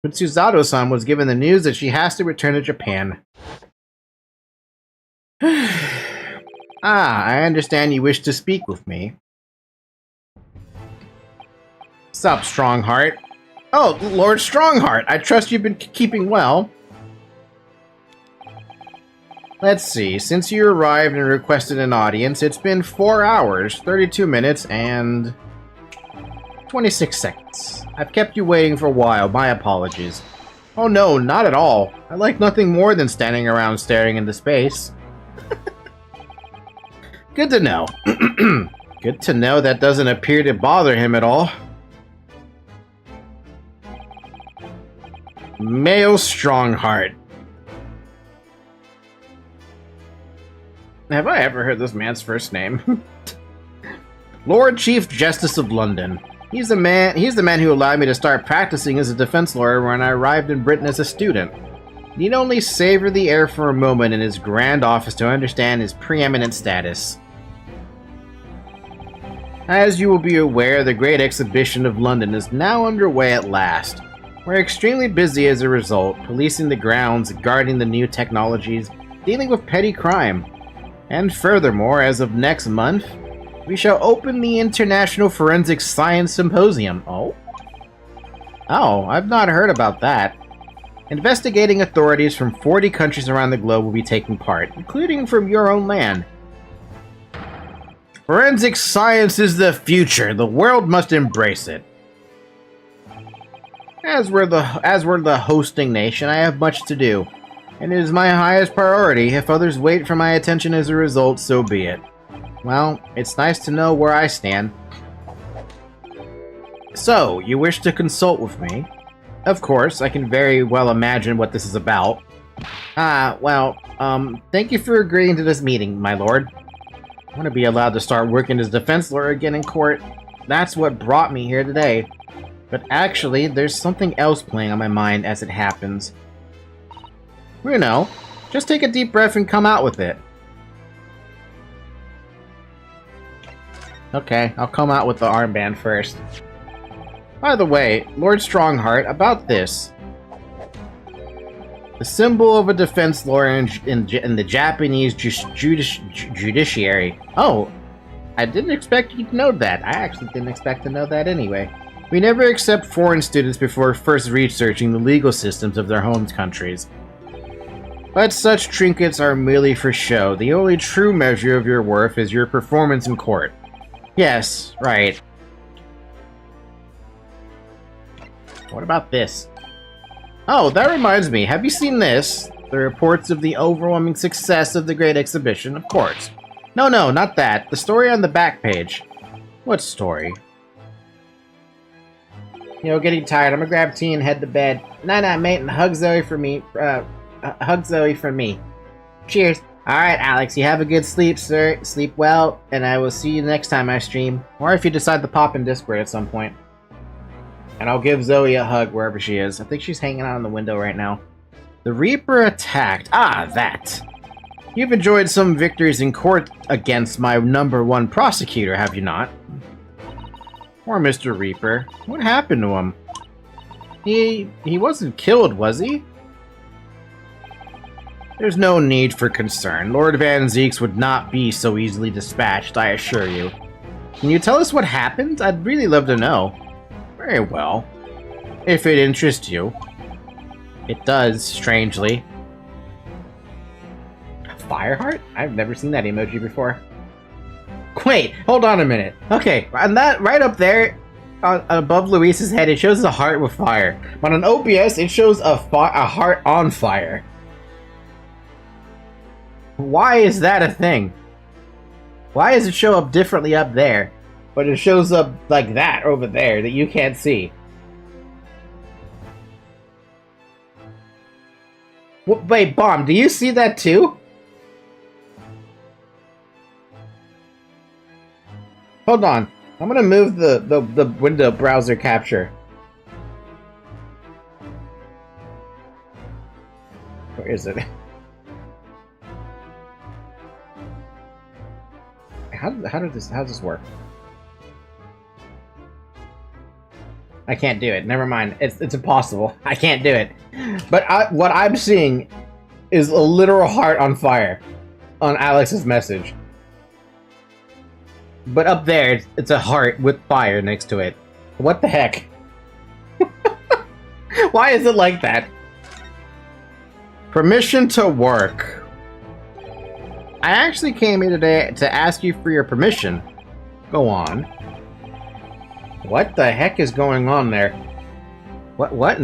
S1: But Susato-san was given the news that she has to return to Japan. I understand you wish to speak with me. Sup, Strongheart? Oh, Lord Strongheart, I trust you've been keeping well. Let's see, since you arrived and requested an audience, it's been 4 hours, 32 minutes, and 26 seconds. I've kept you waiting for a while, my apologies. Oh no, not at all. I like nothing more than standing around staring into space. Good to know. Good to know that doesn't appear to bother him at all. Male Strongheart. Have I ever heard this man's first name? Lord Chief Justice of London. He's the man who allowed me to start practicing as a defense lawyer when I arrived in Britain as a student. Need only savor the air for a moment in his grand office to understand his preeminent status. As you will be aware, the Great Exhibition of London is now underway at last. We're extremely busy as a result, policing the grounds, guarding the new technologies, dealing with petty crime. And furthermore, as of next month, we shall open the International Forensic Science Symposium. Oh? Oh, I've not heard about that. Investigating authorities from 40 countries around the globe will be taking part, including from your own land. Forensic science is the future. The world must embrace it. As we're the hosting nation, I have much to do, and it is my highest priority. If others wait for my attention as a result, so be it. Well, it's nice to know where I stand. So, you wish to consult with me? Of course, I can very well imagine what this is about. Thank you for agreeing to this meeting, my lord. I want to be allowed to start working as defense lawyer again in court. That's what brought me here today. But actually, there's something else playing on my mind as it happens. You know, just take a deep breath and come out with it. Okay, I'll come out with the armband first. By the way, Lord Strongheart, about this. The symbol of a defense lawyer in the Japanese judiciary. Oh, I didn't expect you to know that. I actually didn't expect to know that anyway. We never accept foreign students before first researching the legal systems of their home countries. But such trinkets are merely for show. The only true measure of your worth is your performance in court. Yes, right. What about this? Oh, that reminds me. Have you seen this? The reports of the overwhelming success of the Great Exhibition, of course. No, not that. The story on the back page. What story? You know, getting tired. I'm gonna grab tea and head to bed. Night, mate, and hug Zoe for me. Hug Zoe for me. Cheers. Alright, Alex, you have a good sleep, sir. Sleep well, and I will see you next time I stream. Or if you decide to pop in Discord at some point. And I'll give Zoe a hug wherever she is. I think she's hanging out in the window right now. The Reaper attacked. Ah, that. You've enjoyed some victories in court against my #1 prosecutor, have you not? Poor Mr. Reaper. What happened to him? He wasn't killed, was he? There's no need for concern. Lord Van Zeeks would not be so easily dispatched, I assure you. Can you tell us what happened? I'd really love to know. Very well. If it interests you. It does, strangely. Fireheart? I've never seen that emoji before. Wait, hold on a minute. Okay, and that right up there, above Luis's head, it shows a heart with fire. But on OBS, it shows a heart on fire. Why is that a thing? Why does it show up differently up there, but it shows up like that over there that you can't see? Wait, Bomb, do you see that too? Hold on. I'm gonna move the window browser capture. Where is it? How does this work? I can't do it. Never mind. It's impossible. I can't do it. But what I'm seeing is a literal heart on fire on Alex's message. But up there, it's a heart with fire next to it. What the heck? Why is it like that? Permission to work. I actually came here today to ask you for your permission. Go on. What the heck is going on there? What? What?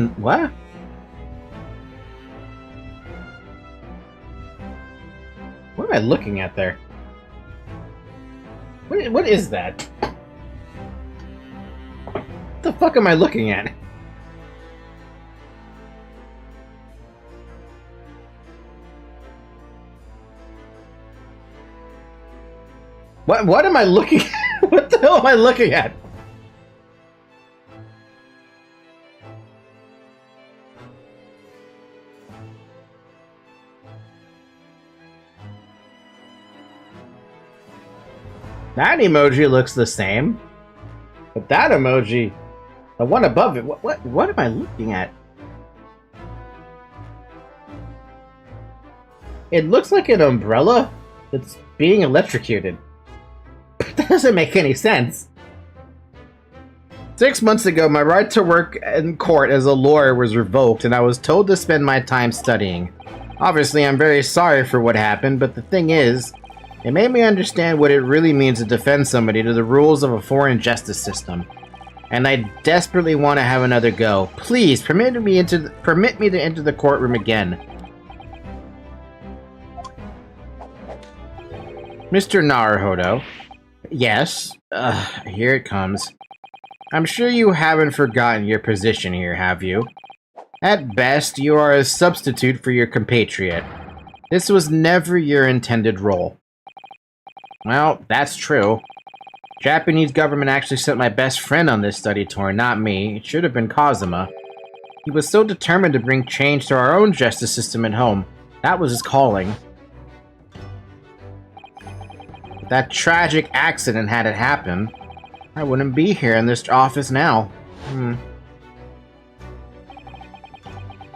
S1: What am I looking at there? What is that? What the fuck am I looking at? What am I looking at? What the hell am I looking at? That emoji looks the same. But that emoji, the one above it, what am I looking at? It looks like an umbrella that's being electrocuted. That doesn't make any sense. 6 months ago, my right to work in court as a lawyer was revoked, and I was told to spend my time studying. Obviously, I'm very sorry for what happened, but the thing is, it made me understand what it really means to defend somebody to the rules of a foreign justice system. And I desperately want to have another go. Please, permit me to enter the courtroom again. Mr. Naruhodo. Yes, here it comes. I'm sure you haven't forgotten your position here, have you? At best, you are a substitute for your compatriot. This was never your intended role. Well, that's true. Japanese government actually sent my best friend on this study tour, not me. It should have been Kazuma. He was so determined to bring change to our own justice system at home. That was his calling. If that tragic accident had it happened, I wouldn't be here in this office now.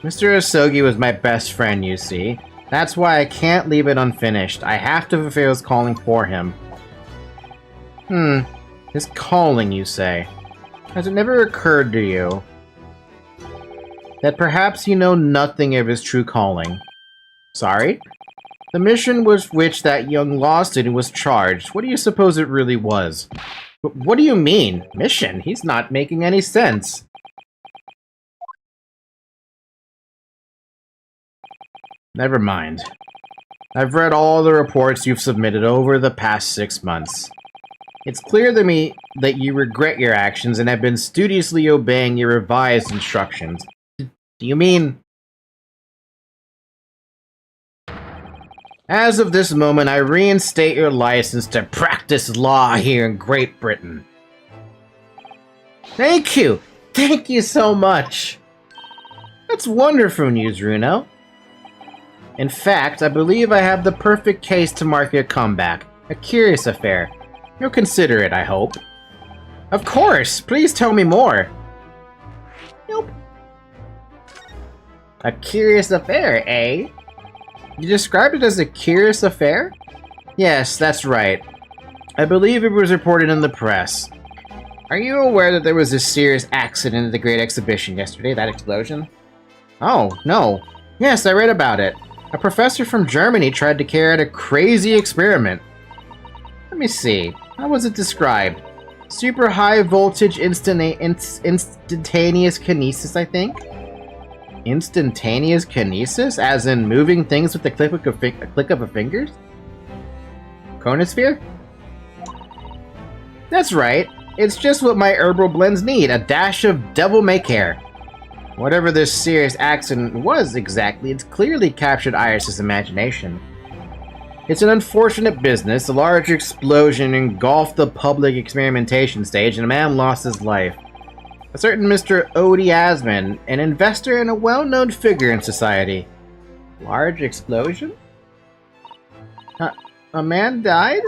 S1: Mr. Asogi was my best friend, you see. That's why I can't leave it unfinished. I have to fulfill his calling for him. His calling, you say? Has it never occurred to you that perhaps you know nothing of his true calling? Sorry? The mission with which that young law student was charged, what do you suppose it really was? What do you mean? Mission? He's not making any sense. Never mind. I've read all the reports you've submitted over the past 6 months. It's clear to me that you regret your actions and have been studiously obeying your revised instructions. Do you mean... As of this moment, I reinstate your license to practice law here in Great Britain. Thank you! Thank you so much! That's wonderful news, Runo. In fact, I believe I have the perfect case to mark your comeback. A curious affair. You'll consider it, I hope. Of course! Please tell me more! Nope. A curious affair, eh? You described it as a curious affair? Yes, that's right. I believe it was reported in the press. Are you aware that there was a serious accident at the Great Exhibition yesterday, that explosion? Oh, no. Yes, I read about it. A professor from Germany tried to carry out a crazy experiment. Let me see. How was it described? Super high voltage instantaneous kinesis, I think? Instantaneous kinesis? As in moving things with the click of a finger? Chronosphere? That's right. It's just what my herbal blends need. A dash of devil may care. Whatever this serious accident was exactly, it's clearly captured Iris's imagination. It's an unfortunate business. A large explosion engulfed the public experimentation stage and a man lost his life. A certain Mr. Odie Asman, an investor and a well-known figure in society. Large explosion? A man died?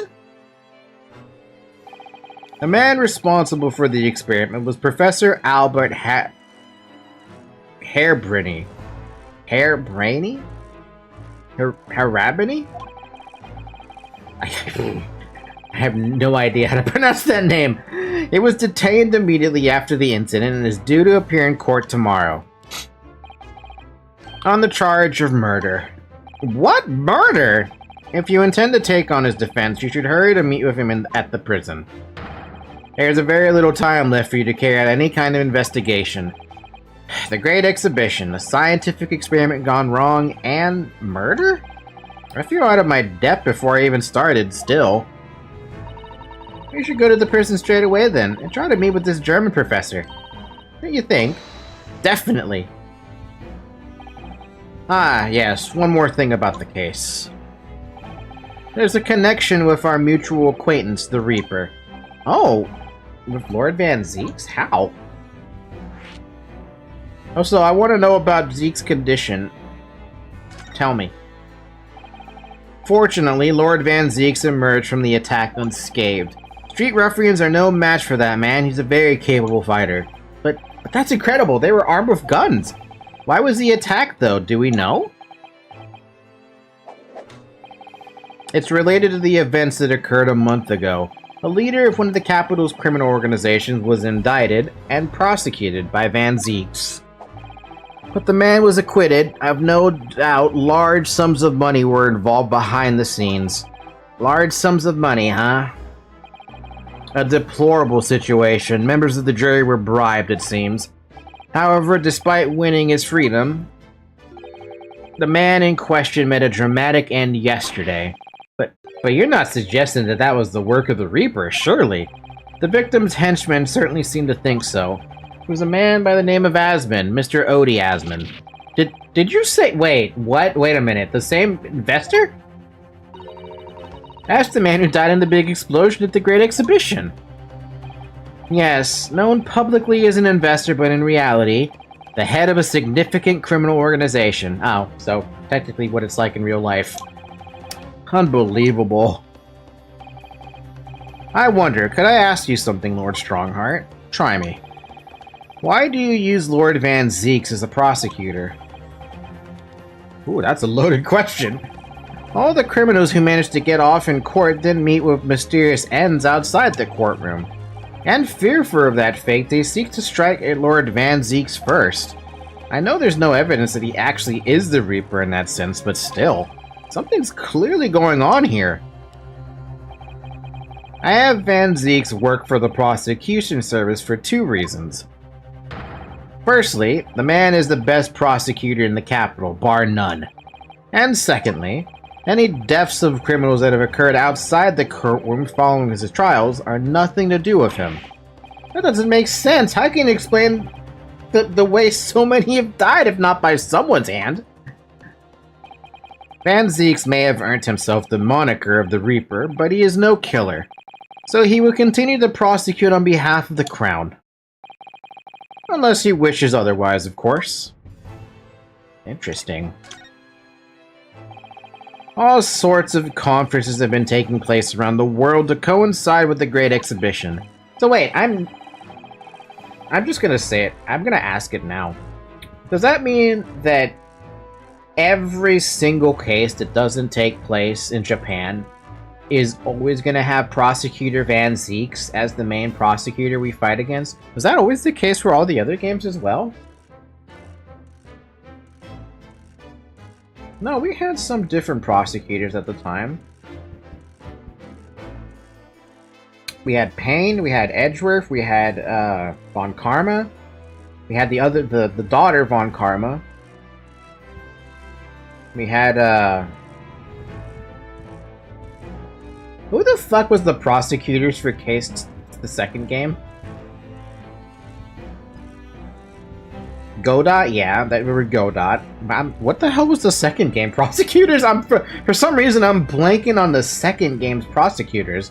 S1: The man responsible for the experiment was Professor Albert Hairbrainey? Harabini? I have no idea how to pronounce that name. It was detained immediately after the incident and is due to appear in court tomorrow. On the charge of murder. What? Murder? If you intend to take on his defense, you should hurry to meet with him at the prison. There's a very little time left for you to carry out any kind of investigation. The Great Exhibition, a scientific experiment gone wrong, and murder? I feel out of my depth before I even started, still. We should go to the prison straight away then, and try to meet with this German professor. Don't you think? Definitely. Ah, yes, one more thing about the case. There's a connection with our mutual acquaintance, the Reaper. Oh, with Lord Van Zeke's? How? Also, I want to know about Zeke's condition. Tell me. Fortunately, Lord Van Zeke's emerged from the attack unscathed. Street ruffians are no match for that man. He's a very capable fighter. But that's incredible. They were armed with guns. Why was he attacked, though? Do we know? It's related to the events that occurred a month ago. A leader of one of the capital's criminal organizations was indicted and prosecuted by Van Zeeks. But the man was acquitted. I've no doubt large sums of money were involved behind the scenes. Large sums of money, huh? A deplorable situation. Members of the jury were bribed, it seems. However, despite winning his freedom, the man in question met a dramatic end yesterday. But you're not suggesting that that was the work of the Reaper, surely? The victim's henchmen certainly seem to think so. It was a man by the name of Asman, Mr. Odie Asman. Did you say— wait, what? Wait a minute, the same investor? That's the man who died in the big explosion at the Great Exhibition. Yes, known publicly as an investor, but in reality, the head of a significant criminal organization. Oh, so technically what it's like in real life. Unbelievable. I wonder, could I ask you something, Lord Strongheart? Try me. Why do you use Lord Van Zeeks as a prosecutor? Ooh, that's a loaded question. All the criminals who managed to get off in court then meet with mysterious ends outside the courtroom. And fearful of that fate, they seek to strike at Lord Van Zeeks first. I know there's no evidence that he actually is the Reaper in that sense, but still. Something's clearly going on here. I have Van Zeeks work for the prosecution service for two reasons. Firstly, the man is the best prosecutor in the capital, bar none. And secondly, any deaths of criminals that have occurred outside the courtroom following his trials are nothing to do with him. That doesn't make sense. How can you explain the way so many have died if not by someone's hand? Van Zeeks may have earned himself the moniker of the Reaper, but he is no killer. So he will continue to prosecute on behalf of the Crown. Unless he wishes otherwise, of course. Interesting. All sorts of conferences have been taking place around the world to coincide with the Great Exhibition. So wait, I'm just gonna say it. I'm gonna ask it now. Does that mean that every single case that doesn't take place in Japan is always going to have Prosecutor Van Zeeks as the main prosecutor we fight against? Was that always the case for all the other games as well? No, we had some different prosecutors at the time. We had Payne, we had Edgeworth, we had Von Karma, we had the daughter Von Karma. We had, who the fuck was the prosecutors for the second game? Godot? Yeah, that we were Godot. What the hell was the second game? Prosecutors? For some reason, I'm blanking on the second game's prosecutors.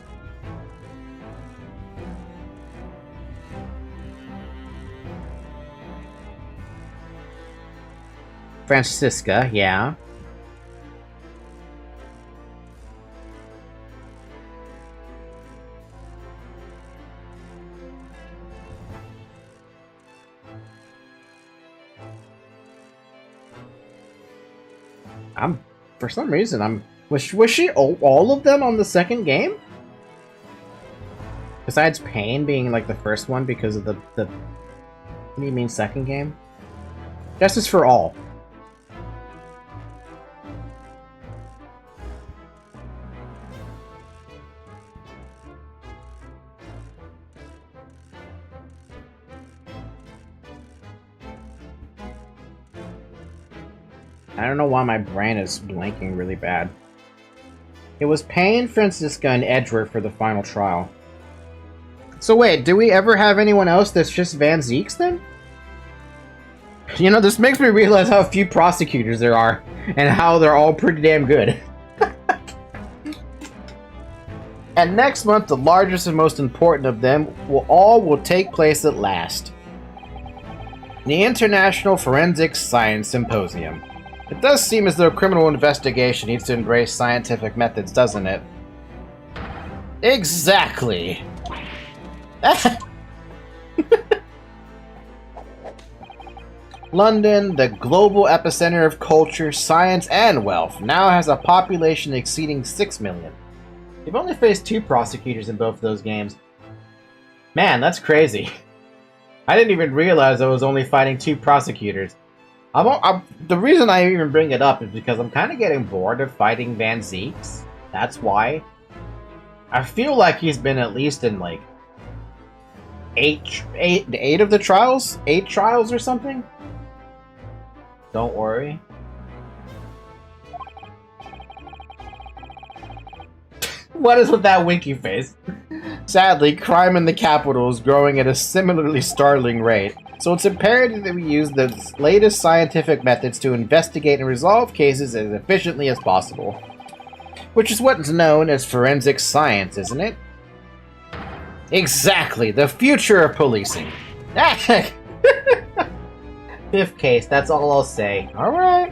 S1: Francisca, yeah. For some reason, was she all of them on the second game? Besides Payne being like the first one because of the what do you mean second game? Justice for All. I don't know why my brain is blanking really bad. It was Payne, Francisca, and Edgeworth for the final trial. So wait, do we ever have anyone else that's just Van Zeeks then? You know, this makes me realize how few prosecutors there are, and how they're all pretty damn good. And next month, the largest and most important of them will take place at last. The International Forensic Science Symposium. It does seem as though criminal investigation needs to embrace scientific methods, doesn't it? Exactly! London, the global epicenter of culture, science, and wealth, now has a population exceeding 6 million. You've only faced 2 prosecutors in both of those games. Man, that's crazy. I didn't even realize I was only fighting 2 prosecutors. The reason I even bring it up is because I'm kind of getting bored of fighting Van Zeeks. That's why. I feel like he's been at least in like 8 of the trials? 8 trials or something? Don't worry. What is with that winky face? Sadly, crime in the capital is growing at a similarly startling rate, so it's imperative that we use the latest scientific methods to investigate and resolve cases as efficiently as possible. Which is what's known as forensic science, isn't it? Exactly, the future of policing. Fifth case, that's all I'll say. Alright.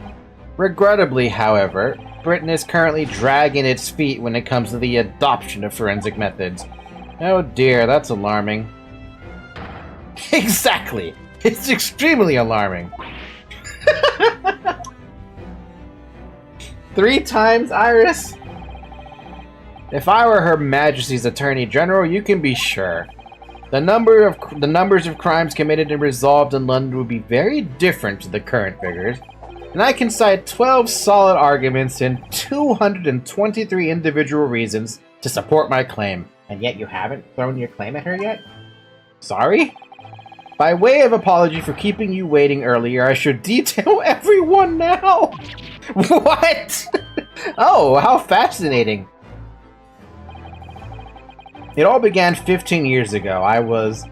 S1: Regrettably, however, Britain is currently dragging its feet when it comes to the adoption of forensic methods. Oh dear, that's alarming. Exactly! It's extremely alarming. 3 times, Iris? If I were Her Majesty's Attorney General, you can be sure. The numbers of crimes committed and resolved in London would be very different to the current figures, and I can cite 12 solid arguments and 223 individual reasons to support my claim. And yet you haven't thrown your claim at her yet? Sorry? By way of apology for keeping you waiting earlier, I should detail everyone now! What? Oh, how fascinating. It all began 15 years ago. I was...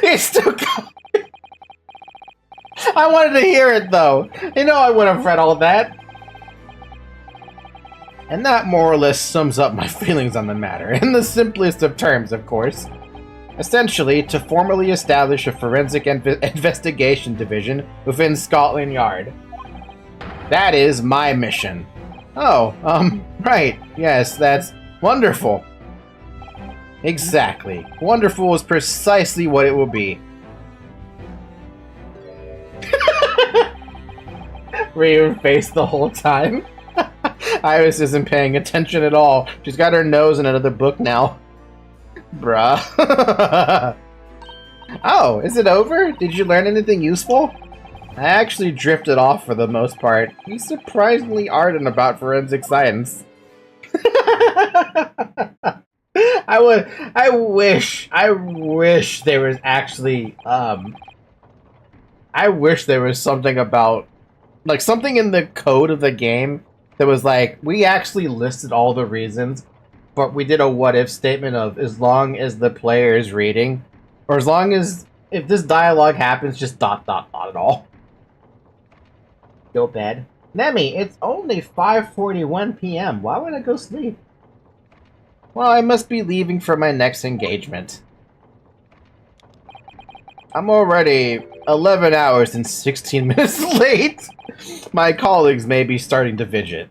S1: It's still going. I wanted to hear it, though. You know I would have read all that. And that more or less sums up my feelings on the matter, in the simplest of terms, of course. Essentially, to formally establish a forensic investigation division within Scotland Yard. That is my mission. Oh, right. Yes, that's wonderful. Exactly. Wonderful is precisely what it will be. Ryu face the whole time. Iris isn't paying attention at all. She's got her nose in another book now. Bruh. Oh, is it over? Did you learn anything useful? I actually drifted off for the most part. He's surprisingly ardent about forensic science. I wish there was actually, I wish there was something about, like, something in the code of the game that was like, we actually listed all the reasons, but we did a what-if statement of as long as the player is reading, or as long as, if this dialogue happens, just ... at all. Go bed. Nemi, it's only 5:41 p.m. Why would I go sleep? Well, I must be leaving for my next engagement. I'm already 11 hours and 16 minutes late. My colleagues may be starting to fidget.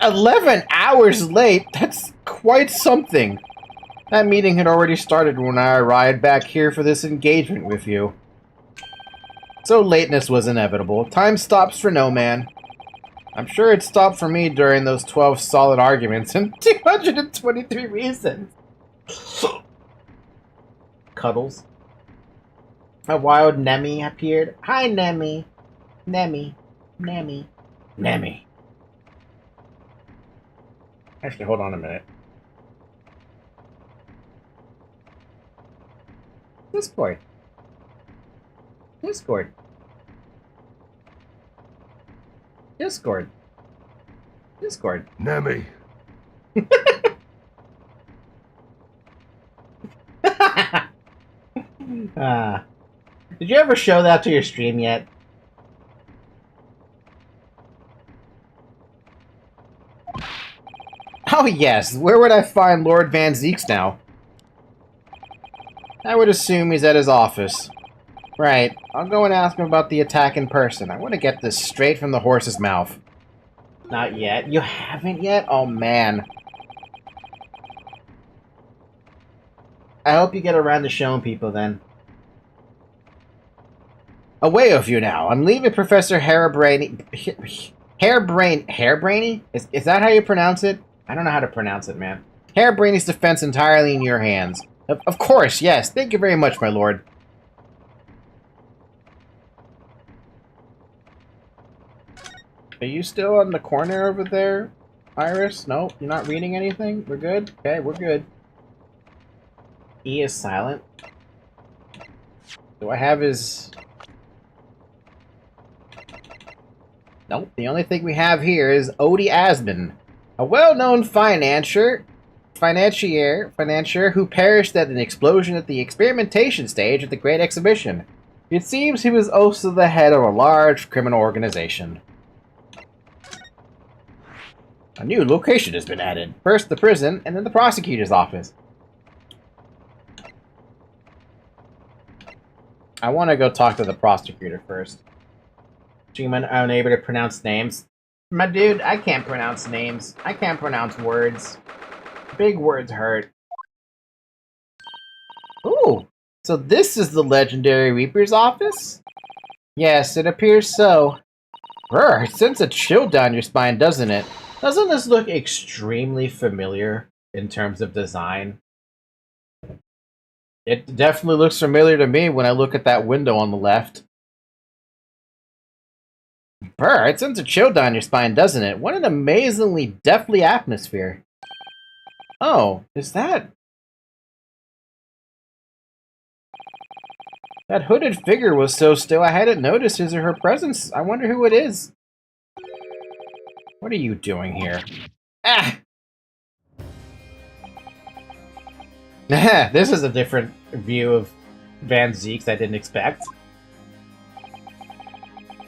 S1: 11 hours late? That's quite something. That meeting had already started when I arrived back here for this engagement with you. So lateness was inevitable. Time stops for no man. I'm sure it stopped for me during those 12 solid arguments and 223 reasons. Cuddles. A wild Nemi appeared. Hi, Nemi. Nemi. Nemi. Nemi. Actually, hold on a minute. Discord. Discord. Discord. Discord.
S7: Nemi.
S1: Did you ever show that to your stream yet? Oh yes, where would I find Lord Van Zeeks now? I would assume he's at his office. Right. I'll go and ask him about the attack in person. I want to get this straight from the horse's mouth. Not yet. You haven't yet? Oh, man. I hope you get around to showing people, then. Away of you now. I'm leaving Professor Harebrainey... Harebrainey? Is that how you pronounce it? I don't know how to pronounce it, man. Harebrainey's defense entirely in your hands. Of course, yes. Thank you very much, my lord. Are you still on the corner over there, Iris? No, you're not reading anything? We're good? Okay, we're good. E is silent. Do I have his... Nope, the only thing we have here is Odie Asman, a well-known financier who perished at an explosion at the experimentation stage of the Great Exhibition. It seems he was also the head of a large criminal organization. A new location has been added. First the prison, and then the prosecutor's office. I want to go talk to the prosecutor first. Human unable to pronounce names. My dude, I can't pronounce names. I can't pronounce words. Big words hurt. Ooh, so this is the legendary Reaper's office? Yes, it appears so. Brr, it sends a chill down your spine, doesn't it? Doesn't this look extremely familiar in terms of design? It definitely looks familiar to me when I look at that window on the left. Brr, it sends a chill down your spine, doesn't it? What an amazingly deathly atmosphere. Oh, is that... That hooded figure was so still I hadn't noticed his or her presence. I wonder who it is. What are you doing here? Ah! This is a different view of Van Zeeks I didn't expect.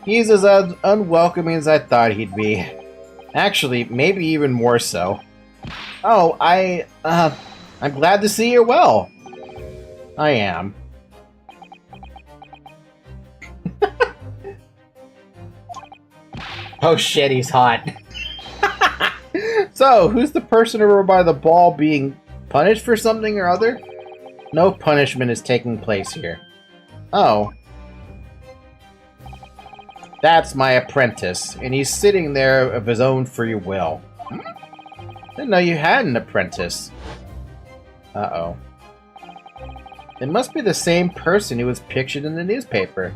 S1: He's as unwelcoming as I thought he'd be. Actually, maybe even more so. Oh, I'm glad to see you're well. I am. Oh shit, he's hot. So, who's the person over by the ball being punished for something or other? No punishment is taking place here. Oh. That's my apprentice, and he's sitting there of his own free will. Didn't know you had an apprentice. Uh-oh. It must be the same person who was pictured in the newspaper.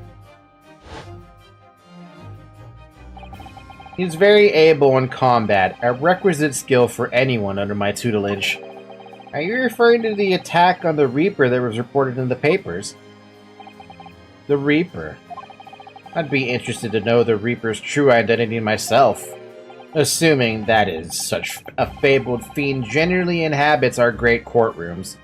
S1: He's very able in combat, a requisite skill for anyone under my tutelage. Are you referring to the attack on the Reaper that was reported in the papers? The Reaper? I'd be interested to know the Reaper's true identity myself. Assuming, that is, such a fabled fiend generally inhabits our great courtrooms.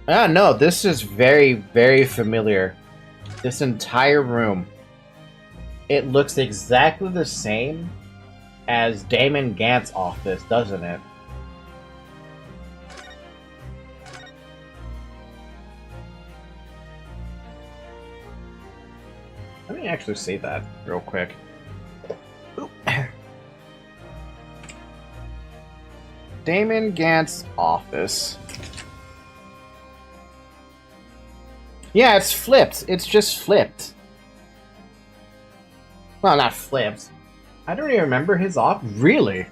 S1: Ah, no, this is very, very familiar. This entire room. It looks exactly the same as Damon Gantz's office, doesn't it? Let me actually see that real quick. Damon Gantz's office. Yeah, it's flipped. It's just flipped. Well, not flipped. I don't even remember his off. Really?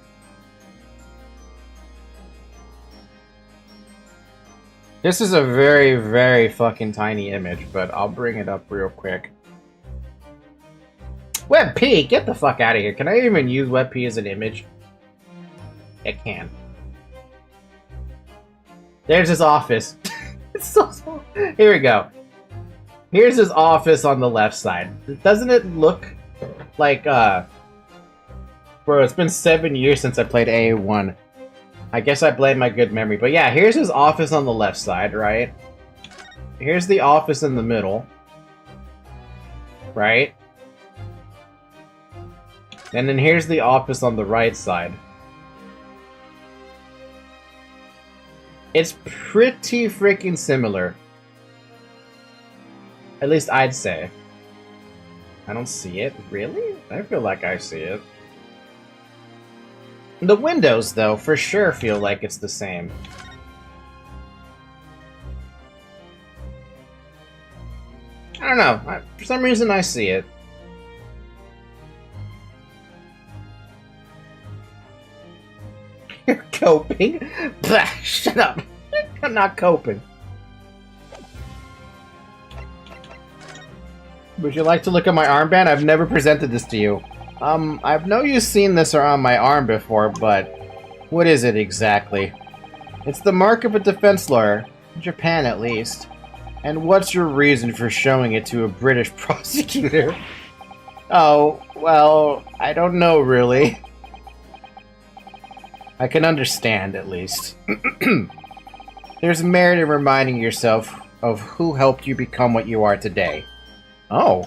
S1: This is a very, very fucking tiny image, but I'll bring it up real quick. WebP, get the fuck out of here. Can I even use WebP as an image? It can. There's his office. It's so small. Here we go. Here's his office on the left side. Doesn't it look like, Bro, it's been 7 years since I played AA1. I guess I blame my good memory. But yeah, here's his office on the left side, right? Here's the office in the middle. Right? And then here's the office on the right side. It's pretty freaking similar. At least I'd say. I don't see it. Really? I feel like I see it. The windows, though, for sure feel like it's the same. I don't know. For some reason, I see it. You're coping? Blah, shut up. I'm not coping. Would you like to look at my armband? I've never presented this to you. I've know you've seen this around my arm before, but what is it exactly? It's the mark of a defense lawyer. In Japan, at least. And what's your reason for showing it to a British prosecutor? Oh, well, I don't know, really. I can understand, at least. There's merit in reminding yourself of who helped you become what you are today. Oh.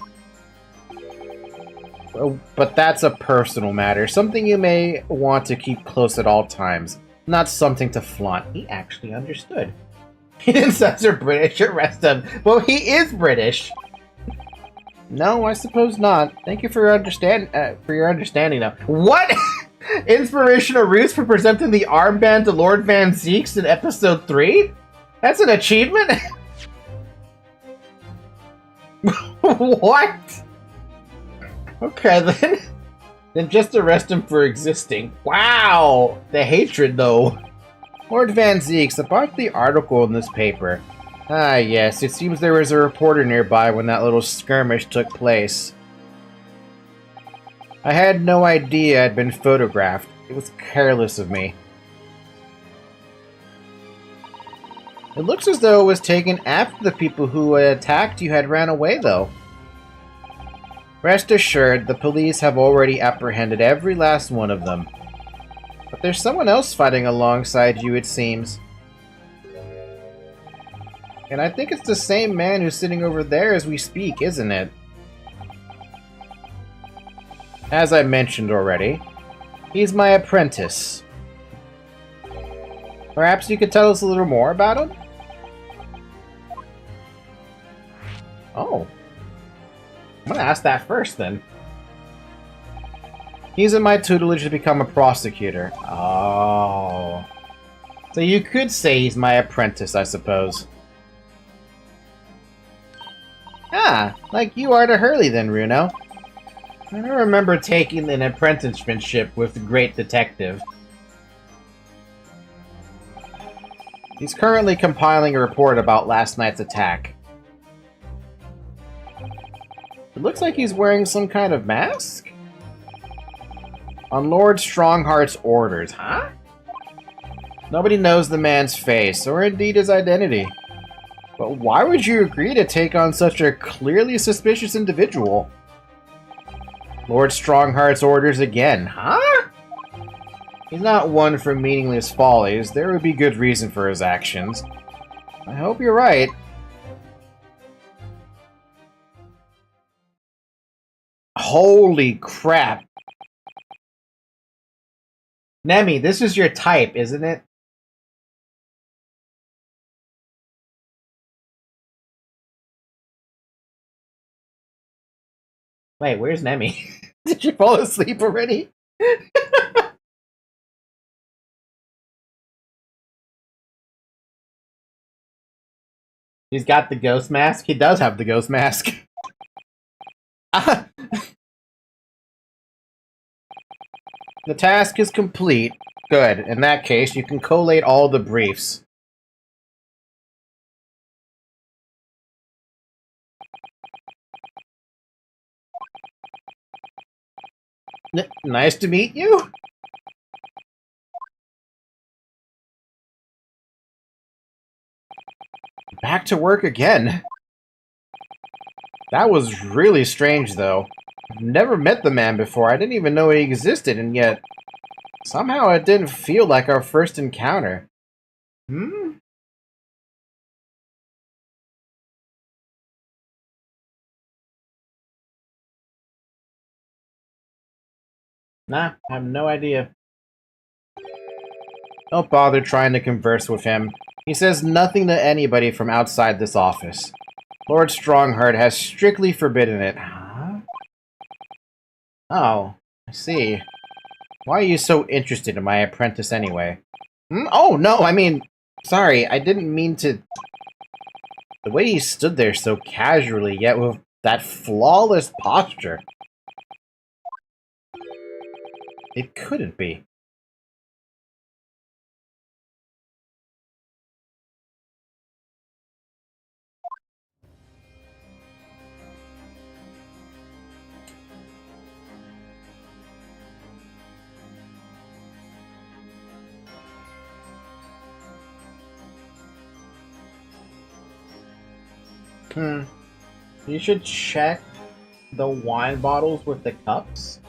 S1: But that's a personal matter, something you may want to keep close at all times, not something to flaunt. He actually understood. He didn't censor British, arrest him. Well, he is British. No, I suppose not. Thank you for your understanding now. What? Inspirational ruse for presenting the armband to Lord Van Zeeks in episode 3? That's an achievement? What? Okay, then. Then just arrest him for existing. Wow! The hatred, though. Lord Van Zeeks, about the article in this paper. Ah, yes, it seems there was a reporter nearby when that little skirmish took place. I had no idea I'd been photographed. It was careless of me. It looks as though it was taken after the people who attacked you had ran away, though. Rest assured, the police have already apprehended every last one of them. But there's someone else fighting alongside you, it seems. And I think it's the same man who's sitting over there as we speak, isn't it? As I mentioned already, he's my apprentice. Perhaps you could tell us a little more about him? Oh. I'm gonna ask that first, then. He's in my tutelage to become a prosecutor. Oh. So you could say he's my apprentice, I suppose. Ah, like you are to Hurley then, Runo. I don't remember taking an apprenticeship with the great detective. He's currently compiling a report about last night's attack. It looks like he's wearing some kind of mask? On Lord Strongheart's orders, huh? Nobody knows the man's face, or indeed his identity. But why would you agree to take on such a clearly suspicious individual? Lord Strongheart's orders again, huh? He's not one for meaningless follies. There would be good reason for his actions. I hope you're right. Holy crap. Nemi, this is your type, isn't it? Wait, where's Nemi? Did you fall asleep already? He's got the ghost mask? He does have the ghost mask. The task is complete. Good. In that case, you can collate all the briefs. Nice to meet you? Back to work again. That was really strange, though. I've never met the man before. I didn't even know he existed, and yet somehow it didn't feel like our first encounter. Hmm? Nah, I have no idea. Don't bother trying to converse with him. He says nothing to anybody from outside this office. Lord Strongheart has strictly forbidden it. Huh? Oh, I see. Why are you so interested in my apprentice anyway? Oh, no, I mean, sorry, I didn't mean to... The way he stood there so casually, yet with that flawless posture. It couldn't be. You should check the wine bottles with the cups.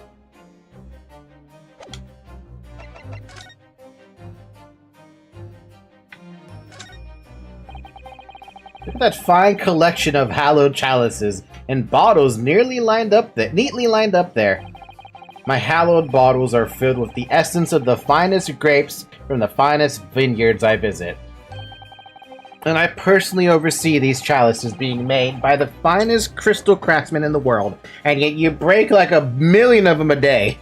S1: Look at that fine collection of hallowed chalices and bottles neatly lined up there. My hallowed bottles are filled with the essence of the finest grapes from the finest vineyards I visit. And I personally oversee these chalices being made by the finest crystal craftsmen in the world, and yet you break like 1,000,000 of them a day.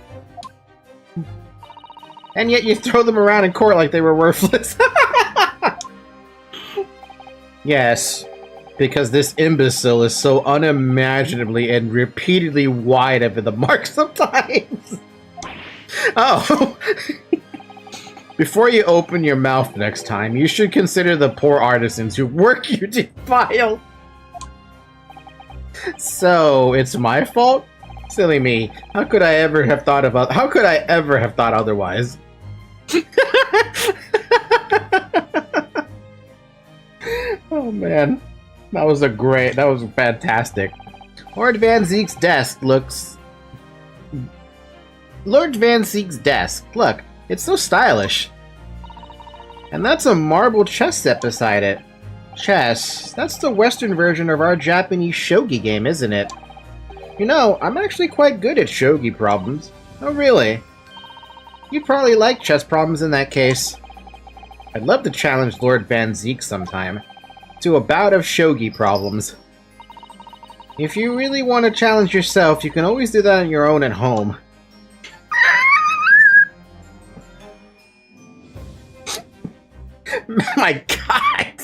S1: And yet you throw them around in court like they were worthless. Yes, because this imbecile is so unimaginably and repeatedly wide of the mark sometimes. Oh. Before you open your mouth next time, you should consider the poor artisans who work you defile. So, it's my fault? Silly me. How could I ever have thought otherwise? Oh man. That was fantastic. Lord Van Zeek's desk, look, it's so stylish. And that's a marble chess set beside it. Chess, that's the Western version of our Japanese shogi game, isn't it? You know, I'm actually quite good at shogi problems. Oh really? You'd probably like chess problems in that case. I'd love to challenge Lord Van Zeek sometime to a bout of shogi problems. If you really want to challenge yourself, you can always do that on your own at home. My God!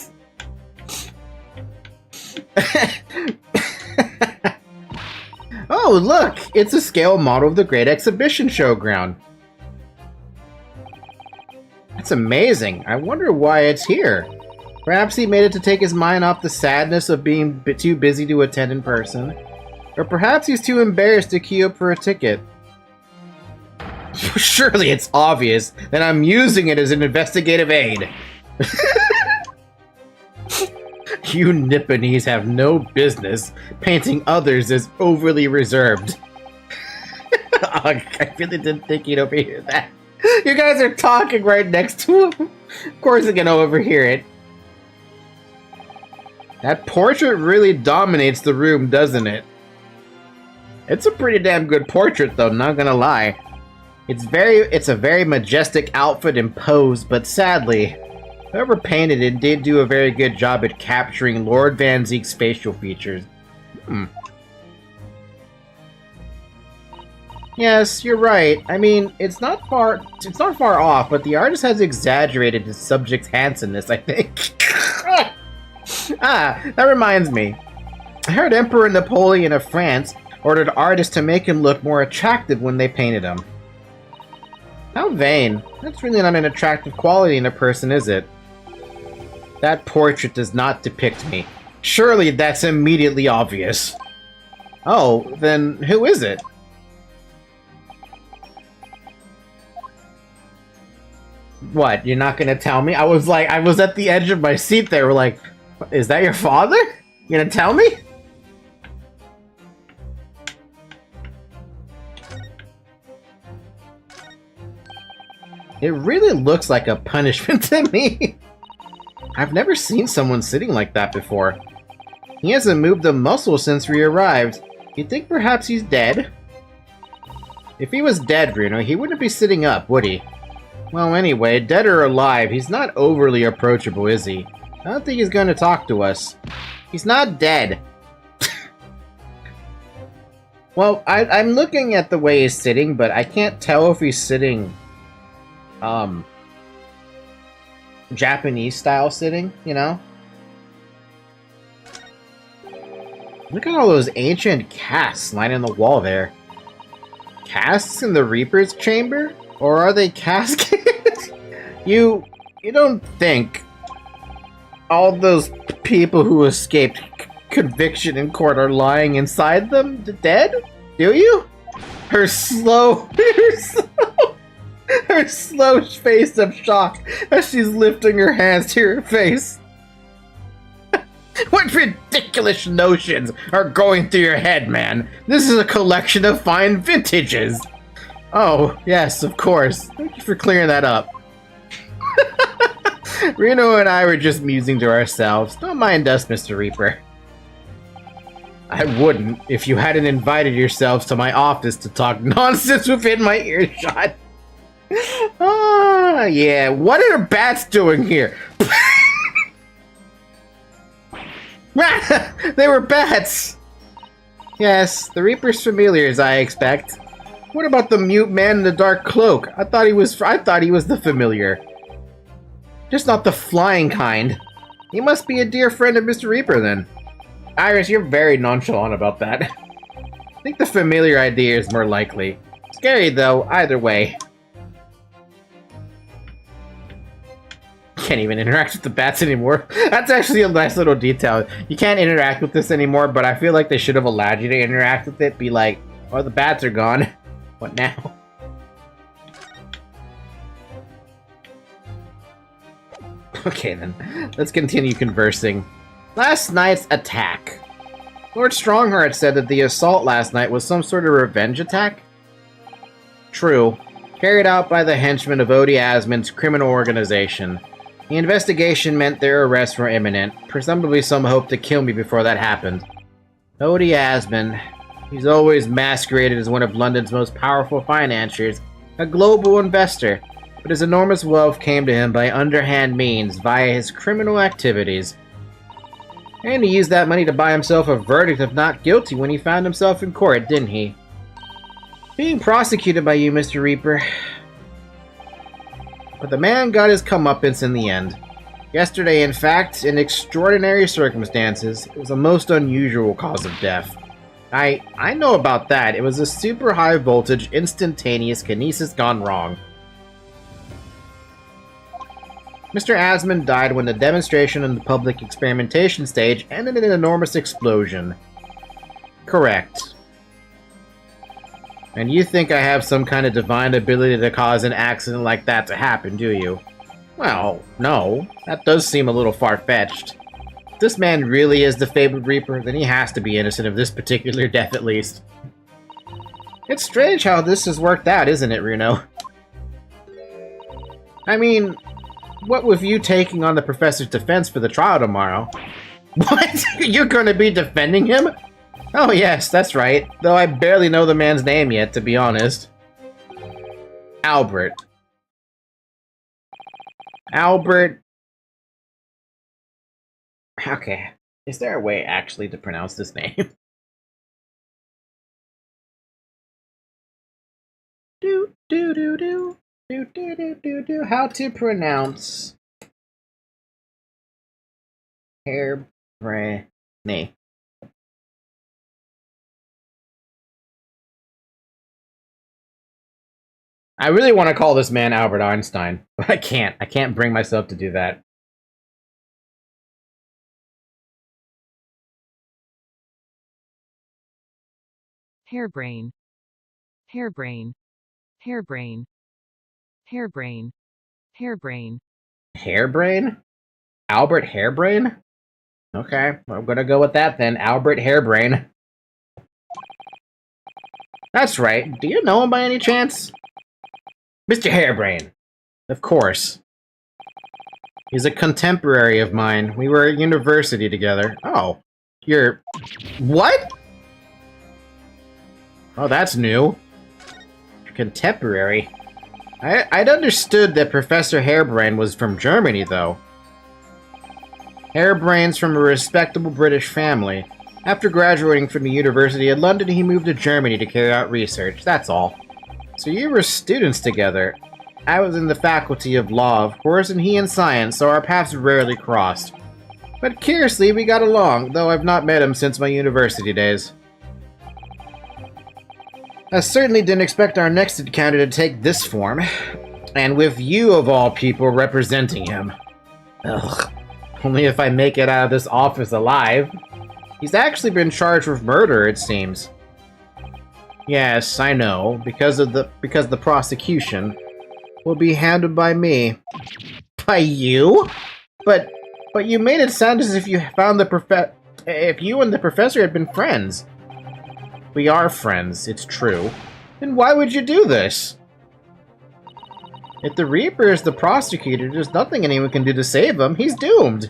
S1: Oh, look! It's a scale model of the Great Exhibition Showground. That's amazing. I wonder why it's here. Perhaps he made it to take his mind off the sadness of being too busy to attend in person. Or perhaps he's too embarrassed to queue up for a ticket. Surely it's obvious that I'm using it as an investigative aid. You Nipponese have no business painting others as overly reserved. I really didn't think you'd overhear that. You guys are talking right next to him. Of course you're gonna overhear it. That portrait really dominates the room, doesn't it? It's a pretty damn good portrait, though, not gonna lie. It's a very majestic outfit and pose, but sadly, whoever painted it did do a very good job at capturing Lord Van Zeek's facial features. Yes, you're right. I mean, it's not far off, but the artist has exaggerated his subject's handsomeness, I think. Ah, that reminds me. I heard Emperor Napoleon of France ordered artists to make him look more attractive when they painted him. How vain. That's really not an attractive quality in a person, is it? That portrait does not depict me. Surely that's immediately obvious. Oh, then who is it? What, you're not gonna tell me? I was at the edge of my seat there, we're like, is that your father? You gonna tell me? It really looks like a punishment to me. I've never seen someone sitting like that before. He hasn't moved a muscle since we arrived. You think perhaps he's dead? If he was dead, Bruno, he wouldn't be sitting up, would he? Well, anyway, dead or alive, he's not overly approachable, is he? I don't think he's going to talk to us. He's not dead. Well, I'm looking at the way he's sitting, but I can't tell if he's sitting, Japanese-style sitting, you know? Look at all those ancient casts lining the wall there. Casts in the Reaper's chamber? Or are they caskets? You don't think all those people who escaped conviction in court are lying inside them, dead? Do you? Her slow face of shock as she's lifting her hands to her face. What ridiculous notions are going through your head, man? This is a collection of fine vintages. Oh, yes, of course. Thank you for clearing that up. Reno and I were just musing to ourselves. Don't mind us, Mr. Reaper. I wouldn't if you hadn't invited yourselves to my office to talk nonsense within my earshot. Ah, yeah. What are bats doing here? They were bats! Yes, the Reaper's familiars, I expect. What about the mute man in the dark cloak? I thought he was the familiar. Just not the flying kind. He must be a dear friend of Mr. Reaper, then. Iris, you're very nonchalant about that. I think the familiar idea is more likely. Scary, though, either way. Can't even interact with the bats anymore. That's actually a nice little detail. You can't interact with this anymore, but I feel like they should have allowed you to interact with it. Be like, oh, the bats are gone. What now? Okay then, let's continue conversing. Last night's attack. Lord Strongheart said that the assault last night was some sort of revenge attack? True. Carried out by the henchmen of Odie Asmon's criminal organization. The investigation meant their arrests were imminent. Presumably some hoped to kill me before that happened. Odie Asmon. He's always masqueraded as one of London's most powerful financiers, a global investor, but his enormous wealth came to him by underhand means via his criminal activities. And he used that money to buy himself a verdict of not guilty when he found himself in court, didn't he? Being prosecuted by you, Mr. Reaper. But the man got his comeuppance in the end. Yesterday, in fact, in extraordinary circumstances, it was a most unusual cause of death. I know about that. It was a super high voltage, instantaneous kinesis gone wrong. Mr. Asmon died when the demonstration on the public experimentation stage ended in an enormous explosion. Correct. And you think I have some kind of divine ability to cause an accident like that to happen, do you? Well, no. That does seem a little far-fetched. If this man really is the fabled Reaper, then he has to be innocent of this particular death at least. It's strange how this has worked out, isn't it, Runo? I mean, what with you taking on the Professor's defense for the trial tomorrow? What? You're gonna be defending him? Oh yes, that's right. Though I barely know the man's name yet, to be honest. Albert. Albert... Okay. Is there a way actually to pronounce this name? Do do do do do do do do do. How to pronounce hairbrain? I really want to call this man Albert Einstein, but I can't. I can't bring myself to do that.
S7: Hairbrain. Hairbrain. Hairbrain. Hairbrain. Hairbrain.
S1: Hairbrain? Albert Hairbrain? Okay, I'm gonna go with that then. Albert Hairbrain. That's right. Do you know him by any chance? Mr. Hairbrain. Of course. He's a contemporary of mine. We were at university together. Oh. You're... What? Oh, that's new. Contemporary. I'd understood that Professor Harebrain was from Germany, though. Harebrain's from a respectable British family. After graduating from the University of London, he moved to Germany to carry out research, that's all. So you were students together. I was in the Faculty of Law, of course, and he in Science, so our paths rarely crossed. But curiously, we got along, though I've not met him since my university days. I certainly didn't expect our next encounter to take this form, and with you, of all people, representing him. Ugh. Only if I make it out of this office alive. He's actually been charged with murder, it seems. Yes, I know, because the prosecution will be handled by me. By you? But you made it sound as if you found if you and the professor had been friends. We are friends, it's true. Then why would you do this? If the Reaper is the prosecutor, there's nothing anyone can do to save him. He's doomed.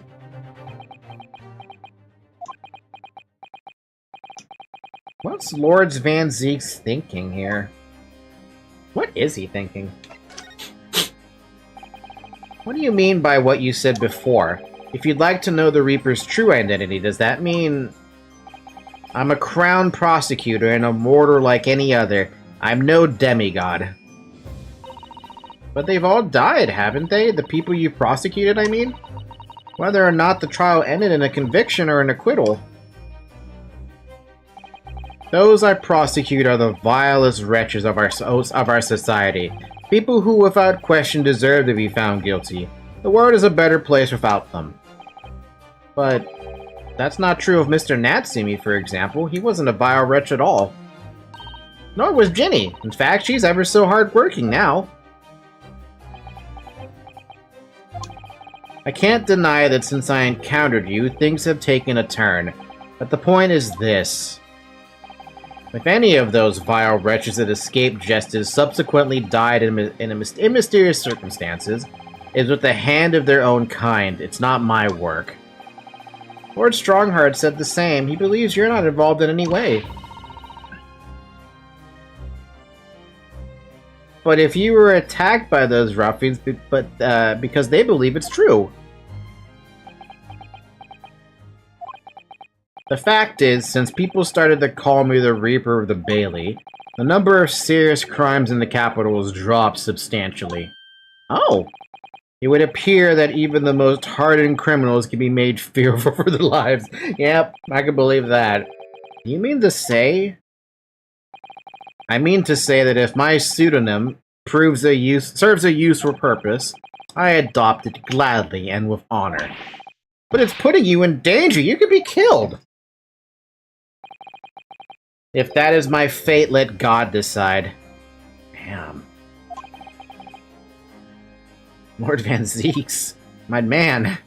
S1: What's Lord Van Zeek's thinking here? What is he thinking? What do you mean by what you said before? If you'd like to know the Reaper's true identity, does that mean... I'm a crown prosecutor and a mortal like any other. I'm no demigod. But they've all died, haven't they? The people you prosecuted, I mean? Whether or not the trial ended in a conviction or an acquittal. Those I prosecute are the vilest wretches of our society. People who, without question, deserve to be found guilty. The world is a better place without them. But that's not true of Mr. Natsumi, for example. He wasn't a vile wretch at all. Nor was Ginny. In fact, she's ever so hard-working now. I can't deny that since I encountered you, things have taken a turn. But the point is this. If any of those vile wretches that escaped justice subsequently died in mysterious circumstances, it is with the hand of their own kind. It's not my work. Lord Strongheart said the same. He believes you're not involved in any way. But if you were attacked by those ruffians, because they believe it's true. The fact is, since people started to call me the Reaper of the Bailey, the number of serious crimes in the capital has dropped substantially. Oh! It would appear that even the most hardened criminals can be made fearful for their lives. Yep, I can believe that. Do you mean to say? I mean to say that if my pseudonym serves a useful purpose, I adopt it gladly and with honor. But it's putting you in danger. You could be killed. If that is my fate, let God decide. Damn. Lord Van Zeeks. My man.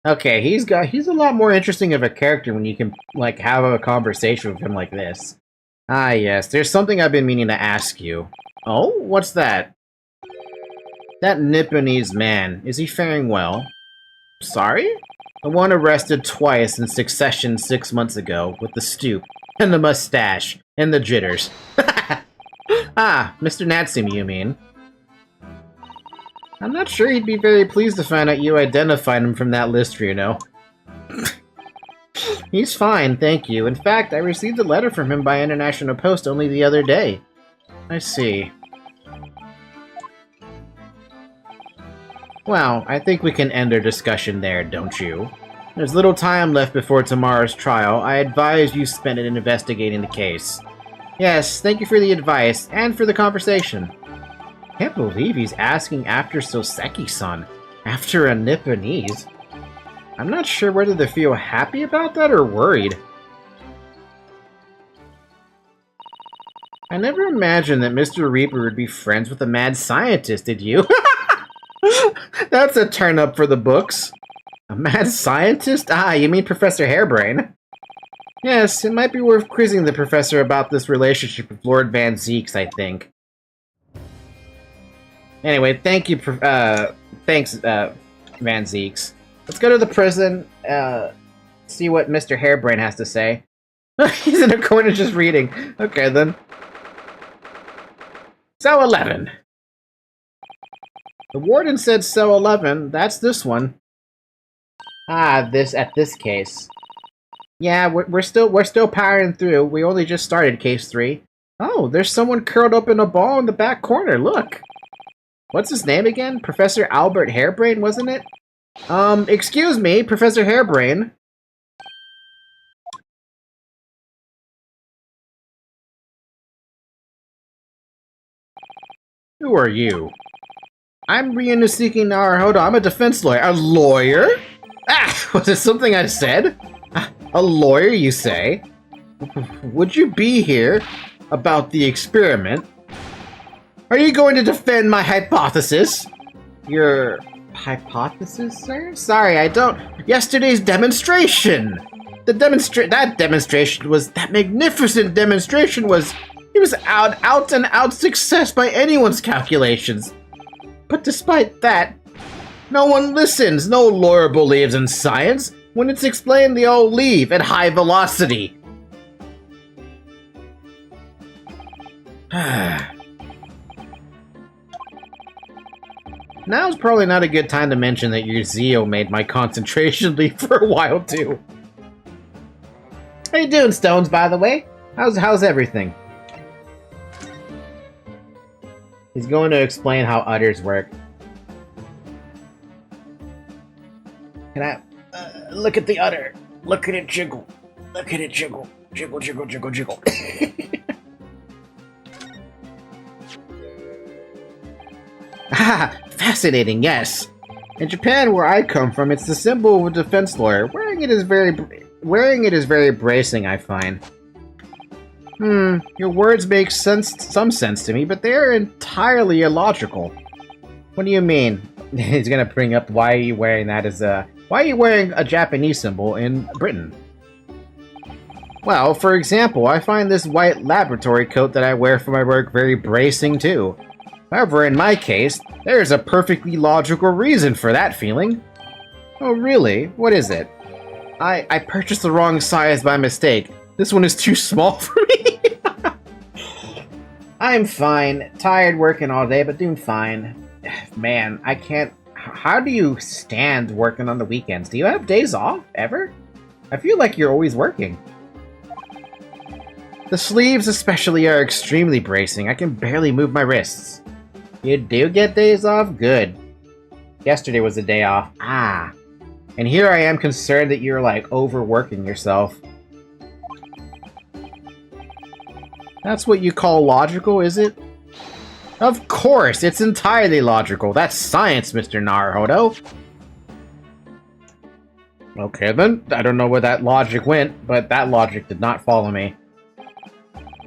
S1: Okay, he's a lot more interesting of a character when you can, like, have a conversation with him like this. Ah, yes, there's something I've been meaning to ask you. Oh? What's that? That Nipponese man, is he faring well? Sorry? The one arrested twice in succession 6 months ago, with the stoop, and the mustache, and the jitters. Ah, Mr. Natsumi, you mean? I'm not sure he'd be very pleased to find out you identified him from that list, you know. He's fine, thank you. In fact, I received a letter from him by international post only the other day. I see. Well, I think we can end our discussion there, don't you? There's little time left before tomorrow's trial. I advise you spend it investigating the case. Yes, thank you for the advice, and for the conversation. Can't believe he's asking after Soseki-san, after a Nipponese. I'm not sure whether to feel happy about that or worried. I never imagined that Mr. Reaper would be friends with a mad scientist, did you? That's a turn up for the books. A mad scientist? Ah, you mean Professor Harebrain? Yes, it might be worth quizzing the professor about this relationship with Lord Van Zeeks, I think. Anyway, thank you, thanks, Van Zeeks. Let's go to the prison, see what Mr. Harebrain has to say. He's in a corner just reading. Okay, then. Cell 11. The warden said cell 11. That's this one. Ah, this case. Yeah, we're still powering through. We only just started case 3. Oh, there's someone curled up in a ball in the back corner. Look. What's his name again? Professor Albert Hairbrain, wasn't it? Excuse me, Professor Hairbrain. Who are you? I'm Ryuno seeking Naruhodo. I'm a defense lawyer. A lawyer? Ah, was it something I said? A lawyer, you say? Would you be here about the experiment? Are you going to defend my hypothesis? Your hypothesis, sir? Sorry, I don't. Yesterday's demonstration. That magnificent demonstration was. It was out and out success by anyone's calculations. But despite that, no one listens. No lawyer believes in science. When it's explained, they all leave at high velocity. Now's probably not a good time to mention that your Zeo made my concentration leave for a while too. How you doing, Stones, by the way? How's everything? He's going to explain how udders work. Can I look at the udder? Look at it jiggle. Look at it jiggle. Jiggle, jiggle, jiggle, jiggle. Ah, fascinating, yes. In Japan, where I come from, it's the symbol of a defense lawyer. Wearing it is very bracing, I find. Your words make some sense to me, but they are entirely illogical. What do you mean? He's gonna bring up why are you wearing that as a... Why are you wearing a Japanese symbol in Britain? Well, for example, I find this white laboratory coat that I wear for my work very bracing too. However, in my case, there is a perfectly logical reason for that feeling. Oh really? What is it? I purchased the wrong size by mistake. This one is too small for me. I'm fine. Tired working all day, but doing fine. Man, I can't... How do you stand working on the weekends? Do you have days off, ever? I feel like you're always working. The sleeves especially are extremely bracing. I can barely move my wrists. You do get days off? Good. Yesterday was a day off. Ah. And here I am concerned that you're, like, overworking yourself. That's what you call logical, is it? Of course, it's entirely logical. That's science, Mr. Naruhodo. Okay then, I don't know where that logic went, but that logic did not follow me.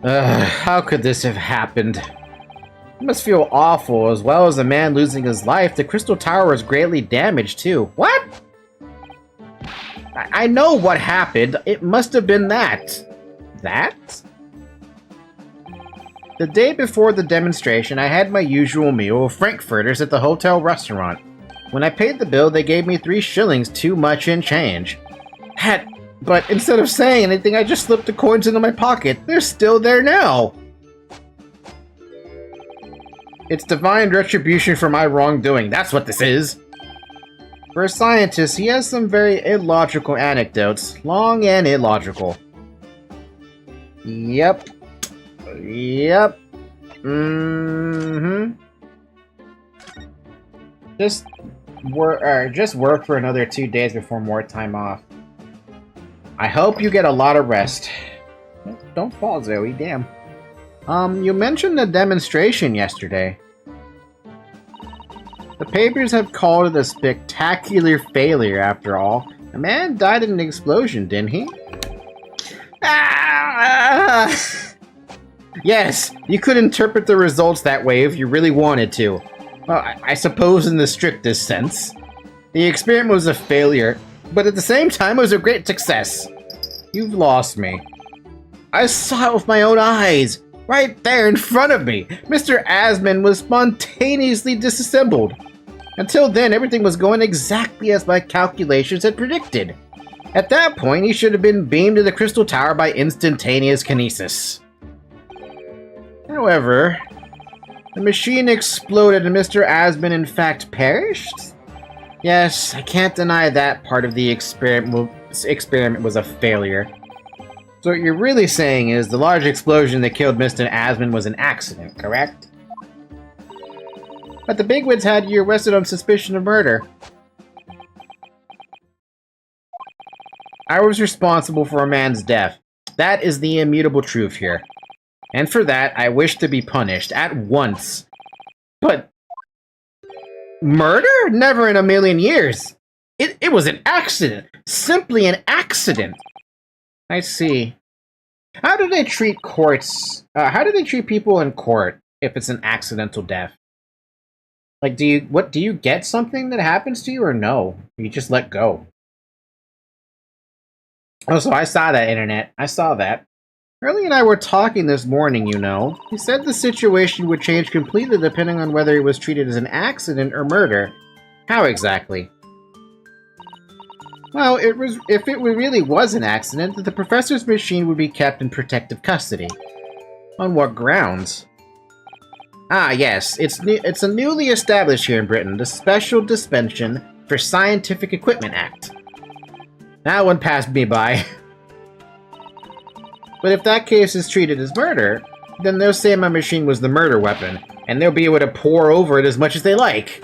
S1: How could this have happened? It must feel awful. As well as a man losing his life, the Crystal Tower was greatly damaged too. What? I know what happened. It must have been that. That? The day before the demonstration, I had my usual meal of frankfurters at the hotel restaurant. When I paid the bill, they gave me 3 shillings too much in change. But instead of saying anything, I just slipped the coins into my pocket. They're still there now. It's divine retribution for my wrongdoing. That's what this is. For a scientist, he has some very illogical anecdotes. Long and illogical. Yep. Yep. Just work for another 2 days before more time off. I hope you get a lot of rest. Don't fall, Zoe, damn. You mentioned the demonstration yesterday. The papers have called it a spectacular failure after all. A man died in an explosion, didn't he? Yes, you could interpret the results that way if you really wanted to. Well, I suppose in the strictest sense. The experiment was a failure, but at the same time it was a great success. You've lost me. I saw it with my own eyes, right there in front of me. Mr. Asman was spontaneously disassembled. Until then, everything was going exactly as my calculations had predicted. At that point, he should have been beamed to the Crystal Tower by instantaneous kinesis. However, The machine exploded and Mr. Asman in fact perished? Yes, I can't deny that part of the experiment was a failure. So what you're really saying is the large explosion that killed Mr. Asman was an accident, correct? But the bigwigs had you arrested on suspicion of murder. I was responsible for a man's death. That is the immutable truth here. And for that, I wish to be punished at once. But... murder? Never in a million years! It was an accident! Simply an accident! I see. How do they treat courts... how do they treat people in court if it's an accidental death? Like, do you get something that happens to you, or no? You just let go? Oh, so I saw that, Internet. I saw that. Hurley and I were talking this morning, you know. He said the situation would change completely depending on whether it was treated as an accident or murder. How exactly? Well, if it really was an accident, the professor's machine would be kept in protective custody. On what grounds? Ah, yes. It's a newly established here in Britain, the Special Dispensation for Scientific Equipment Act. That one passed me by. But if that case is treated as murder, then they'll say my machine was the murder weapon, and they'll be able to pour over it as much as they like.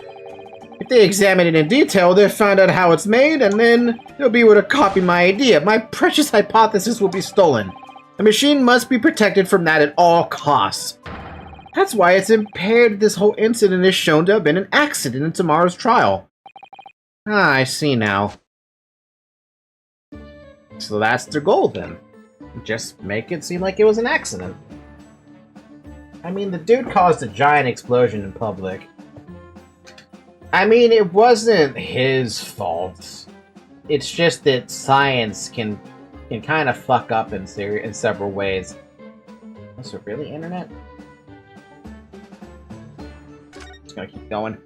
S1: If they examine it in detail, they'll find out how it's made, and then they'll be able to copy my idea. My precious hypothesis will be stolen. The machine must be protected from that at all costs. That's why it's impaired this whole incident is shown to have been an accident in tomorrow's trial. Ah, I see now. So that's their goal then. Just make it seem like it was an accident. I mean, the dude caused a giant explosion in public. I mean, it wasn't his fault. It's just that science can kind of fuck up in several ways. Is it really, Internet? Just gonna keep going.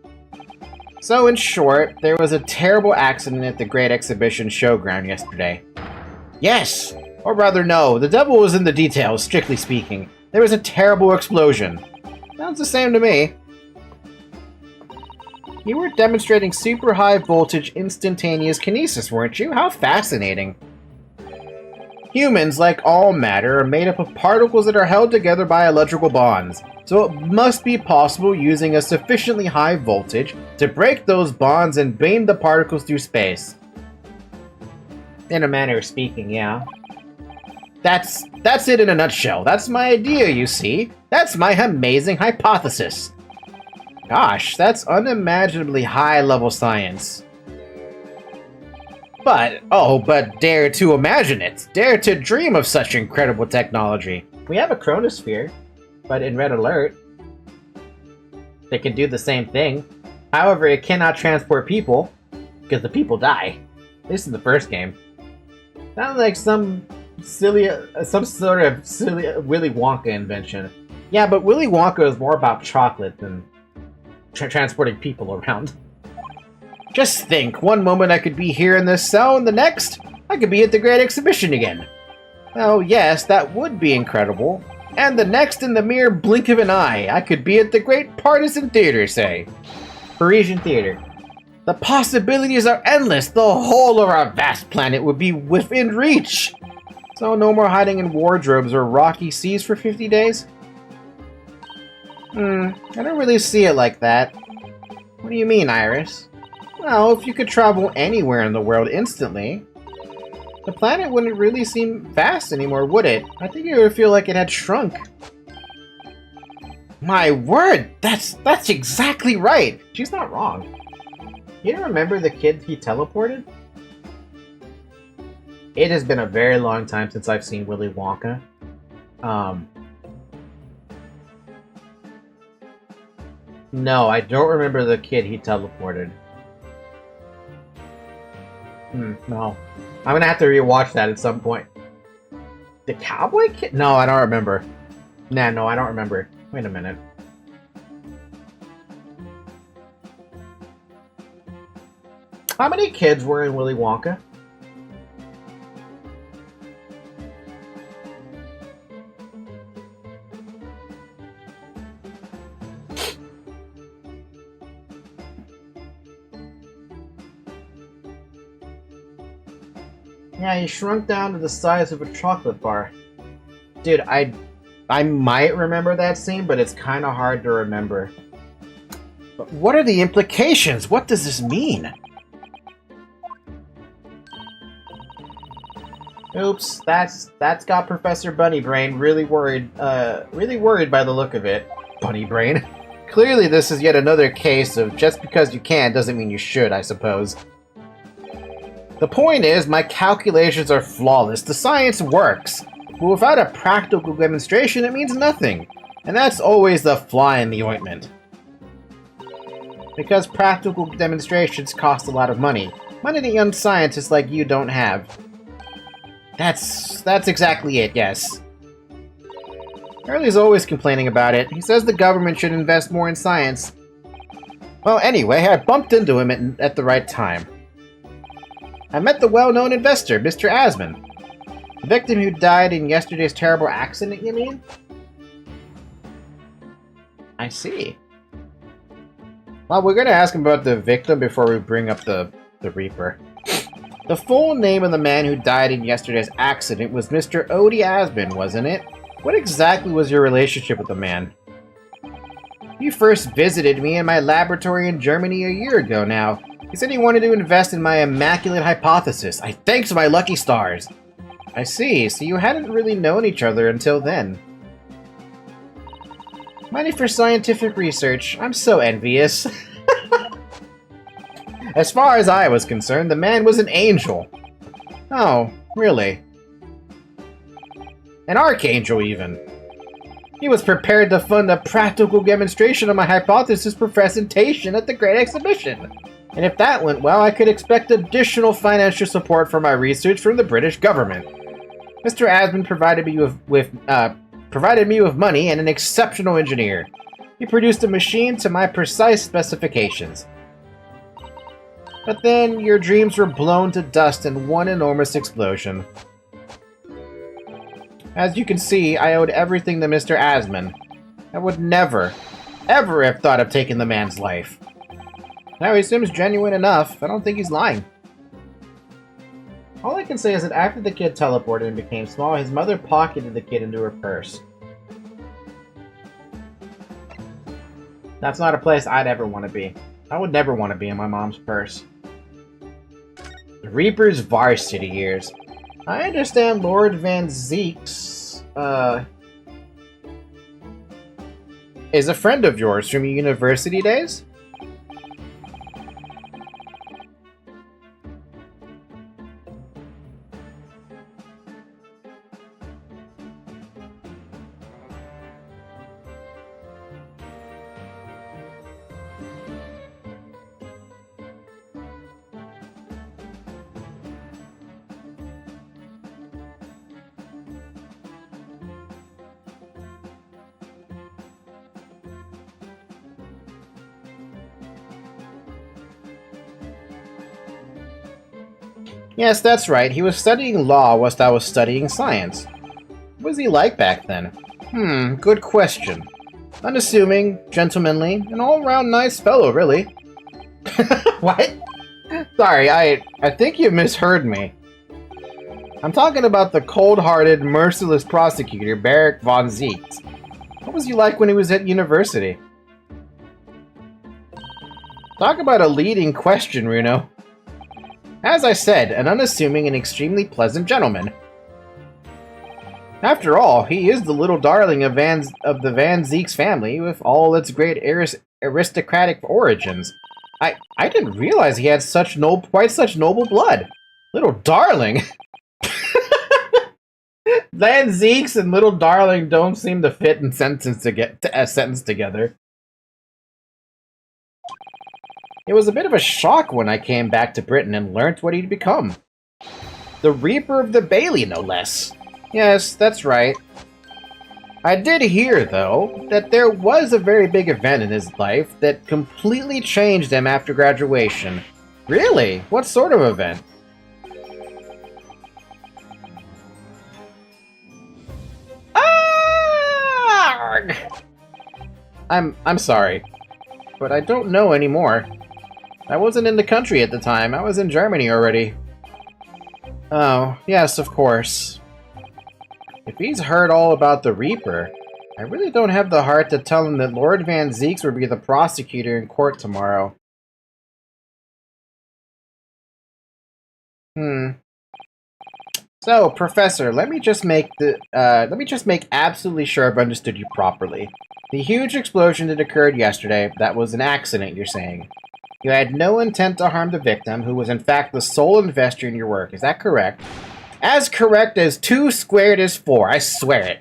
S1: So, in short, there was a terrible accident at the Great Exhibition Showground yesterday. Yes! Or rather, no. The devil was in the details, strictly speaking. There was a terrible explosion. Sounds the same to me. You were demonstrating super high voltage instantaneous kinesis, weren't you? How fascinating. Humans, like all matter, are made up of particles that are held together by electrical bonds. So it must be possible using a sufficiently high voltage to break those bonds and beam the particles through space. In a manner of speaking, yeah. That's it in a nutshell. That's my idea, you see. That's my amazing hypothesis. Gosh, that's unimaginably high-level science. But dare to imagine it. Dare to dream of such incredible technology. We have a chronosphere, but in Red Alert, they can do the same thing. However, it cannot transport people, because the people die. This is the first game. Sounds like some sort of silly Willy Wonka invention. Yeah, but Willy Wonka is more about chocolate than transporting people around. Just think, one moment I could be here in this cell, and the next, I could be at the Great Exhibition again. Oh yes, that would be incredible. And the next, in the mere blink of an eye, I could be at the Great Partisan Theater, say. Parisian Theater. The possibilities are endless. The whole of our vast planet would be within reach. So no more hiding in wardrobes or rocky seas for 50 days? I don't really see it like that. What do you mean, Iris? Well, if you could travel anywhere in the world instantly, the planet wouldn't really seem vast anymore, would it? I think it would feel like it had shrunk. My word! That's exactly right! She's not wrong. You don't remember the kid he teleported? It has been a very long time since I've seen Willy Wonka. No, I don't remember the kid he teleported. No. I'm gonna have to rewatch that at some point. The cowboy kid? No, I don't remember. Nah, no, I don't remember. Wait a minute. How many kids were in Willy Wonka? Yeah, he shrunk down to the size of a chocolate bar. Dude, I might remember that scene, but it's kind of hard to remember. But what are the implications? What does this mean? Oops, that's got Professor Bunny Brain really worried by the look of it. Bunny Brain. Clearly this is yet another case of just because you can doesn't mean you should, I suppose. The point is, my calculations are flawless. The science works. But without a practical demonstration, it means nothing. And that's always the fly in the ointment. Because practical demonstrations cost a lot of money. Money that young scientists like you don't have. That's exactly it, yes. Hurley's always complaining about it. He says the government should invest more in science. Well, anyway, I bumped into him at the right time. I met the well-known investor, Mr. Asman. The victim who died in yesterday's terrible accident, you mean? I see. Well, we're gonna ask him about the victim before we bring up the Reaper. The full name of the man who died in yesterday's accident was Mr. Odie Asman, wasn't it? What exactly was your relationship with the man? You first visited me in my laboratory in Germany a year ago now. He said he wanted to invest in my immaculate hypothesis. I thanked my lucky stars. I see, so you hadn't really known each other until then. Money for scientific research. I'm so envious. As far as I was concerned, the man was an angel. Oh, really? An archangel, even. He was prepared to fund a practical demonstration of my hypothesis for presentation at the Great Exhibition. And if that went well, I could expect additional financial support for my research from the British government. Mr. Asman provided me with money and an exceptional engineer. He produced a machine to my precise specifications. But then, your dreams were blown to dust in one enormous explosion. As you can see, I owed everything to Mr. Asman. I would never, ever have thought of taking the man's life. Now he seems genuine enough. I don't think he's lying. All I can say is that after the kid teleported and became small, his mother pocketed the kid into her purse. That's not a place I'd ever want to be. I would never want to be in my mom's purse. The Reaper's varsity years. I understand Lord Van Zeeks, is a friend of yours from your university days? Yes, that's right. He was studying law whilst I was studying science. What was he like back then? Good question. Unassuming, gentlemanly, an all-round nice fellow, really. What? Sorry, I think you misheard me. I'm talking about the cold-hearted, merciless prosecutor, Barrick von Zeeks. What was he like when he was at university? Talk about a leading question, Runo. As I said, an unassuming and extremely pleasant gentleman. After all, he is the little darling of the Van Zeeks family, with all its great aristocratic origins. I didn't realize he had quite such noble blood. Little darling. Van Zeeks and little darling don't seem to fit in a sentence together. It was a bit of a shock when I came back to Britain and learnt what he'd become. The Reaper of the Bailey, no less. Yes, that's right. I did hear, though, that there was a very big event in his life that completely changed him after graduation. Really? What sort of event? Arrgh! I'm sorry, but I don't know anymore. I wasn't in the country at the time. I was in Germany already. Oh, yes, of course. If he's heard all about the Reaper, I really don't have the heart to tell him that Lord Van Zeeks will be the prosecutor in court tomorrow. So, Professor, let me just make absolutely sure I've understood you properly. The huge explosion that occurred yesterday, that was an accident, you're saying. You had no intent to harm the victim, who was in fact the sole investor in your work. Is that correct? As correct as 2 squared is 4, I swear it.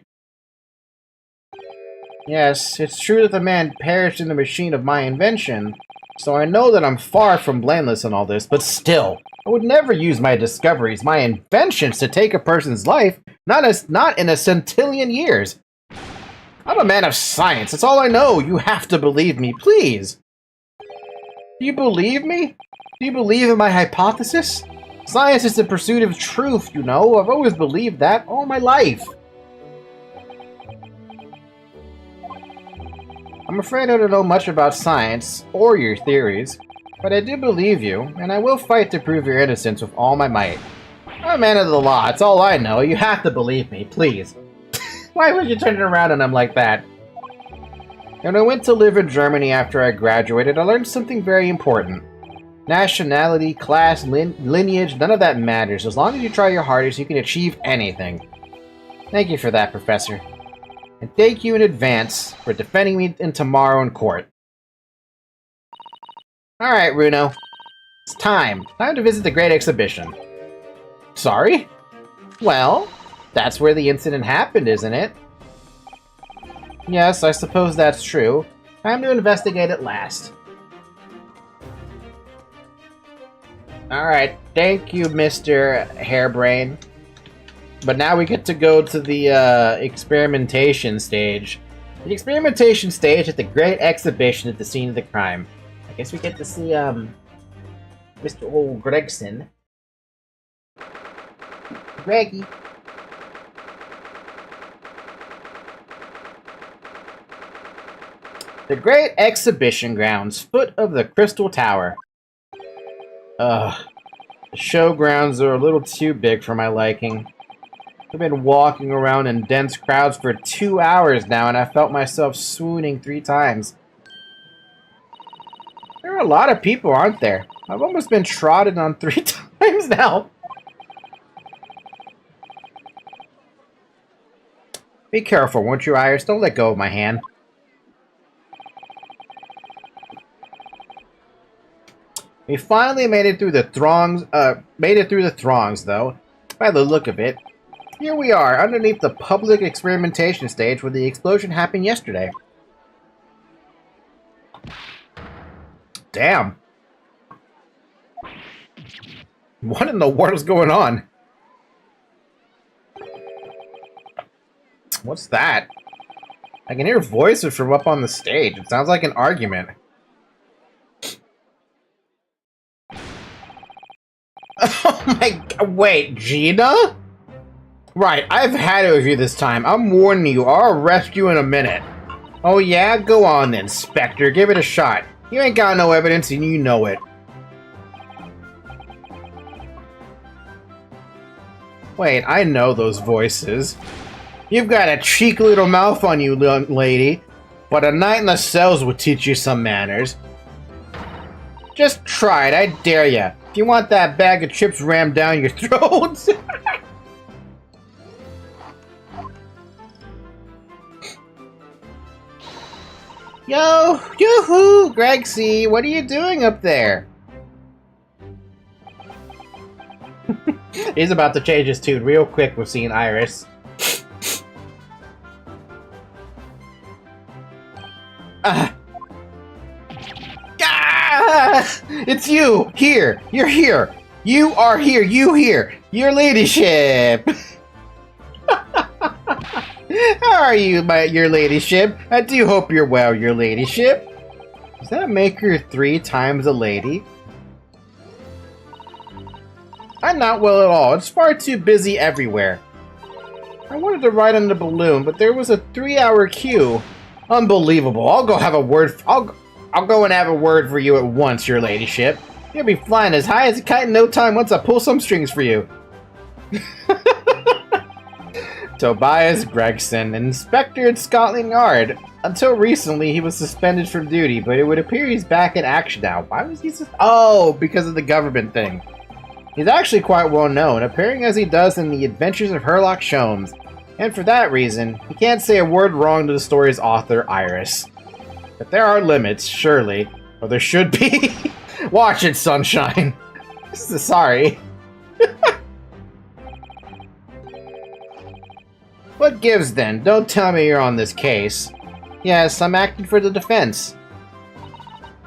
S1: Yes, it's true that the man perished in the machine of my invention, so I know that I'm far from blameless in all this, but still, I would never use my discoveries, my inventions, to take a person's life, not in a centillion years. I'm a man of science, that's all I know. You have to believe me, please. Do you believe me? Do you believe in my hypothesis? Science is the pursuit of truth, you know. I've always believed that all my life. I'm afraid I don't know much about science, or your theories, but I do believe you, and I will fight to prove your innocence with all my might. I'm a man of the law, it's all I know. You have to believe me, please. Why would you turn it around on him like that? When I went to live in Germany after I graduated, I learned something very important. Nationality, class, lineage, none of that matters. As long as you try your hardest, you can achieve anything. Thank you for that, Professor. And thank you in advance for defending me tomorrow in court. Alright, Runo. It's time. Time to visit the Great Exhibition. Sorry? Well, that's where the incident happened, isn't it? Yes, I suppose that's true. Time to investigate at last. Alright, thank you, Mr. Hairbrain. But now we get to go to the experimentation stage. The experimentation stage at the Great Exhibition at the scene of the crime. I guess we get to see Mr. Old Gregson. Greggy. The Great Exhibition Grounds, foot of the Crystal Tower. The showgrounds are a little too big for my liking. I've been walking around in dense crowds for 2 hours now, and I felt myself swooning 3 times. There are a lot of people, aren't there? I've almost been trodden on 3 times now. Be careful, won't you, Iris? Don't let go of my hand. We finally made it through the throngs, though, by the look of it. Here we are, underneath the public experimentation stage where the explosion happened yesterday. Damn. What in the world is going on? What's that? I can hear voices from up on the stage. It sounds like an argument. Oh my god, wait, Gina? Right, I've had it with you this time. I'm warning you, I'll arrest you in a minute. Oh yeah? Go on then, Spectre, give it a shot. You ain't got no evidence and you know it. Wait, I know those voices. You've got a cheeky little mouth on you, young lady, but a night in the cells will teach you some manners. Just try it, I dare ya. If you want that bag of chips rammed down your throat. Yo, yoo-hoo, Gregsy, what are you doing up there? He's about to change his tune real quick with seeing Iris. It's you! Here! You're here! You are here! You here! Your ladyship! How are you, your ladyship? I do hope you're well, your ladyship. Does that make her 3 times a lady? I'm not well at all. It's far too busy everywhere. I wanted to ride on the balloon, but there was a 3-hour queue. Unbelievable. I'll go have a word. I'll go and have a word for you at once, your ladyship. You'll be flying as high as a kite in no time once I pull some strings for you. Tobias Gregson, an inspector at Scotland Yard. Until recently, he was suspended from duty, but it would appear he's back in action now. Why was he Oh, because of the government thing. He's actually quite well known, appearing as he does in The Adventures of Sherlock Holmes. And for that reason, he can't say a word wrong to the story's author, Iris. But there are limits, surely. Or there should be. Watch it, sunshine. Sorry. What gives then? Don't tell me you're on this case. Yes, I'm acting for the defense.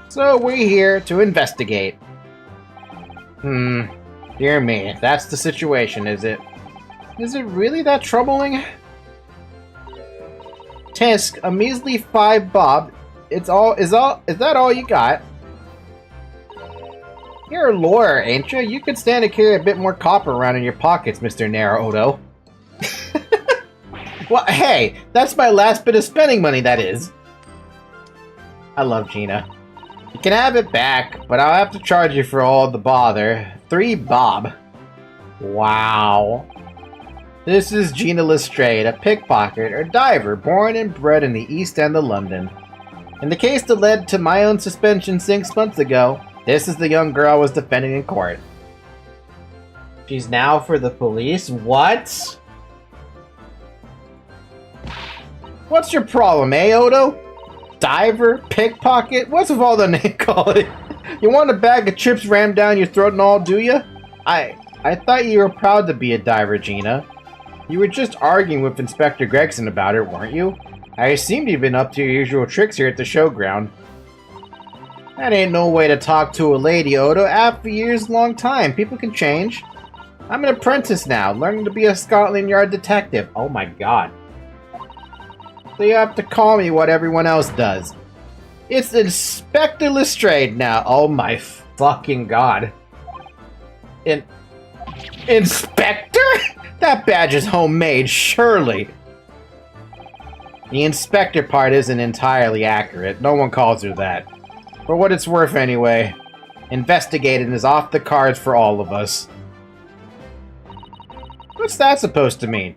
S1: So we're here to investigate. Dear me, if that's the situation, is it? Is it really that troubling? Tisk, a measly 5 bob. Is that all you got? You're a lawyer, ain't you? You could stand to carry a bit more copper around in your pockets, Mr. Naruto. Well, hey, that's my last bit of spending money, that is. I love Gina. You can have it back, but I'll have to charge you for all the bother. 3 bob. Wow. This is Gina Lestrade, a pickpocket or diver born and bred in the East End of London. In the case that led to my own suspension 6 months ago, this is the young girl I was defending in court. She's now for the police? What? What's your problem, eh, Odo? Diver? Pickpocket? What's with all the name calling? You want a bag of chips rammed down your throat and all, do you? I thought you were proud to be a diver, Gina. You were just arguing with Inspector Gregson about it, weren't you? I assumed you've been up to your usual tricks here at the showground. That ain't no way to talk to a lady, Odo. After years, long time. People can change. I'm an apprentice now, learning to be a Scotland Yard detective. Oh my god. So you have to call me what everyone else does. It's Inspector Lestrade now. Oh my fucking god. Inspector? That badge is homemade, surely. The inspector part isn't entirely accurate. No one calls her that. For what it's worth anyway. Investigating is off the cards for all of us. What's that supposed to mean?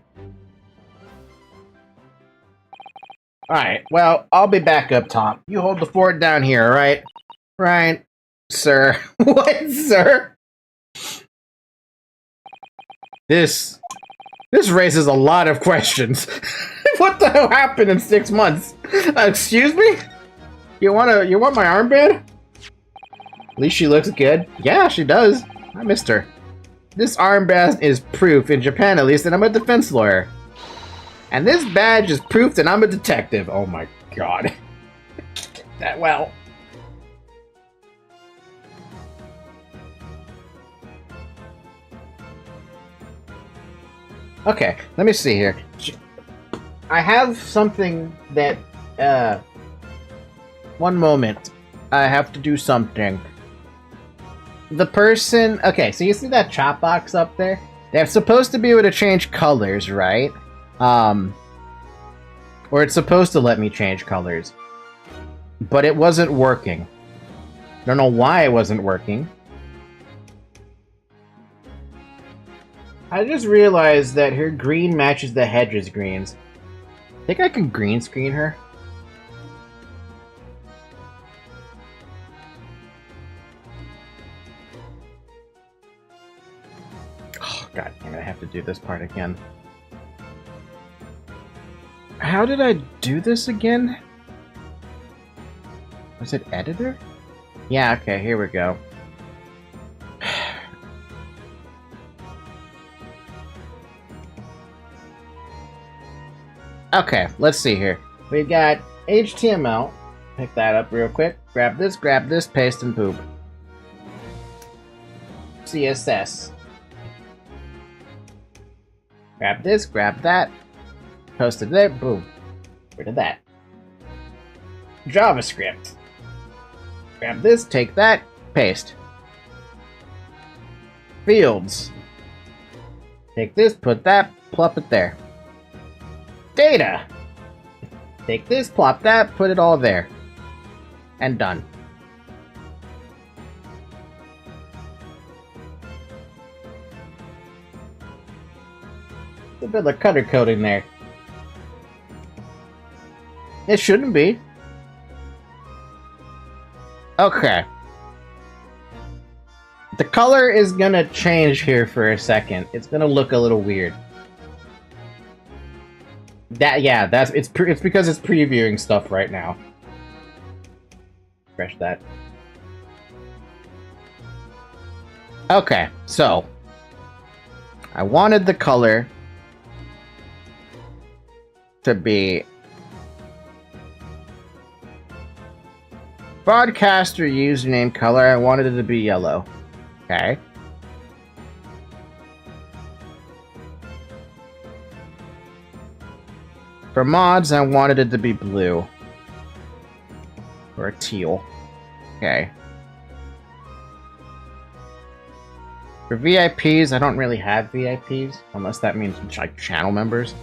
S1: Alright, well, I'll be back up top. You hold the fort down here, alright? Right, sir. What, sir? This raises a lot of questions. What the hell happened in 6 months? Excuse me? You want my armband? At least she looks good. Yeah, she does. I missed her. This armband is proof, in Japan at least, that I'm a defense lawyer. And this badge is proof that I'm a detective. Oh my god. That well. Okay, let me see here. I have something that, one moment. I have to do something. The person... Okay, so you see that chat box up there? They're supposed to be able to change colors, right? Or it's supposed to let me change colors. But it wasn't working. Don't know why it wasn't working. I just realized that her green matches the hedges greens. Think I can green screen her? Oh, god damn it, I have to do this part again. How did I do this again? Was it editor? Yeah, okay, here we go. Okay, let's see here. We got HTML. Pick that up real quick. Grab this, paste, and poop. CSS. Grab this, grab that. Post it there, boom. Rid of that. JavaScript. Grab this, take that, paste. Fields. Take this, put that, plop it there. Data! Take this, plop that, put it all there. And done. A bit of color coding there. It shouldn't be. Okay. The color is gonna change here for a second. It's gonna look a little weird. It's because it's previewing stuff right now. Refresh that. Okay, so I wanted the color to be broadcaster username color. I wanted it to be yellow. Okay. For mods, I wanted it to be blue. Or teal. Okay. For VIPs, I don't really have VIPs, unless that means like channel members.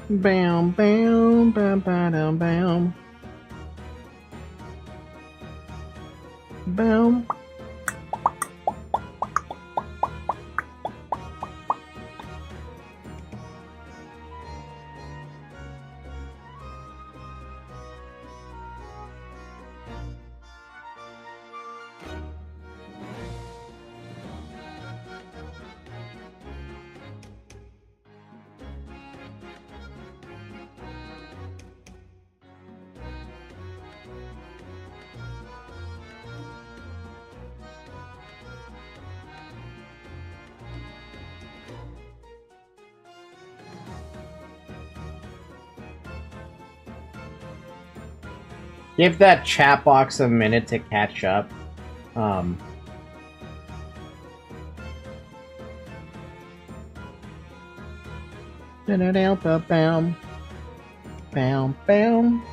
S1: Bam, bam, bam, bam, bam. Bam. Give that chat box a minute to catch up. Bam, bam, bam.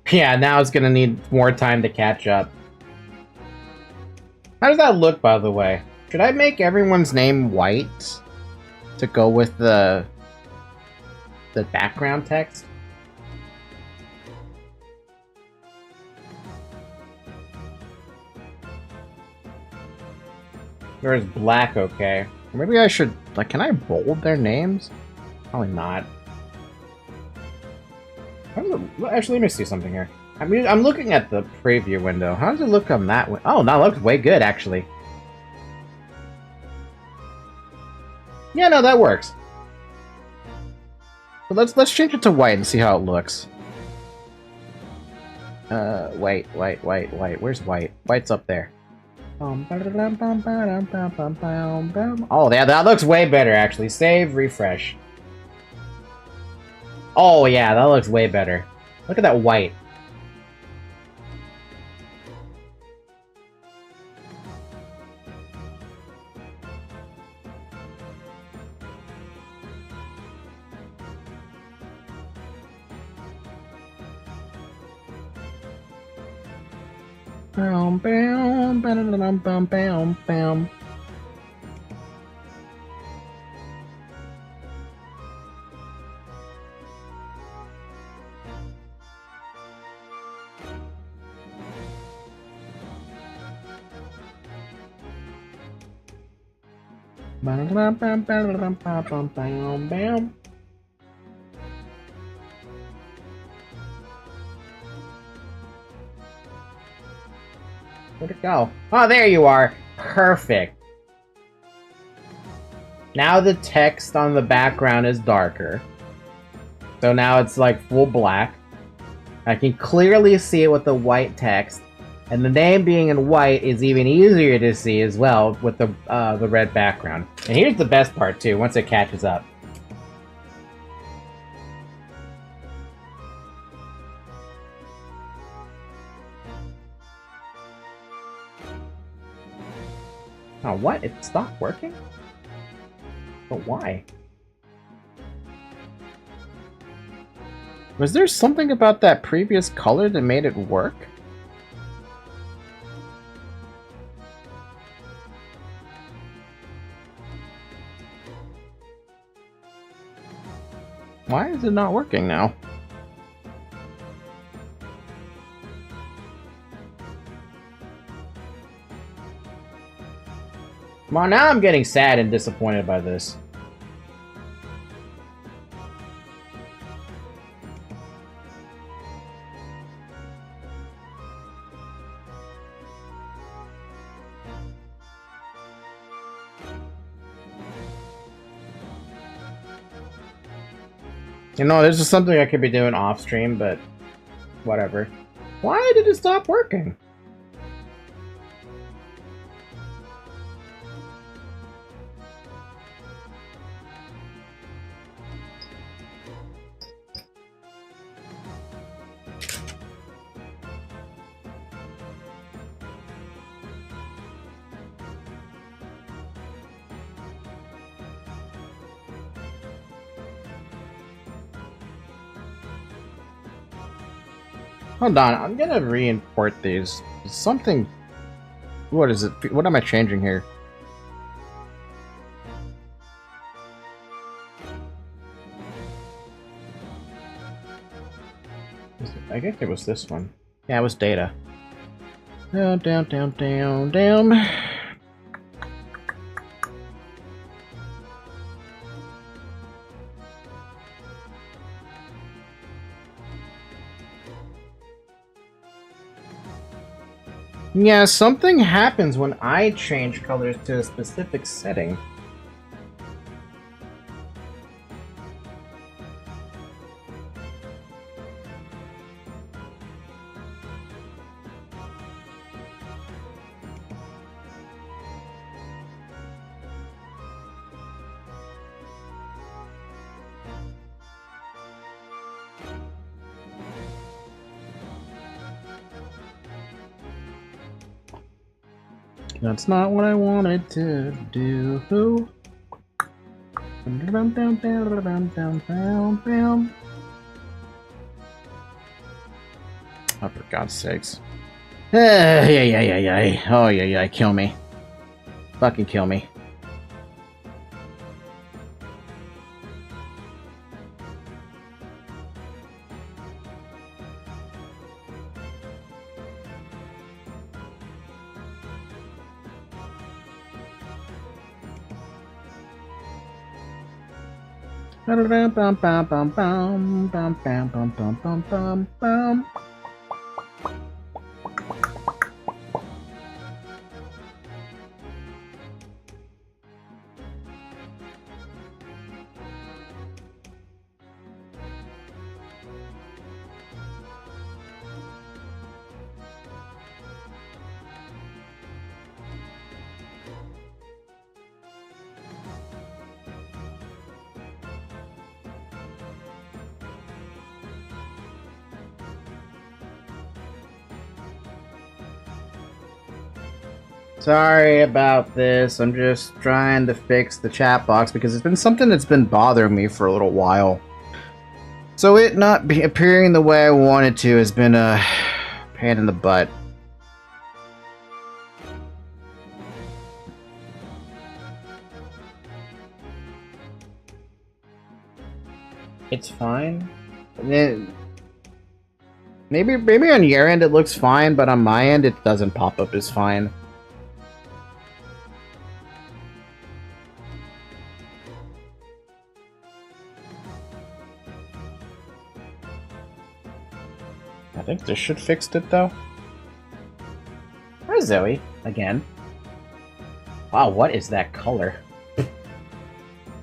S1: Yeah, now it's gonna need more time to catch up. How does that look, by the way? Should I make everyone's name white to go with the background text? Or is black okay? Maybe I should, like, can I bold their names? Probably not. Actually, let me see something here. I mean, I'm looking at the preview window. How does it look on that one? Oh, that looks way good, actually. Yeah, no, that works. But let's change it to white and see how it looks. White. Where's white? White's up there. Oh, yeah, that looks way better, actually. Save, refresh. Oh, yeah, that looks way better. Look at that white. Bam, bam, bam, bam, bam, bam. Bam, bam, bam, bam, bam, bam, bam. Where'd it go? Oh, there you are. Perfect. Now the text on the background is darker. So now it's like full black. I can clearly see it with the white text. And the name being in white is even easier to see as well with the red background. And here's the best part too, once it catches up. Oh, what? It stopped working? But why? Was there something about that previous color that made it work? Why is it not working now? Well, now I'm getting sad and disappointed by this. You know, this is something I could be doing off stream, but whatever. Why did it stop working? Hold on, I'm gonna re-import these. Something... What is it? What am I changing here? I think it was this one. Yeah, it was data. Down, down, down, down, down. Yeah, something happens when I change colors to a specific setting. That's not what I wanted to do. Oh, for God's sakes. Yeah. Oh, yeah. Kill me. Fucking kill me. Sorry about this. I'm just trying to fix the chat box because it's been something that's been bothering me for a little while. So it not be appearing the way I wanted to has been a pain in the butt. It's fine. Maybe on your end it looks fine, but on my end it doesn't pop up as fine. I think this should fix it though. Where's Zoe? Again. Wow, what is that color?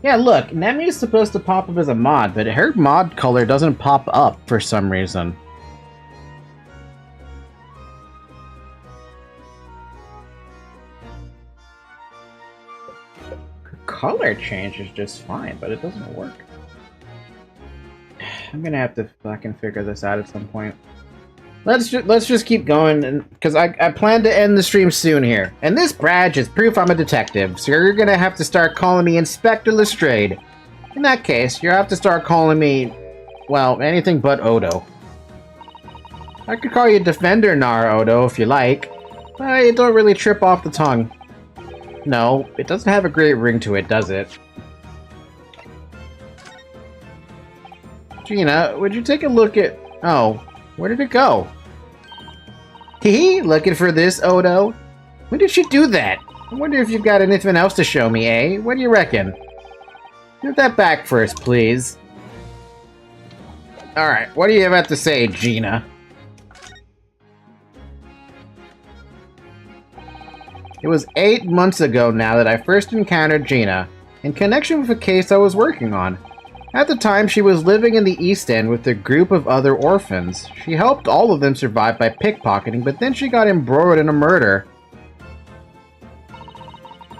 S1: Yeah, look, Nemi is supposed to pop up as a mod, but her mod color doesn't pop up for some reason. Her color change is just fine, but it doesn't work. I'm gonna have to fucking figure this out at some point. let's just keep going, because I plan to end the stream soon here. And this badge is proof I'm a detective, so you're gonna have to start calling me Inspector Lestrade. In that case, you'll have to start calling me, well, anything but Odo. I could call you Defender Nar Odo if you like, but it don't really trip off the tongue. No, it doesn't have a great ring to it, does it? Gina, would you take a look at... Oh, where did it go? Hee, looking for this, Odo? When did she do that? I wonder if you've got anything else to show me, eh? What do you reckon? Give that back first, please. Alright, what do you have to say, Gina? It was 8 months ago now that I first encountered Gina, in connection with a case I was working on. At the time, she was living in the East End with a group of other orphans. She helped all of them survive by pickpocketing, but then she got embroiled in a murder.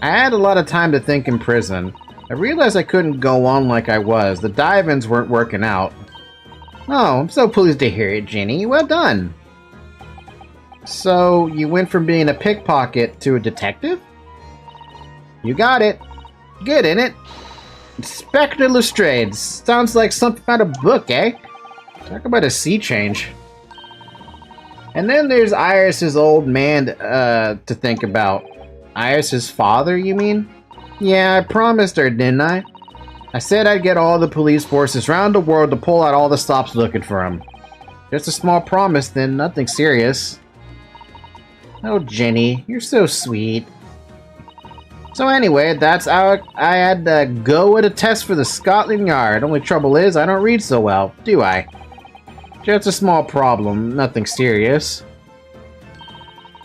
S1: I had a lot of time to think in prison. I realized I couldn't go on like I was. The dive-ins weren't working out. Oh, I'm so pleased to hear it, Ginny. Well done. So, you went from being a pickpocket to a detective? You got it. Good, innit? Inspector Lestrade. Sounds like something out of a book, eh? Talk about a sea change. And then there's Iris's old man to think about. Iris's father, you mean? Yeah, I promised her, didn't I? I said I'd get all the police forces around the world to pull out all the stops looking for him. Just a small promise, then, nothing serious. Oh, Jenny, you're so sweet. So anyway, that's how I had to go with a test for the Scotland Yard. Only trouble is, I don't read so well, do I? Just a small problem, nothing serious.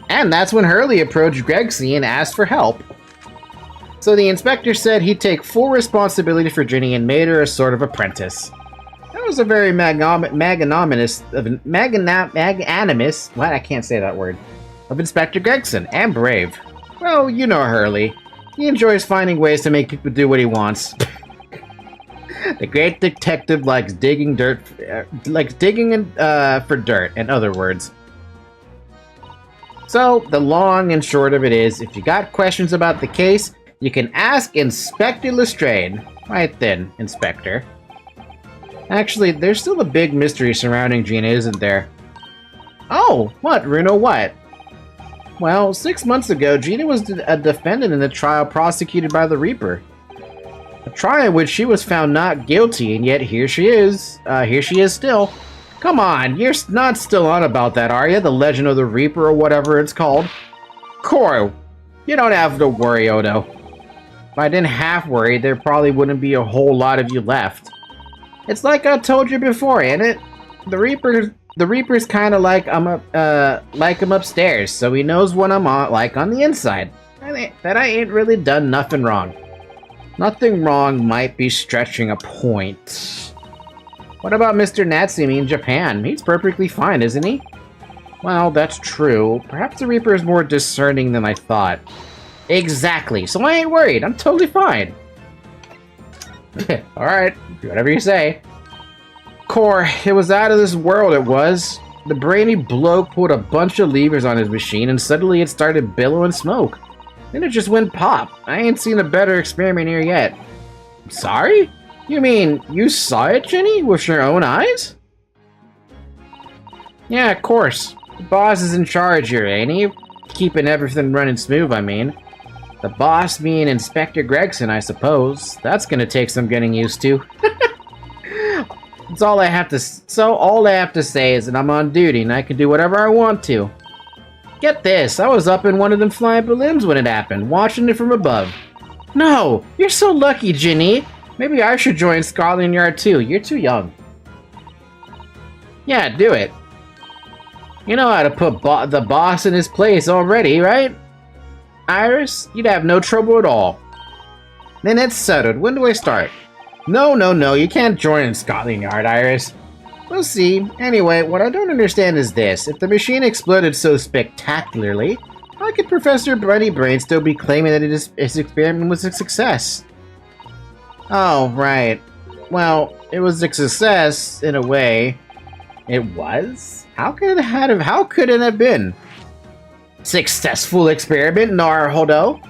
S1: And that's when Hurley approached Gregsy and asked for help. So the inspector said he'd take full responsibility for Ginny and made her a sort of apprentice. That was a very magnanimous, what? I can't say that word, of Inspector Gregson, and brave. Well, you know Hurley. He enjoys finding ways to make people do what he wants. The great detective likes digging dirt, for dirt, in other words. So, the long and short of it is, if you got questions about the case, you can ask Inspector Lestrade. Right then, Inspector. Actually, there's still a big mystery surrounding Gina, isn't there? Oh, what, Runo, what? Well, 6 months ago, Gina was a defendant in the trial prosecuted by the Reaper. A trial in which she was found not guilty, and yet here she is. Here she is still. Come on, you're not still on about that, are you? The Legend of the Reaper, or whatever it's called. Koro, you don't have to worry, Odo. If I didn't half worry, there probably wouldn't be a whole lot of you left. It's like I told you before, ain't it? The Reaper's kind of like him upstairs, so he knows what I'm like on the inside. That I ain't really done nothing wrong. Nothing wrong might be stretching a point. What about Mr. Natsumi in Japan? He's perfectly fine, isn't he? Well, that's true. Perhaps the Reaper is more discerning than I thought. Exactly, so I ain't worried. I'm totally fine. Alright, whatever you say. Core, it was out of this world, it was. The brainy bloke pulled a bunch of levers on his machine and suddenly it started billowing smoke. Then it just went pop. I ain't seen a better experiment here yet. Sorry? You mean, you saw it, Jenny? With your own eyes? Yeah, of course. The boss is in charge here, ain't he? Keeping everything running smooth, I mean. The boss being Inspector Gregson, I suppose. That's gonna take some getting used to. All I have to say is that I'm on duty and I can do whatever I want to. Get this, I was up in one of them flying balloons when it happened, watching it from above. No, you're so lucky, Ginny. Maybe I should join Scotland Yard too. You're too young. Yeah, do it. You know how to put the boss in his place already, right? Iris, you'd have no trouble at all. Then it's settled. When do I start? No, you can't join in Scotland Yard, Iris. We'll see. Anyway, what I don't understand is this. If the machine exploded so spectacularly, how could Professor Bloody Brain still be claiming that his experiment was a success? Oh, right. Well, it was a success, in a way. It was? How could it have been? Successful experiment, Naruhodo?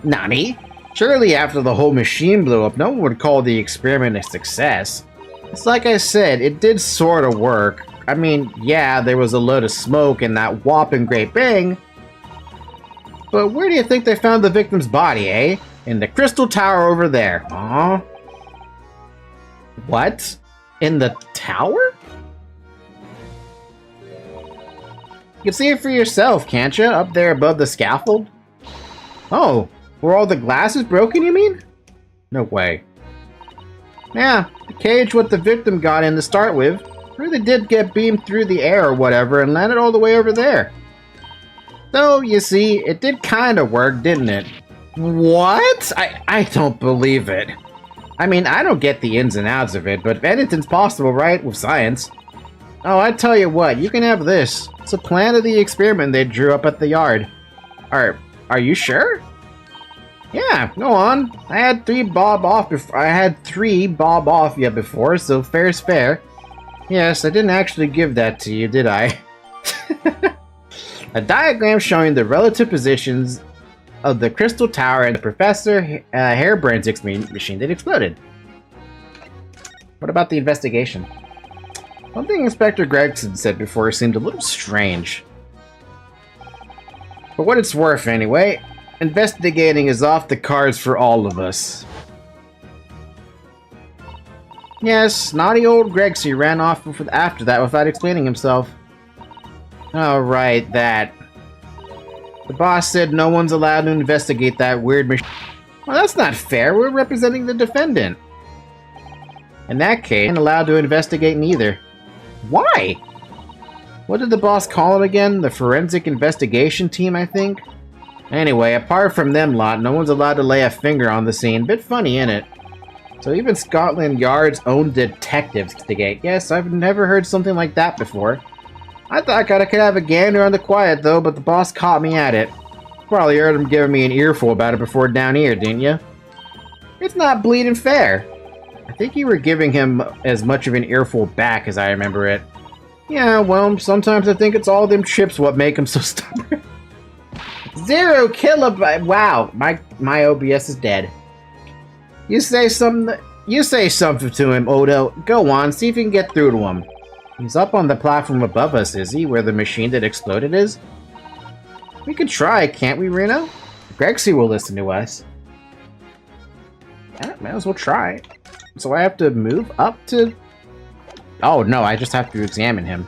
S1: Nani? Surely after the whole machine blew up, no one would call the experiment a success. It's like I said, it did sort of work. I mean, yeah, there was a load of smoke and that whopping great bang. But where do you think they found the victim's body, eh? In the crystal tower over there. Aw. What? In the tower? You can see it for yourself, can't you? Up there above the scaffold? Oh, were all the glasses broken, you mean? No way. Yeah, the cage what the victim got in to start with really did get beamed through the air or whatever and landed all the way over there. So, you see, it did kind of work, didn't it? What? I don't believe it. I mean, I don't get the ins and outs of it, but anything's possible, right? With science. Oh, I tell you what, you can have this. It's a plan of the experiment they drew up at the yard. Are you sure? Yeah, go on. I had three bob off yet before, so fair's fair. Yes, I didn't actually give that to you, did I? A diagram showing the relative positions of the crystal tower and Professor Harebrain's machine that exploded. What about the investigation? One thing Inspector Gregson said before seemed a little strange. For what it's worth, anyway, investigating is off the cards for all of us. Yes, naughty old Gregsy ran off after that without explaining himself. Oh, right, that. The boss said no one's allowed to investigate that weird machine. Well, that's not fair. We're representing the defendant. In that case, I'm not allowed to investigate neither. Why? What did the boss call it again? The forensic investigation team, I think? Anyway, apart from them lot, no one's allowed to lay a finger on the scene. Bit funny, innit? So even Scotland Yard's own detectives investigate. Yes, I've never heard something like that before. I thought I could have a gander on the quiet, though, but the boss caught me at it. Probably heard him giving me an earful about it before down here, didn't you? It's not bleeding fair. I think you were giving him as much of an earful back as I remember it. Yeah, well, sometimes I think it's all them chips what make him so stubborn. 0 kilobyte. Wow, my OBS is dead. You say something to him, Odo. Go on, see if you can get through to him. He's up on the platform above us, is he? Where the machine that exploded is? We could try, can't we, Reno? Gregsy will listen to us. Yeah, might as well try. So I have to move up to... Oh, no, I just have to examine him.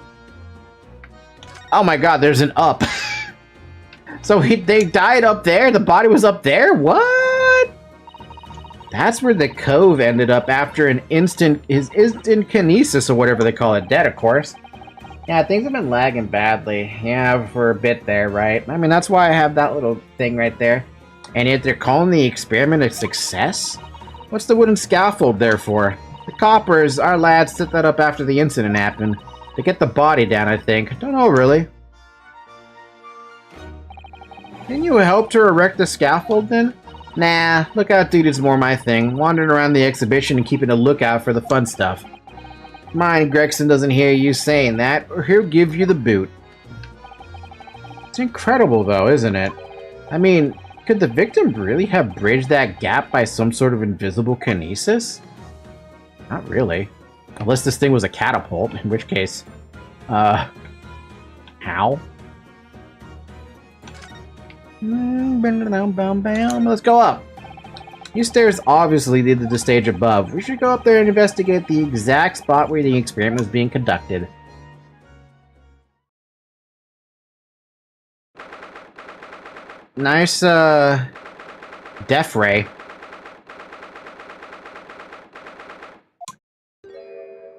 S1: Oh my god, there's an up. So they died up there? The body was up there? What? That's where the cove ended up after his instant kinesis or whatever they call it. Dead, of course. Yeah, things have been lagging badly. Yeah, for a bit there, right? I mean, that's why I have that little thing right there. And yet they're calling the experiment a success? What's the wooden scaffold there for? The coppers, our lads, set that up after the incident happened. To get the body down, I think. Don't know, really. Didn't you help to erect the scaffold, then? Nah, lookout duty is more my thing. Wandering around the exhibition and keeping a lookout for the fun stuff. Mind Gregson doesn't hear you saying that, or he'll give you the boot. It's incredible, though, isn't it? I mean, could the victim really have bridged that gap by some sort of invisible kinesis? Not really. Unless this thing was a catapult, in which case... how? Let's go up. These stairs obviously lead to the stage above. We should go up there and investigate the exact spot where the experiment was being conducted. Nice, death ray.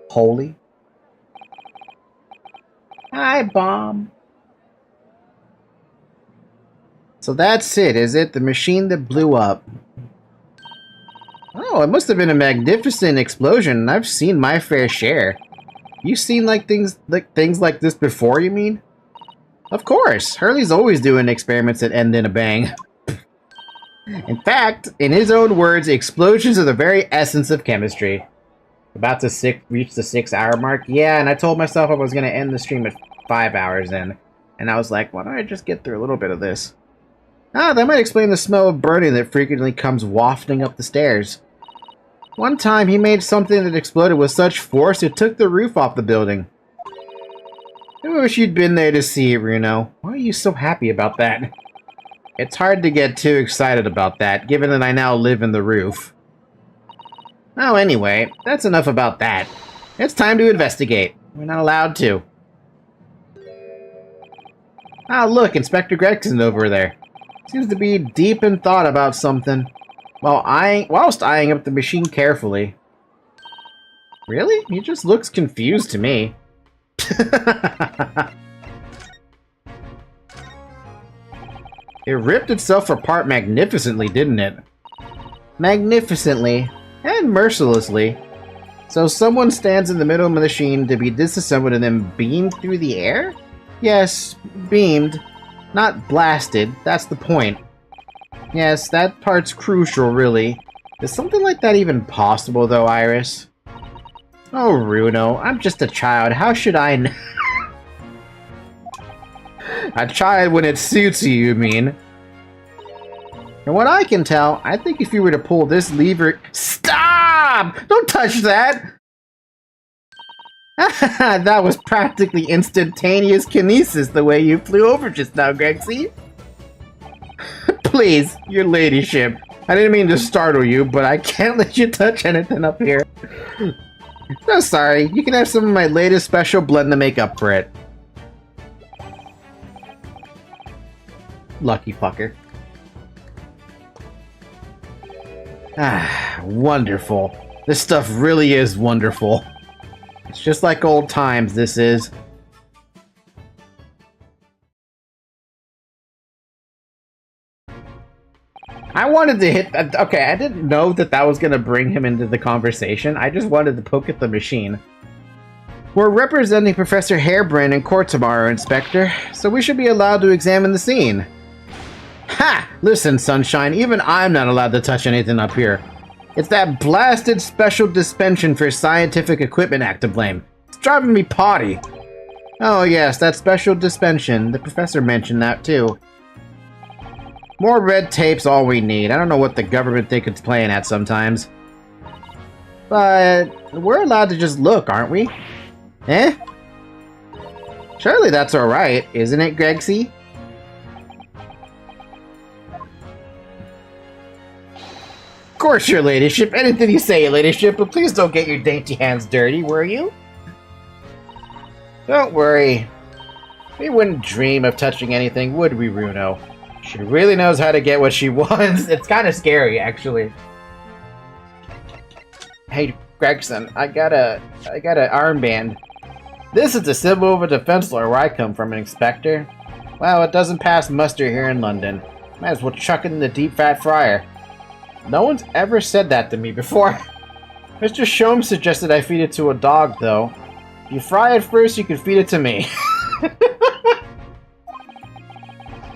S1: Holy. Hi, bomb. So that's it, is it? The machine that blew up. Oh, it must have been a magnificent explosion, and I've seen my fair share. You've seen things like this before, you mean? Of course, Hurley's always doing experiments that end in a bang. In fact, in his own words, explosions are the very essence of chemistry. About to reach the 6-hour mark. Yeah, and I told myself I was going to end the stream at 5 hours in. And I was like, why don't I just get through a little bit of this? Ah, that might explain the smell of burning that frequently comes wafting up the stairs. One time he made something that exploded with such force it took the roof off the building. I wish you'd been there to see it, Runo. Why are you so happy about that? It's hard to get too excited about that, given that I now live in the roof. Oh, anyway, that's enough about that. It's time to investigate. We're not allowed to. Ah, look, Inspector Gregson over there. Seems to be deep in thought about something, whilst eyeing up the machine carefully. Really? He just looks confused to me. It ripped itself apart magnificently, didn't it? Magnificently. And mercilessly. So someone stands in the middle of the machine to be disassembled and then beamed through the air? Yes, beamed. Not blasted, that's the point. Yes, that part's crucial, really. Is something like that even possible, though, Iris? Oh, Runo, I'm just a child. How should I know? A child when it suits you, you mean? From what I can tell, I think if you were to pull this lever... Stop! Don't touch that! That was practically instantaneous kinesis the way you flew over just now, Grexy. Please, your ladyship. I didn't mean to startle you, but I can't let you touch anything up here. No, sorry. You can have some of my latest special blend to make up for it. Lucky fucker. Ah, wonderful. This stuff really is wonderful. It's just like old times, this is. I wanted to hit... Okay, I didn't know that that was going to bring him into the conversation. I just wanted to poke at the machine. We're representing Professor Harebrine in court tomorrow, Inspector, so we should be allowed to examine the scene. Ha! Listen, Sunshine, even I'm not allowed to touch anything up here. It's that blasted Special Dispensation for Scientific Equipment Act to blame. It's driving me potty. Oh yes, that Special Dispensation. The professor mentioned that too. More red tape's all we need. I don't know what the government think it's playing at sometimes. But we're allowed to just look, aren't we? Eh? Surely that's alright, isn't it, Gregsy? Of course, your ladyship. Anything you say, your ladyship, but please don't get your dainty hands dirty, were you? Don't worry. We wouldn't dream of touching anything, would we, Runo? She really knows how to get what she wants. It's kind of scary, actually. Hey, Gregson, I got an armband. This is the symbol of a defense lawyer where I come from, an inspector. Well, it doesn't pass muster here in London. Might as well chuck it in the deep fat fryer. No one's ever said that to me before. Mr. Shome suggested I feed it to a dog, though. If you fry it first, you can feed it to me.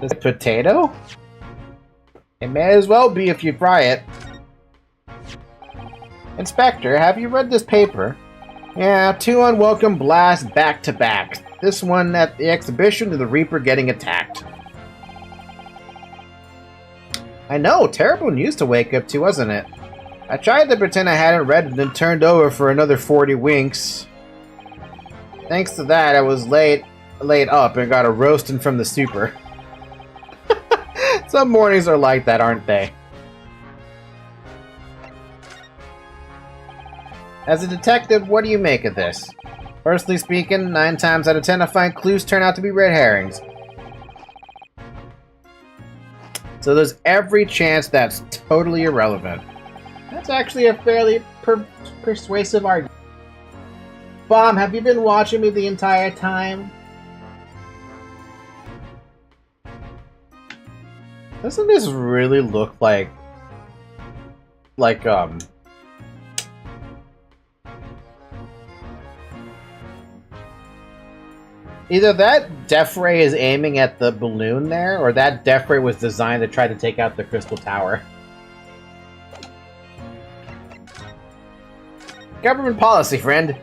S1: Is it potato? It may as well be if you fry it. Inspector, have you read this paper? Yeah, 2 unwelcome blasts back to back. This one at the exhibition to the Reaper getting attacked. I know, terrible news to wake up to, wasn't it? I tried to pretend I hadn't read it and then turned over for another 40 winks. Thanks to that, I was laid up and got a roasting from the super. Some mornings are like that, aren't they? As a detective, what do you make of this? Personally speaking, 9 times out of 10 I find clues turn out to be red herrings. So there's every chance that's totally irrelevant. That's actually a fairly persuasive argument. Bomb, have you been watching me the entire time? Doesn't this really look like either that Death Ray is aiming at the balloon there, or that Death Ray was designed to try to take out the Crystal Tower. Government policy, friend.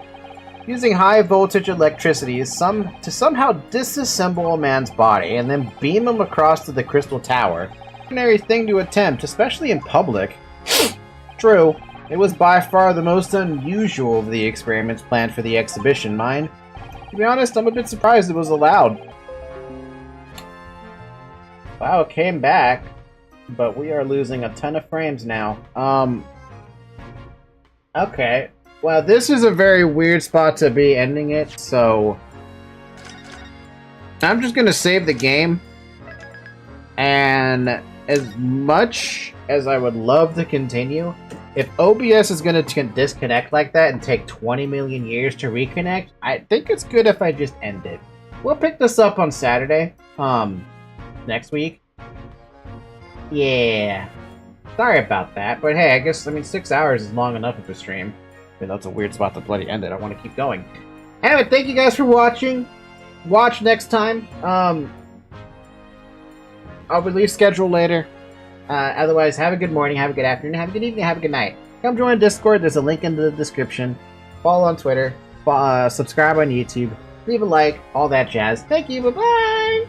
S1: Using high voltage electricity is to somehow disassemble a man's body and then beam him across to the Crystal Tower. Ordinary thing to attempt, especially in public. True, it was by far the most unusual of the experiments planned for the exhibition, mind. To be honest, I'm a bit surprised it was allowed. Wow, it came back, but we are losing a ton of frames now. Okay. Well, this is a very weird spot to be ending it, so I'm just gonna save the game. And as much as I would love to continue, if OBS is gonna disconnect like that and take 20 million years to reconnect, I think it's good if I just end it. We'll pick this up on Saturday, next week. Yeah. Sorry about that, but hey, I guess, 6 hours is long enough of a stream. I mean, that's a weird spot to bloody end it. I want to keep going. Anyway, thank you guys for watching. Watch next time. I'll release schedule later. Otherwise, have a good morning, have a good afternoon, have a good evening, have a good night. Come join Discord. There's a link in the description. Follow on Twitter. Subscribe on YouTube. Leave a like. All that jazz. Thank you. Bye-bye.